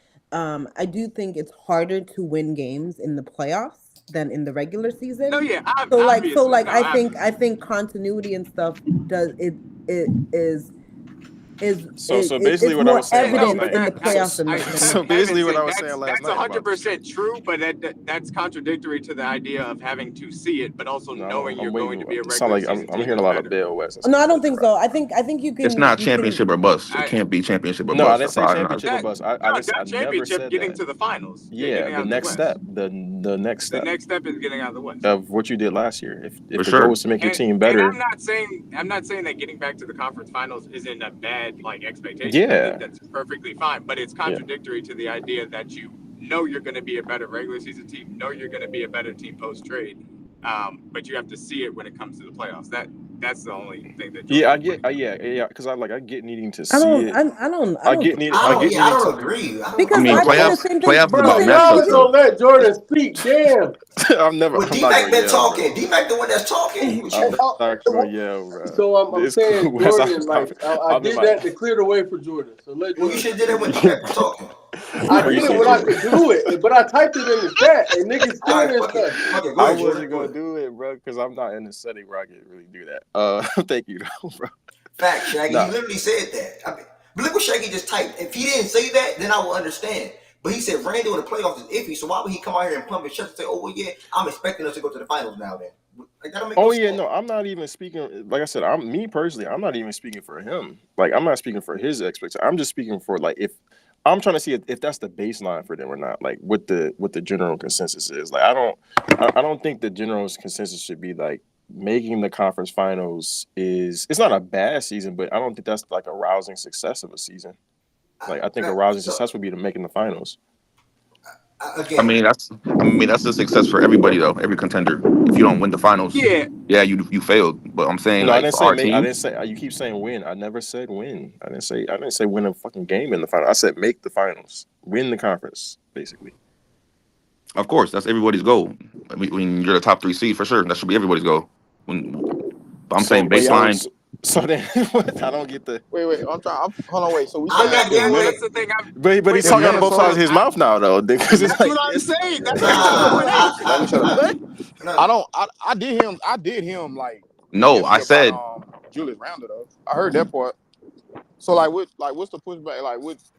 I do think it's harder to win games in the playoffs than in the regular No, season. yeah, So obviously, like no, I obviously. think continuity and stuff does it So basically, it's what I more was saying Yeah, no, last evident but night. in the that playoffs than So for than basically, heaven's what I sake, was saying last that's night about 100% true. But that's contradictory to the idea of having to see it, but also no, knowing I'm you're going to waiting. be a It sound regular like season I'm team hearing a that's lot of better. Bill West and No, stuff I don't like that. think so. I think It's not you can championship or bust. It I, can't be championship or No, I bust. didn't That's say how I. championship or bust. I no, didn't. I not never championship, said getting that. to the finals. Yeah, Yeah, getting the out of the next West. step, the next The step next step is getting out of the West. of what you did last year. If For the goal sure. is to make your team And better, I'm not saying that getting back to the conference finals isn't a bad like expectation. I think yeah, that's perfectly fine, but it's yeah. contradictory to the idea that you know you're going to be a better regular season team, know you're going to be a better team post trade, but you have to see it when it comes to the playoffs. That's the only thing that Yeah, I Jordan's get, pointing to. yeah, because I get needing to see it. I don't I get I needing to. don't agree. I because mean, I Well, think the playoffs. same thing. Playoffs is The about Bro, same thing y'all you matchups, ain't can. gonna though. let Jordan speak. Damn. I'm Well, not D-Mac gonna been yell, talking. bro. D-Mac the one that's talking. What I'm you? not gonna yell, bro. So I'm It's saying cool. Wes. Jordan, like I I'm in did my. that to clear the way for Jordan. So let Well, you Jordan should have did that speak. when D-Mac was talking. I did it when Appreciate I you, bro. could do it, but I typed it in the chat and niggas All still right, didn't fuck it. stuff. Fuck it. Go I ahead, Jordan. wasn't Go gonna ahead. do it, bro, because I'm not in the setting where I can really do that. Thank you, though, bro. Fact, Shaggy. He Nah, literally said that. I mean, but look what Shaggy just typed. If he didn't say that, then I will understand. But he said Randall in the playoffs is iffy. So why would he come out here and pump his chest and say, "Oh well, yeah, I'm expecting us to go to the finals now"? Then, like that don't make no oh sense. yeah, no, I'm not even speaking. Like I said, I'm me personally. I'm not even speaking for him. Like I'm not speaking for his expectations. I'm just speaking for like if I'm trying to see if that's the baseline for them or not. Like what the general consensus is. Like I don't think the general consensus should be like making the conference finals is. It's not a bad season, but I don't think that's like a rousing success of a season. Like I think a rousing success would be to making the finals. I Again, mean, that's a success for everybody though. Every contender. If you don't win the finals, Yeah, yeah, you failed. But I'm saying No, I like didn't for say our make. I team, didn't say. You keep saying win. I never said win. I didn't say win a fucking game in the final. I said make the finals, win the conference, basically. of course, that's everybody's goal. I mean, when you're the top 3 seed, for sure, that should be everybody's goal. But I'm saying baseline. So then I don't get the. Wait. Hold on, wait. So we I'm saying not if there with. that's the thing. But he's if talking out of both sides of Minnesota? his mouth now, though, because it's That's like what I'm it's. saying. That's Nah, where he's going at. Let me shut up. What? I no. don't. I did him. I did him like being No, I iffy about said Julius Randle though. I heard that part. So what's the pushback?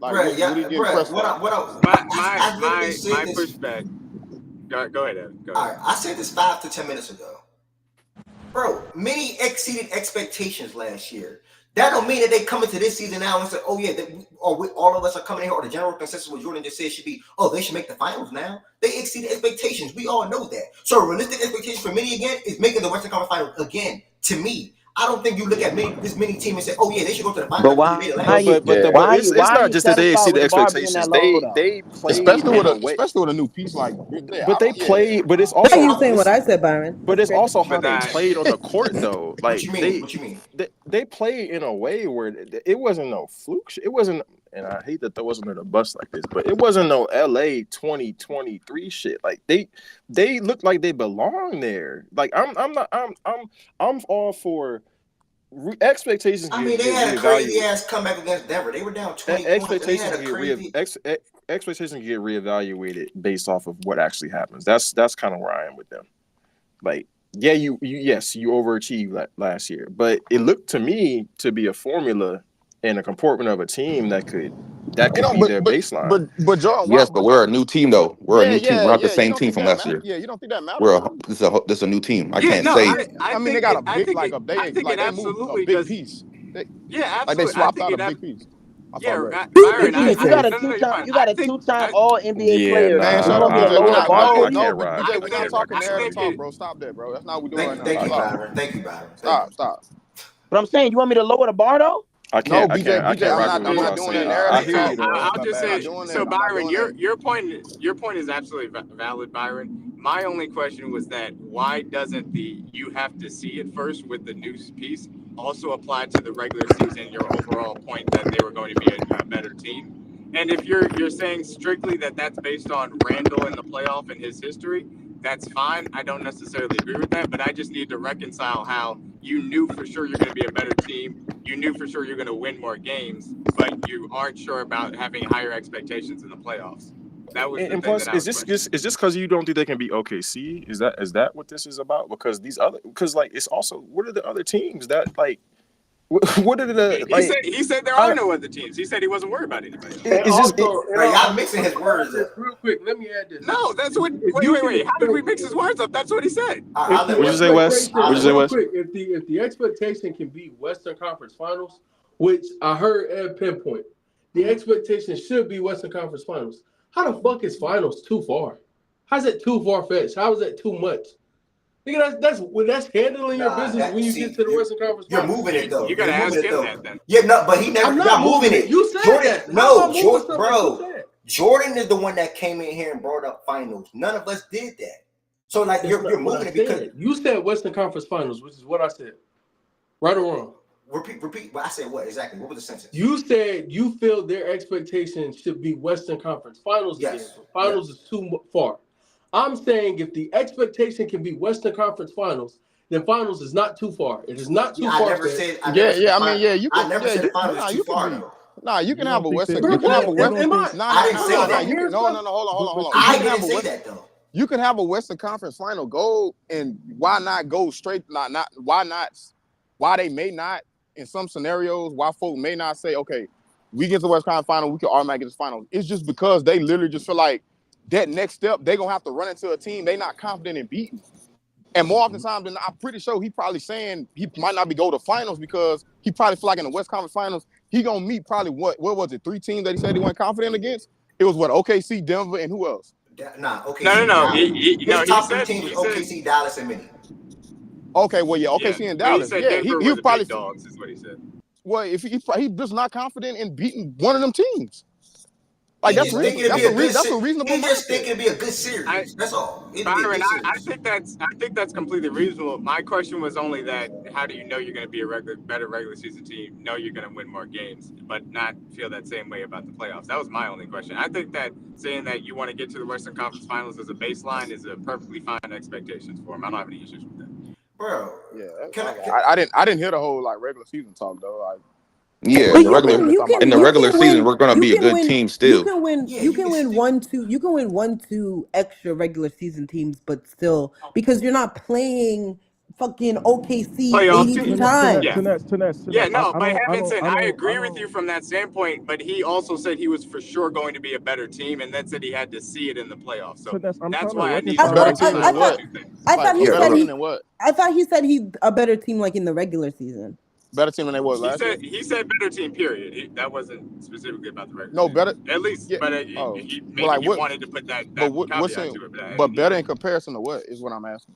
Bruh, What he yeah, getting bruh. pressed What on? I literally said My this. pushback. Go ahead, Evan. Go All ahead. right, I said this 5 to 10 minutes ago. Bro, many exceeded expectations last year. That don't mean that they come into this season now and say, "Oh yeah, all of us are coming in here." Or the general consensus, what Jordan just said, should be, "Oh, they should make the finals now." They exceeded expectations. We all know that. So, a realistic expectation for many again is making the Western Conference Finals again. To me, I don't think you look at this many team and say, "Oh yeah, they should go to the finals." But Because they why made it are last you year. It's why are not you just that they satisfied exceed with the the bar being expectations. that low though? They played in a way, Especially with a new piece like but they played. But it's Now also you saying what I said, Byron. But That's it's crazy. also how But they played on the court, though. What Like you mean? What you mean? they played in a way where it wasn't no fluke. It wasn't, and I hate that there wasn't a bus like this, but it wasn't no LA 2023 shit. Like they looked like they belong there. Like I'm all for expectations. I mean, they had a crazy ass comeback against Denver. They were down 20 points. And they had a crazy. Expectations get reevaluated based off of what actually happens. That's kind of where I am with them. Like Yeah, yes, you overachieved last year, but it looked to me to be a formula and a comportment of a team that could be their baseline. But Jordan, Yes, but we're a new team though. We're a yeah, new team. We're not the You same don't team think from that last matter? year. Yeah, you don't think that matters? This is a new team. I Yeah, can't no, say. I mean, they got a big they moved a absolutely big does. piece. Yeah, Like they absolutely. I swapped think out a it. big piece. I Yeah, thought that. Byron. BJ, you got a No, you're fine. you got a two-time All NBA Yeah, player, Man, and you shut nah, up, want me to BJ. lower the bar for you? But BJ, we're not talking narrative talk, it. bro. Stop that, bro. That's not what we're doing right now. Thank you, Stop. Byron. Thank you, Byron. Stop. But I'm saying, you want me to lower the bar though? No, I BJ, can't rock with I'm what not y'all doing that saying. I narrative hear you talk, though. bro. I'll just I'm say not doing so, that. I'm not Byron. doing that. Your point is absolutely valid, Byron. My only question was that why doesn't the you have to see it first with the new piece also apply to the regular season? Your overall point that they were going to be a better team, and if you're saying strictly that that's based on Randall in the playoff and his history, that's fine. I don't necessarily agree with that, but I just need to reconcile how you knew for sure you're going to be a better team. You knew for sure you're going to win more games, but you aren't sure about having higher expectations in the playoffs. That was the And thing plus, that I was questioning. is this because you don't think they can be OKC? Is that what this is about? Because like it's also, what are the other teams that like what are the like? He said there are no other teams. He said he wasn't worried about anybody else. And also, y'all mixing his words this up. real quick. Let me add this. No, that's what. If you Wait. can How did we expect- mix his words up? That's what he said. What'd you say, Wes? What'd you say, Real Wes? quick, if the expectation can be Western Conference Finals, which I heard Ed pinpoint, the expectation should be Western Conference Finals. How the fuck is Finals too far? How's it too far fetched? How is that too much? Nigga, that's handling your business when you get to the Western Conference You're Finals. moving it though. You gotta You're ask moving it him though. that then. Yeah, no, but he never. I'm Y'all not moving moving it. You said Jordan, that. How am I moving Jordan, something bro. you said? Jordan is the one that came in here and brought up finals. None of us did that. So like That's you're not what moving I it because said. You said Western Conference Finals, which is what I said. Right or wrong? repeat. But I said what exactly? What was the sentence? You said you feel their expectations should be Western Conference Finals again. Yes. But finals is too far. I'm saying if the expectation can be Western Conference Finals, then finals is not too far. It is not too far. I never said. I mean, you can. I never said finals Nah, is you too can far be. though. Nah, you can have a Western. Bro, You can have a what? Western. Am I? Nah, I didn't say that. You can, no. Hold on. I didn't say that though. You can have a Western Conference Final go, and why not go straight? Why they may not in some scenarios? Why folk may not say, okay, we get to the Western Conference Final, we can automatically get to the final. It's just because they literally just feel like that next step they gonna have to run into a team they not confident in beating. And more often times than I'm pretty sure he probably saying he might not be go to finals because he probably feel like in the West Conference Finals he gonna meet probably what was it 3 teams that he said he wasn't confident against. It was what OKC, Denver, and who else? Nah, OKC. No. His top 3 teams was OKC, Dallas, and Minnie. Okay, well, yeah, OKC and Dallas. He said Yeah, Denver he was probably big dogs, is what he said. Well, if he just not confident in beating one of them teams. Like He that's just think it'd be a reasonable. He just think it'd be a good series. That's all. Byron, I think that's completely reasonable. My question was only that how do you know you're going to be a better regular season team? Know you're going to win more games, but not feel that same way about the playoffs. That was my only question. I think that saying that you want to get to the Western Conference Finals as a baseline is a perfectly fine expectations for him. I don't have any issues with that. Bro, yeah, I didn't hear the whole like regular season talk though. Like, Yeah, But in the regular season, we're gonna be a good team still. You can win. You can win 1-2. You can win 1-2 extra regular season teams, but still because you're not playing fucking OKC Playoff 82 team. times. Yeah, no, but Heavenson, I agree with you from that standpoint, but he also said he was for sure going to be a better team, and then said he had to see it in the playoffs. So that's why I need to reconcile those two things. I thought he said what? I thought he said he's a better team like in the regular season. Better team than they was last year. He said better team. Period. That wasn't specifically about the regular. No, better. At least, Yeah. but he wanted to put that what's caveat to it. But better in comparison to what is what I'm asking.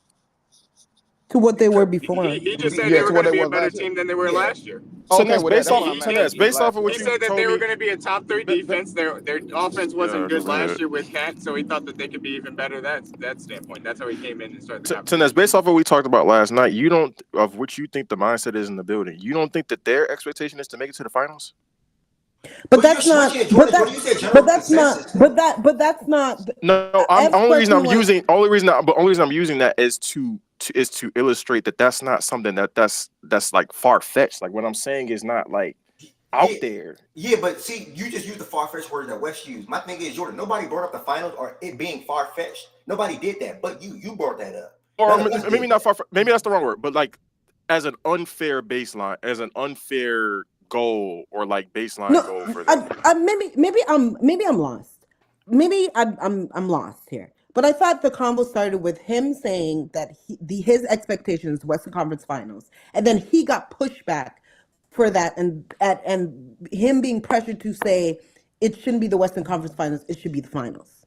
To what they were before. He just said they were going to be a better team than they were last year. Okay, based off of what he you said that told they me, were going to be a top 3 defense. Their offense wasn't good last year with Cat, so he thought that they could be even better. That standpoint. That's how he came in and started the conversation. Tenez, based off of what we talked about last night, you don't of what you think the mindset is in the building. You don't think that their expectation is to make it to the finals? But that's not. But that's not. But that's not. No, only reason I'm using that is to illustrate that that's not something that's like far fetched. Like what I'm saying is not like out there. Yeah, but see, you just used the far-fetched word that West used. My thing is, Jordan, nobody brought up the finals or it being far-fetched. Nobody did that, but you brought that up. or maybe not far. Maybe that's the wrong word, but like as an unfair baseline, as an unfair goal or like baseline goal for them. Maybe I'm lost. Maybe I'm lost here. But I thought the combo started with him saying that his expectations Western Conference Finals, and then he got pushback for that, and him being pressured to say it shouldn't be the Western Conference Finals, it should be the finals.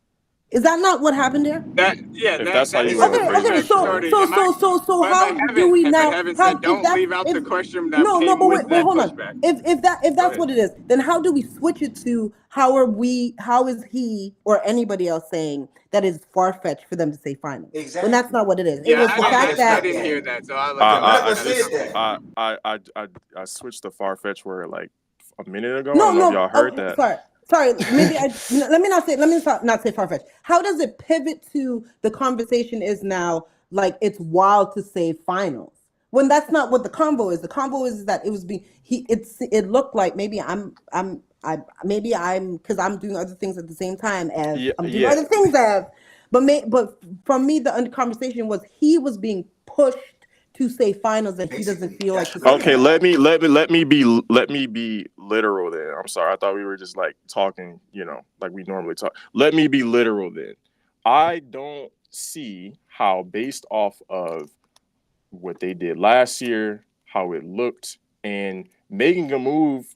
Is that not what happened there? That's how you want to phrase it. So how do we now? Heaven said, don't leave out the question that no, came but with wait, hold pushback. on. If that's what it is, then how do we switch it to how is he or anybody else saying that is far fetched for them to say finals? Exactly. When that's not what it is. Yeah, it was the fact that I didn't hear that, so I switched the far fetched word like a minute ago. I don't know if y'all heard that. Sorry, maybe let me not say far fetched. How does it pivot to the conversation is now like it's wild to say finals when that's not what the convo is? The convo is that it was it looked like maybe I'm because I'm doing other things at the same time as I'm doing other things as, but from me the conversation was he was being pushed to say finals that he doesn't feel like. Okay, let me be literal then. I'm sorry, I thought we were just like talking, like we normally talk. Let me be literal then. I don't see how, based off of what they did last year, how it looked, and making a move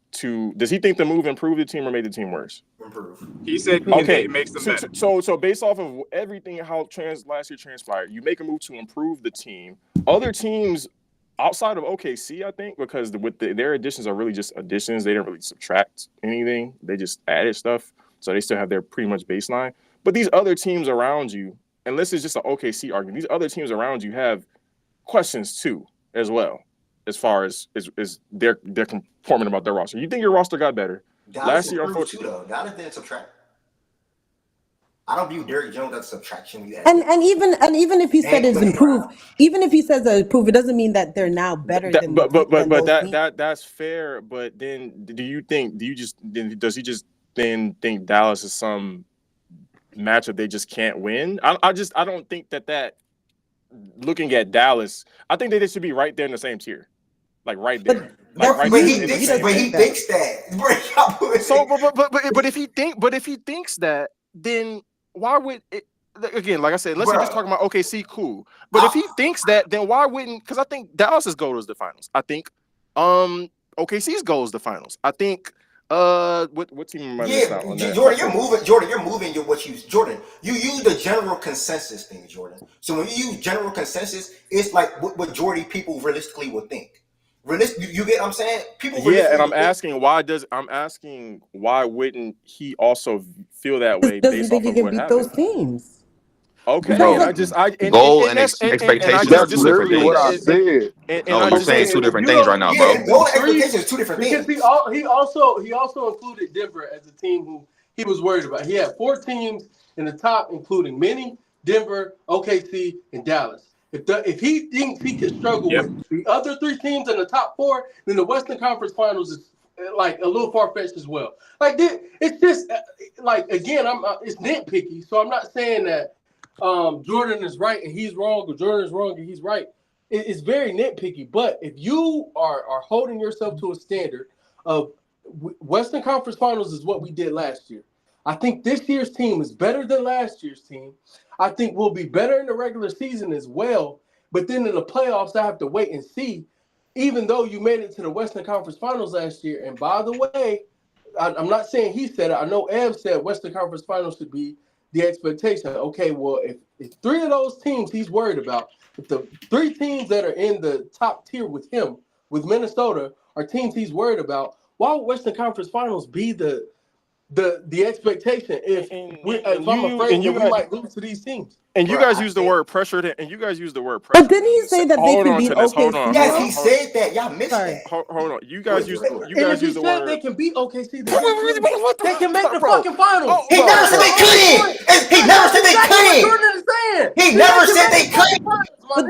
does he think the move improved the team or made the team worse? Improve. He said it makes them better. So based off of everything, how last year transpired, you make a move to improve the team. Other teams outside of OKC, I think, because their additions are really just additions. They didn't really subtract anything. They just added stuff. So they still have their pretty much baseline. But these other teams around you, and this is just an OKC argument, these other teams around you have questions too, as well, as far as they're conforming about their roster. You think your roster got better? Last year, unfortunately, too, though. Dallas didn't subtract. I don't view Derrick Jones as a subtraction. And even if he said it's improved, even if he says it's improved, it doesn't mean that they're now better than. But that's fair. But then, does he just then think Dallas is some matchup they just can't win? I don't think that. Looking at Dallas, I think they should be right there in the same tier, like right there. But he thinks that. So, but if he thinks that, then why would it? Again, like I said, unless you're just talking about OKC, cool. But if he thinks that, then why wouldn't? Because I think Dallas's goal is the finals. I think OKC's goal is the finals. I think what team am I missing out on that? Jordan, you're moving Jordan, you use the general consensus thing, Jordan. So when you use general consensus, it's like what majority people realistically would think. You get what I'm saying? People. Yeah, and I'm asking why wouldn't he also feel that way based off of what happened? Those teams. Okay, Bro, goal and expectations are two different things. What I said. No, you're saying two different things right now, bro. Goal and expectations two different things. Because he also included Denver as a team who he was worried about. He had 4 teams in the top, including Minnie, Denver, OKC, and Dallas. If he thinks he can struggle with the other 3 teams in the top 4, then the Western Conference Finals is like a little far-fetched as well. Like it's just like, again, it's nitpicky, so I'm not saying that Jordan is right and he's wrong, or Jordan is wrong and he's right. It's very nitpicky. But if you are holding yourself to a standard of Western Conference Finals is what we did last year, I think this year's team is better than last year's team. I think we'll be better in the regular season as well. But then in the playoffs, I have to wait and see. Even though you made it to the Western Conference Finals last year, and by the way, I'm not saying he said it. I know Ev said Western Conference Finals should be the expectation. Okay, well, if 3 of those teams he's worried about, if the 3 teams that are in the top tier with him, with Minnesota, are teams he's worried about, why would Western Conference Finals be the expectation if I'm afraid that we might lose to these teams? And you guys use the word pressure. But didn't he say that they could beat OKC? Yes, he said that. Y'all missed that. Hold on. You guys use the word. They can beat OKC. They can make the fucking finals. He never said they couldn't. He never said they couldn't. Jordan is saying. He never said they couldn't. But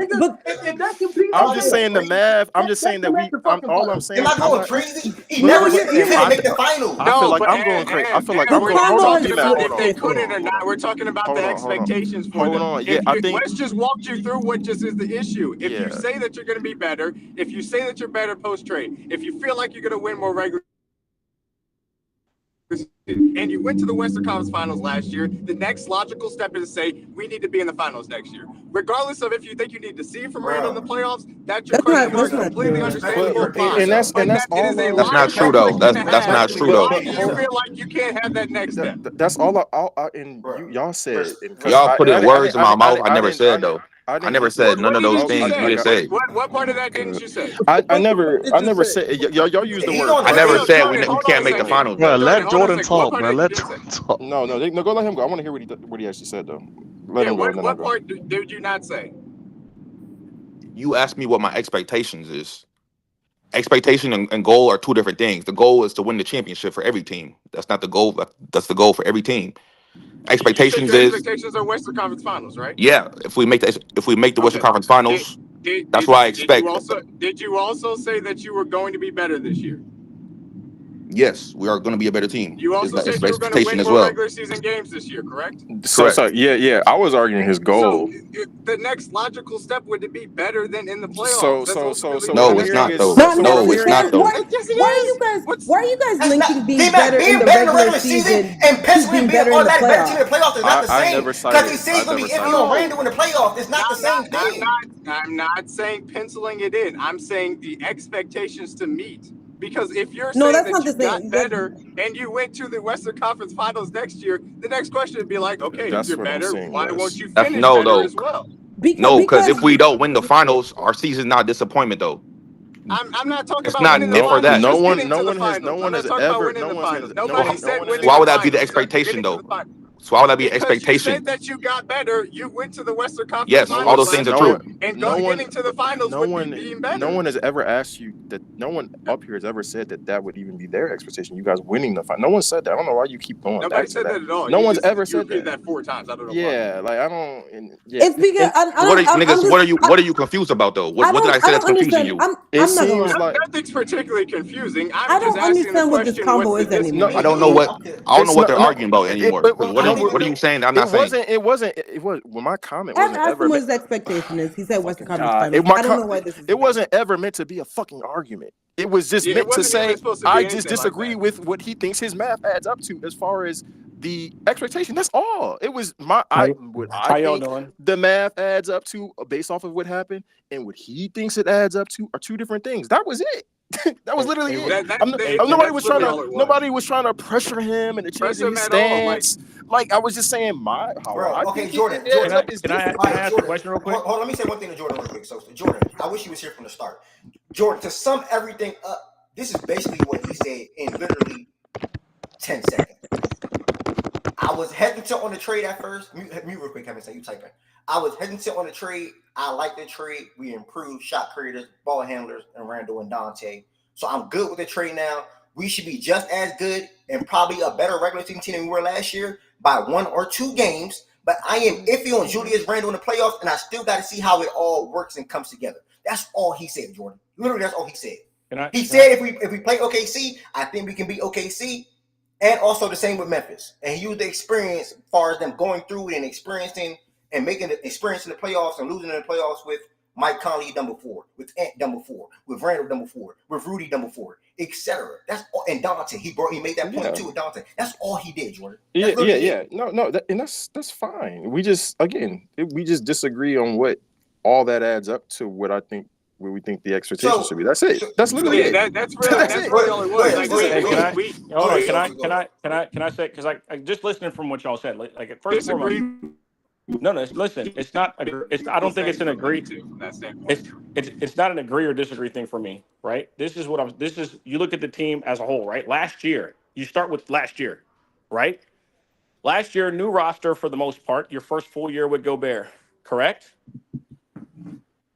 if that can be I'm just saying the math. I'm just saying that all I'm saying. Am I I'm going not. crazy? He never said he couldn't make the finals. I feel No, like but I'm going crazy. I feel like and I'm we're going. not Hold on, talking D Mac. about Hold if on. they couldn't or not. We're talking about the expectations for Hold them. on. Yeah, If Wes just walked you through what just is the issue. If you say that you're going to be better, if you say that you're better post trade, if you feel like you're going to win more regular and you went to the Western Conference Finals last year, the next logical step is to say we need to be in the finals next year. Regardless of if you think you need to see from Randall in the playoffs, that's your question mark. Completely understandable. Fine. And that's all. It is a That's not logical true though. question to That's have. not true though. Why do you feel like you can't have that next step? That's all. And y'all said because Y'all putting words in my mouth. I I never didn't. said though. I I didn't never listen. said none of those Didn't you things you say? just said. What part of that didn't you say? I never said y'all use the word. I never said Jordan, we hold on can't a make the second. finals, Bro, bro. let Hold on a Jordan second. What talk, part bro. did Let you say? Jordan talk. No, go let him go. I want to hear what he actually said though. Let Yeah, him go. And then I'll what go. part did you not say? You asked me what my expectations is. Expectation and goal are two different things. The goal is to win the championship for every team. That's not the goal. That's the goal for every team. You said Expectations your is, expectations are Western Conference Finals, right? yeah, if we make the Western Okay. Conference Finals, that's what I expect. Did you also say that you were going to be better this year? Yes, we are going to be a better team. You also It's said the you were going to expectation win as more well. regular season games this year, correct? So Correct. yeah. I was arguing his So goal. the next logical step would be better than in the So playoffs. That's ultimately what what No, I'm it it's hearing not is. is though. so what I'm No, it's hearing not is though. Yes, it Why is. are you guys That's linking not being D-Mac better in being the better in the regular regular season season and to penciling being being better in the automatic better team in the playoffs? playoffs is not the I same. never Because he cited. said I he's gonna never be iffy cited. on Randall in the playoffs. It's not the same thing. I'm not saying penciling it in. I'm saying the expectations to meet. Because if you're No, saying that's that not you the got same. better and you went to the Western Conference Finals next year, the next question would be like, okay, if That's you're what I'm better, saying, why won't Wes. you That's finish no better though. as well? No, because Because if we don't win the finals, our season's not disappointment though. I'm not talking It's about not winning the if or finals, that. No just one, getting no to the one has, no finals. I'm one not has talking about ever, winning no the one finals. has, Nobody said So winning why the would that be the finals, just expectation getting to though? the finals. So why would that be Because you expectation? said that you got better, you went to the Western Conference Yes, no all one, Finals those things last are no year, true. one, and no one, getting to the finals no would be one, being no better. one has ever asked you that. No one up here has ever said that would even be their expectation. You guys winning the final. No one said that. I don't know why you keep going Nobody back to said that. that at all. No one's ever You said repeated that. that 4 times. I don't know why. Yeah, like I don't. And yeah, it's because and I What are don't. you niggas? I'm just. What are you confused about though? I What did I don't. say I that's don't confusing understand. you? it I'm not gonna seems lie. like Nothing's particularly confusing. I'm I just don't asking the understand what this question: what's combo the is I anymore. I mean, disconnect? don't he know ain't what up to. I don't know it's what not they're no. arguing about anymore. Because No, what are you saying that I'm it not saying? wasn't. It wasn't. It was. Well, my comment wasn't Ask him ever. what his expectation is. He said Western Fucking Conference God. Finals. I don't know why this is It debate. wasn't ever meant to be a fucking argument. It was just Yeah, it meant to wasn't even say supposed to I be just anything like disagree that. with what he thinks his math adds up to as far as the expectation. That's all. It was what I How y'all think doing? the math adds up to based off of what happened and what he thinks it adds up to are two different things. That was it. That was literally it. Nobody was trying to. Nobody was trying to pressure him and to change Press him his at all, like. stance. Like I was just saying, how Bro, I okay, think Jordan. it adds up is Can I different. All right, ask a Jordan. question real quick? Hold on, let me say one thing to Jordan real quick. So, Jordan, I wish he was here from the start. Jordan, to sum everything up, this is basically what he said in literally 10 seconds. I was hesitant on the trade at first. Mute real quick, Kevin. Say you typing. I was hesitant on the trade. I like the trade. We improved shot creators, ball handlers, and Randall and Dante. So I'm good with the trade now. We should be just as good and probably a better regular season team than we were last year by 1 or 2 games. But I am iffy on Julius Randle in the playoffs, and I still got to see how it all works and comes together. That's all he said, Jordan. Literally, that's all he said. He said if we play OKC, I think we can beat OKC. And also the same with Memphis. And he used the experience as far as them going through it and experiencing and making the experience in the playoffs and losing in the playoffs with Mike Conley done before, with Ant done before, with Randall done before, with Rudy done before, etc. That's all. And Dante, he made that point too with Dante. That's all he did, Jordan. Yeah. No, and that's fine. We just disagree on what all that adds up to. What we think the expectation should be. That's it. That's literally it. That's really all it was. Like Hold on. Can I say, because I just listening from what y'all said. Like at first and foremost, no. Listen, it's not. I don't think it's an agree. It's not an agree or disagree thing for me, right? This is you look at the team as a whole, right? Last year, you start with last year, right? Last year, new roster for the most part. Your first full year with Gobert, correct?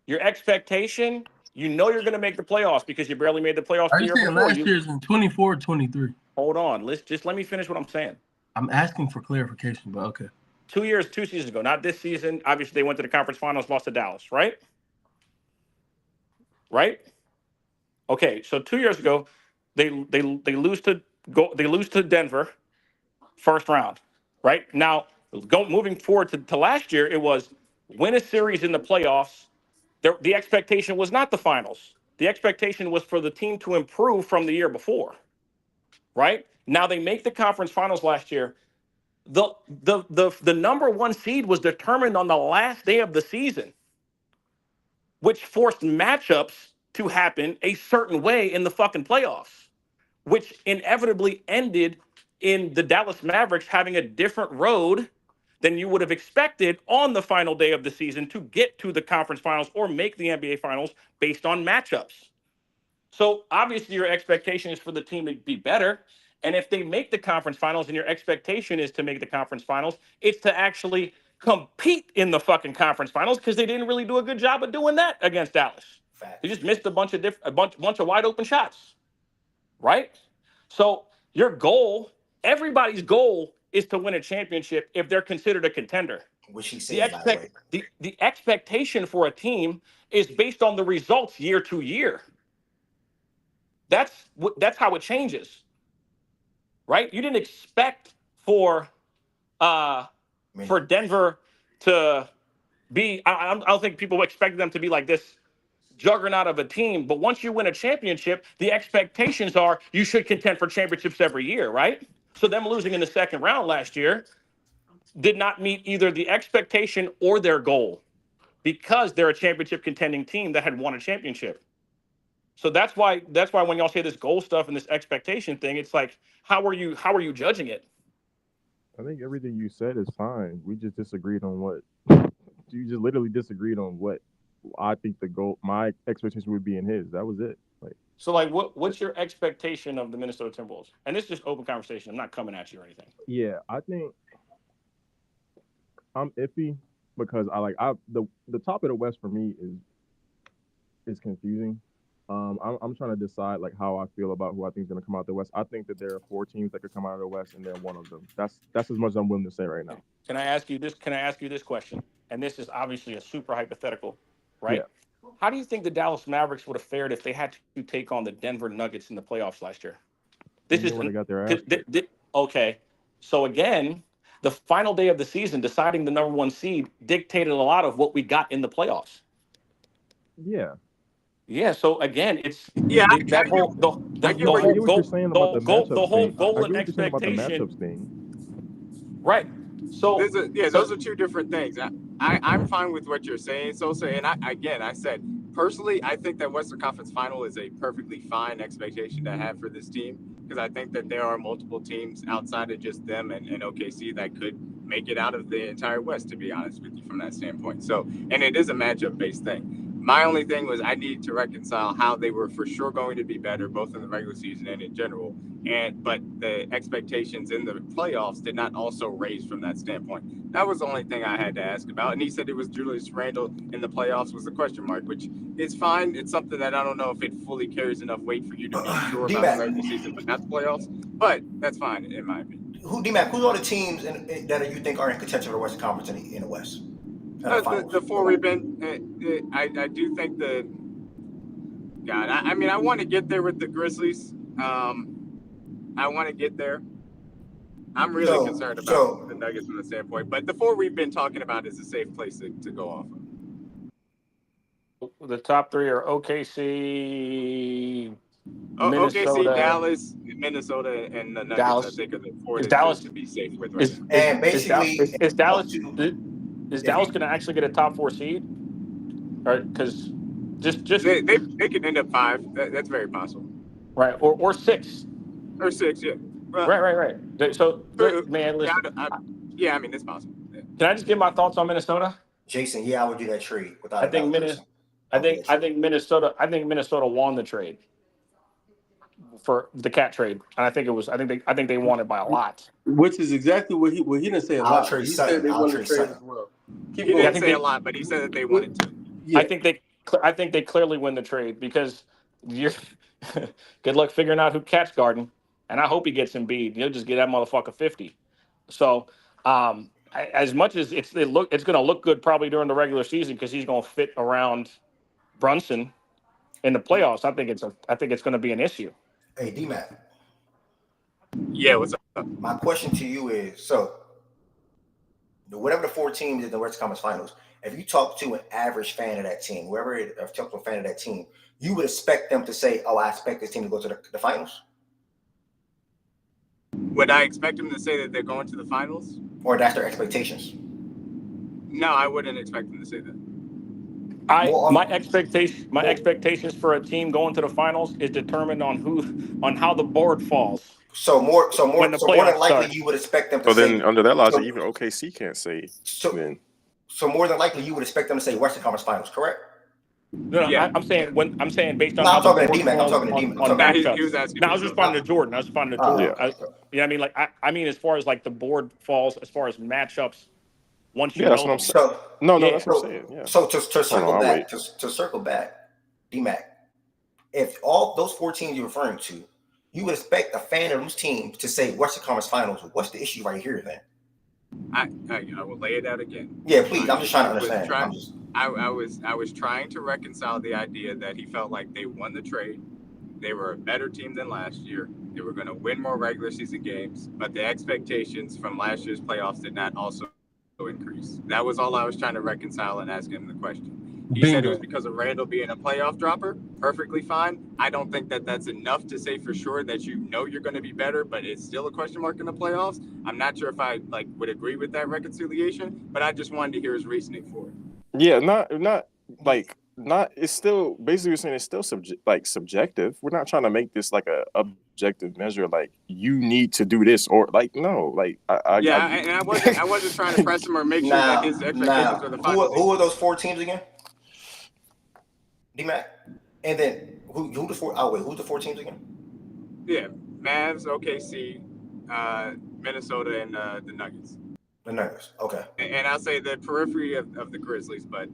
Your expectation, you're going to make the playoffs because you barely made the playoffs Are the you year saying before. last year's in 24 or 23? Hold on. Let me finish what I'm saying. I'm asking for clarification, but okay. 2 years, 2 seasons ago, not this season. Obviously, they went to the conference finals, lost to Dallas, right? right? Okay, so 2 years ago, they lose to Denver, first round, right? Now, moving forward to last year, it was win a series in the playoffs. The expectation was not the finals. The expectation was for the team to improve from the year before, right? Now they make the conference finals last year. The number one seed was determined on the last day of the season, which forced matchups to happen a certain way in the fucking playoffs, which inevitably ended in the Dallas Mavericks having a different road than you would have expected on the final day of the season to get to the conference finals or make the NBA finals based on matchups. So obviously your expectation is for the team to be better. And if they make the conference finals and your expectation is to make the conference finals, it's to actually compete in the fucking conference finals because they didn't really do a good job of doing that against Dallas. They just missed a bunch of wide open shots, right? So your goal, everybody's goal is to win a championship if they're considered a contender. Which he said, by the way. The expectation for a team is based on the results year to year. That's how it changes, right? You didn't expect for Denver to be. I don't think people expected them to be like this juggernaut of a team. But once you win a championship, the expectations are you should contend for championships every year, right? So them losing in the second round last year did not meet either the expectation or their goal because they're a championship contending team that had won a championship. So that's why when y'all say this goal stuff and this expectation thing, it's like, how are you judging it? I think everything you said is fine. We just disagreed on what you just literally disagreed on what I think the goal, my expectation would be in his. That was it. What's your expectation of the Minnesota Timberwolves? And this is just open conversation. I'm not coming at you or anything. Yeah, I think I'm iffy because the top of the West for me is confusing. I'm trying to decide like how I feel about who I think is going to come out the West. I think that there are 4 teams that could come out of the West, and they're one of them. That's as much as I'm willing to say right now. Can I ask you this question? And this is obviously a super hypothetical, right? Yeah. How do you think the Dallas Mavericks would have fared if they had to take on the Denver Nuggets in the playoffs last year? They got their ass. Okay. So again, the final day of the season, deciding the number one seed dictated a lot of what we got in the playoffs. Yeah. Yeah. So again, it's I get what you're saying about the matchups goal and and expectation. Right. So those are two different things. I'm fine with what you're saying, Sosa. And I said personally, I think that Western Conference Final is a perfectly fine expectation to have for this team because I think that there are multiple teams outside of just them and OKC that could make it out of the entire West. To be honest with you, from that standpoint. So, and it is a matchup-based thing. My only thing was I needed to reconcile how they were for sure going to be better, both in the regular season and in general. But the expectations in the playoffs did not also raise from that standpoint. That was the only thing I had to ask about. And he said it was Julius Randle in the playoffs was the question mark, which is fine. It's something that I don't know if it fully carries enough weight for you to be sure about the regular season, but not the playoffs. But that's fine in my opinion. D-Mac, who's all the teams that you think are in contention for the Western Conference in the West? The 4 we've been, I do think I want to get there with the Grizzlies. I want to get there. I'm really concerned about the Nuggets from the standpoint, but the 4 we've been talking about is a safe place to go off of. The top 3 are OKC, Minnesota, OKC, Dallas, Minnesota, and the Nuggets. Dallas. I think are the 4 that to be safe with right now. And basically, is Dallas going to actually get a top 4 seed? Or because just they could end up 5. That's very possible. Right, or 6. Or 6, yeah. Well, right. So, man, listen. I mean, it's possible. Yeah. Can I just give my thoughts on Minnesota? Jason, I would do that trade without. I think Minnesota won the trade for the cat trade, and I think they won it by a lot. Which is exactly what he didn't say a lot. He said they won the trade as well. He didn't say a lot, but he said that they wanted to. Yeah. I think they clearly win the trade because you're good luck figuring out who cat's guarding. And I hope he gets Embiid. He'll just get that motherfucker 50. So, as much as it's going to look good probably during the regular season because he's going to fit around Brunson. in the playoffs, I think it's going to be an issue. Hey, D-Mac. Yeah, what's up? My question to you is, so whatever the 4 teams in the Western Conference Finals, if you talk to an average fan of that team, talk to a fan of that team, you would expect them to say, "Oh, I expect this team to go to the finals." Would I expect them to say that they're going to the finals? Or that's their expectations? No, I wouldn't expect them to say that. My expectations for a team going to the finals is determined on how the board falls. So more when the so more than playoffs likely start. you would expect them to So say. then, under that logic, so, even OKC can't say. Then. So more than likely you would expect them to say Western Conference Finals, correct? No, Yeah. I'm saying based on No, how I'm the talking to board D-Mac. I'm falls talking to on D-Mac. matchups. He was asking No, me I was to- responding to Jordan. I mean, like I mean, as far as like the board falls, as far as matchups, once you Yeah, that's know what I'm them. saying. No, Yeah. that's what I'm saying. Yeah. So to circle I'll back, wait. to circle back, D-Mac, if all those 4 teams you're referring to, you would expect a fan of those teams to say Western Conference Finals. What's the issue right here then? I will lay it out again. Yeah, please. I'm just trying to understand. I was trying to reconcile the idea that he felt like they won the trade. They were a better team than last year. They were going to win more regular season games, but the expectations from last year's playoffs did not also increase. That was all I was trying to reconcile and ask him the question. He said it was because of Randall being a playoff dropper. Perfectly fine. I don't think that that's enough to say for sure that you know you're going to be better, but it's still a question mark in the playoffs. I'm not sure if I would agree with that reconciliation, but I just wanted to hear his reasoning for it. Yeah, not. It's still basically we're saying it's still subjective. We're not trying to make this like a objective measure. Like you need to do this or like no. Like I wasn't trying to press him or make sure that his expectations were the finals. Who are those 4 teams again? D-Mac. And then who the 4? Oh wait, who's the 4 teams again? Yeah, Mavs, OKC, Minnesota, and the Nuggets. The Nuggets. Okay. And I'll say the periphery of the Grizzlies, but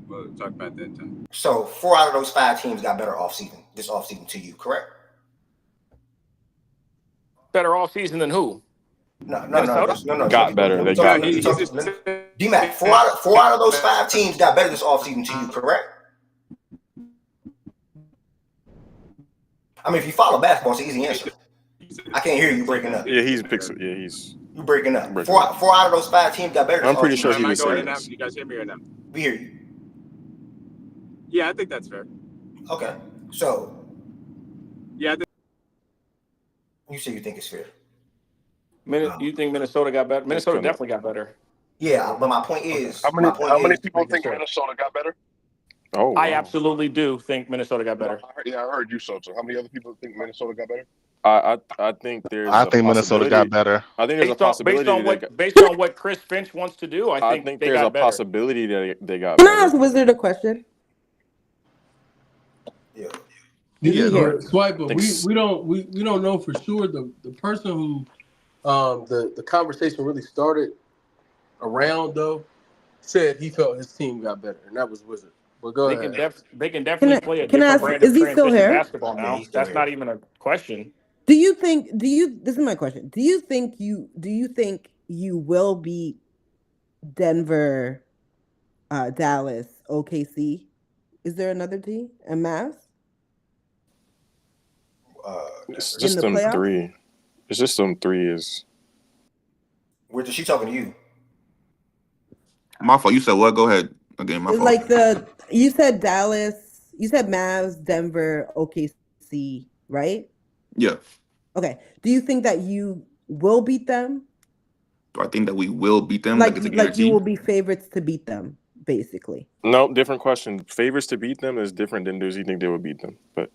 we'll talk about that in time. So 4 out of those 5 teams got better this offseason to you, correct? Better off season than who? No. Got better. They got better. D-Mac, 4 out of those 5 teams got better this offseason to you, correct? I mean, if you follow basketball, it's an easy answer. I can't hear you breaking up. Yeah, he's you breaking up. 4 out of those 5 teams got better. I'm pretty sure he was saying saying. Can you guys hear me or not? We hear you. Yeah, I think that's fair. Okay, so yeah, you say you think it's fair. You think Minnesota got better? Minnesota definitely got better. Yeah, but my point is, how many people think Minnesota got better? Oh, wow. I absolutely do think Minnesota got better. I heard you so. How many other people think Minnesota got better? I think there's. I think Minnesota got better. I think there's a possibility based on what Chris Finch wants to do. I think there's a better. possibility that they got Can I better. ask Wizard a question? Yeah, Swipe, but we don't know for sure. The person who the conversation really started around though said he felt his team got better, and that was Wizard. But go ahead. They can definitely play a different brand of transition basketball now. That's not even a question. This is my question. Do you think you will beat Denver, Dallas, OKC? Is there another team? And Mavs? It's just them playoffs? 3. It's just them 3 is. Where is she talking to you? My fault. You said what? Go ahead again. My fault. Like you said Dallas, you said Mavs, Denver, OKC, right? Yeah. Okay. Do you think that you will beat them? Do I think that we will beat them? Like it's a you guarantee? will be favorites to beat them, basically. No, different question. Favorites to beat them is different than does he think they would beat them? But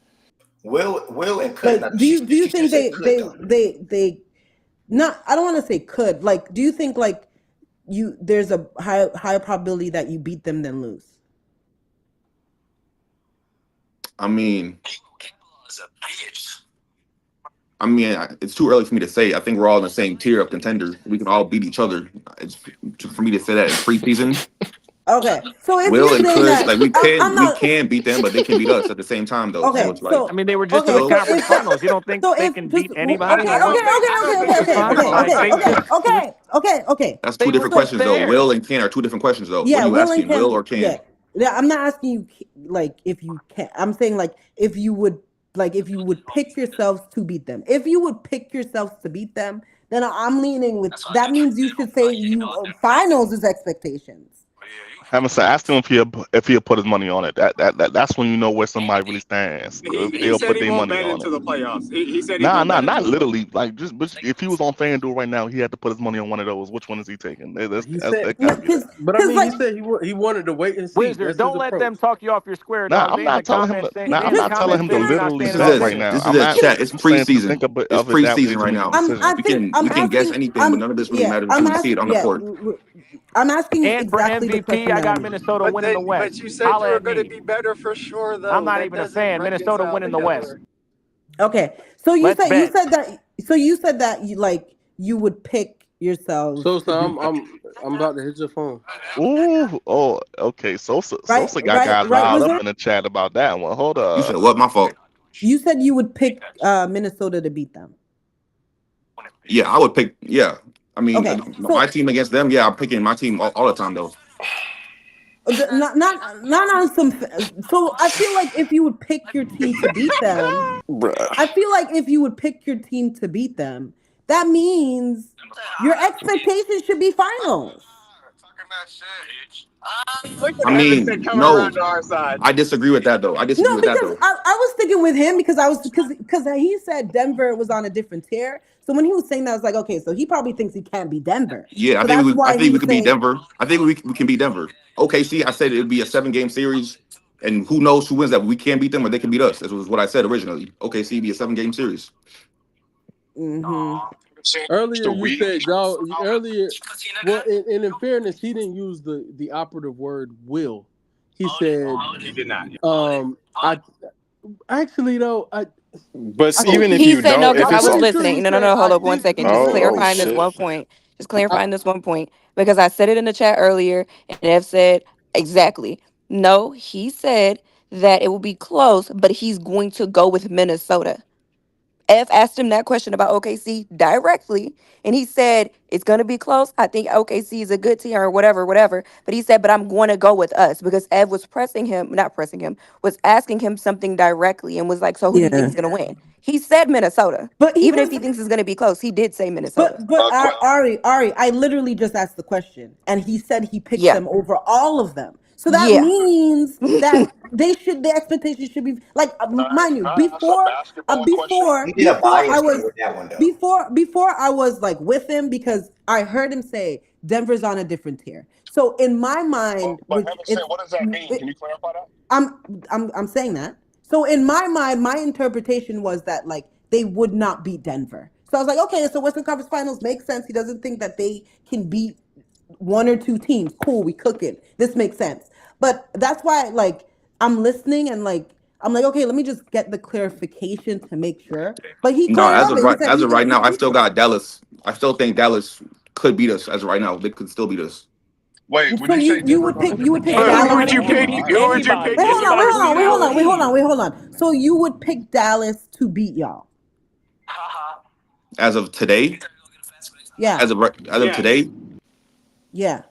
will and could. But do you think they not? I don't want to say could. Like, do you think like there's a higher probability that you beat them than lose? I mean, it's too early for me to say. I think we're all in the same tier of contenders. We can all beat each other. It's for me to say that in preseason. Okay, so if Will you're and saying could that, like we not, can beat them, but they can beat us at the same time though. Okay, so it's like, so I mean, they were just in the conference finals. You don't think they can beat anybody? Okay. That's two different questions though. Will and can are two different questions though. Yeah, what are you Will asking? and can, Will or can? Yeah. Yeah, I'm not asking you like if you can. I'm saying like if you would pick yourselves to beat them. If you would pick yourselves to beat them, then I'm leaning with that means you should say finals is expectations. Haven't said, ask him if he'll put his money on it. That's when you know where somebody really stands. If He they'll said put he their won't money bet on into it. the playoffs. He said he Nah, won't bet into not the playoffs. literally. Like just if he was on FanDuel right now, he had to put his money on one of those. Which one is he taking? He said, That gotta be that. but I mean, he said he wanted to wait and see. Wizard, That's his don't let them approach. talk you off your square, Nah, dog. I'm not telling him to. Nah, I'm They in the not telling comments him to saying you're not literally standing This is on bet a right business. now. this is a chat. It's I'm saying to think preseason. of It's it that way preseason to right make a now. decision. We can guess anything, but none of this really matters until we see it on the court. I'm asking And for exactly the MVP, question I that got I'm asking. Minnesota winning the But West. you said you Holla were at going to me. be better for sure, though. I'm not That even a doesn't fan. Minnesota reconcile winning the West. together. Okay, so you Let's said bet. you would pick yourselves So to beat them. I'm about to hit your phone. Ooh, oh, okay. Sosa got guys Right, riled up Wizard? in the chat about that one. Hold You up. said what? My fault. You said you would pick Minnesota to beat them. Yeah, I would pick. Yeah, I mean, Okay, my team against them. Yeah, I'm picking my team all the time though. not on some. So I feel like if you would pick your team to beat them, I feel like if you would pick your team to beat them, that means your expectations should be finals. Look I at mean, Evanston coming no, around to our side. I disagree with that though. I disagree No, with that because though. I was sticking with him because he said Denver was on a different tier. So when he was saying that, I was like, okay, so he probably thinks he can't be Denver. Yeah, So that's I why think we he's could beat saying. Denver. I think we can beat Denver. Okay, see, I said it would be a 7-game series, and who knows who wins that? We can't beat them, or they can beat us. That was what I said originally. Okay, see, it'd be a 7-game series. Earlier, you said y'all. Well, in fairness, he didn't use the operative word "will." He said, He did not. I actually though But even if He you said no don't, if because I it's was a listening. No. Hold up 1 second. Just clarifying this shit. one point. Just clarifying this one point because I said it in the chat earlier, and Ev said exactly. No, he said that it will be close, but he's going to go with Minnesota. F asked him that question about OKC directly, and he said it's going to be close. I think OKC is a good team or whatever. But he said, but I'm going to go with us because Ev was was asking him something directly and was like, so who do you think Yeah. is going to win? He said Minnesota. But Even if he thinks it's going to be close, he did say Minnesota. But Ari, I literally just asked the question, and he said he picked them over all of them. So that means that the expectation should be like, mind you, before I was like with him because I heard him say Denver's on a different tier. So in my mind, But having said, what does that mean? Can you clarify that? I'm saying that. So in my mind, my interpretation was that like they would not beat Denver. So I was like, okay, so Western Conference Finals makes sense. He doesn't think that they can beat one or two teams. Cool, we cooking. This makes sense. But that's why like I'm listening and like I'm like, okay, let me just get the clarification to make sure. But he No, cleared up. He said as of right now, I he still got Dallas. I still think Dallas could beat us. As of right now, they could still beat us. Wait, So you would pick Dallas. Who would you pick? Who would you pick? Wait, hold on. So you would pick Dallas to beat y'all? As of today, Yeah. As of today, yeah.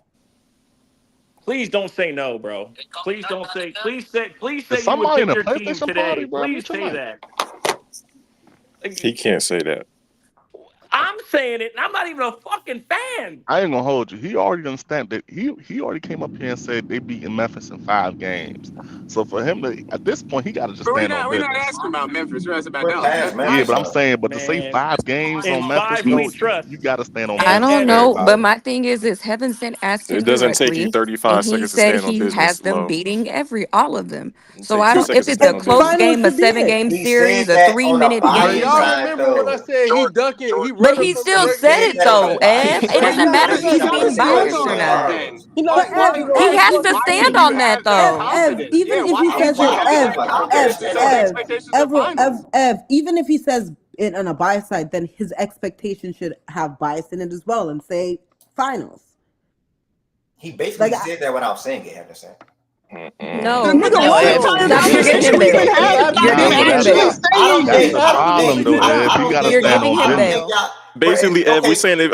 Please don't say no, bro. Please don't say. Please say Is you would somebody in pick a your team PlayStation today. party, bro? Please Mute your say mic. that. He can't say that. I'm saying it, and I'm not even a fucking fan. I ain't gonna hold you. He already understand that he already came up here and said they beating Memphis in 5 games. So for him to at this point, he got to just But stand on we're not business. asking about Memphis. We're asking about We're Dallas. past Yeah, Memphis. but I'm saying, but to say Man. 5 games In on Memphis, 5 we though, trust. you got to stand on I business. don't And know, Everybody. but my thing is Heaven sent asked him It doesn't take you directly, 35 and he seconds to said stand on he has business, them Lo. beating all of them. It So takes I 2 don't. seconds If to it's stand a on close business. game, a should be 7-game He series, said a that on a 3-minute But biased game. y'all side, remember when I though. said he ducking, he But running he from the still He regular said said it that on season. a though, biased Ev. It But side. he doesn't not matter he if not he's doing being it to biased or himself. not. Bro. He But not Ev, he Why He not do has you? fucking to Why do stand you on that have that though. confidence? even Yeah. if Why he do you I'm says it, have biased, that but I'm confidence gonna to stand say the on it. expectations are finals? Even if he says it on a bias side, then his expectation should have bias in it as well and say finals. He basically Like, said that without saying it, Henderson. No, Nigga, no, what Ev. entire Stop. You're giving conversation him we been bail. having That about You're is him Nah, giving but him that's actually bail. I don't saying think that? the I don't problem think though, I, Ev. I He don't got to think You're stand giving on I him don't business. think bail. y'all Basically, but Ev, we okay. saying if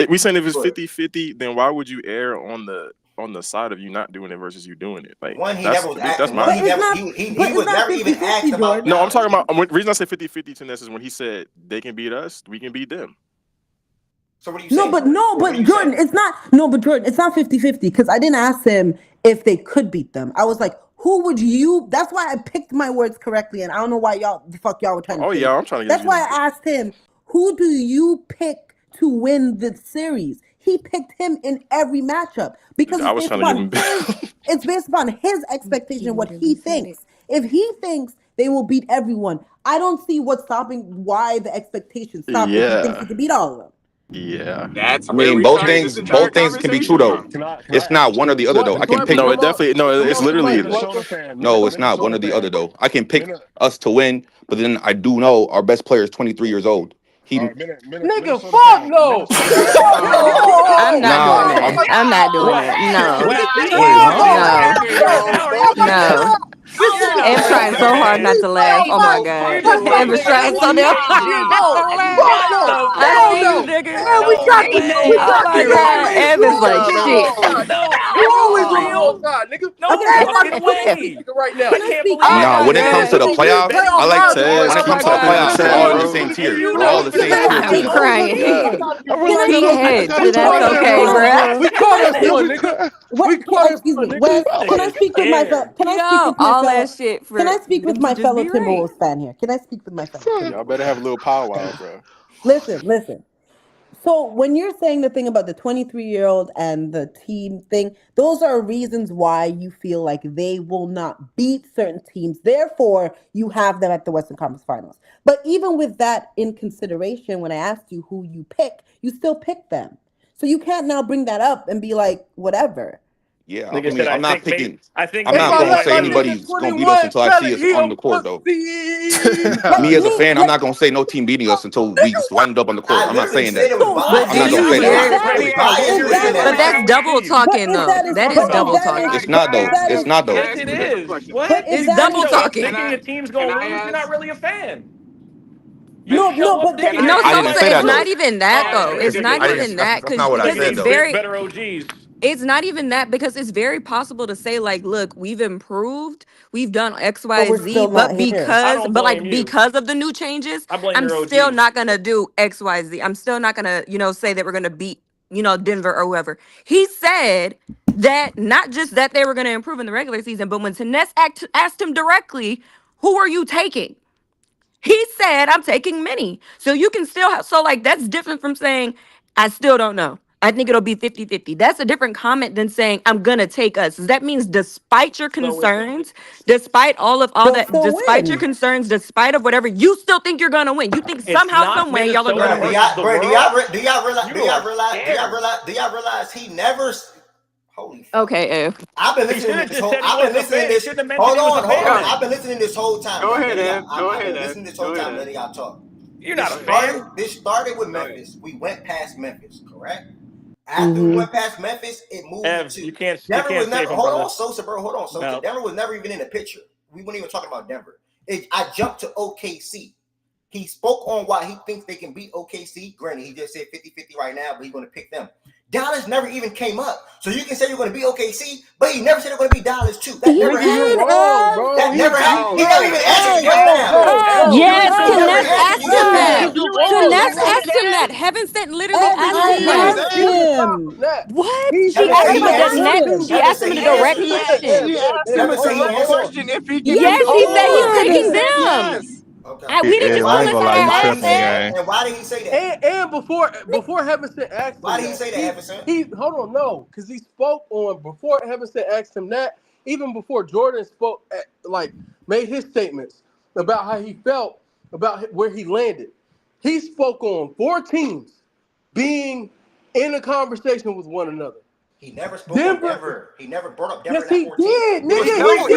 we saying if it's Go ahead. 50-50, then why would you err on on the side of you not doing it versus you doing it. Like One, he that's never was that's asked. my. One, he was never even asked about. No, I'm talking about. The reason I say 50-50 to this is when he said they can beat us, we can beat them. So what are you saying? But Jordan, it's not. No, but Jordan, it's not 50-50 because I didn't ask him if they could beat them. I was like, who would you? That's why I picked my words correctly, and I don't know why y'all were trying to. Oh yeah, I'm trying to. That's why I asked him, who do you pick to win the series? He picked him in every matchup because I was trying to give him. it's based upon his expectation, what he thinks. If he thinks they will beat everyone, I don't see what's stopping. Why the expectations stop if he thinks he can beat all of them. Yeah, that's. I mean, both things can be true though. It's not one or the other though. I can pick. No, it definitely no. It's literally. No, it's not one or the other though. I can pick us to win, but then I do know our best player is 23 years old. Nigga, fuck no. I'm not doing that. I'm not doing that. No. Em trying so hard not to laugh. Oh my god. Em is trying so damn hard not to laugh. I see you, nigga. Oh my god. Em is like shit. You always on the wrong side, nigga. Okay. Right now. I can't believe Nah, when it comes to the playoffs, I like Tez, when it comes to the playoffs, we're all in the same tier. We're all the same tier. I be crying. He heads, so that's okay, bro. We caught us one, nigga. Excuse me, Wes. Can I speak with myself? All that shit for. Can I speak with my just fellow be right. Timberwolves fan here? Can I speak with my fellow Timberwolves? Y'all better have a little powwow, bro. Listen. So when you're saying the thing about the 23-year-old and the team thing, those are reasons why you feel like they will not beat certain teams. Therefore, you have them at the Western Conference Finals. But even with that in consideration, when I asked you who you pick, you still pick them. So you can't now bring that up and be like, whatever. Yeah, Like I I mean, said, I'm not think picking. I think I'm not maybe going to say like- anybody's going to beat us until I see us on the court, though. Me as a fan, I'm not going to say no team beating us until we lined up on the court. I'm not saying that. I'm not going to say that. But that's double talking, though. That is double talking. It's not though. It's not though. Yes, it is. What? But It's that double is- talking. Thinking a team's going to lose, you're not really a fan. No, No, I didn't Sosa, say that, it's not though. even that though. It's not I didn't- even that that's not what I said, it's though. very better OGs. It's not even that because it's very possible to say like, look, we've improved, we've done X, Y, we're Z, still but not here. I don't blame you. because of the new changes, I blame I'm your still OGs. not gonna do X, Y, Z. I'm still not gonna, say that we're gonna beat, Denver or whoever. He said that not just that they were gonna improve in the regular season, but when Tennessee asked him directly, who are you taking? He said, I'm taking many. So you can still have, so like that's different from saying, I still don't know. I think it'll be 50-50. That's a different comment than saying, I'm going to take us. That means despite your concerns, despite all that, despite your concerns, despite of whatever, you still think you're going to win. You think somehow, some way y'all are going to win. Do y'all realize he never? Holy fuck. Okay, Ev. I've been listening to this whole. Hold on. I've been listening this whole time. Go ahead, Ed. I've been listening this whole time, letting y'all talk. You're not a fan. This started with Memphis. We went past Memphis, correct? After we went past Memphis, it moved to you can't Denver. Was never. Hold brother. on, Sosa, bro. Hold on, Sosa. No. Denver was never even in the picture. We weren't even talking about Denver. I jumped to OKC. He spoke on why he thinks they can beat OKC. Granted, he just said 50-50 right now, but he's going to pick them. Dallas never even came up. So you can say you're going to beat OKC, but he never said they're going to beat Dallas too. That never happened. That never happened. He never even answered that. Yes, Tennessee asked him that. Tennessee asked him that. Heaven sent literally asked him that. What? She asked him a direct question. She asked him a direct question if he can. Yes, he said he's taking them. Okay. We didn't just I ain't gonna lie, you tripping, And gang. why did he say that? And before Heaven sent asked him, Why did he say that, Heaven sent? Hold on, no, because he spoke on before Heaven sent asked him that. Even before Jordan spoke, made his statements about how he felt about where he landed. He spoke on 4 teams being in a conversation with one another. He never spoke on Denver. He never brought up Denver. Yes, he did, nigga. It was 3.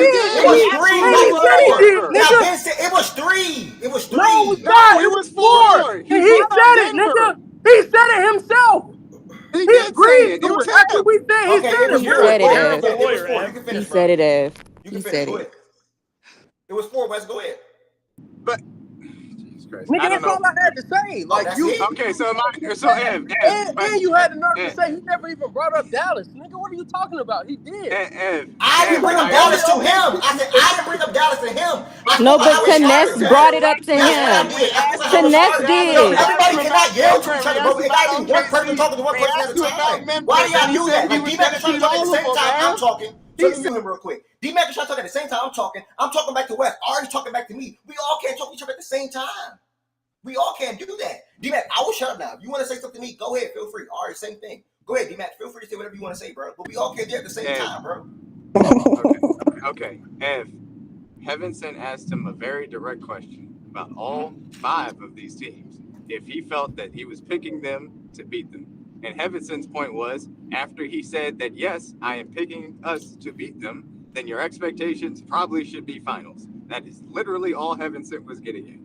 It was 3. No, it was not. It was 4. He said it, nigga. He said it himself. He did say it. It was after we said he said it. He said it, Ev. You can finish. Go ahead. It was 4. Let's go ahead. But Christ. Nigga, I don't that's all know. I had to say. Oh, Like that's you, it. Okay, so Ev, but and you had the nerve to Ev, say he never even brought up Dallas. Nigga, what are you talking about? He did. I didn't bring up I Dallas to understand. him. I said I didn't bring up Dallas to him. I No, spoke about but how his Finesse starters brought it mattered. up to That's what I him. did. I spoke about how his Finesse starters. Bro, did. everybody cannot yell to each We other, bro. asked It about gotta be one person OKC. talking to one We person at asked a you about time. Why do Memphis, and y'all he do said that? he Like was D-Mac gonna is trying to beat talk at the all of same them, time I'm Ev. talking. So He let me said, mute him real quick. D-Mac is trying to talk at the same time I'm talking. I'm talking back to West. Ari's talking back to me. We all can't talk to each other at the same time. We all can't do that. D-Mac, I will shut up now. If you want to say something to me, go ahead. Feel free. Ari, same thing. Go ahead, D-Mac. Feel free to say whatever you want to say, bro. But we all can't do it at the same Ev. time, bro. Okay, Ev. Heavenson asked him a very direct question about all 5 of these teams. If he felt that he was picking them to beat them. And Heavenson's point was, after he said that, yes, I am picking us to beat them, then your expectations probably should be finals. That is literally all Heavenson was getting at.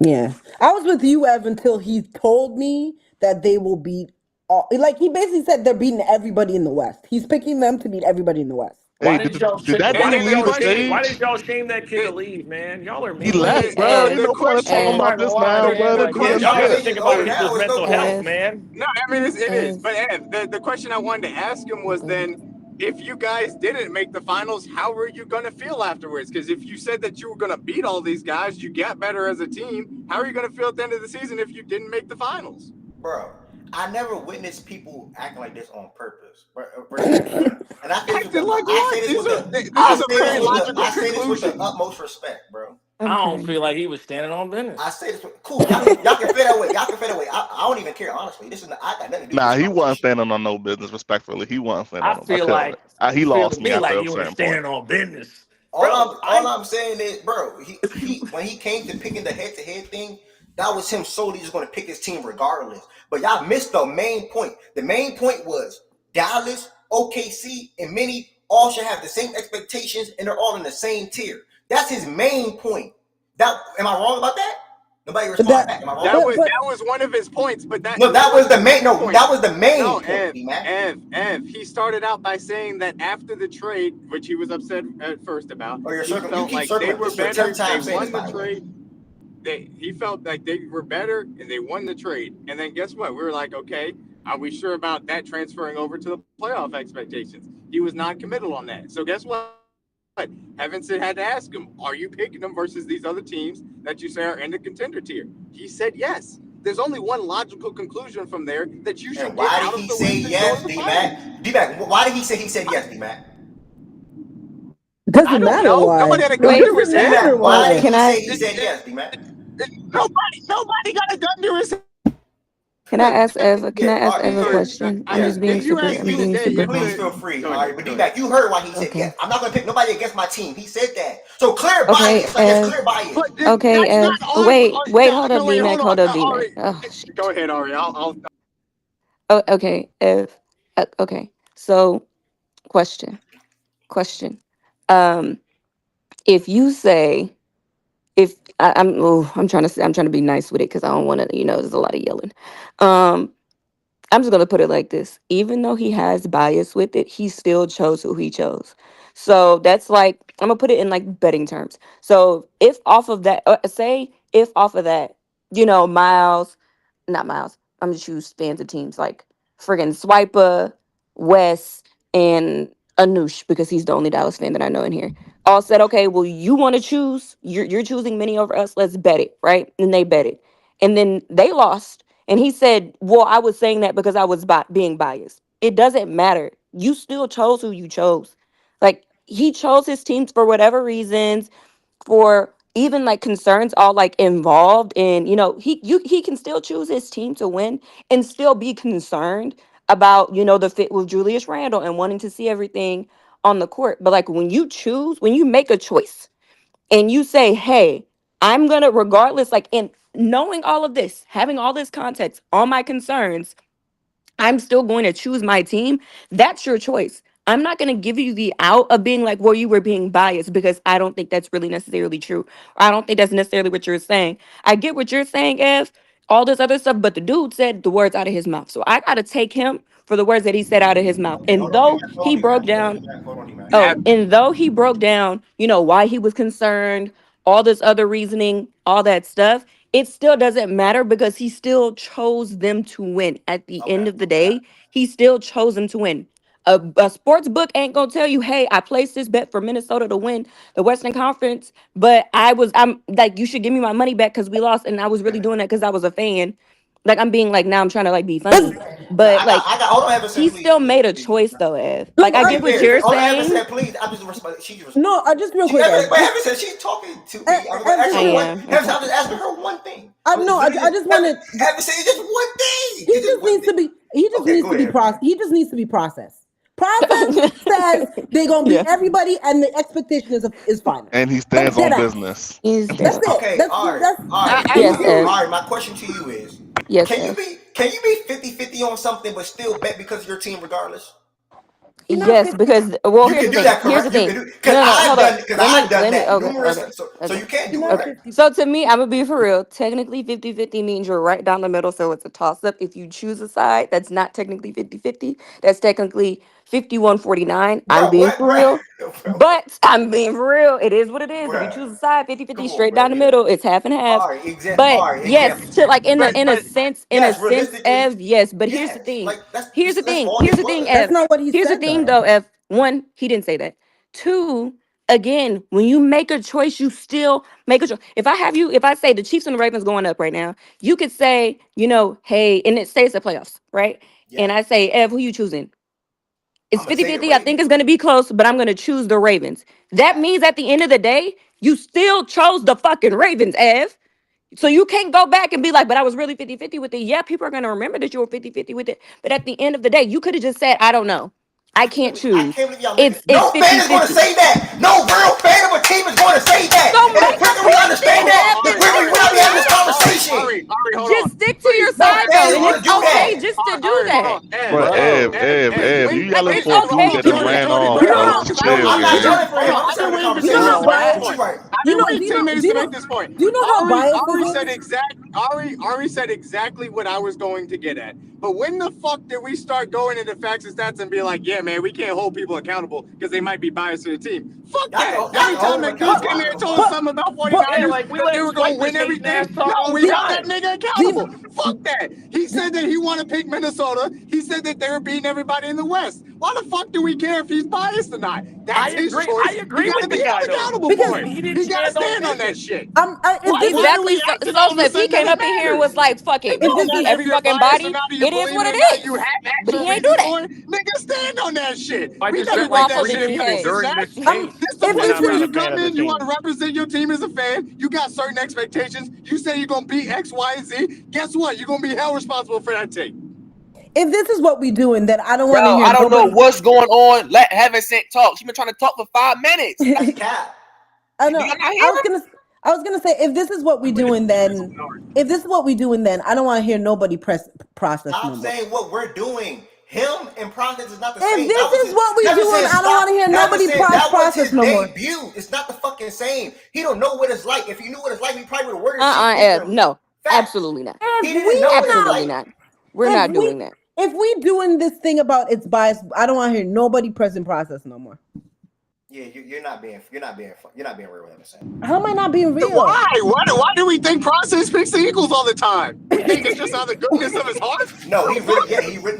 Yeah, I was with you, Ev, until he told me that they will beat all. Like he basically said they're beating everybody in the West. He's picking them to beat everybody in the West. Hey, Why did y'all did that why nigga did leave y'all the shame why stage? did y'all shame that kid to leave, man? Y'all are He mean. left, Wait, bro. Ain't Ev, nobody talking I'm Ev, not about gonna this lie, now, man. bro. The Like nigga y'all gotta skipped. think Conversation's about over people's now. It's no mental point. health, Ev, man. No, I mean it is. Ev. But Ev, the question I wanted to ask him was then, if you guys didn't make the finals, how were you gonna feel afterwards? Because if you said that you were gonna beat all these guys, you got better as a team. How are you gonna feel at the end of the season if you didn't make the finals? Bro, I never witnessed people acting like this on purpose. And I say this with Acting the like I say what? this with the This is a very logical I say this with the conclusion. utmost respect, bro. I'm I don't crying. feel like he was standing on I business. say this with cool. Y'all can feel that way. Y'all can feel that way. I don't even care, honestly. This is I got nothing to do with Nah, this he wasn't conversation. standing on no business. Respectfully, he wasn't standing I on. I feel tell like it. He it feel to lost me me after like a he was certain point. standing on business. All Bro, I'm saying is, bro, he when he came to picking the head to head thing, that was him solely just going to pick his team regardless. But y'all missed the main point. The main point was Dallas, OKC, and Mini all should have the same expectations, and they're all in the same tier. That's his main point. That am I wrong about that? Nobody respond back. Am I wrong? That was one of his points, but No, that was the main. No, point. that was the main No, point, D-Mac. Ev. He started out by saying that after the trade, which he was upset at first about, he felt like they were better. They won the trade. He felt like they were better and they won the trade. And then guess what? We were like, okay, are we sure about that transferring over to the playoff expectations? He was non-committal on that. So guess what? Heavenson had to ask him, are you picking them versus these other teams that you say are in the contender tier? He said yes. There's only one logical conclusion from there that you should get out of the West and go to the finals. D-Mac, why did he say yes, D-Mac? Doesn't I don't matter know. why. Nobody had a It gun Wait, to his doesn't head. matter Why why. did can he I say he said yes, D-Mac? Nobody got a gun to his head. can I ask Ev a Yeah, question? I'm just being If you super ask me today, please feel free. All right, but D-Mac, you heard why he said Okay. yes. I'm not going to pick nobody against my team. He said that. So clear Okay, bias. Like it's Ev. clear bias. Okay, That's not Ev. on. Wait, hold up, No, wait, D-Mac. hold on. Hold up, D-Mac. Ari, Oh, shit. go ahead, Ari. I'll Oh, okay, Ev. Okay. So, question. Um, if you say I'm trying to say, I'm trying to be nice with it because I don't want to, there's a lot of yelling. Um, I'm just gonna put it like this. Even though he has bias with it, he still chose who he chose. So that's like I'm gonna put it in like betting terms. So if off of that, say if off of that, Miles, not Miles. I'm gonna choose fans of teams like friggin' Swiper, Wes, and Anoush because he's the only Dallas fan that I know in here. All said, okay, well, you want to choose? You're choosing Mini over us. Let's bet it, right? And they bet it, and then they lost. And he said, well, I was saying that because I was being biased. It doesn't matter. You still chose who you chose. Like, he chose his teams for whatever reasons, for even like concerns all like involved in, he can still choose his team to win and still be concerned about, the fit with Julius Randle and wanting to see everything on the court. But like when you make a choice and you say, hey, I'm gonna, regardless, like in knowing all of this, having all this context on my concerns, I'm still going to choose my team. That's your choice. I'm not going to give you the out of being like, well, you were being biased because I don't think that's really necessarily true. Or I don't think that's necessarily what you're saying. I get what you're saying, Ev, all this other stuff, but the dude said the words out of his mouth. So I got to take him for the words that he said out of his mouth. Okay, And hold on, though D-Mac. he broke down, Hold on, D-Mac. and though he broke down, why he was concerned, all this other reasoning, all that stuff, it still doesn't matter because he still chose them to win. At the end of the day, he still chose them to win. A sports book ain't gonna tell you, hey, I placed this bet for Minnesota to win the Western Conference, but I'm like, you should give me my money back because we lost, and I was really doing that because I was a fan. Like I'm being like now I'm trying to like be funny, but I like got. Hold on, Evan said, he please, still please, made a please. choice though, Ev. No, Like I get what you're Hold on, Evan saying. said, please. I'm just responding. She just No, just real quick. Evan said she's talking to me. I was gonna ask her one. Evan said, I'm just asking her one thing. I just wanted. Evan said it's just one thing. He just needs to be. He just needs to be processed. He just needs to be processed. Process says they're gonna beat everybody, and the expectation is final. And he stands on business. That's it. Okay, That's all that's right. Yes, Ev. All right, my question to you is, Yes, can Ev. you be 50-50 on something but still bet because of your team regardless? Yes, because well, You here's can the do thing. that, Here's the correct? You thing. can do because No, I've hold done up. because I've done that numerous. Okay. So you can't do it, right? So to me, I'm gonna be for real. Technically 50-50 means you're right down the middle, so it's a toss-up. If you choose a side, that's not technically 50-50. That's technically 51-49. I'm being for real. But I'm being for real. It is what it is. If you choose a side, 50-50 straight down the middle, it's half and half. All right, But yes, example. to like in a sense, Yes, realistically, Ev, yes. But here's the yes. thing. Like that's Here's the that's thing. all Here's this the thing, was. Ev. That's not what he Here's the said, thing though. though, Ev. One, he didn't say that. Two, again, when you make a choice, you still make a choice. If I say the Chiefs and the Ravens going up right now, you could say, hey, and it stays the playoffs, right? Yeah. And I say, Ev, who you choosing? It's I'ma say the 50-50. I think it's gonna be close, but I'm gonna choose the Ravens. That means at the end of the day, you still chose the fucking Ravens, Ev. So you can't go back and be like, but I was really 50-50 with it. Yeah, people are going to remember that you were 50-50 with it. But at the end of the day, you could have just said, I don't know. I can't choose. Can't believe y'all It's no fan is going to 50-50. say that. No real fan of a team is going to say that. So And the make a quicker we point understand then, that, Ev. the Just quicker stick we to will be your having this side. conversation. Hold Just on. stick to your No side, fan though. is And going it's to do okay that. just to do Hold that. on. Ed, But Ev, you Like, yelling it's for a dude okay that to done do ran that. off, You know bro. how Chill, I'm not man. yelling for him. I'm I've just been having a waiting for you know conversation. how T-Mace to make this biased. point. Right. I've You been know waiting do you know T-Mace do you to know make this point. do you know how biased Ari this said is? Ari said exactly what I was going to get at. But when the fuck did we start going into facts and stats and be like, yeah, man, we can't hold people accountable because they might be biased to the team? Fuck that. Every time that Goose came here and told us something about 49ers, we that they let were going to Viper win State everything, fans talk all no, the we held that time. nigga accountable. Fuck that. He said that he wanted to pick Minnesota. He said that they were beating everybody in the West. Why the fuck do we care if he's biased or not? That's his choice. I agree He got to with the be guy held though. accountable for it. He didn't He got to stand on stand on that business. shit. If this Why are Exactly. we acting all of a Sosa, if he sudden that came it up in here and matters? was like, fuck it, It we don't can beat matter if every you're fucking biased or body, not, or you it is believe what it or it not, you is. have But actual he ain't do reasons that. for it. Nigga, stand on that shit. I We just never said did my that shit in previous facts and during stats. this change. This the if place this where I'm you a fan come of the in, you want team. to represent your team as a fan. You got certain expectations. You say you're going to beat X, Y, and Z. Guess what? You're going to be held responsible for that take. if this is what we doing, then I don't Yo, want to hear I don't know nobody. what's going on. Let Heaven Sent talk. She been trying to talk for 5 minutes. That's cap. I Do know. y'all not hear her? I was gonna say if this is what we doing, then I don't want to hear nobody process no Stop more. saying what we're doing. Him and process is not the If same. this is what we Heaven doing, said I don't want stop. to hear Heaven nobody said that was process his no more. debut. It's not the fucking same. He don't know what it's like. If he knew what it's like, he probably would have worded shit Ed, differently. no, Facts. absolutely not. He didn't know what it's Absolutely like. not. We're not doing that. If we doing this thing about its bias, I don't want to hear nobody pressing process no more. Yeah, you're not being real with Heaven said. How am I not being real? Why? Why do we think process picks the Eagles all the time? You think it's just out of the goodness of his heart? No, he really picks it.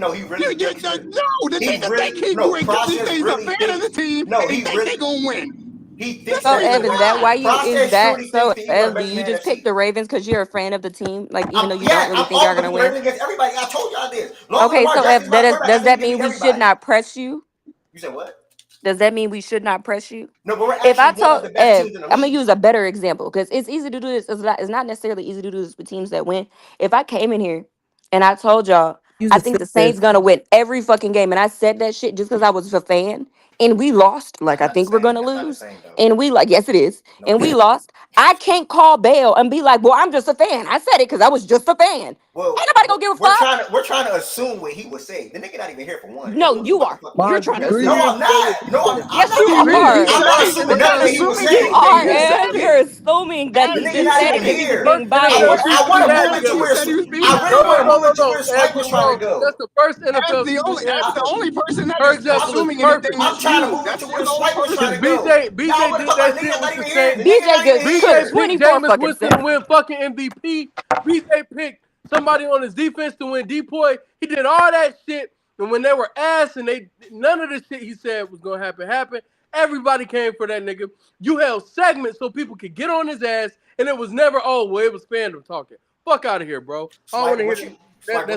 No, the nigga think he do it because he thinks he's a fan of the team and he think they gonna win. He thinks So Ev, is that why you is that so Ev, do best you man just in the pick the Ravens because you're a fan of the team? Like even though you Yeah, don't really I'm think y'all all gonna for win? against everybody. I told y'all this. Okay, so Ev, does that mean we should not press you? You said what? Does that mean we should not press you? No, but we're If I actually one of told the best Ev, teams in the I'm gonna league. use a better example because it's easy to do this. It's not necessarily easy to do this with teams that win. If I came in here and I told y'all I think the Saints gonna win every fucking game, and I said that shit just because I was a fan, and we lost, like I think we're gonna lose, and we like yes it is, and we lost. I can't call bail and be like, well, I'm just a fan. I said it because I was just a fan. Well, ain't nobody gonna give a fuck. We're trying to assume what he would say. The nigga not even here for one. No, you are. You're trying to assume. No, I'm not. No, I'm Yes, not. you are. I'm not assuming nothing that he was saying. You are, Ed. You're are assuming that The he nigga just not said even it because he was here. being biased. I want to move it to He where said he was being I really want to move it to where Swipe was trying to That's go. the first NFL season That's the only person that her is just was assuming anything perfect. I'm is trying to you. move it to You're where the only Swipe was person. trying to go. BJ Y'all want to did talk about that a shit nigga not with the even here. same. The nigga not even Cooked BJ here. picked 24 Jameis fucking Winston to 7. win fucking MVP. BJ picked somebody on his defense to win DPOY. He did all that shit, and when they were ass and none of the shit he said was gonna happen. Everybody came for that nigga. You held segments so people could get on his ass, and it was never, oh, well, it was fandom talking. Fuck out of here, bro. I don't want to hear that.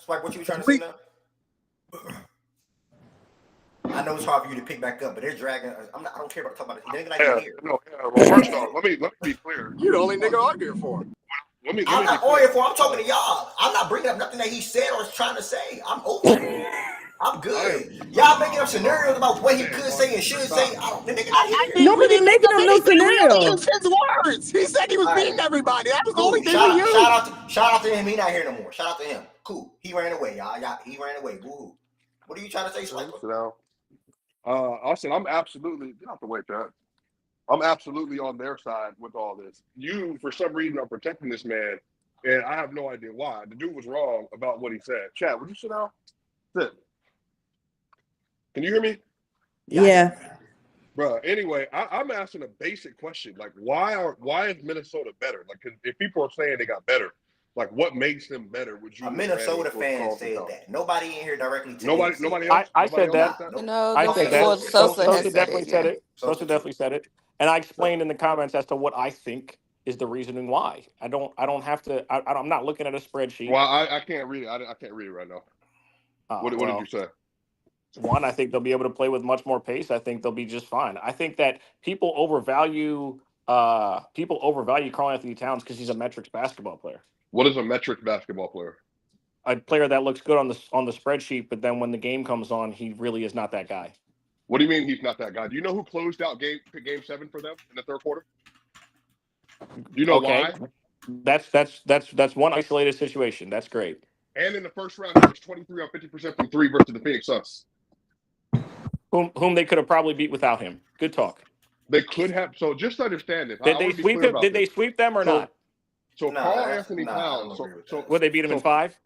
What you trying to say now? I know it's hard for you to pick back up, but they're dragging. I don't care about talking about it. The nigga not even here. Well, first off, let me be clear. You're the only nigga arguing for him. Let me I'm be not clear. arguing for. I'm talking to y'all. I'm not bringing up nothing that he said or is trying to say. I'm over it. I'm good. Y'all making up scenarios about what he could say and should say. The nigga not here. We didn't make making up up no anything. We only scenario. used his words. He said he was beating everybody. That was the only Cool. thing we used. Shout out to him. He not here no more. Shout out to him. Cool. He ran away, y'all. He ran away. Woo-hoo. What are you trying to say, Swipe? I said I'm absolutely get out the way, Pat. I'm absolutely on their side with all this. You, for some reason, are protecting this man, and I have no idea why. The dude was wrong about what he said. Chad, would you sit down? Sit. Can you hear me? Yeah. Bro, anyway, I'm asking a basic question. Like, why is Minnesota better? Like, if people are saying they got better, like, what makes them better? Would you? A Minnesota fan said that. Nobody in here directly. Nobody else. I said that. I said that. Sosa definitely said it. Sosa definitely said it, and I explained in the comments as to what I think is the reasoning why. I don't have to. I'm not looking at a spreadsheet. Well, I can't read it. I can't read it right now. What did you say? One, I think they'll be able to play with much more pace. I think they'll be just fine. I think that people overvalue Karl Anthony Towns because he's a metrics basketball player. What is a metrics basketball player? A player that looks good on the spreadsheet, but then when the game comes on, he really is not that guy. What do you mean he's not that guy? Do you know who closed out game 7 for them in the third quarter? Do you know why? That's one isolated situation. That's great. And in the first round, he was 23 on 50% from 3 versus the Phoenix Suns. Whom they could have probably beat without him. Good talk. They could have. So just understand this. Did they sweep him? Did they sweep them or not? So Karl Anthony Towns. So would they beat him in 5?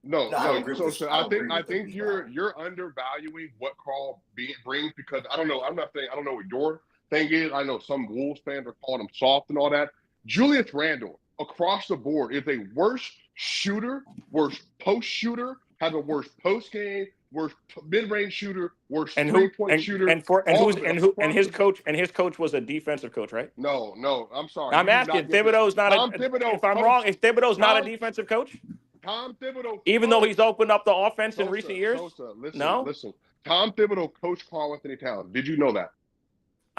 No. So I think you're undervaluing what Karl brings because I don't know. I'm not saying I don't know what your thing is. I know some Wolves fans are calling him soft and all that. Julius Randle across the board is a worse shooter, worse post shooter, has a worse post game, worse mid-range shooter, worse 3-point shooter. And his coach was a defensive coach, right? No, I'm sorry. I'm asking. Thibodeau's not if I'm wrong, if Thibodeau's not a defensive coach? Tom Thibodeau, even though he's opened up the offense in recent years. Listen. Tom Thibodeau coached Karl Anthony Towns. Did you know that?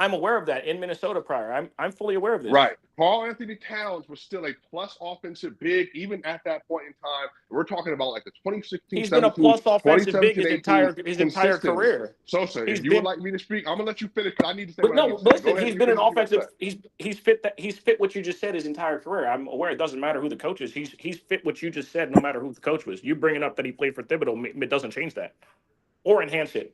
I'm aware of that in Minnesota prior. I'm fully aware of this. Right. Karl Anthony Towns was still a plus offensive big even at that point in time. We're talking about like the 2016. He's been a plus offensive big his entire career. Sosa, if you would like me to speak, I'm gonna let you finish because I need to say. Listen, he's been an offensive. He's fit what you just said his entire career. I'm aware it doesn't matter who the coach is. He's fit what you just said no matter who the coach was. You bringing up that he played for Thibodeau, it doesn't change that or enhance it.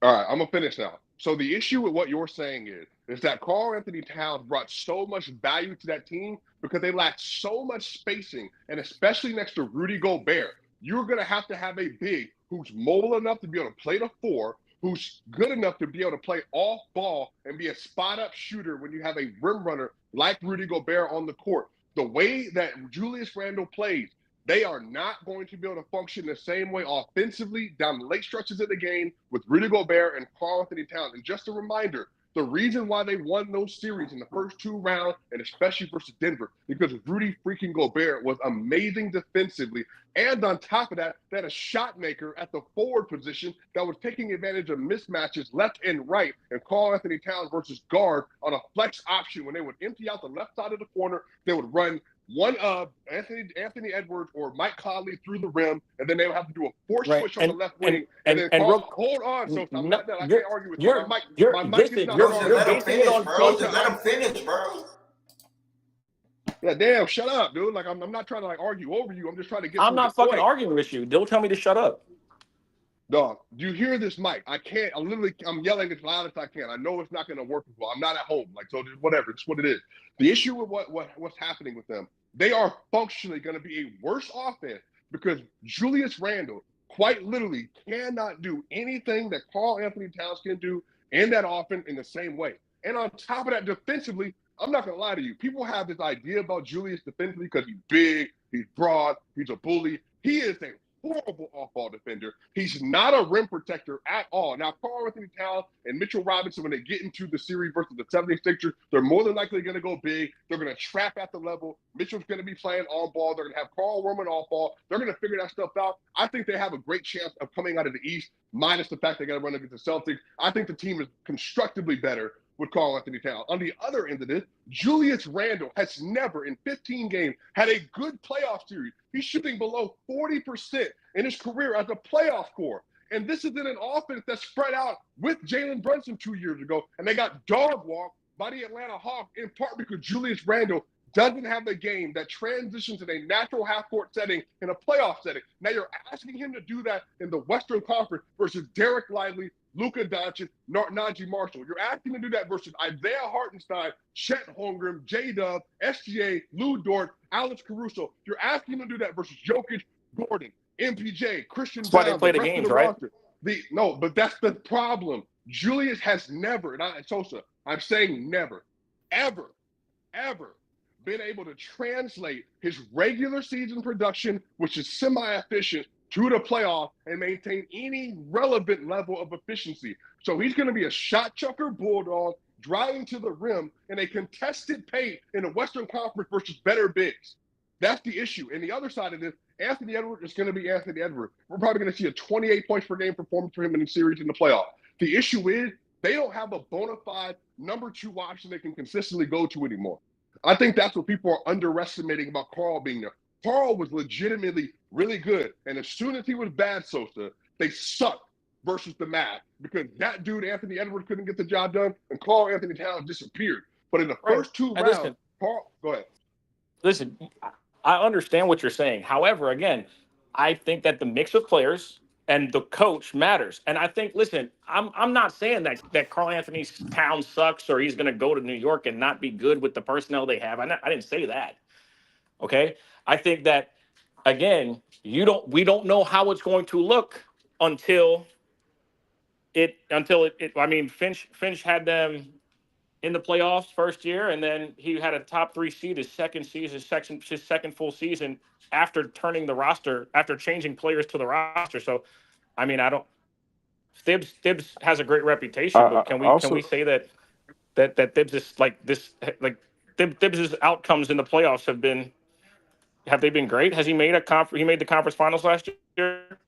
All right, I'm gonna finish now. So the issue with what you're saying is that Karl Anthony Towns brought so much value to that team because they lacked so much spacing, and especially next to Rudy Gobert, you're gonna have a big who's mobile enough to be able to play the 4, who's good enough to be able to play off ball and be a spot up shooter when you have a rim runner like Rudy Gobert on the court. The way that Julius Randle plays, they are not going to be able to function the same way offensively down the late stretches of the game with Rudy Gobert and Karl Anthony Towns. And just a reminder, the reason why they won those series in the first 2 rounds, and especially versus Denver, because Rudy freaking Gobert was amazing defensively. And on top of that, they had a shot maker at the forward position that was taking advantage of mismatches left and right. And Karl Anthony Towns versus guard on a flex option, when they would empty out the left side of the corner, they would run one of Anthony Edwards or Mike Conley through the rim, and then they would have to do a force switch on the left wing. And then hold on, so I'm not done. I can't argue with you. My mic is not on. Let him finish, bro. Just let him finish, bro. Yeah, damn, shut up, dude. Like I'm not trying to like argue over you. I'm just trying to get. I'm not fucking arguing with you. Don't tell me to shut up. Dog, do you hear this, Mike? I'm yelling as loud as I can. I know it's not going to work well. I'm not at home. Like, so just whatever. It's what it is. The issue with what's happening with them, they are functionally going to be a worse offense because Julius Randle quite literally cannot do anything that Karl Anthony Towns can do in that offense in the same way. And on top of that, defensively, I'm not going to lie to you. People have this idea about Julius defensively because he's big, he's broad, he's a bully. He is a horrible off-ball defender. He's not a rim protector at all. Now, Karl Anthony Towns and Mitchell Robinson, when they get into the series versus the 76ers, they're more than likely going to go big. They're going to trap at the level. Mitchell's going to be playing on ball. They're going to have Karl roaming off ball. They're going to figure that stuff out. I think they have a great chance of coming out of the East, minus the fact they got to run against the Celtics. I think the team is constructively better with Karl Anthony Towns. On the other end of this, Julius Randle has never in 15 games had a good playoff series. He's shooting below 40% in his career as a playoff scorer. And this is in an offense that's spread out with Jalen Brunson 2 years ago, and they got dog walked by the Atlanta Hawks in part because Julius Randle doesn't have a game that transitions in a natural half-court setting in a playoff setting. Now you're asking him to do that in the Western Conference versus Derek Lively, Luka Doncic, Najee Marshall. You're asking him to do that versus Isaiah Hartenstein, Chet Holmgren, J-Dub, SGA, Lou Dort, Alex Caruso. You're asking him to do that versus Jokic, Gordon, MPJ, Christian That's why Brown, they play the the rest games, of the right? roster. But that's the problem. Julius has never, I'm saying never, ever been able to translate his regular season production, which is semi-efficient, to the playoff and maintain any relevant level of efficiency. So he's going to be a shot chucker bulldog driving to the rim in a contested paint in the Western Conference versus better bigs. That's the issue. And the other side of this, Anthony Edwards is going to be Anthony Edwards. We're probably going to see a 28 points per game performance for him in the series in the playoff. The issue is they don't have a bona fide number 2 option they can consistently go to anymore. I think that's what people are underestimating about Karl being there. Karl was legitimately really good. And as soon as he was bad, Sosa, they sucked versus the Mavs because that dude, Anthony Edwards, couldn't get the job done, and Karl Anthony Towns disappeared. But in the first 2 rounds, listen, Karl, go ahead. Listen, I understand what you're saying. However, again, I think that the mix of players and the coach matters. And I think, listen, I'm not saying that Karl Anthony Towns sucks or he's going to go to New York and not be good with the personnel they have. I didn't say that. Okay, I think that again, we don't know how it's going to look until it. I mean, Finch had them in the playoffs first year, and then he had a top 3 seed his second full season after turning the roster, after changing players to the roster. So, I mean, Thibs has a great reputation, but can we say that Thibs is Thibs' outcomes in the playoffs have they been great? Has he made he made the conference finals last year?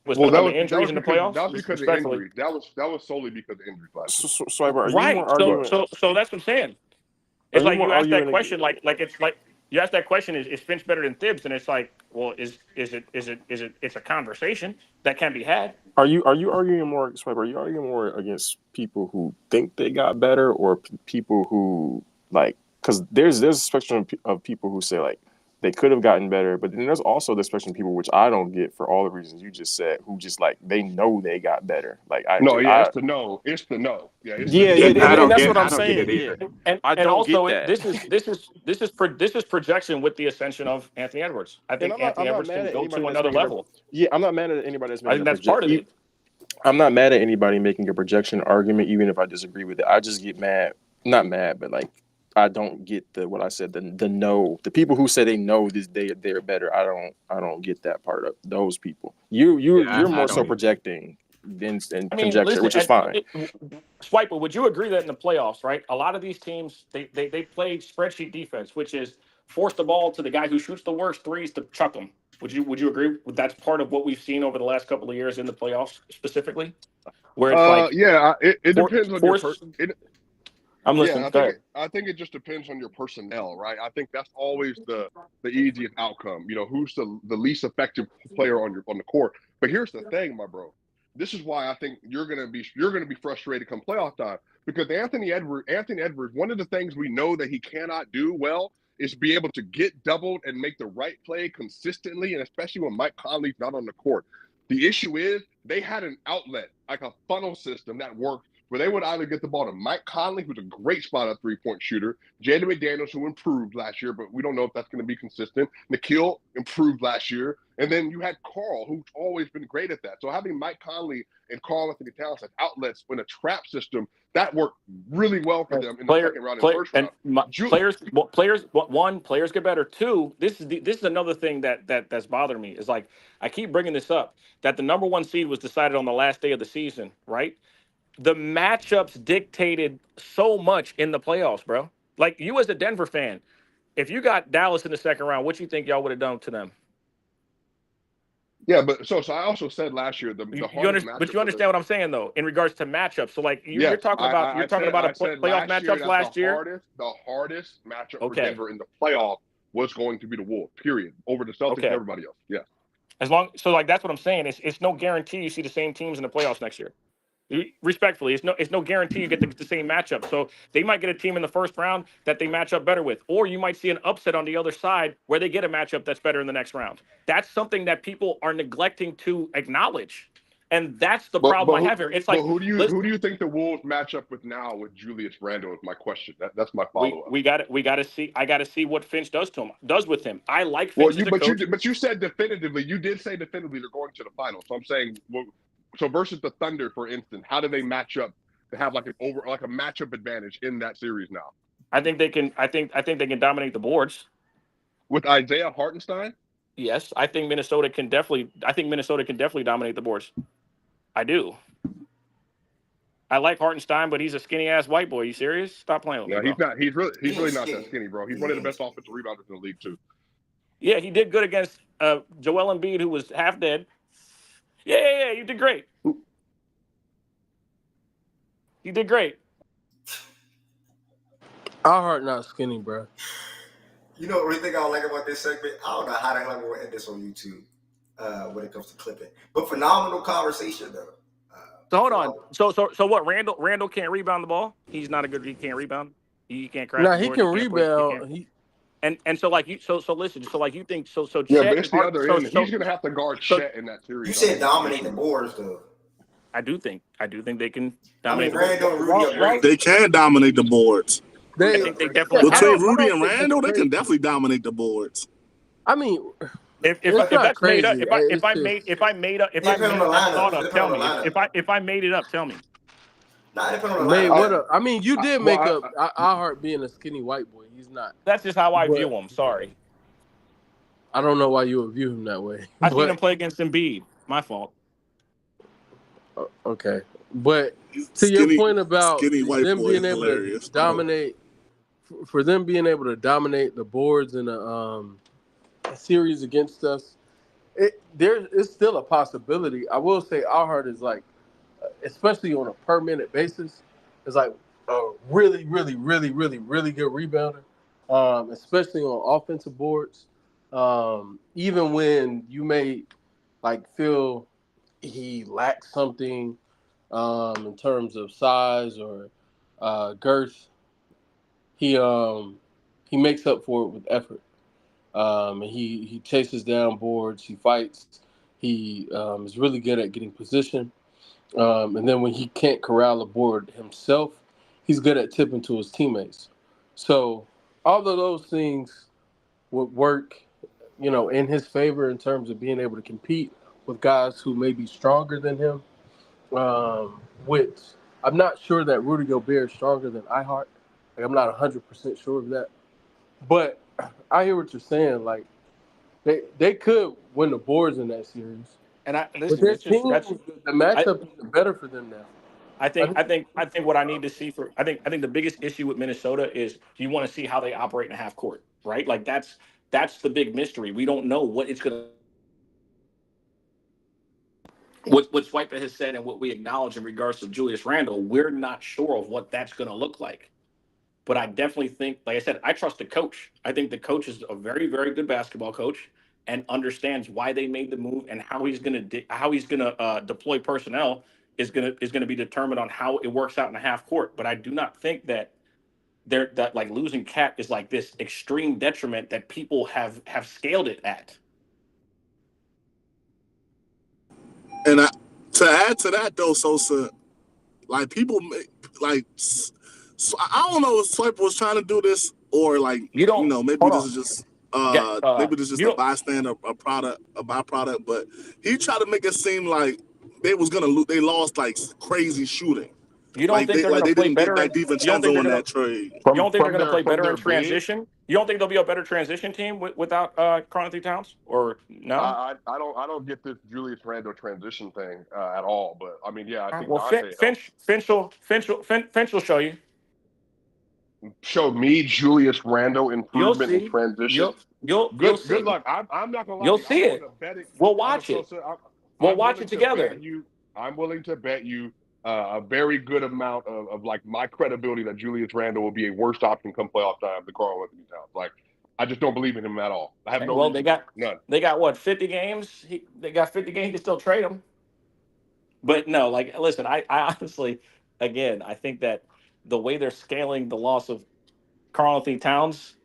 Was Well, that injuries in the playoffs? That was because of injuries. That was solely because of injuries last year. Swiper, are right. you more arguing? So that's what I'm saying. It's like you ask that question, like it's like you ask that question: is Finch better than Thibs? And it's like, well, it's a conversation that can be had. Are you arguing more, Swiper? Are you arguing more against people who think they got better, or people who like? Because there's a spectrum of people who say like they could have gotten better, but then there's also the spectrum of people which I don't get for all the reasons you just said, who just like they know they got better. Like it's the no. It's the no. And that's what I'm saying. Yeah. And I don't also get that. this is projection with the ascension of Anthony Edwards. I think Anthony Edwards can go to another level. I'm not mad at anybody that's I making think that's part of it. I'm not mad at anybody making a projection argument, even if I disagree with it. I just get mad, not mad, but like I don't get what I said. The no, the people who say they know they're better. I don't get that part of those people. You're more so projecting than conjecture, listen, which is fine. Swiper, would you agree that in the playoffs, right? A lot of these teams they play spreadsheet defense, which is force the ball to the guy who shoots the worst threes to chuck them. Would you agree? That's part of what we've seen over the last couple of years in the playoffs, specifically, where it's it depends on your person. I'm listening. I think it just depends on your personnel, right? I think that's always the easiest outcome. You know, who's the least effective player on the court. But here's the thing, my bro. This is why I think you're gonna be frustrated come playoff time, because Anthony Edwards, one of the things we know that he cannot do well is be able to get doubled and make the right play consistently, and especially when Mike Conley's not on the court. The issue is they had an outlet, like a funnel system that worked where they would either get the ball to Mike Conley, who's a great spot up three-point shooter, Jaden McDaniels, who improved last year, but we don't know if that's going to be consistent. Nikhil improved last year. And then you had Carl, who's always been great at that. So having Mike Conley and Carl Anthony Towns as outlets in a trap system, that worked really well for them in the second round and first round. Players get better. Two, this is another thing that's bothering me. Is like I keep bringing this up that the number one seed was decided on the last day of the season, right? The matchups dictated so much in the playoffs, bro. Like you as a Denver fan, if you got Dallas in the second round, what you think y'all would have done to them? Yeah, but so I also said last year the hardest matchup. But you understand what I'm saying though, in regards to matchups. So like you're talking about playoff matchups last year. The hardest matchup for Denver in the playoff was going to be the Wolves. Period. Over the Celtics and everybody else. Yeah. That's what I'm saying. It's no guarantee you see the same teams in the playoffs next year. Respectfully, it's no guarantee you get the same matchup. So they might get a team in the first round that they match up better with, or you might see an upset on the other side where they get a matchup that's better in the next round. That's something that people are neglecting to acknowledge, and that's the problem I have here. It's like who do you think the Wolves match up with now with Julius Randle? Is my question. That's my follow up. We got to see. I got to see what Finch does with him. I like Finch as a coach. But you said definitively. You did say definitively they're going to the final. So I'm saying. So versus the Thunder, for instance, how do they match up to have like a matchup advantage in that series now? I think they can. I think they can dominate the boards with Isaiah Hartenstein. Yes, I think Minnesota can definitely dominate the boards. I do. I like Hartenstein, but he's a skinny ass white boy. You serious? Stop playing with me. No, he's not. He's really not that skinny, bro. He's one of the best offensive rebounders in the league too. Yeah, he did good against Joel Embiid, who was half dead. Yeah, you did great. You did great. Our heart not skinny, bro. You know, the only thing I don't like about this segment, I don't know how the hell I'm going to end this on YouTube when it comes to clipping. But phenomenal conversation, though. So hold on. So what? Randall can't rebound the ball. He can't rebound. He can't crash. No, he can rebound. And so like you listen. So like you think so. Yeah, Chet but it's the other end. He's gonna have to guard Chet in that series. You said dominate the boards, though. I do think they can dominate. They can dominate the boards. I think they definitely between Rudy and Randall, they can definitely dominate the boards. I mean, if that's made up, if I made up thought up, tell me. If I made it up, tell me. I mean, you did make up our heart being a skinny white boy. He's not. That's just how I view him. Sorry. I don't know why you would view him that way. I seen him play against Embiid. My fault. Okay, but to your point about them being able to dominate, for them being able to dominate the boards in a series against us, it's still a possibility. I will say our heart is like, especially on a per minute basis, is like a really, really, really, really, really good rebounder, especially on offensive boards. Even when you may like feel he lacks something in terms of size or girth, he makes up for it with effort. He chases down boards, he fights, he is really good at getting position. And then when he can't corral a board himself, he's good at tipping to his teammates. So all of those things would work, in his favor in terms of being able to compete with guys who may be stronger than him. Which I'm not sure that Rudy Gobert is stronger than Ihart. Like, I'm not 100% sure of that. But I hear what you're saying. Like, they could win the boards in that series. And the matchup is better for them now. I think what I need to see I think the biggest issue with Minnesota is you want to see how they operate in a half court, right? Like that's the big mystery. We don't know what it's gonna. What Swiper has said and what we acknowledge in regards to Julius Randle, we're not sure of what that's going to look like. But I definitely think, like I said, I trust the coach. I think the coach is a very, very good basketball coach and understands why they made the move and how he's going to deploy personnel is going to be determined on how it works out in a half court. But I do not think that like losing Cat is like this extreme detriment that people have scaled it at. And to add to that though, Sosa, like people like, so I don't know if Swiper was trying to do this or like maybe this is just maybe this is just a bystander, a byproduct. But he tried to make it seem like they was gonna lose. They lost like crazy shooting. You don't think they're going to play better? Like DiVincenzo in that trade. You don't think they're going to play better in transition? You don't think they'll be a better transition team without Karl-Anthony Towns? Or no? I don't get this Julius Randle transition thing at all. But I mean, yeah, I think Finch will show you. Show me Julius Randle improvement in transition. Good luck. I'm not gonna lie. You'll see it. We'll watch it. We'll watch it together. I'm willing to bet you a very good amount of like my credibility that Julius Randle will be a worse option come playoff time than Karl-Anthony Towns. Like, I just don't believe in him at all. I have no. Well, none. They got what, 50 games? They got 50 games to still trade him. But no, like, listen, I honestly, again, I think that the way they're scaling the loss of Karl-Anthony Towns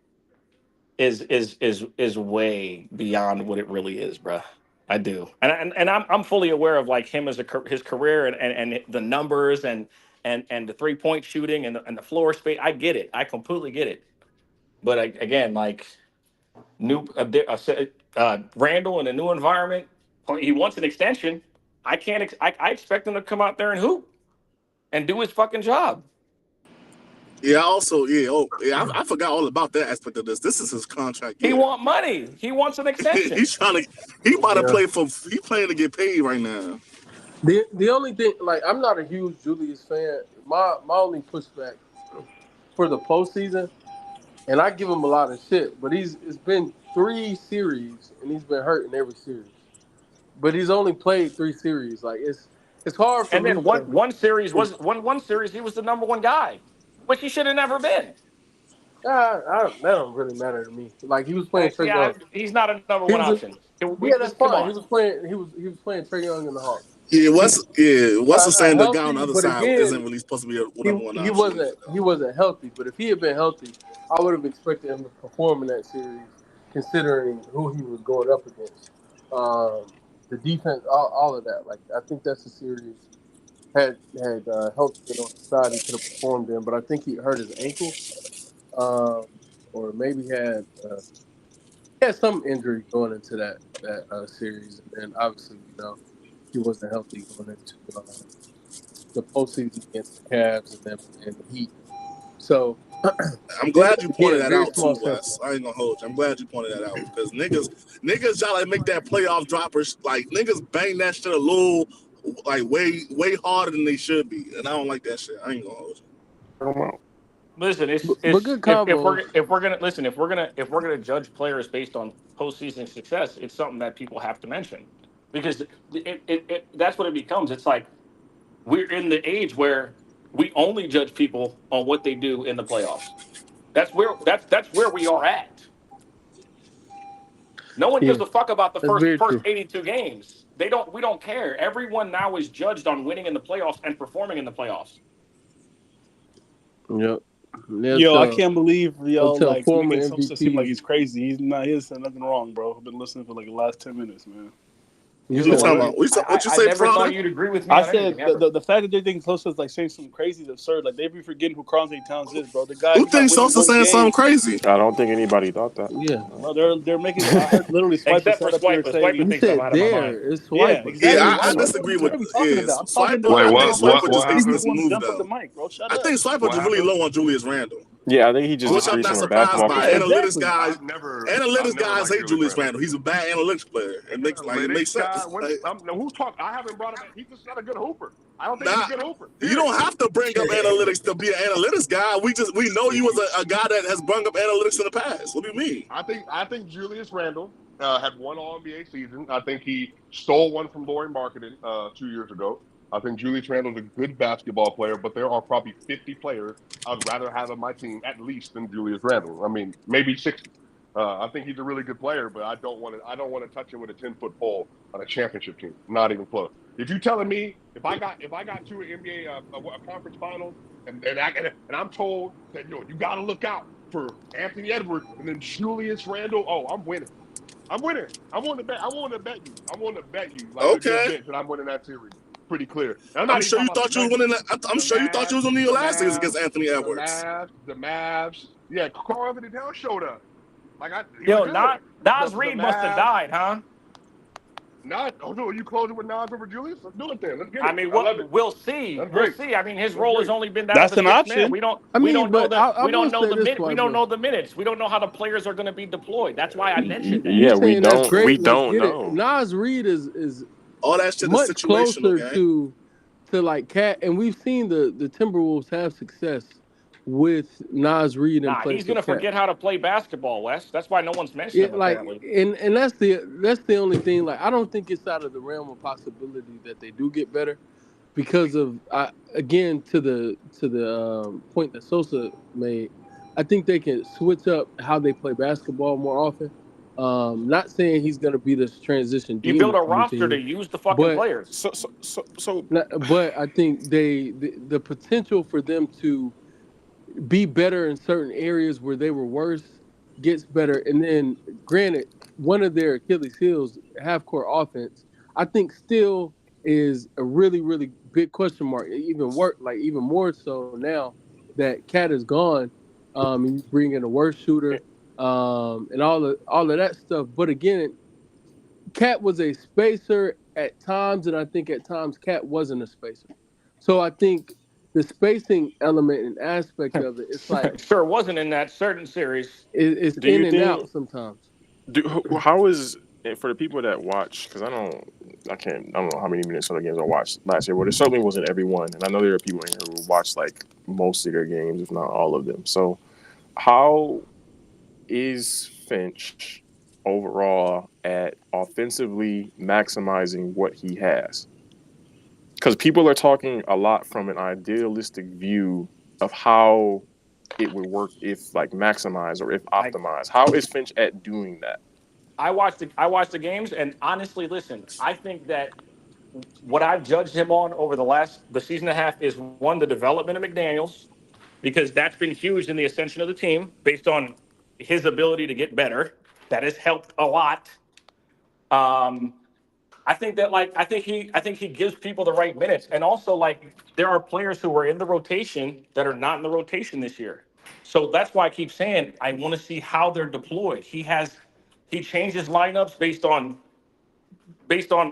is way beyond what it really is, bro. I do, and I'm fully aware of like him as his career and the numbers and the 3-point shooting and the floor space. I get it. I completely get it. But again, like Randall in a new environment, he wants an extension. I expect him to come out there and hoop and do his fucking job. Yeah, I forgot all about that aspect of this. This is his contract. He want money. He wants an extension. He's trying to. He might have played for. He playing to get paid right now. The only thing, like, I'm not a huge Julius fan. My only pushback for the postseason, and I give him a lot of shit, but it's been 3 series and he's been hurt in every series. But he's only played 3 series. Like, it's hard for me. And then one series he was the number 1 guy, which he should have never been. That don't really matter to me. Like, he was playing Trae Young. He's not a number 1 option. That's fine. He was playing Trae Young in the Hawks. Yeah, what's the saying? The guy on the other side isn't really supposed to be a number 1 option. He wasn't healthy, but if he had been healthy, I would have expected him to perform in that series, considering who he was going up against. The defense, all of that. Like, I think that's a series had helped it on the side he could have performed in, but I think he hurt his ankle, or maybe had some injury going into that series, and then obviously he wasn't healthy going into the postseason against the Cavs and the Heat. So I'm glad you pointed that out too, Wes. I ain't gonna hold you. I'm glad you pointed that out because niggas try to make that playoff droppers, like, niggas bang that shit a little, like, way harder than they should be, and I don't like that shit. I ain't gonna hold you. Listen, if we're gonna judge players based on postseason success, it's something that people have to mention, because that's what it becomes. It's like we're in the age where we only judge people on what they do in the playoffs. That's where we are at. No one gives a fuck about the first 82 games. We don't care. Everyone now is judged on winning in the playoffs and performing in the playoffs. Yep. I can't believe like making Sosa seem like he's crazy. He's not. He hasn't done nothing wrong, bro. I've been listening for like the last 10 minutes, man. What you talking about? What you say, I never thought you'd agree with me. I said the fact that they think Sosa's like saying something crazy is absurd. Like, they be forgetting who Karl-Anthony Towns is, bro. The guy who thinks Sosa's saying something crazy. I don't think anybody thought that. Yeah, well, they're making literally Swiper except for Swiper. Swiper thinks I'm out of my mind. It's Swiper. Yeah, exactly. I disagree with Swiper. Swiper just needs to move jump though. up the mic, bro. Shut I think Swiper just really low on Julius Randle. Yeah, I think he just Which I'm not decreasing surprised basketball. by. Analytics I've guys never hate Julius Randle. He's a bad analytics player. It makes sense. Who's talking? I haven't brought him. He's just not a good hooper. I don't think he's a good hooper. You don't have to bring up analytics to be an analytics guy. We know you as a guy that has brought up analytics in the past. What do you mean? I think Julius Randle had one All-NBA season. I think he stole one from Laurie Marketing 2 years ago. I think Julius Randle's a good basketball player, but there are probably 50 players I'd rather have on my team at least than Julius Randle. I mean, maybe 60. I think he's a really good player, but I don't want to touch him with a 10-foot pole on a championship team. Not even close. If you're telling me if I got to an NBA a conference finals and I'm told that you got to look out for Anthony Edwards and then Julius Randle, I'm winning. I'm winning. I'm willing to bet. I want to bet you. I want to bet you like a good Okay. bet that I'm winning that series. Pretty clear. And I'm I'm not even sure you talking about thought the you was Nuggets. winning that. I'm The sure you thought you Mavs, was on your the last series Mavs, against Anthony the Edwards. Mavs, the Mavs. Yeah, Carl Anthony Towns showed up. Like he Yo, looked good. The Nas Reed must have Mavs. died, huh? Are you closing with Nas over Julius? Let's do it then. Let's get I it. mean, I love it. we'll see. That's We'll great. see. I mean, his That's role has great. only been that of That's a an sixth man. option. I We mean, don't know but I we don't will know say the this, we don't Fibro. know the minutes. We don't know how the players are going to be deployed. That's why I mentioned that. You Yeah, we saying that's don't. We great? Let's don't get it. know. Nas Reed is All that shit is much situational, closer gang. to like Cat, and we've seen the Timberwolves have success with Nas Reed in Nah, place he's going of to Cat. forget how to play basketball, Wes. That's why no one's mentioned Yeah, him like, apparently. and that's the only thing. Like, I don't think it's out of the realm of possibility that they do get better, because of again to the point that Sosa made. I think they can switch up how they play basketball more often. Not saying he's gonna be this transition You build demon a or roster to anything, use the fucking but players. but I think the potential for them to be better in certain areas where they were worse gets better. And then, granted, one of their Achilles heels, half court offense, I think still is a really, really big question mark. Even more so now that Cat is gone. And you bring in a worse shooter, and all of that stuff. But again, Cat was a spacer at times, and I think at times Cat wasn't a spacer. So I think the spacing element and aspect of it, it's like Sure wasn't in that certain series. it's Do in you and think? out sometimes. How is and for the people that watch? Because I don't know how many Minnesota games I watched last year. But it certainly wasn't everyone, and I know there are people in here who watched like most of their games, if not all of them. So, how is Finch overall at offensively maximizing what he has? Because people are talking a lot from an idealistic view of how it would work if like maximized or if optimized. How is Finch at doing that? I watched the games, and honestly, listen, I think that what I've judged him on over the season and a half is one, the development of McDaniels, because that's been huge in the ascension of the team based on his ability to get better. That has helped a lot. I think that I think he gives people the right minutes, and also like there are players who are in the rotation that are not in the rotation this year. So that's why I keep saying I want to see how they're deployed. He changes lineups based on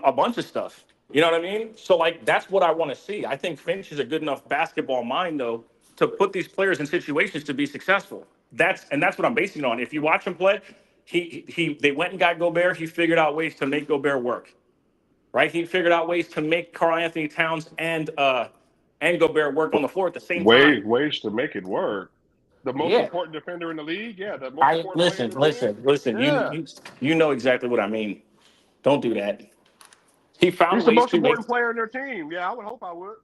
a bunch of stuff. You know what I mean? So like that's what I want to see. I think Finch is a good enough basketball mind though to put these players in situations to be successful. That's what I'm basing it on. If you watch him play, they went and got Gobert. He figured out ways to make Gobert work. Right? He figured out ways to make Karl Anthony Towns and Gobert work on the floor at the same time. Ways to make it work. The most Yeah. important defender in the league. Yeah, the most important player Listen. in the league. Yeah. You know exactly what I mean. Don't do that. He found He's the ways most to make. important player in their team. Yeah, I would hope I would.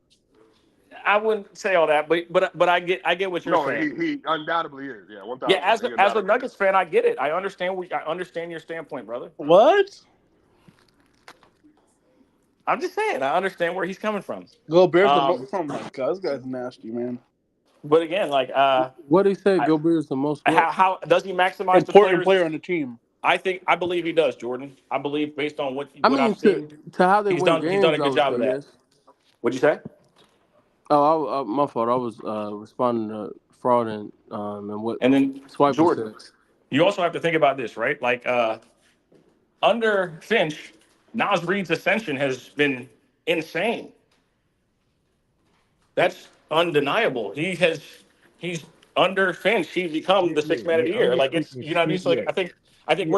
I wouldn't say all that, but I get what you're saying. He undoubtedly is. Yeah, 1,000. Yeah, as a Nuggets fan, I get it. I understand your standpoint, brother. What? I'm just saying, I understand where he's coming from. Gobert's the most. Oh my god, this guy's nasty, man. But again, like what did he say? Gobert's the most. How does he maximize important the player on the team? I believe he does, Jordan. I believe based on what I've to seen, how they win games, he's done a good job of that. Yes. What'd you say? Oh, my fault. I was responding to fraud and what. And then Swiper Jordan, said. You also have to think about this, right? Like under Finch, Nas Reed's ascension has been insane. That's undeniable. He's under Finch. He's become the sixth man of the year. Like it's you know what I mean. So like, I think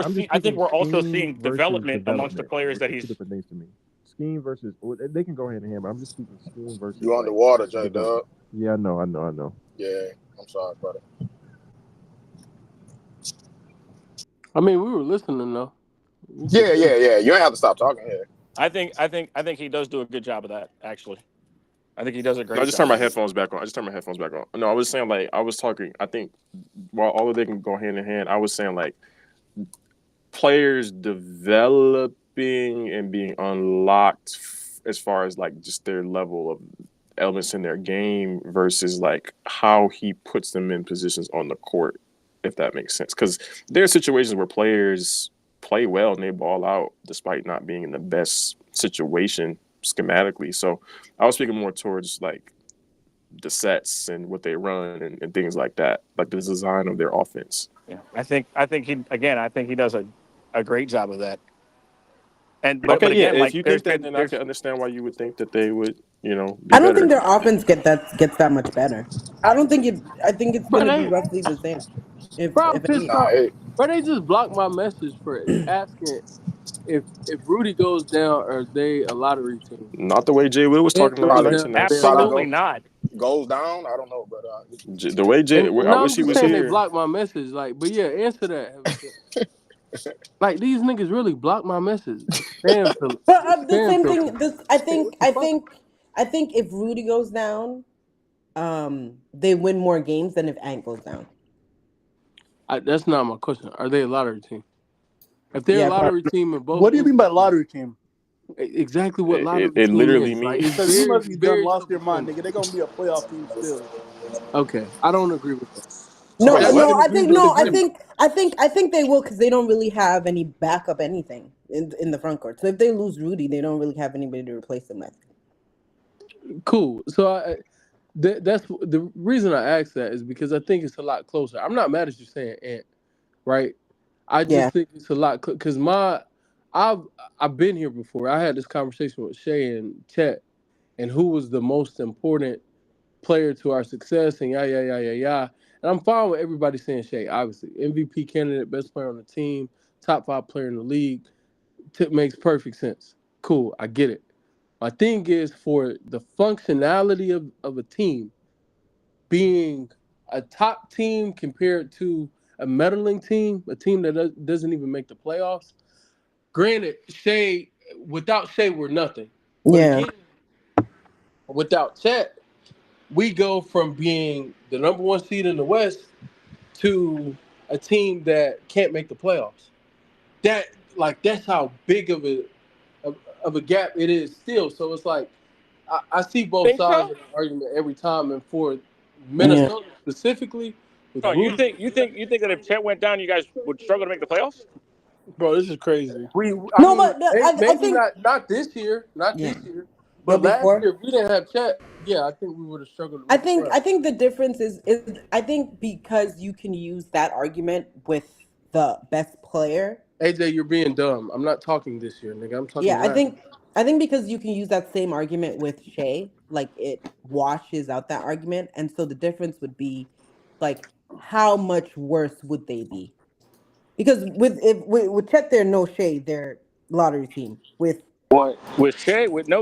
we're also seeing development amongst the players that he's. Two different things to me. Scheme versus they can go hand in hand, but I'm just speaking scheme versus. You underwater, J Dub. Yeah, I know. Yeah, I'm sorry, brother. I mean, we were listening though. Yeah. You ain't have to stop talking here. I think he does do a good job of that. Actually, I think he does a great. I just turned my headphones back on. No, I was saying like I was talking. I think while all of they can go hand in hand, I was saying like players developing and being unlocked as far as like just their level of elements in their game versus like how he puts them in positions on the court, if that makes sense. Because there are situations where players play well and they ball out despite not being in the best situation schematically. So I was speaking more towards like the sets and what they run and things like that, like the design of their offense. Yeah, I think he does a great job of that. And but Okay, yeah, again, if like you think that, then I can understand why you would think that they would, be I don't think better. their offense gets that much better. I don't think it. I think it's Bro, gonna be roughly the same. I'm If pissed any. off. Bro, they just blocked my message for asking if Rudy goes down, are they a lottery team? Not the way Jay Will was And talking last goes night down, tonight. are they a lottery absolutely team? not. Goes down. I don't know, but The way Jay, I No, wish I'm he just was saying they here. blocked my message. Like, but yeah, answer that. Like these niggas really blocked my message. Spam filter. But the Spam same filter. thing. I think if Rudy goes down, they win more games than if Ant goes down. That's not my question. Are they a lottery team? If they're Yeah, a lottery team in both, What do you mean by lottery team? Exactly what lottery It team literally is. Like, means. Because you must be dumb, very lost your mind, simple. nigga. They're gonna be a playoff team still. Okay, I don't agree with that. No, That's no, an I think no, I agreement. think they will because they don't really have any backup anything in the front court. So if they lose Rudy, they don't really have anybody to replace him with. Cool. So that's the reason I asked that is because I think it's a lot closer. I'm not mad at you saying Ant, right? I just think it's a lot because I've been here before. I had this conversation with Shay and Chet, and who was the most important player to our success, and yeah. And I'm fine with everybody saying Shay. Obviously, MVP candidate, best player on the team, top 5 player in the league. Makes perfect sense. Cool, I get it. My thing is for the functionality of a team being a top team compared to a meddling team, a team that doesn't even make the playoffs. Granted, without Shay, we're nothing. But again, without Chet, we go from being the number 1 seed in the West to a team that can't make the playoffs. That's how big of a gap it is still. So it's like I see both sides of the argument every time, and for Minnesota specifically, with Oh, you Rudy, think that if Chet went down, you guys would struggle to make the playoffs? bro, this is crazy. Maybe not this year, this year, but last year if we didn't have Chet, yeah, I think we would have struggled. I think the difference is I think because you can use that argument with the best player. AJ, you're being dumb. I'm not talking this year, nigga. I'm talking. Yeah, I think because you can use that same argument with Shay, like it washes out that argument, and so the difference would be, like, how much worse would they be? Because with Chet, they're no Shay, they're lottery team. With Shay, with no